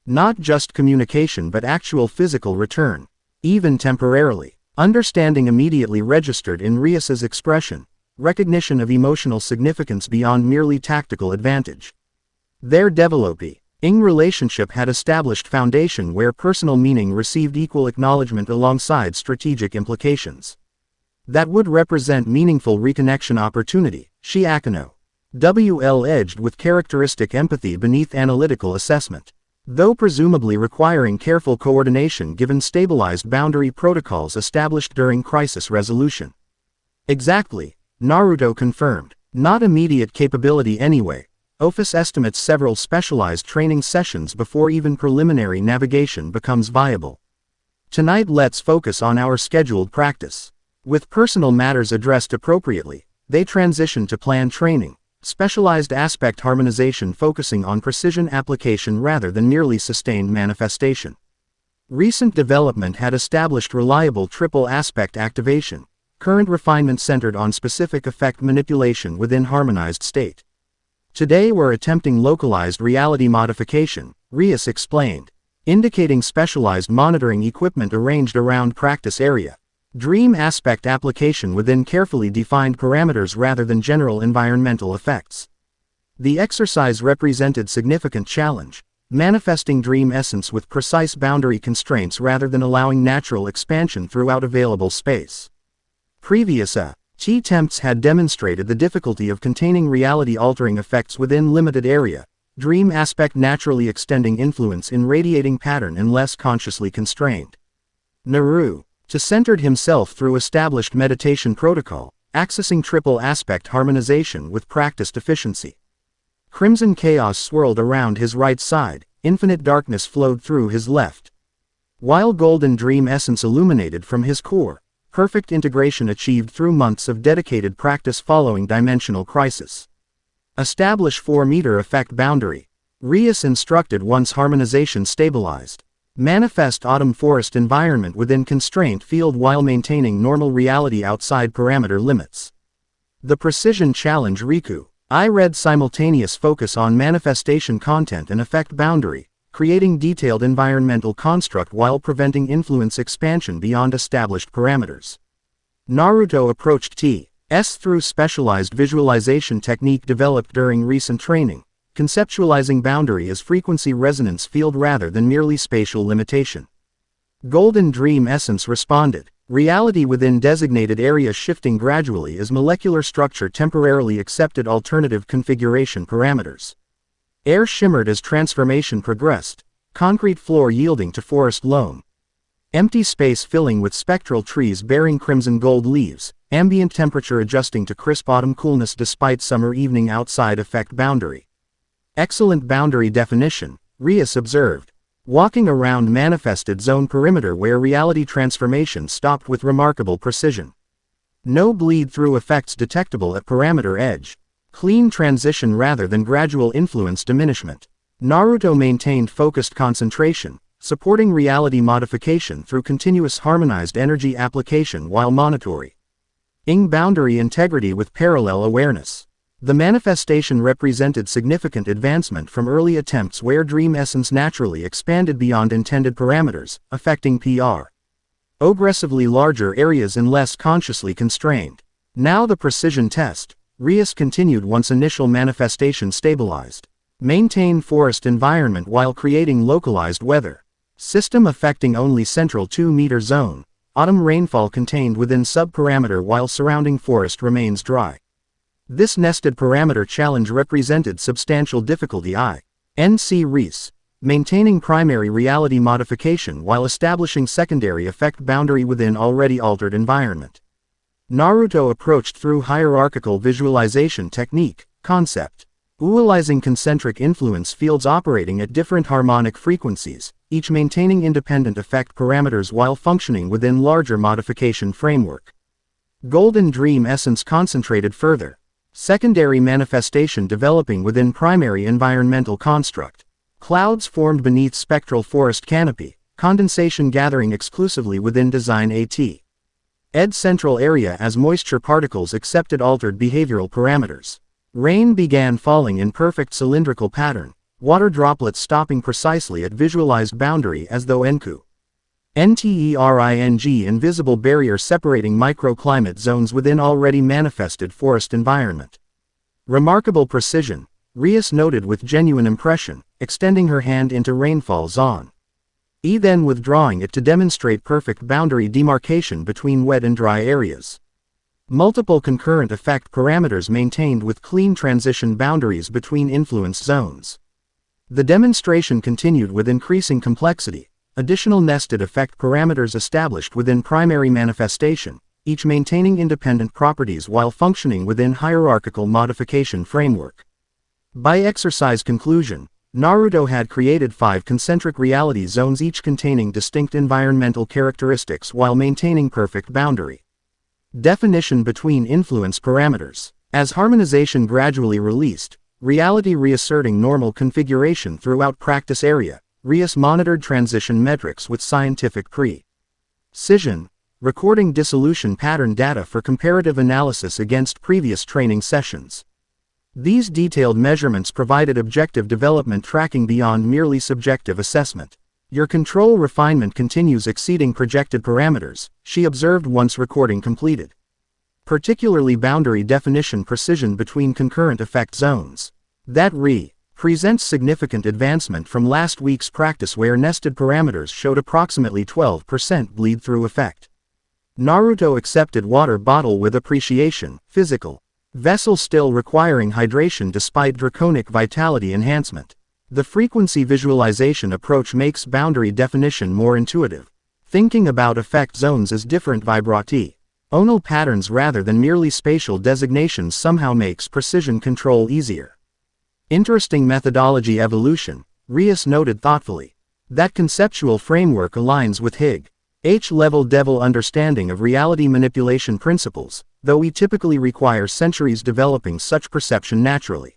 A: "Not just communication but actual physical return, even temporarily." Understanding immediately registered in Rias's expression, recognition of emotional significance beyond merely tactical advantage. Their developing relationship had established foundation where personal meaning received equal acknowledgement alongside strategic implications. That would represent meaningful reconnection opportunity, Shiakano. WL edged with characteristic empathy beneath analytical assessment. Though presumably requiring careful coordination given stabilized boundary protocols established during crisis resolution. "Exactly," Naruto confirmed. "Not immediate capability anyway. Ophis estimates several specialized training sessions before even preliminary navigation becomes viable. Tonight let's focus on our scheduled practice. With personal matters addressed appropriately, they transitioned to planned training, specialized aspect harmonization focusing on precision application rather than merely sustained manifestation. Recent development had established reliable triple aspect activation, current refinement centered on specific effect manipulation within harmonized state. Today we're attempting localized reality modification, Rias explained, indicating specialized monitoring equipment arranged around practice area. Dream aspect application within carefully defined parameters rather than general environmental effects. The exercise represented significant challenge, manifesting dream essence with precise boundary constraints rather than allowing natural expansion throughout available space. Previous attempts had demonstrated the difficulty of containing reality-altering effects within limited area, dream aspect naturally extending influence in radiating pattern unless consciously constrained. Naruto centered himself through established meditation protocol, accessing triple aspect harmonization with practiced efficiency. Crimson chaos swirled around his right side, infinite darkness flowed through his left. While golden dream essence illuminated from his core, perfect integration achieved through months of dedicated practice following dimensional crisis. Establish 4-meter effect boundary. Rias instructed once harmonization stabilized. Manifest autumn forest environment within constraint field while maintaining normal reality outside parameter limits. The precision challenge Riku. I read simultaneous focus on manifestation content and effect boundary, creating detailed environmental construct while preventing influence expansion beyond established parameters. Naruto approached T.S. through specialized visualization technique developed during recent training, conceptualizing boundary as frequency resonance field rather than merely spatial limitation. Golden Dream Essence responded, reality within designated areas shifting gradually as molecular structure temporarily accepted alternative configuration parameters. Air shimmered as transformation progressed, concrete floor yielding to forest loam. Empty space filling with spectral trees bearing crimson gold leaves, ambient temperature adjusting to crisp autumn coolness despite summer evening outside effect boundary. Excellent boundary definition, Rias observed. Walking around manifested zone perimeter where reality transformation stopped with remarkable precision. No bleed-through effects detectable at parameter edge. Clean transition rather than gradual influence diminishment. Naruto maintained focused concentration, supporting reality modification through continuous harmonized energy application while monitoring boundary integrity with parallel awareness. The manifestation represented significant advancement from early attempts where dream essence naturally expanded beyond intended parameters, affecting aggressively larger areas unless consciously constrained. Now the precision test, Rias continued once initial manifestation stabilized. Maintain forest environment while creating localized weather. System affecting only central 2-meter zone. Autumn rainfall contained within sub-parameter while surrounding forest remains dry. This nested parameter challenge represented substantial difficulty NC Rias, maintaining primary reality modification while establishing secondary effect boundary within already altered environment. Naruto approached through hierarchical visualization technique, concept. Utilizing concentric influence fields operating at different harmonic frequencies, each maintaining independent effect parameters while functioning within larger modification framework. Golden Dream Essence concentrated further. Secondary manifestation developing within primary environmental construct. Clouds formed beneath spectral forest canopy, condensation gathering exclusively within design ed central area as moisture particles accepted altered behavioral parameters. Rain began falling in perfect cylindrical pattern, water droplets stopping precisely at visualized boundary as though NTERING invisible barrier separating microclimate zones within already manifested forest environment. Remarkable precision, Rias noted with genuine impression, extending her hand into rainfall zone. Then withdrawing it to demonstrate perfect boundary demarcation between wet and dry areas. Multiple concurrent effect parameters maintained with clean transition boundaries between influence zones. The demonstration continued with increasing complexity. Additional nested effect parameters established within primary manifestation, each maintaining independent properties while functioning within hierarchical modification framework. By exercise conclusion, Naruto had created 5 concentric reality zones each containing distinct environmental characteristics while maintaining perfect boundary. Definition between influence parameters. As harmonization gradually released, reality reasserting normal configuration throughout practice area, Rias monitored transition metrics with scientific precision, recording dissolution pattern data for comparative analysis against previous training sessions. These detailed measurements provided objective development tracking beyond merely subjective assessment. Your control refinement continues exceeding projected parameters, she observed once recording completed. Particularly boundary definition precision between concurrent effect zones. That presents significant advancement from last week's practice where nested parameters showed approximately 12% bleed-through effect. Naruto accepted water bottle with appreciation, physical vessel still requiring hydration despite draconic vitality enhancement. The frequency visualization approach makes boundary definition more intuitive. Thinking about effect zones as different vibrational patterns rather than merely spatial designations somehow makes precision control easier. Interesting methodology evolution, Rias noted thoughtfully. That conceptual framework aligns with H-level devil understanding of reality manipulation principles, though we typically require centuries developing such perception naturally.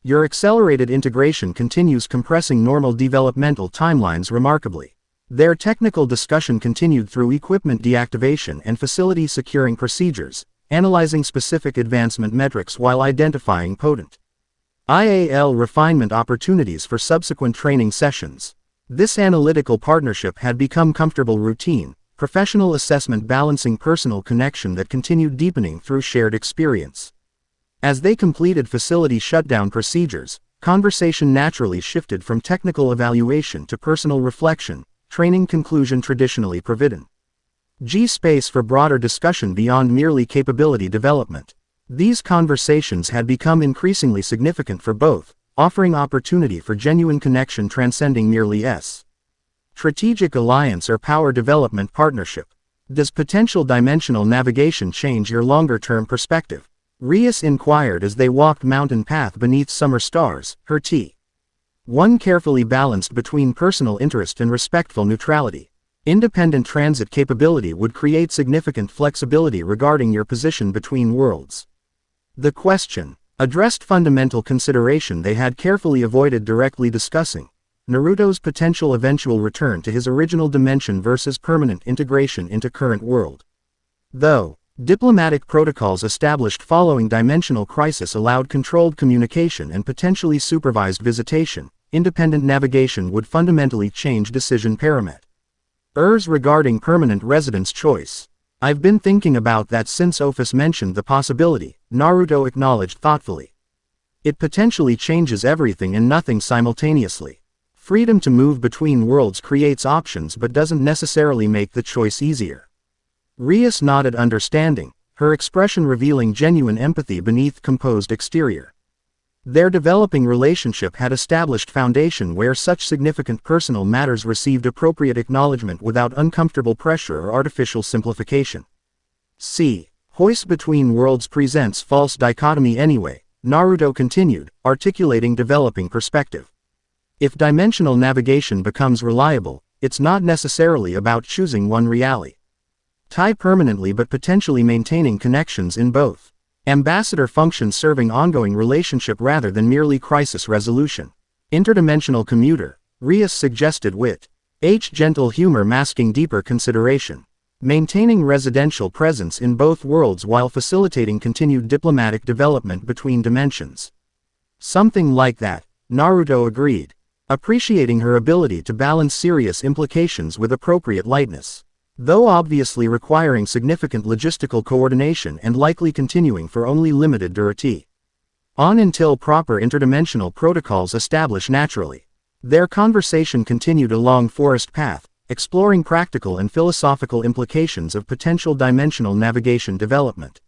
A: Your accelerated integration continues compressing normal developmental timelines remarkably. Their technical discussion continued through equipment deactivation and facility securing procedures, analyzing specific advancement metrics while identifying potent IAL refinement opportunities for subsequent training sessions. This analytical partnership had become comfortable routine, professional assessment balancing personal connection that continued deepening through shared experience. As they completed facility shutdown procedures, conversation naturally shifted from technical evaluation to personal reflection, training conclusion traditionally provided space for broader discussion beyond merely capability development. These conversations had become increasingly significant for both, offering opportunity for genuine connection transcending merely strategic alliance or power development partnership. Does potential dimensional navigation change your longer-term perspective? Rias inquired as they walked mountain path beneath summer stars, her T1 carefully balanced between personal interest and respectful neutrality. Independent transit capability would create significant flexibility regarding your position between worlds. The question addressed fundamental consideration they had carefully avoided directly discussing: Naruto's potential eventual return to his original dimension versus permanent integration into current world. Though diplomatic protocols established following dimensional crisis allowed controlled communication and potentially supervised visitation, independent navigation would fundamentally change decision parameters regarding permanent residence choice. I've been thinking about that since Ophis mentioned the possibility, Naruto acknowledged thoughtfully. It potentially changes everything and nothing simultaneously. Freedom to move between worlds creates options but doesn't necessarily make the choice easier. Rias nodded understanding, her expression revealing genuine empathy beneath composed exterior. Their developing relationship had established foundation where such significant personal matters received appropriate acknowledgement without uncomfortable pressure or artificial simplification. Hoist between worlds presents false dichotomy anyway, Naruto continued, articulating developing perspective. If dimensional navigation becomes reliable, it's not necessarily about choosing one reality permanently but potentially maintaining connections in both. Ambassador function serving ongoing relationship rather than merely crisis resolution. Interdimensional commuter, Rias suggested wit. Gentle humor masking deeper consideration. Maintaining residential presence in both worlds while facilitating continued diplomatic development between dimensions. Something like that, Naruto agreed, appreciating her ability to balance serious implications with appropriate lightness. Though obviously requiring significant logistical coordination and likely continuing for only limited duration. On until proper interdimensional protocols establish naturally. Their conversation continued along forest path, exploring practical and philosophical implications of potential dimensional navigation development.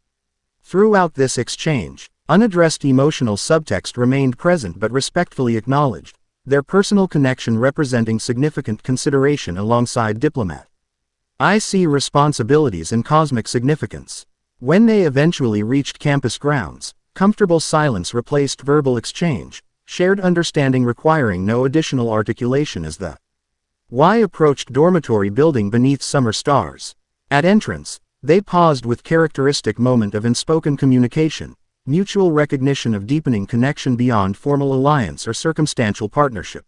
A: Throughout this exchange, unaddressed emotional subtext remained present but respectfully acknowledged, their personal connection representing significant consideration alongside diplomat. I see responsibilities and cosmic significance. When they eventually reached campus grounds, comfortable silence replaced verbal exchange, shared understanding requiring no additional articulation as the Y approached dormitory building beneath summer stars. At entrance, They paused with characteristic moment of unspoken communication, mutual recognition of deepening connection beyond formal alliance or circumstantial partnership.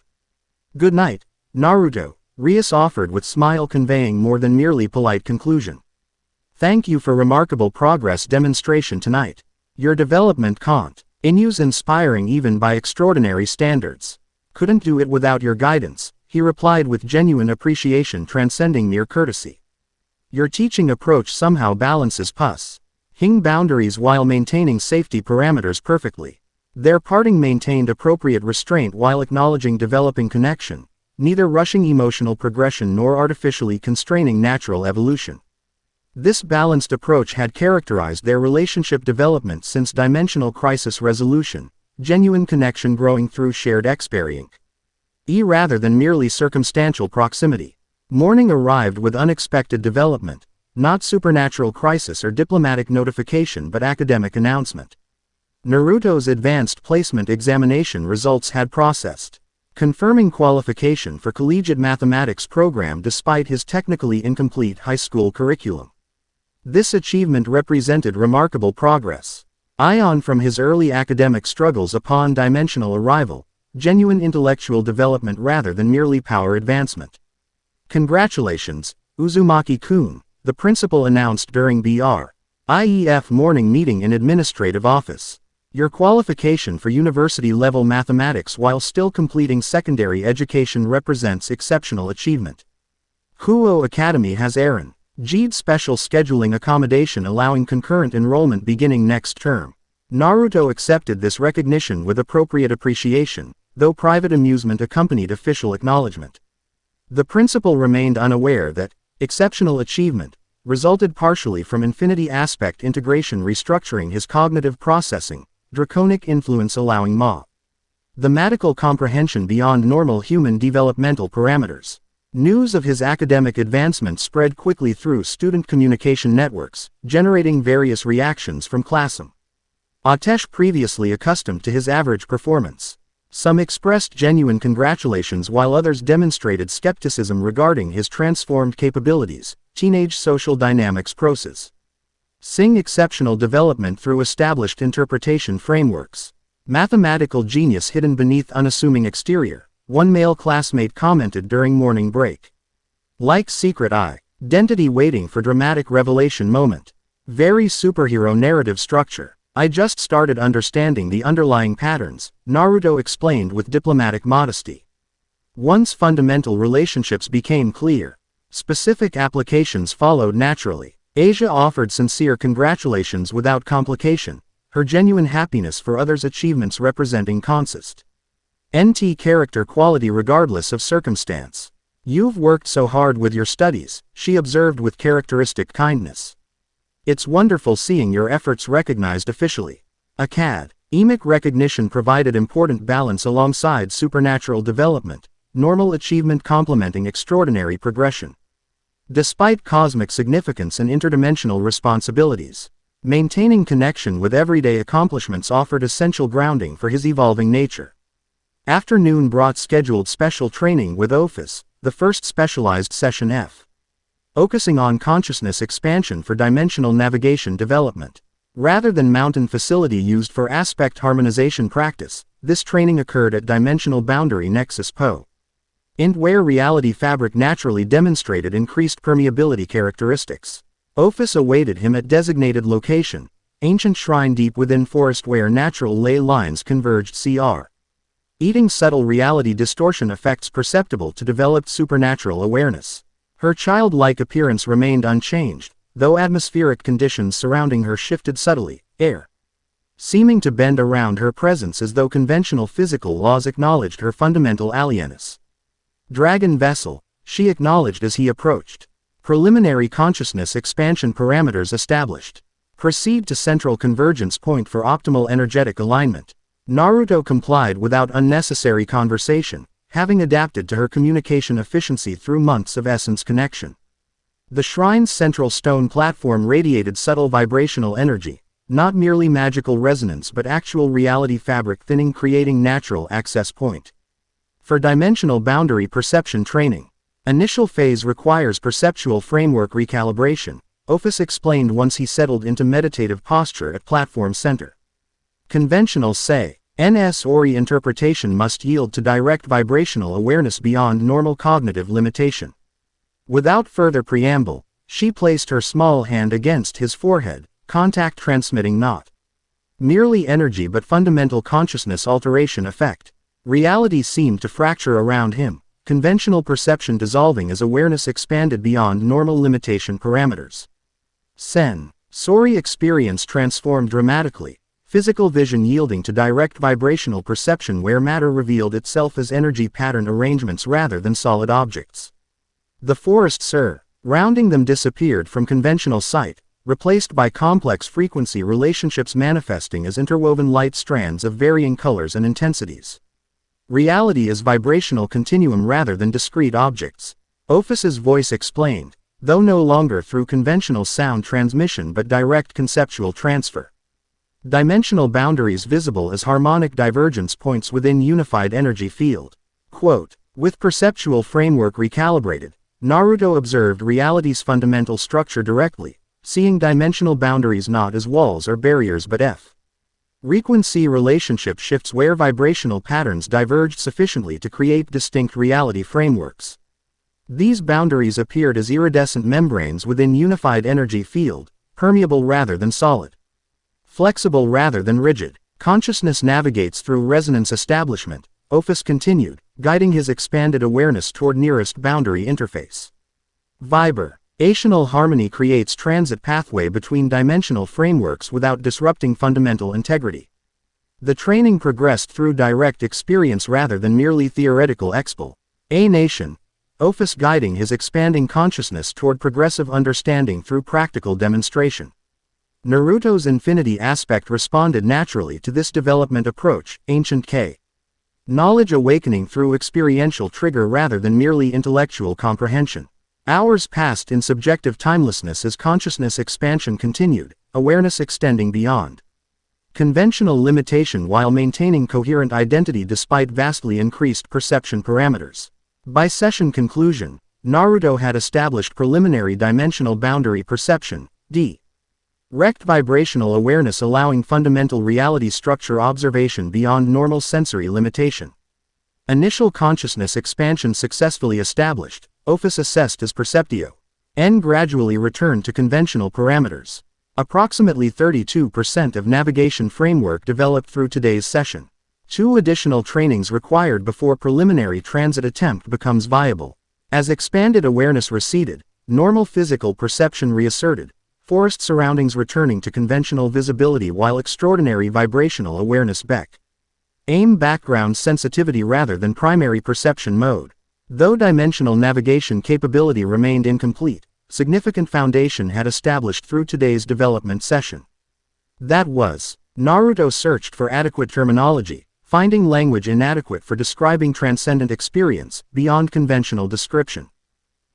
A: "Good night, Naruto," Rias offered with smile conveying more than merely polite conclusion. "Thank you for remarkable progress demonstration tonight. Your development continues inspiring even by extraordinary standards. Couldn't do it without your guidance," he replied with genuine appreciation transcending mere courtesy. "Your teaching approach somehow balances pushing boundaries while maintaining safety parameters perfectly." Their parting maintained appropriate restraint while acknowledging developing connection, neither rushing emotional progression nor artificially constraining natural evolution. This balanced approach had characterized their relationship development since dimensional crisis resolution, genuine connection growing through shared experience rather than merely circumstantial proximity. Morning arrived with unexpected development, not supernatural crisis or diplomatic notification but academic announcement. Naruto's advanced placement examination results had processed, confirming qualification for collegiate mathematics program despite his technically incomplete high school curriculum. This achievement represented remarkable progress. On from his early academic struggles upon dimensional arrival, genuine intellectual development rather than merely power advancement. "Congratulations, Uzumaki-kun," the principal announced during BRIEF morning meeting in administrative office. "Your qualification for university-level mathematics while still completing secondary education represents exceptional achievement. Kuo Academy has arranged special scheduling accommodation allowing concurrent enrollment beginning next term." Naruto accepted this recognition with appropriate appreciation, though private amusement accompanied official acknowledgement. The principal remained unaware that exceptional achievement resulted partially from infinity aspect integration restructuring his cognitive processing, draconic influence allowing mathematical comprehension beyond normal human developmental parameters. News of his academic advancement spread quickly through student communication networks, generating various reactions from classmates previously accustomed to his average performance. Some expressed genuine congratulations while others demonstrated skepticism regarding his transformed capabilities. Teenage social dynamics process. Sing exceptional development through established interpretation frameworks. Mathematical genius hidden beneath unassuming exterior, one male classmate commented during morning break. Like secret identity waiting for dramatic revelation moment. Very superhero narrative structure. "I just started understanding the underlying patterns," Naruto explained with diplomatic modesty. Once fundamental relationships became clear, specific applications followed naturally. Asia offered sincere congratulations without complication, her genuine happiness for others' achievements representing consist. NT character quality regardless of circumstance. "You've worked so hard with your studies," she observed with characteristic kindness. "It's wonderful seeing your efforts recognized officially." Academic recognition provided important balance alongside supernatural development, normal achievement complementing extraordinary progression. Despite cosmic significance and interdimensional responsibilities, maintaining connection with everyday accomplishments offered essential grounding for his evolving nature. Afternoon brought scheduled special training with Ophis, the first specialized session focusing on consciousness expansion for dimensional navigation development. Rather than mountain facility used for aspect harmonization practice, this training occurred at Dimensional Boundary Nexus PO.int where reality fabric naturally demonstrated increased permeability characteristics. Ophis awaited him at designated location, ancient shrine deep within forest where natural ley lines converged eating subtle reality distortion effects perceptible to developed supernatural awareness. Her childlike appearance remained unchanged, though atmospheric conditions surrounding her shifted subtly, air seeming to bend around her presence as though conventional physical laws acknowledged her fundamental alieness. "Dragon vessel," she acknowledged as he approached. "Preliminary consciousness expansion parameters established. Proceed to central convergence point for optimal energetic alignment." Naruto complied without unnecessary conversation, having adapted to her communication efficiency through months of essence connection. The shrine's central stone platform radiated subtle vibrational energy, not merely magical resonance but actual reality fabric thinning creating natural access point. For dimensional boundary perception training, initial phase requires perceptual framework recalibration, Ophis explained once he settled into meditative posture at platform center. Conventionals say, NS-ORI interpretation must yield to direct vibrational awareness beyond normal cognitive limitation. Without further preamble, she placed her small hand against his forehead, contact transmitting not merely energy but fundamental consciousness alteration effect. Reality seemed to fracture around him, conventional perception dissolving as awareness expanded beyond normal limitation parameters. Sensory experience transformed dramatically, physical vision yielding to direct vibrational perception where matter revealed itself as energy pattern arrangements rather than solid objects. The forest surrounding them disappeared from conventional sight, replaced by complex frequency relationships manifesting as interwoven light strands of varying colors and intensities. Reality is vibrational continuum rather than discrete objects. Ophis's voice explained, though no longer through conventional sound transmission but direct conceptual transfer. Dimensional boundaries visible as harmonic divergence points within unified energy field. Quote, with perceptual framework recalibrated, Naruto observed reality's fundamental structure directly, seeing dimensional boundaries not as walls or barriers but frequency relationship shifts where vibrational patterns diverged sufficiently to create distinct reality frameworks. These boundaries appeared as iridescent membranes within unified energy field, permeable rather than solid, flexible rather than rigid. Consciousness navigates through resonance establishment, Ophis continued, guiding his expanded awareness toward nearest boundary interface. Vibrational harmony creates transit pathway between dimensional frameworks without disrupting fundamental integrity. The training progressed through direct experience rather than merely theoretical explanation, Ophis guiding his expanding consciousness toward progressive understanding through practical demonstration. Naruto's infinity aspect responded naturally to this development approach, ancient knowledge awakening through experiential trigger rather than merely intellectual comprehension. Hours passed in subjective timelessness as consciousness expansion continued, awareness extending beyond conventional limitation while maintaining coherent identity despite vastly increased perception parameters. By session conclusion, Naruto had established preliminary dimensional boundary perception, direct vibrational awareness allowing fundamental reality structure observation beyond normal sensory limitation. Initial consciousness expansion successfully established, Ophis assessed as perceptio. N gradually returned to conventional parameters. Approximately 32% of navigation framework developed through today's session. 2 additional trainings required before preliminary transit attempt becomes viable. As expanded awareness receded, normal physical perception reasserted, forest surroundings returning to conventional visibility while extraordinary vibrational awareness became background sensitivity rather than primary perception mode. Though dimensional navigation capability remained incomplete, significant foundation had established through today's development session. That was, Naruto searched for adequate terminology, finding language inadequate for describing transcendent experience, beyond conventional description.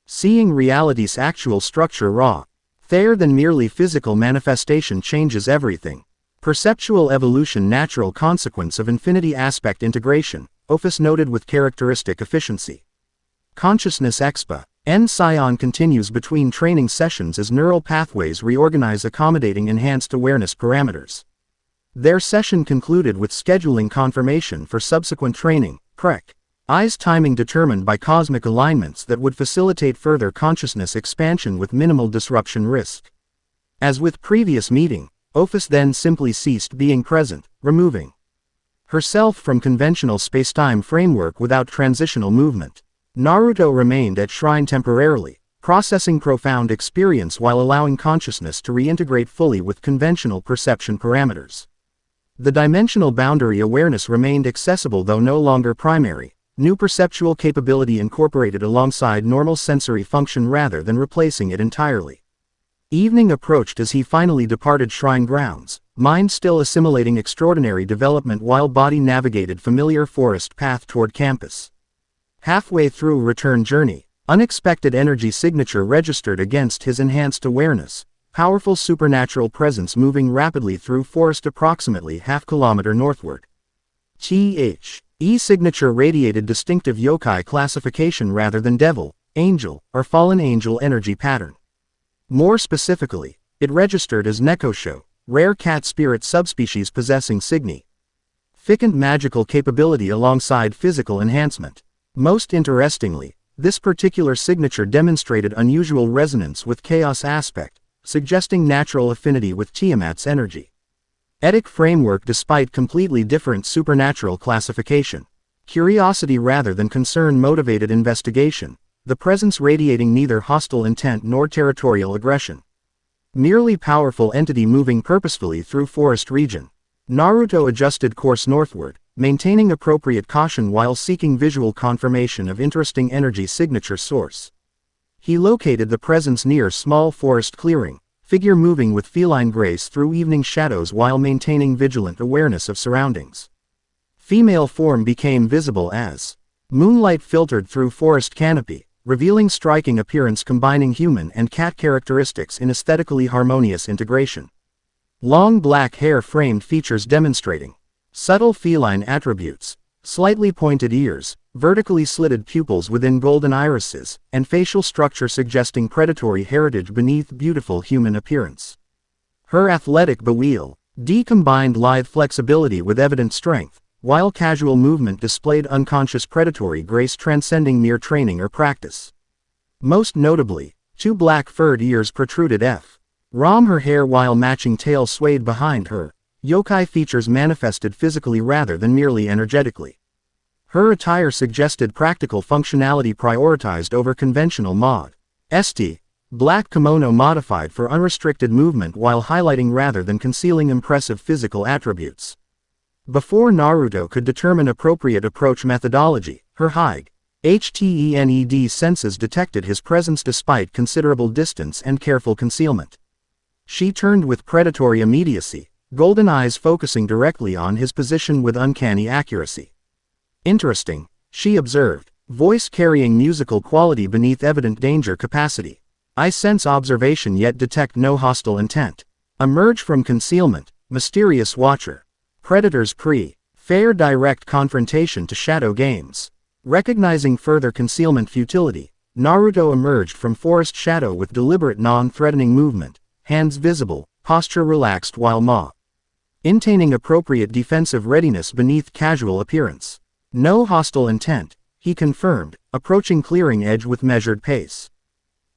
A: Seeing reality's actual structure raw, there than merely physical manifestation changes everything. Perceptual evolution natural consequence of infinity aspect integration, Ophis noted with characteristic efficiency. Consciousness expa. N-Scion continues between training sessions as neural pathways reorganize accommodating enhanced awareness parameters. Their session concluded with scheduling confirmation for subsequent training, prec. I's timing determined by cosmic alignments that would facilitate further consciousness expansion with minimal disruption risk. As with previous meeting, Ophis then simply ceased being present, removing herself from conventional spacetime framework without transitional movement. Naruto remained at shrine temporarily, processing profound experience while allowing consciousness to reintegrate fully with conventional perception parameters. The dimensional boundary awareness remained accessible though no longer primary, new perceptual capability incorporated alongside normal sensory function rather than replacing it entirely. Evening approached as he finally departed shrine grounds, mind still assimilating extraordinary development while body navigated familiar forest path toward campus. Halfway through return journey, unexpected energy signature registered against his enhanced awareness, powerful supernatural presence moving rapidly through forest approximately half-kilometer northward. E-signature radiated distinctive yokai classification rather than devil, angel, or fallen angel energy pattern. More specifically, it registered as Nekosho, rare cat spirit subspecies possessing significant magical capability alongside physical enhancement. Most interestingly, this particular signature demonstrated unusual resonance with chaos aspect, suggesting natural affinity with Tiamat's energy. Etic framework despite completely different supernatural classification. Curiosity rather than concern-motivated investigation, the presence radiating neither hostile intent nor territorial aggression. Merely powerful entity moving purposefully through forest region. Naruto adjusted course northward, maintaining appropriate caution while seeking visual confirmation of interesting energy signature source. He located the presence near small forest clearing, figure moving with feline grace through evening shadows while maintaining vigilant awareness of surroundings. Female form became visible as moonlight filtered through forest canopy, revealing striking appearance combining human and cat characteristics in aesthetically harmonious integration. Long black hair framed features demonstrating subtle feline attributes, slightly pointed ears, vertically slitted pupils within golden irises, and facial structure suggesting predatory heritage beneath beautiful human appearance. Her athletic B combined lithe flexibility with evident strength, while casual movement displayed unconscious predatory grace transcending mere training or practice. Most notably, two black furred ears protruded from her hair while matching tail swayed behind her. Yokai features manifested physically rather than merely energetically. Her attire suggested practical functionality prioritized over conventional black kimono modified for unrestricted movement while highlighting rather than concealing impressive physical attributes. Before Naruto could determine appropriate approach methodology, her heightened senses detected his presence despite considerable distance and careful concealment. She turned with predatory immediacy, golden eyes focusing directly on his position with uncanny accuracy. Interesting, she observed, voice carrying musical quality beneath evident danger capacity. I sense observation yet detect no hostile intent. Emerge from concealment, mysterious watcher. Predators fair direct confrontation to shadow games. Recognizing further concealment futility, Naruto emerged from forest shadow with deliberate non-threatening movement, hands visible, posture relaxed while maintaining appropriate defensive readiness beneath casual appearance. No hostile intent, he confirmed, approaching clearing edge with measured pace.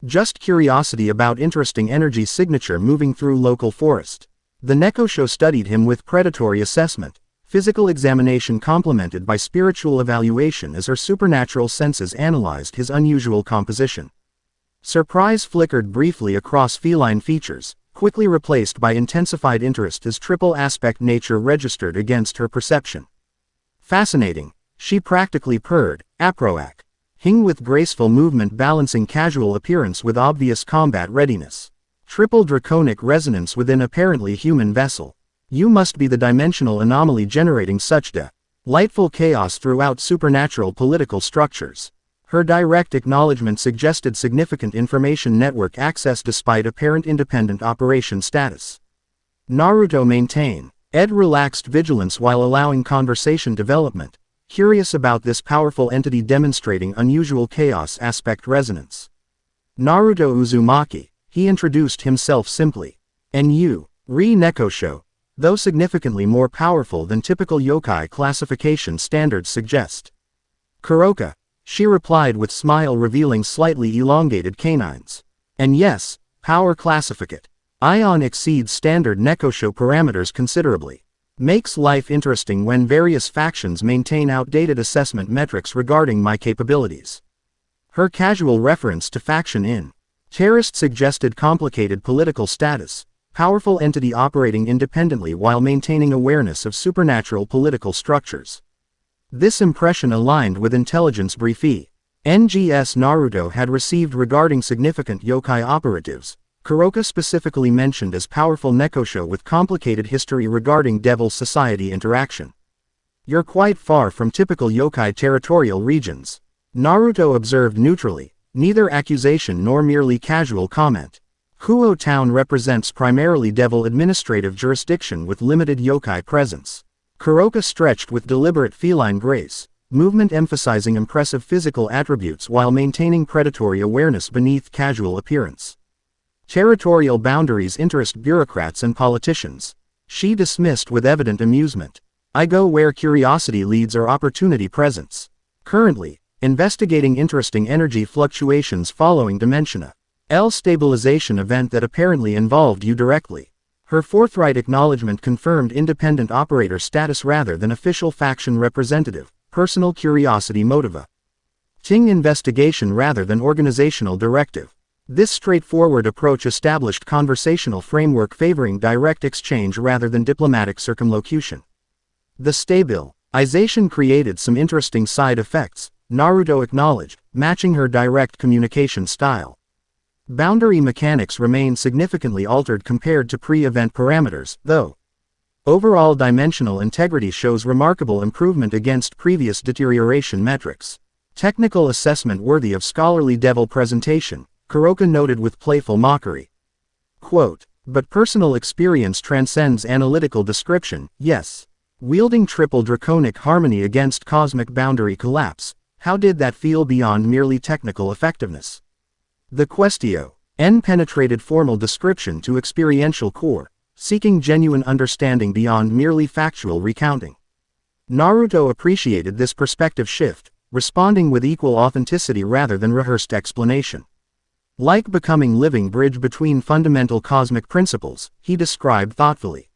A: Just curiosity about interesting energy signature moving through local forest. The Nekosho studied him with predatory assessment, physical examination complemented by spiritual evaluation as her supernatural senses analyzed his unusual composition. Surprise flickered briefly across feline features, quickly replaced by intensified interest as triple aspect nature registered against her perception. Fascinating, she practically purred, aproac. Hing with graceful movement balancing casual appearance with obvious combat readiness. Triple draconic resonance within apparently human vessel. You must be the dimensional anomaly generating such delightful chaos throughout supernatural political structures. Her direct acknowledgement suggested significant information network access despite apparent independent operation status. Naruto maintained relaxed vigilance while allowing conversation development, curious about this powerful entity demonstrating unusual chaos aspect resonance. Naruto Uzumaki. He introduced himself simply. And you, Nekosho, though significantly more powerful than typical yokai classification standards suggest. Kuroka, she replied with smile revealing slightly elongated canines. And yes, power classificate. Ion exceeds standard Nekosho parameters considerably. Makes life interesting when various factions maintain outdated assessment metrics regarding my capabilities. Her casual reference to faction in terrorist suggested complicated political status, powerful entity operating independently while maintaining awareness of supernatural political structures. This impression aligned with intelligence briefing NGS Naruto had received regarding significant yokai operatives, Kuroka specifically mentioned as powerful Nekosho with complicated history regarding devil society interaction. You're quite far from typical yokai territorial regions. Naruto observed neutrally, neither accusation nor merely casual comment. Kuo Town represents primarily devil administrative jurisdiction with limited yokai presence. Kuroka stretched with deliberate feline grace, movement emphasizing impressive physical attributes while maintaining predatory awareness beneath casual appearance. Territorial boundaries interest bureaucrats and politicians. She dismissed with evident amusement. I go where curiosity leads or opportunity presents. Currently, investigating interesting energy fluctuations following Dimensiona L stabilization event that apparently involved you directly. Her forthright acknowledgement confirmed independent operator status rather than official faction representative, personal curiosity motiva. Ting investigation rather than organizational directive. This straightforward approach established conversational framework favoring direct exchange rather than diplomatic circumlocution. The stabilization created some interesting side effects, Naruto acknowledged, matching her direct communication style. Boundary mechanics remain significantly altered compared to pre-event parameters, though. Overall dimensional integrity shows remarkable improvement against previous deterioration metrics. Technical assessment worthy of scholarly devil presentation, Kuroka noted with playful mockery. Quote, but personal experience transcends analytical description, yes. Wielding triple draconic harmony against cosmic boundary collapse, how did that feel beyond merely technical effectiveness? The Questio N penetrated formal description to experiential core, seeking genuine understanding beyond merely factual recounting. Naruto appreciated this perspective shift, responding with equal authenticity rather than rehearsed explanation. Like becoming living bridge between fundamental cosmic principles, he described thoughtfully.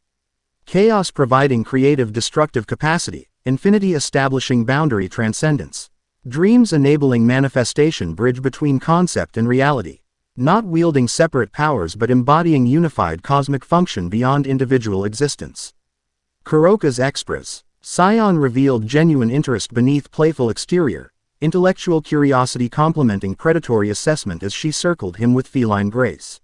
A: Chaos providing creative destructive capacity, infinity establishing boundary transcendence. Dreams enabling manifestation bridge between concept and reality. Not wielding separate powers but embodying unified cosmic function beyond individual existence. Kuroka's express. Scion revealed genuine interest beneath playful exterior, intellectual curiosity complementing predatory assessment as she circled him with feline grace.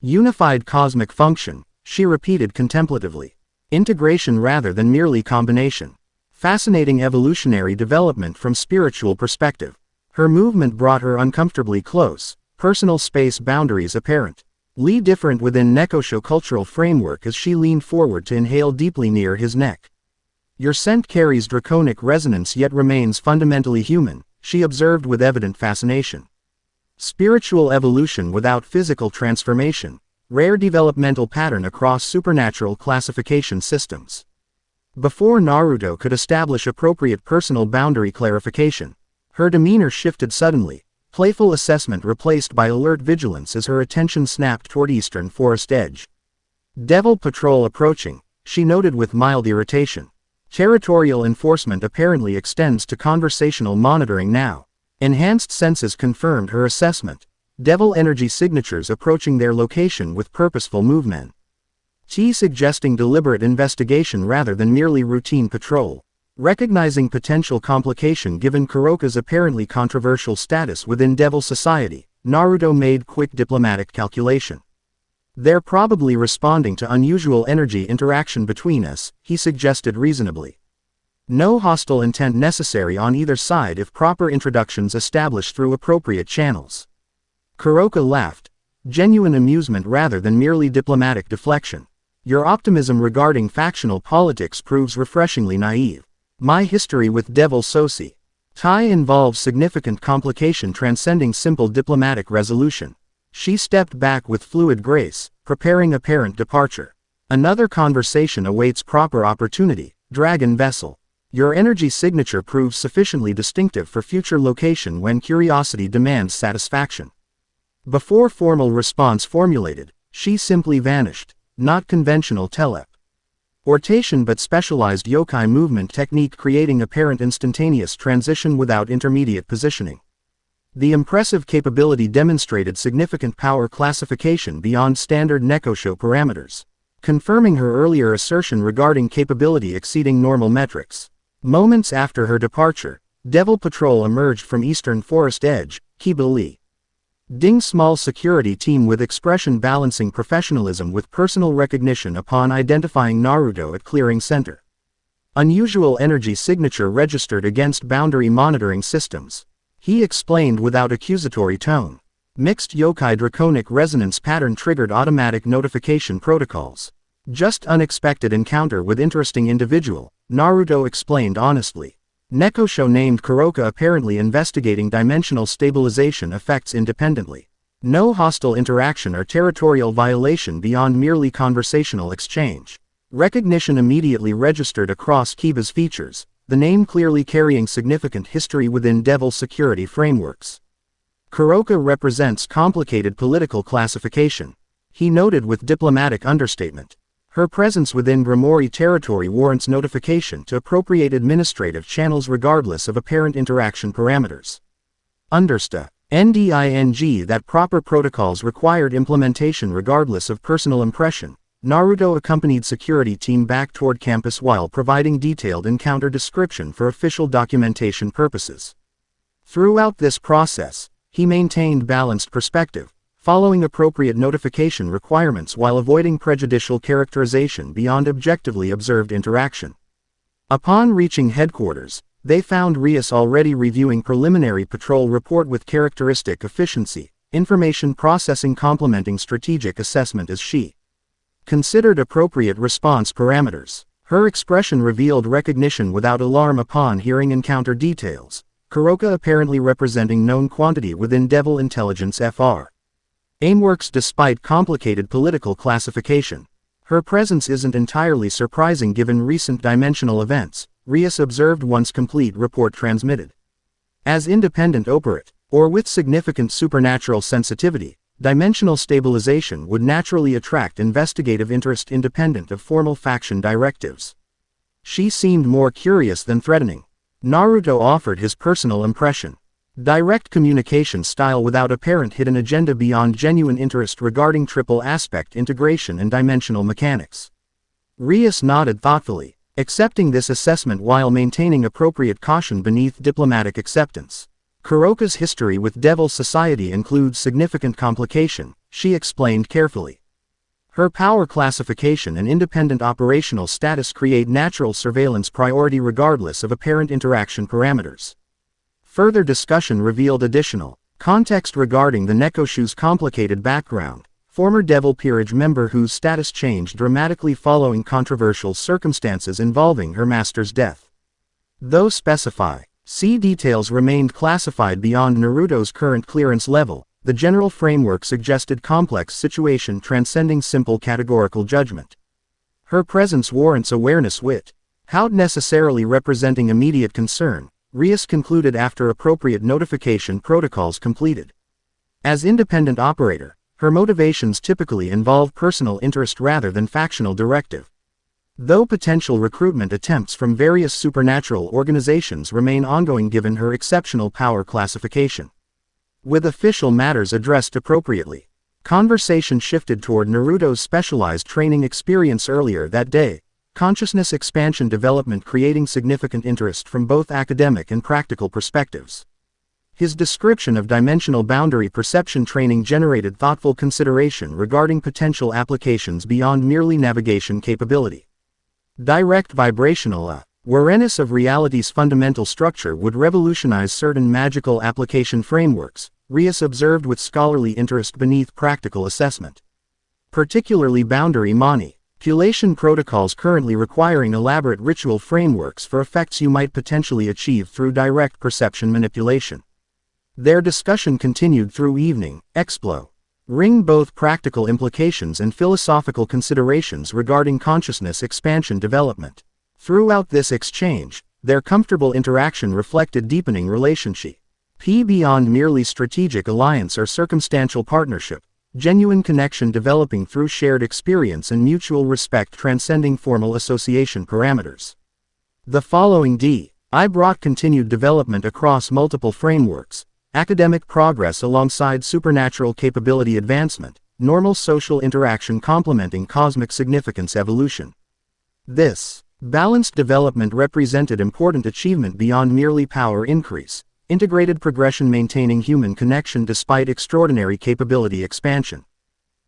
A: Unified cosmic function, she repeated contemplatively. Integration rather than merely combination. Fascinating evolutionary development from spiritual perspective. Her movement brought her uncomfortably close, personal space boundaries apparent. Lee different within Nekosho cultural framework as she leaned forward to inhale deeply near his neck. Your scent carries draconic resonance yet remains fundamentally human, she observed with evident fascination. Spiritual evolution without physical transformation. Rare developmental pattern across supernatural classification systems. Before Naruto could establish appropriate personal boundary clarification, her demeanor shifted suddenly, playful assessment replaced by alert vigilance as her attention snapped toward eastern forest edge. Devil patrol approaching, she noted with mild irritation. Territorial enforcement apparently extends to conversational monitoring now. Enhanced senses confirmed her assessment. Devil energy signatures approaching their location with purposeful movement. T suggesting deliberate investigation rather than merely routine patrol. Recognizing potential complication given Kuroka's apparently controversial status within Devil society, Naruto made quick diplomatic calculation. They're probably responding to unusual energy interaction between us, he suggested reasonably. No hostile intent necessary on either side if proper introductions established through appropriate channels. Kuroka laughed. Genuine amusement rather than merely diplomatic deflection. Your optimism regarding factional politics proves refreshingly naive. My history with Devil Soci. Tai involves significant complication transcending simple diplomatic resolution. She stepped back with fluid grace, preparing apparent departure. Another conversation awaits proper opportunity, Dragon Vessel. Your energy signature proves sufficiently distinctive for future location when curiosity demands satisfaction. Before formal response formulated, she simply vanished. Not conventional teleportation but specialized yokai movement technique creating apparent instantaneous transition without intermediate positioning. The impressive capability demonstrated significant power classification beyond standard Nekosho parameters, confirming her earlier assertion regarding capability exceeding normal metrics. Moments after her departure, Devil Patrol emerged from eastern forest edge, Kibali. Ding small security team with expression balancing professionalism with personal recognition upon identifying Naruto at clearing center. Unusual energy signature registered against boundary monitoring systems. He explained without accusatory tone. Mixed yokai draconic resonance pattern triggered automatic notification protocols. Just unexpected encounter with interesting individual, Naruto explained honestly. Nekosho named Kuroka apparently investigating dimensional stabilization effects independently. No hostile interaction or territorial violation beyond merely conversational exchange. Recognition immediately registered across Kiba's features, the name clearly carrying significant history within Devil security frameworks. Kuroka represents complicated political classification, he noted with diplomatic understatement. Her presence within Gremory territory warrants notification to appropriate administrative channels regardless of apparent interaction parameters. Understa. NDING that proper protocols required implementation regardless of personal impression. Naruto accompanied security team back toward campus while providing detailed encounter description for official documentation purposes. Throughout this process, he maintained balanced perspective, following appropriate notification requirements while avoiding prejudicial characterization beyond objectively observed interaction. Upon reaching headquarters, they found Rias already reviewing preliminary patrol report with characteristic efficiency, information processing complementing strategic assessment as she considered appropriate response parameters. Her expression revealed recognition without alarm upon hearing encounter details, Kuroka apparently representing known quantity within Devil Intelligence FR. AIM works despite complicated political classification. Her presence isn't entirely surprising given recent dimensional events, Rias observed once complete report transmitted. As independent operate, or with significant supernatural sensitivity, dimensional stabilization would naturally attract investigative interest independent of formal faction directives. She seemed more curious than threatening. Naruto offered his personal impression. Direct communication style without apparent hidden agenda beyond genuine interest regarding triple aspect integration and dimensional mechanics. Rias nodded thoughtfully, accepting this assessment while maintaining appropriate caution beneath diplomatic acceptance. Kuroka's history with Devil Society includes significant complication, she explained carefully. Her power classification and independent operational status create natural surveillance priority regardless of apparent interaction parameters. Further discussion revealed additional context regarding the Nekoshu's complicated background, former Devil Peerage member whose status changed dramatically following controversial circumstances involving her master's death. Though specify C details remained classified beyond Naruto's current clearance level, the general framework suggested complex situation transcending simple categorical judgment. Her presence warrants awareness without necessarily representing immediate concern, Rias concluded after appropriate notification protocols completed. As independent operator, her motivations typically involve personal interest rather than factional directive. Though potential recruitment attempts from various supernatural organizations remain ongoing given her exceptional power classification. With official matters addressed appropriately, conversation shifted toward Naruto's specialized training experience earlier that day, consciousness expansion development creating significant interest from both academic and practical perspectives. His description of dimensional boundary perception training generated thoughtful consideration regarding potential applications beyond merely navigation capability. Direct vibrational awareness of reality's fundamental structure would revolutionize certain magical application frameworks, Rias observed with scholarly interest beneath practical assessment. Particularly boundary manipulation protocols currently requiring elaborate ritual frameworks for effects you might potentially achieve through direct perception manipulation. Their discussion continued through evening, exploring both practical implications and philosophical considerations regarding consciousness expansion development. Throughout this exchange, their comfortable interaction reflected deepening relationship beyond merely strategic alliance or circumstantial partnership, genuine connection developing through shared experience and mutual respect transcending formal association parameters. The following I brought continued development across multiple frameworks, academic progress alongside supernatural capability advancement, normal social interaction complementing cosmic significance evolution. This balanced development represented important achievement beyond merely power increase, integrated progression maintaining human connection despite extraordinary capability expansion.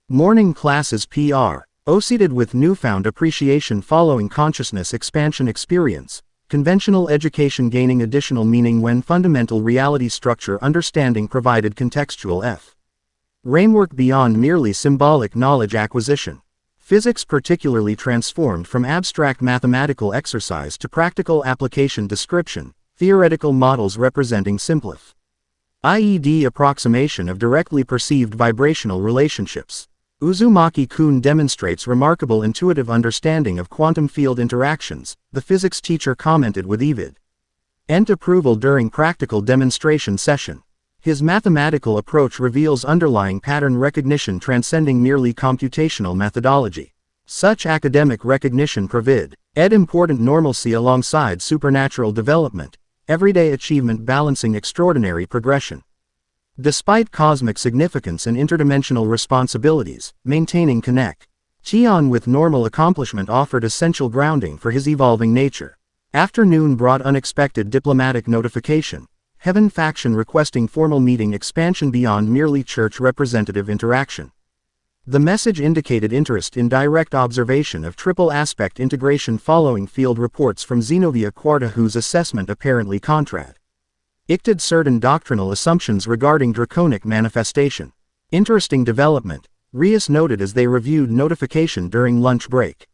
A: Morning classes proceeded with newfound appreciation following consciousness expansion experience, conventional education gaining additional meaning when fundamental reality structure understanding provided contextual framework beyond merely symbolic knowledge acquisition. Physics particularly transformed from abstract mathematical exercise to practical application description, theoretical models representing simplified IED approximation of directly perceived vibrational relationships. Uzumaki-kun demonstrates remarkable intuitive understanding of quantum field interactions, the physics teacher commented with Evid. Ent approval during practical demonstration session. His mathematical approach reveals underlying pattern recognition transcending merely computational methodology. Such academic recognition provide important normalcy alongside supernatural development, everyday achievement balancing extraordinary progression. Despite cosmic significance and interdimensional responsibilities, maintaining connection with normal accomplishment offered essential grounding for his evolving nature. Afternoon brought unexpected diplomatic notification. Heaven faction requesting formal meeting expansion beyond merely church representative interaction. The message indicated interest in direct observation of triple aspect integration following field reports from Xenovia Quarta, whose assessment apparently contradicted certain doctrinal assumptions regarding draconic manifestation. Interesting development, Rias noted as they reviewed notification during lunch break.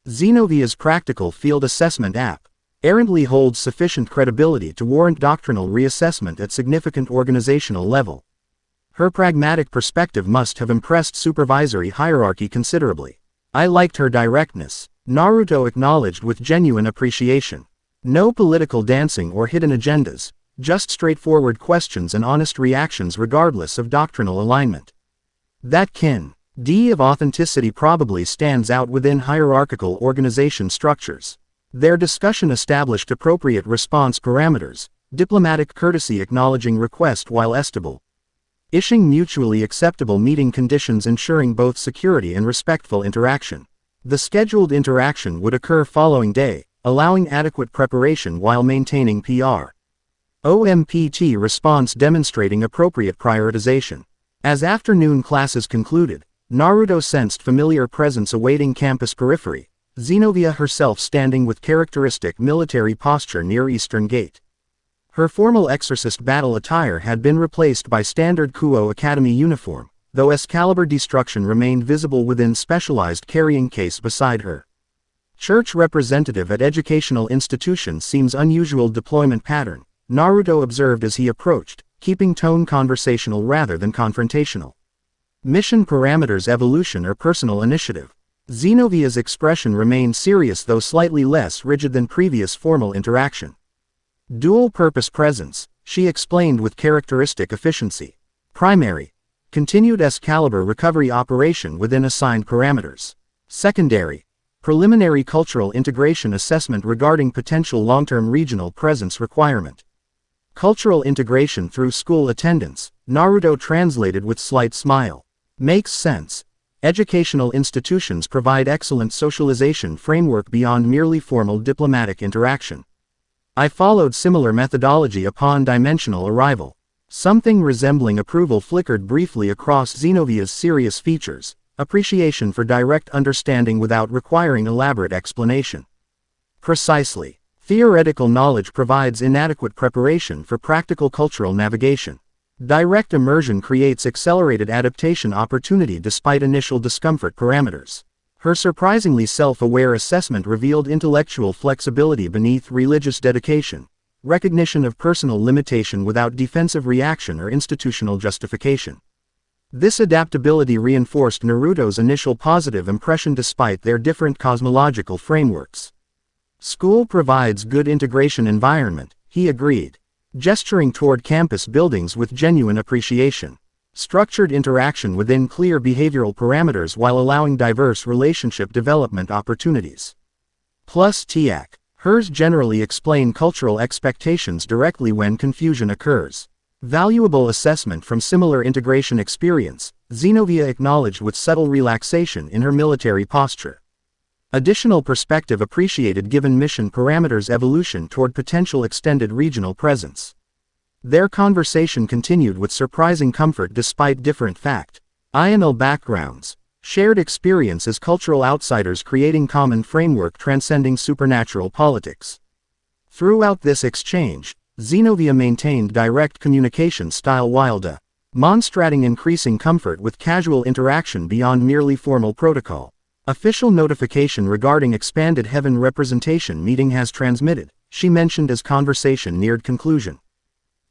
A: Xenovia's practical field assessment app errantly holds sufficient credibility to warrant doctrinal reassessment at significant organizational level. Her pragmatic perspective must have impressed supervisory hierarchy considerably. I liked her directness, Naruto acknowledged with genuine appreciation. No political dancing or hidden agendas, just straightforward questions and honest reactions regardless of doctrinal alignment. That kind of authenticity probably stands out within hierarchical organization structures. Their discussion established appropriate response parameters, diplomatic courtesy acknowledging request while establishing mutually acceptable meeting conditions ensuring both security and respectful interaction. The scheduled interaction would occur following day, allowing adequate preparation while maintaining OMPT response demonstrating appropriate prioritization. As afternoon classes concluded, Naruto sensed familiar presence awaiting campus periphery. Xenovia herself standing with characteristic military posture near Eastern Gate. Her formal exorcist battle attire had been replaced by standard Kuo Academy uniform, though Excalibur destruction remained visible within specialized carrying case beside her. Church representative at educational institution seems unusual deployment pattern, Naruto observed as he approached, keeping tone conversational rather than confrontational. Mission parameters evolution or personal initiative. Xenovia's expression remained serious though slightly less rigid than previous formal interaction. Dual-purpose presence, she explained with characteristic efficiency. Primary. Continued Excalibur recovery operation within assigned parameters. Secondary. Preliminary cultural integration assessment regarding potential long-term regional presence requirement. Cultural integration through school attendance, Naruto translated with slight smile. Makes sense. Educational institutions provide excellent socialization framework beyond merely formal diplomatic interaction. I followed similar methodology upon dimensional arrival. Something resembling approval flickered briefly across Xenovia's serious features, appreciation for direct understanding without requiring elaborate explanation. Precisely. Theoretical knowledge provides inadequate preparation for practical cultural navigation. Direct immersion creates accelerated adaptation opportunity despite initial discomfort parameters. Her surprisingly self-aware assessment revealed intellectual flexibility beneath religious dedication, recognition of personal limitation without defensive reaction or institutional justification. This adaptability reinforced Naruto's initial positive impression despite their different cosmological frameworks. School provides good integration environment, he agreed, gesturing toward campus buildings with genuine appreciation. Structured interaction within clear behavioral parameters while allowing diverse relationship development opportunities. Plus TAC. Hers generally explain cultural expectations directly when confusion occurs. Valuable assessment from similar integration experience, Xenovia acknowledged with subtle relaxation in her military posture. Additional perspective appreciated given mission parameters evolution toward potential extended regional presence. Their conversation continued with surprising comfort despite different factual backgrounds. Shared experience as cultural outsiders creating common framework transcending supernatural politics. Throughout this exchange, Xenovia maintained direct communication style while demonstrating increasing comfort with casual interaction beyond merely formal protocol. Official notification regarding expanded heaven representation meeting has transmitted, she mentioned as conversation neared conclusion.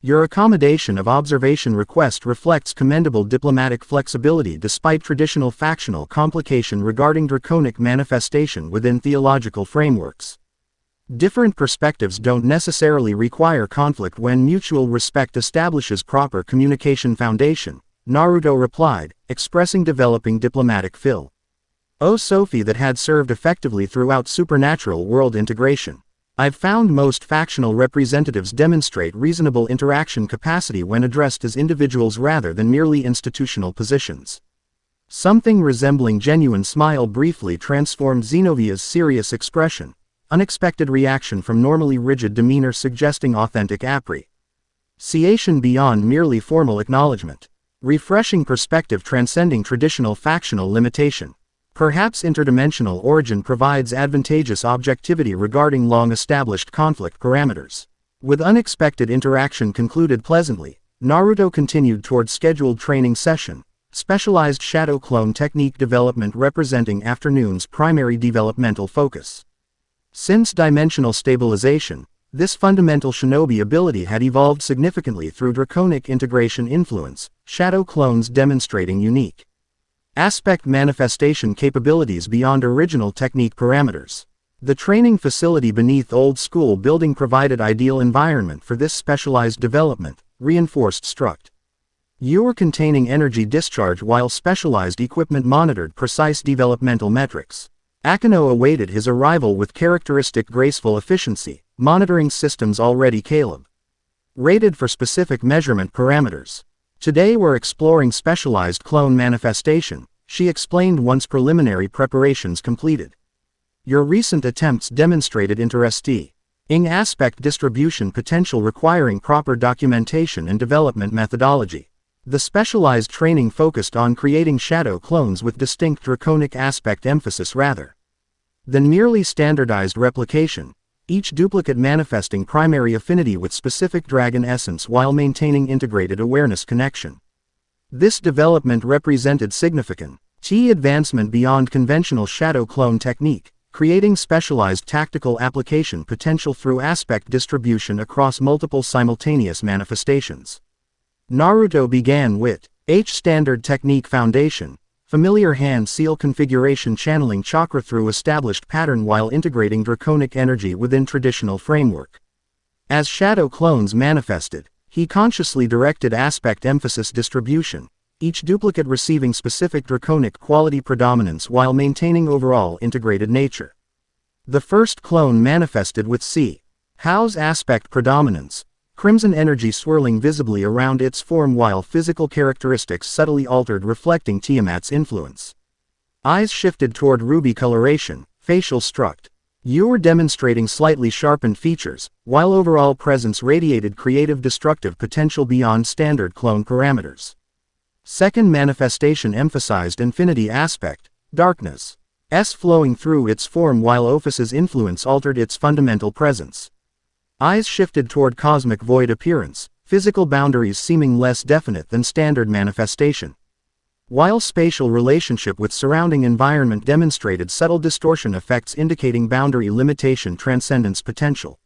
A: Your accommodation of observation request reflects commendable diplomatic flexibility despite traditional factional complication regarding draconic manifestation within theological frameworks. Different perspectives don't necessarily require conflict when mutual respect establishes proper communication foundation, Naruto replied, expressing developing diplomatic fil. Oh Sophie that had served effectively throughout supernatural world integration. I've found most factional representatives demonstrate reasonable interaction capacity when addressed as individuals rather than merely institutional positions. Something resembling genuine smile briefly transformed Zenovia's serious expression, unexpected reaction from normally rigid demeanor suggesting authentic appreciation beyond merely formal acknowledgement. Refreshing perspective transcending traditional factional limitation. Perhaps interdimensional origin provides advantageous objectivity regarding long-established conflict parameters. With unexpected interaction concluded pleasantly, Naruto continued toward scheduled training session, specialized shadow clone technique development representing afternoon's primary developmental focus. Since dimensional stabilization, this fundamental shinobi ability had evolved significantly through draconic integration influence, shadow clones demonstrating unique aspect manifestation capabilities beyond original technique parameters. The training facility beneath old school building provided ideal environment for this specialized development, reinforced struct. Ure containing energy discharge while specialized equipment monitored precise developmental metrics. Akeno awaited his arrival with characteristic graceful efficiency, monitoring systems already rated for specific measurement parameters. Today we're exploring specialized clone manifestation, she explained once preliminary preparations completed. Your recent attempts demonstrated interesting aspect distribution potential requiring proper documentation and development methodology. The specialized training focused on creating shadow clones with distinct draconic aspect emphasis rather than merely standardized replication, each duplicate manifesting primary affinity with specific dragon essence while maintaining integrated awareness connection. This development represented significant advancement beyond conventional shadow clone technique, creating specialized tactical application potential through aspect distribution across multiple simultaneous manifestations. Naruto began with H standard technique foundation, familiar hand seal configuration channeling chakra through established pattern while integrating draconic energy within traditional framework. As shadow clones manifested, he consciously directed aspect emphasis distribution, each duplicate receiving specific draconic quality predominance while maintaining overall integrated nature. The first clone manifested with C. Hao's aspect predominance, crimson energy swirling visibly around its form while physical characteristics subtly altered reflecting Tiamat's influence. Eyes shifted toward ruby coloration, facial struct. Ure demonstrating slightly sharpened features, while overall presence radiated creative destructive potential beyond standard clone parameters. Second manifestation emphasized infinity aspect, darkness. S flowing through its form while Ophis's influence altered its fundamental presence. Eyes shifted toward cosmic void appearance, physical boundaries seeming less definite than standard manifestation. While spatial relationship with surrounding environment demonstrated subtle distortion effects indicating boundary limitation transcendence potential.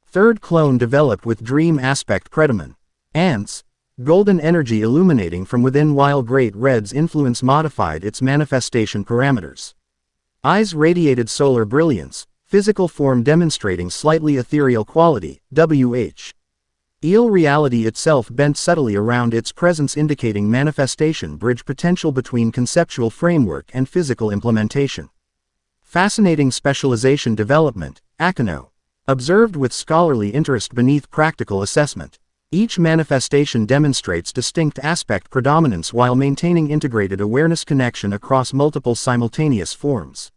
A: Third clone developed with dream aspect predominant. Ants, golden energy illuminating from within while Great Red's influence modified its manifestation parameters. Eyes radiated solar brilliance, physical form demonstrating slightly ethereal quality, WH. Eel reality itself bent subtly around its presence indicating manifestation bridge potential between conceptual framework and physical implementation. Fascinating specialization development, Akeno. Observed with scholarly interest beneath practical assessment. Each manifestation demonstrates distinct aspect predominance while maintaining integrated awareness connection across multiple simultaneous forms.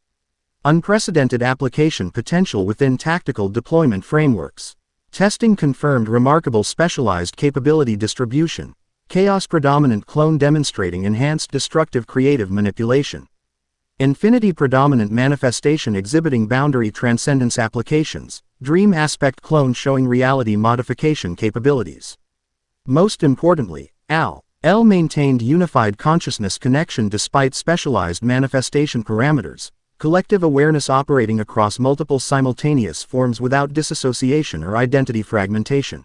A: Unprecedented application potential within tactical deployment frameworks. Testing confirmed remarkable specialized capability distribution, chaos predominant clone demonstrating enhanced destructive creative manipulation. Infinity predominant manifestation exhibiting boundary transcendence applications, dream aspect clone showing reality modification capabilities. Most importantly, L maintained unified consciousness connection despite specialized manifestation parameters. Collective awareness operating across multiple simultaneous forms without disassociation or identity fragmentation.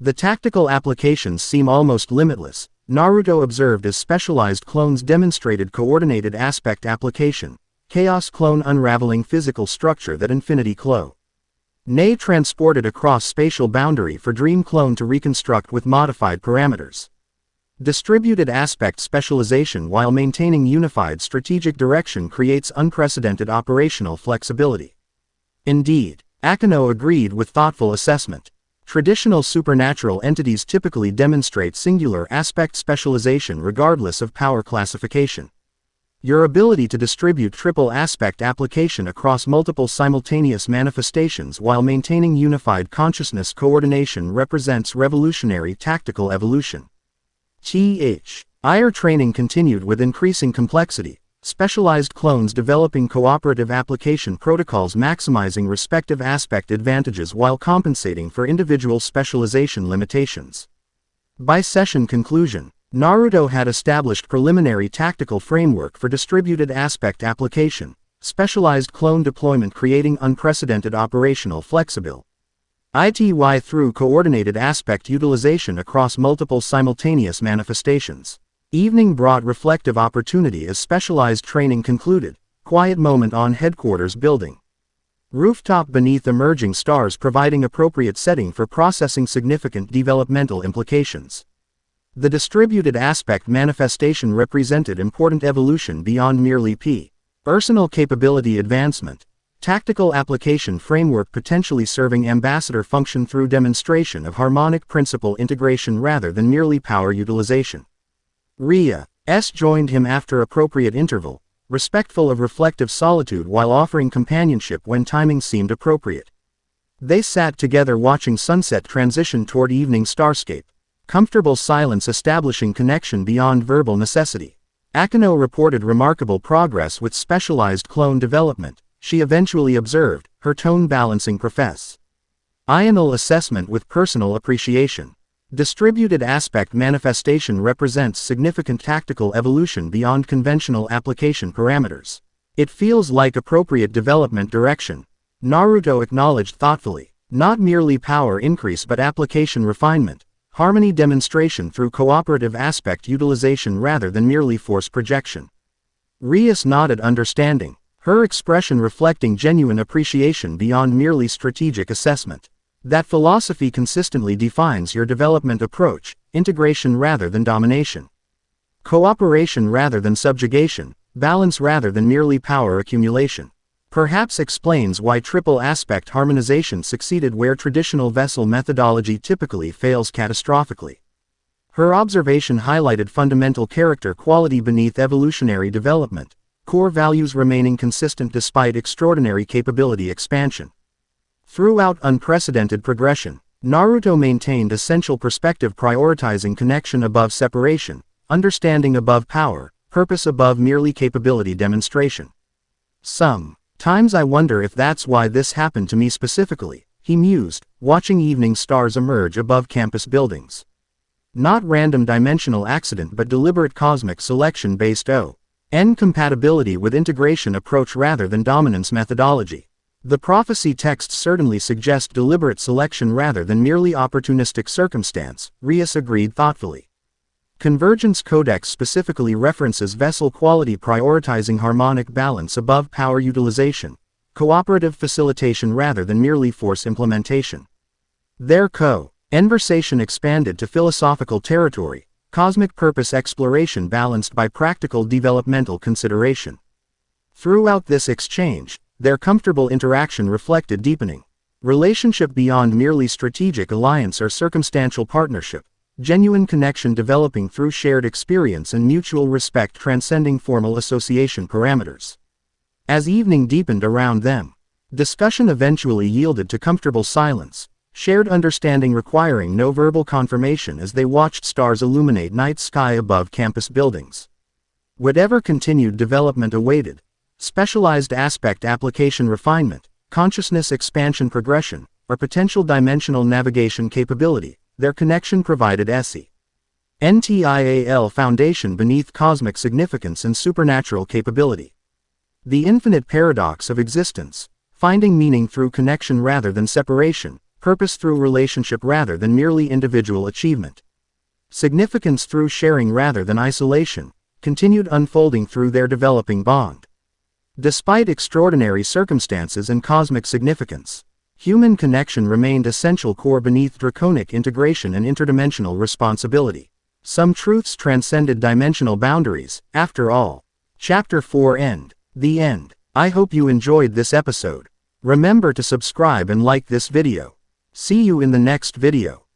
A: The tactical applications seem almost limitless. Naruto observed as specialized clones demonstrated coordinated aspect application, chaos clone unraveling physical structure that infinity clo. Nay transported across spatial boundary for dream clone to reconstruct with modified parameters. Distributed aspect specialization while maintaining unified strategic direction creates unprecedented operational flexibility. Indeed, Akeno agreed with thoughtful assessment. Traditional supernatural entities typically demonstrate singular aspect specialization regardless of power classification. Your ability to distribute triple aspect application across multiple simultaneous manifestations while maintaining unified consciousness coordination represents revolutionary tactical evolution. IR training continued with increasing complexity, specialized clones developing cooperative application protocols maximizing respective aspect advantages while compensating for individual specialization limitations. By session conclusion, Naruto had established preliminary tactical framework for distributed aspect application, specialized clone deployment creating unprecedented operational flexibility. Through coordinated aspect utilization across multiple simultaneous manifestations. Evening brought reflective opportunity as specialized training concluded. Quiet moment on headquarters building. Rooftop beneath emerging stars providing appropriate setting for processing significant developmental implications. The distributed aspect manifestation represented important evolution beyond merely personal capability advancement. Tactical application framework potentially serving ambassador function through demonstration of harmonic principle integration rather than merely power utilization. Rias joined him after appropriate interval, respectful of reflective solitude while offering companionship when timing seemed appropriate. They sat together watching sunset transition toward evening starscape, comfortable silence establishing connection beyond verbal necessity. Akeno reported remarkable progress with specialized clone development. She eventually observed, her tone balancing professional assessment with personal appreciation. Distributed aspect manifestation represents significant tactical evolution beyond conventional application parameters. It feels like appropriate development direction. Naruto acknowledged thoughtfully, not merely power increase but application refinement, harmony demonstration through cooperative aspect utilization rather than merely force projection. Rias nodded understanding, her expression reflecting genuine appreciation beyond merely strategic assessment. That philosophy consistently defines your development approach, integration rather than domination. Cooperation rather than subjugation, balance rather than merely power accumulation. Perhaps explains why triple aspect harmonization succeeded where traditional vessel methodology typically fails catastrophically. Her observation highlighted fundamental character quality beneath evolutionary development, core values remaining consistent despite extraordinary capability expansion. Throughout unprecedented progression, Naruto maintained essential perspective prioritizing connection above separation, understanding above power, purpose above merely capability demonstration. Sometimes I wonder if that's why this happened to me specifically, he mused, watching evening stars emerge above campus buildings. Not random dimensional accident but deliberate cosmic selection based on compatibility with integration approach rather than dominance methodology. The prophecy texts certainly suggest deliberate selection rather than merely opportunistic circumstance, Rias agreed thoughtfully. Convergence Codex specifically references vessel quality prioritizing harmonic balance above power utilization, cooperative facilitation rather than merely force implementation. Their conversation expanded to philosophical territory, cosmic purpose exploration balanced by practical developmental consideration. Throughout this exchange, their comfortable interaction reflected deepening relationship beyond merely strategic alliance or circumstantial partnership, genuine connection developing through shared experience and mutual respect transcending formal association parameters. As evening deepened around them, discussion eventually yielded to comfortable silence, shared understanding requiring no verbal confirmation as they watched stars illuminate night sky above campus buildings. Whatever continued development awaited, specialized aspect application refinement, consciousness expansion progression, or potential dimensional navigation capability, their connection provided NTIAL foundation beneath cosmic significance and supernatural capability. The infinite paradox of existence, finding meaning through connection rather than separation, purpose through relationship rather than merely individual achievement. Significance through sharing rather than isolation, continued unfolding through their developing bond. Despite extraordinary circumstances and cosmic significance, human connection remained essential core beneath draconic integration and interdimensional responsibility. Some truths transcended dimensional boundaries, after all. Chapter 4 End. The End. I hope you enjoyed this episode. Remember to subscribe and like this video. See you in the next video.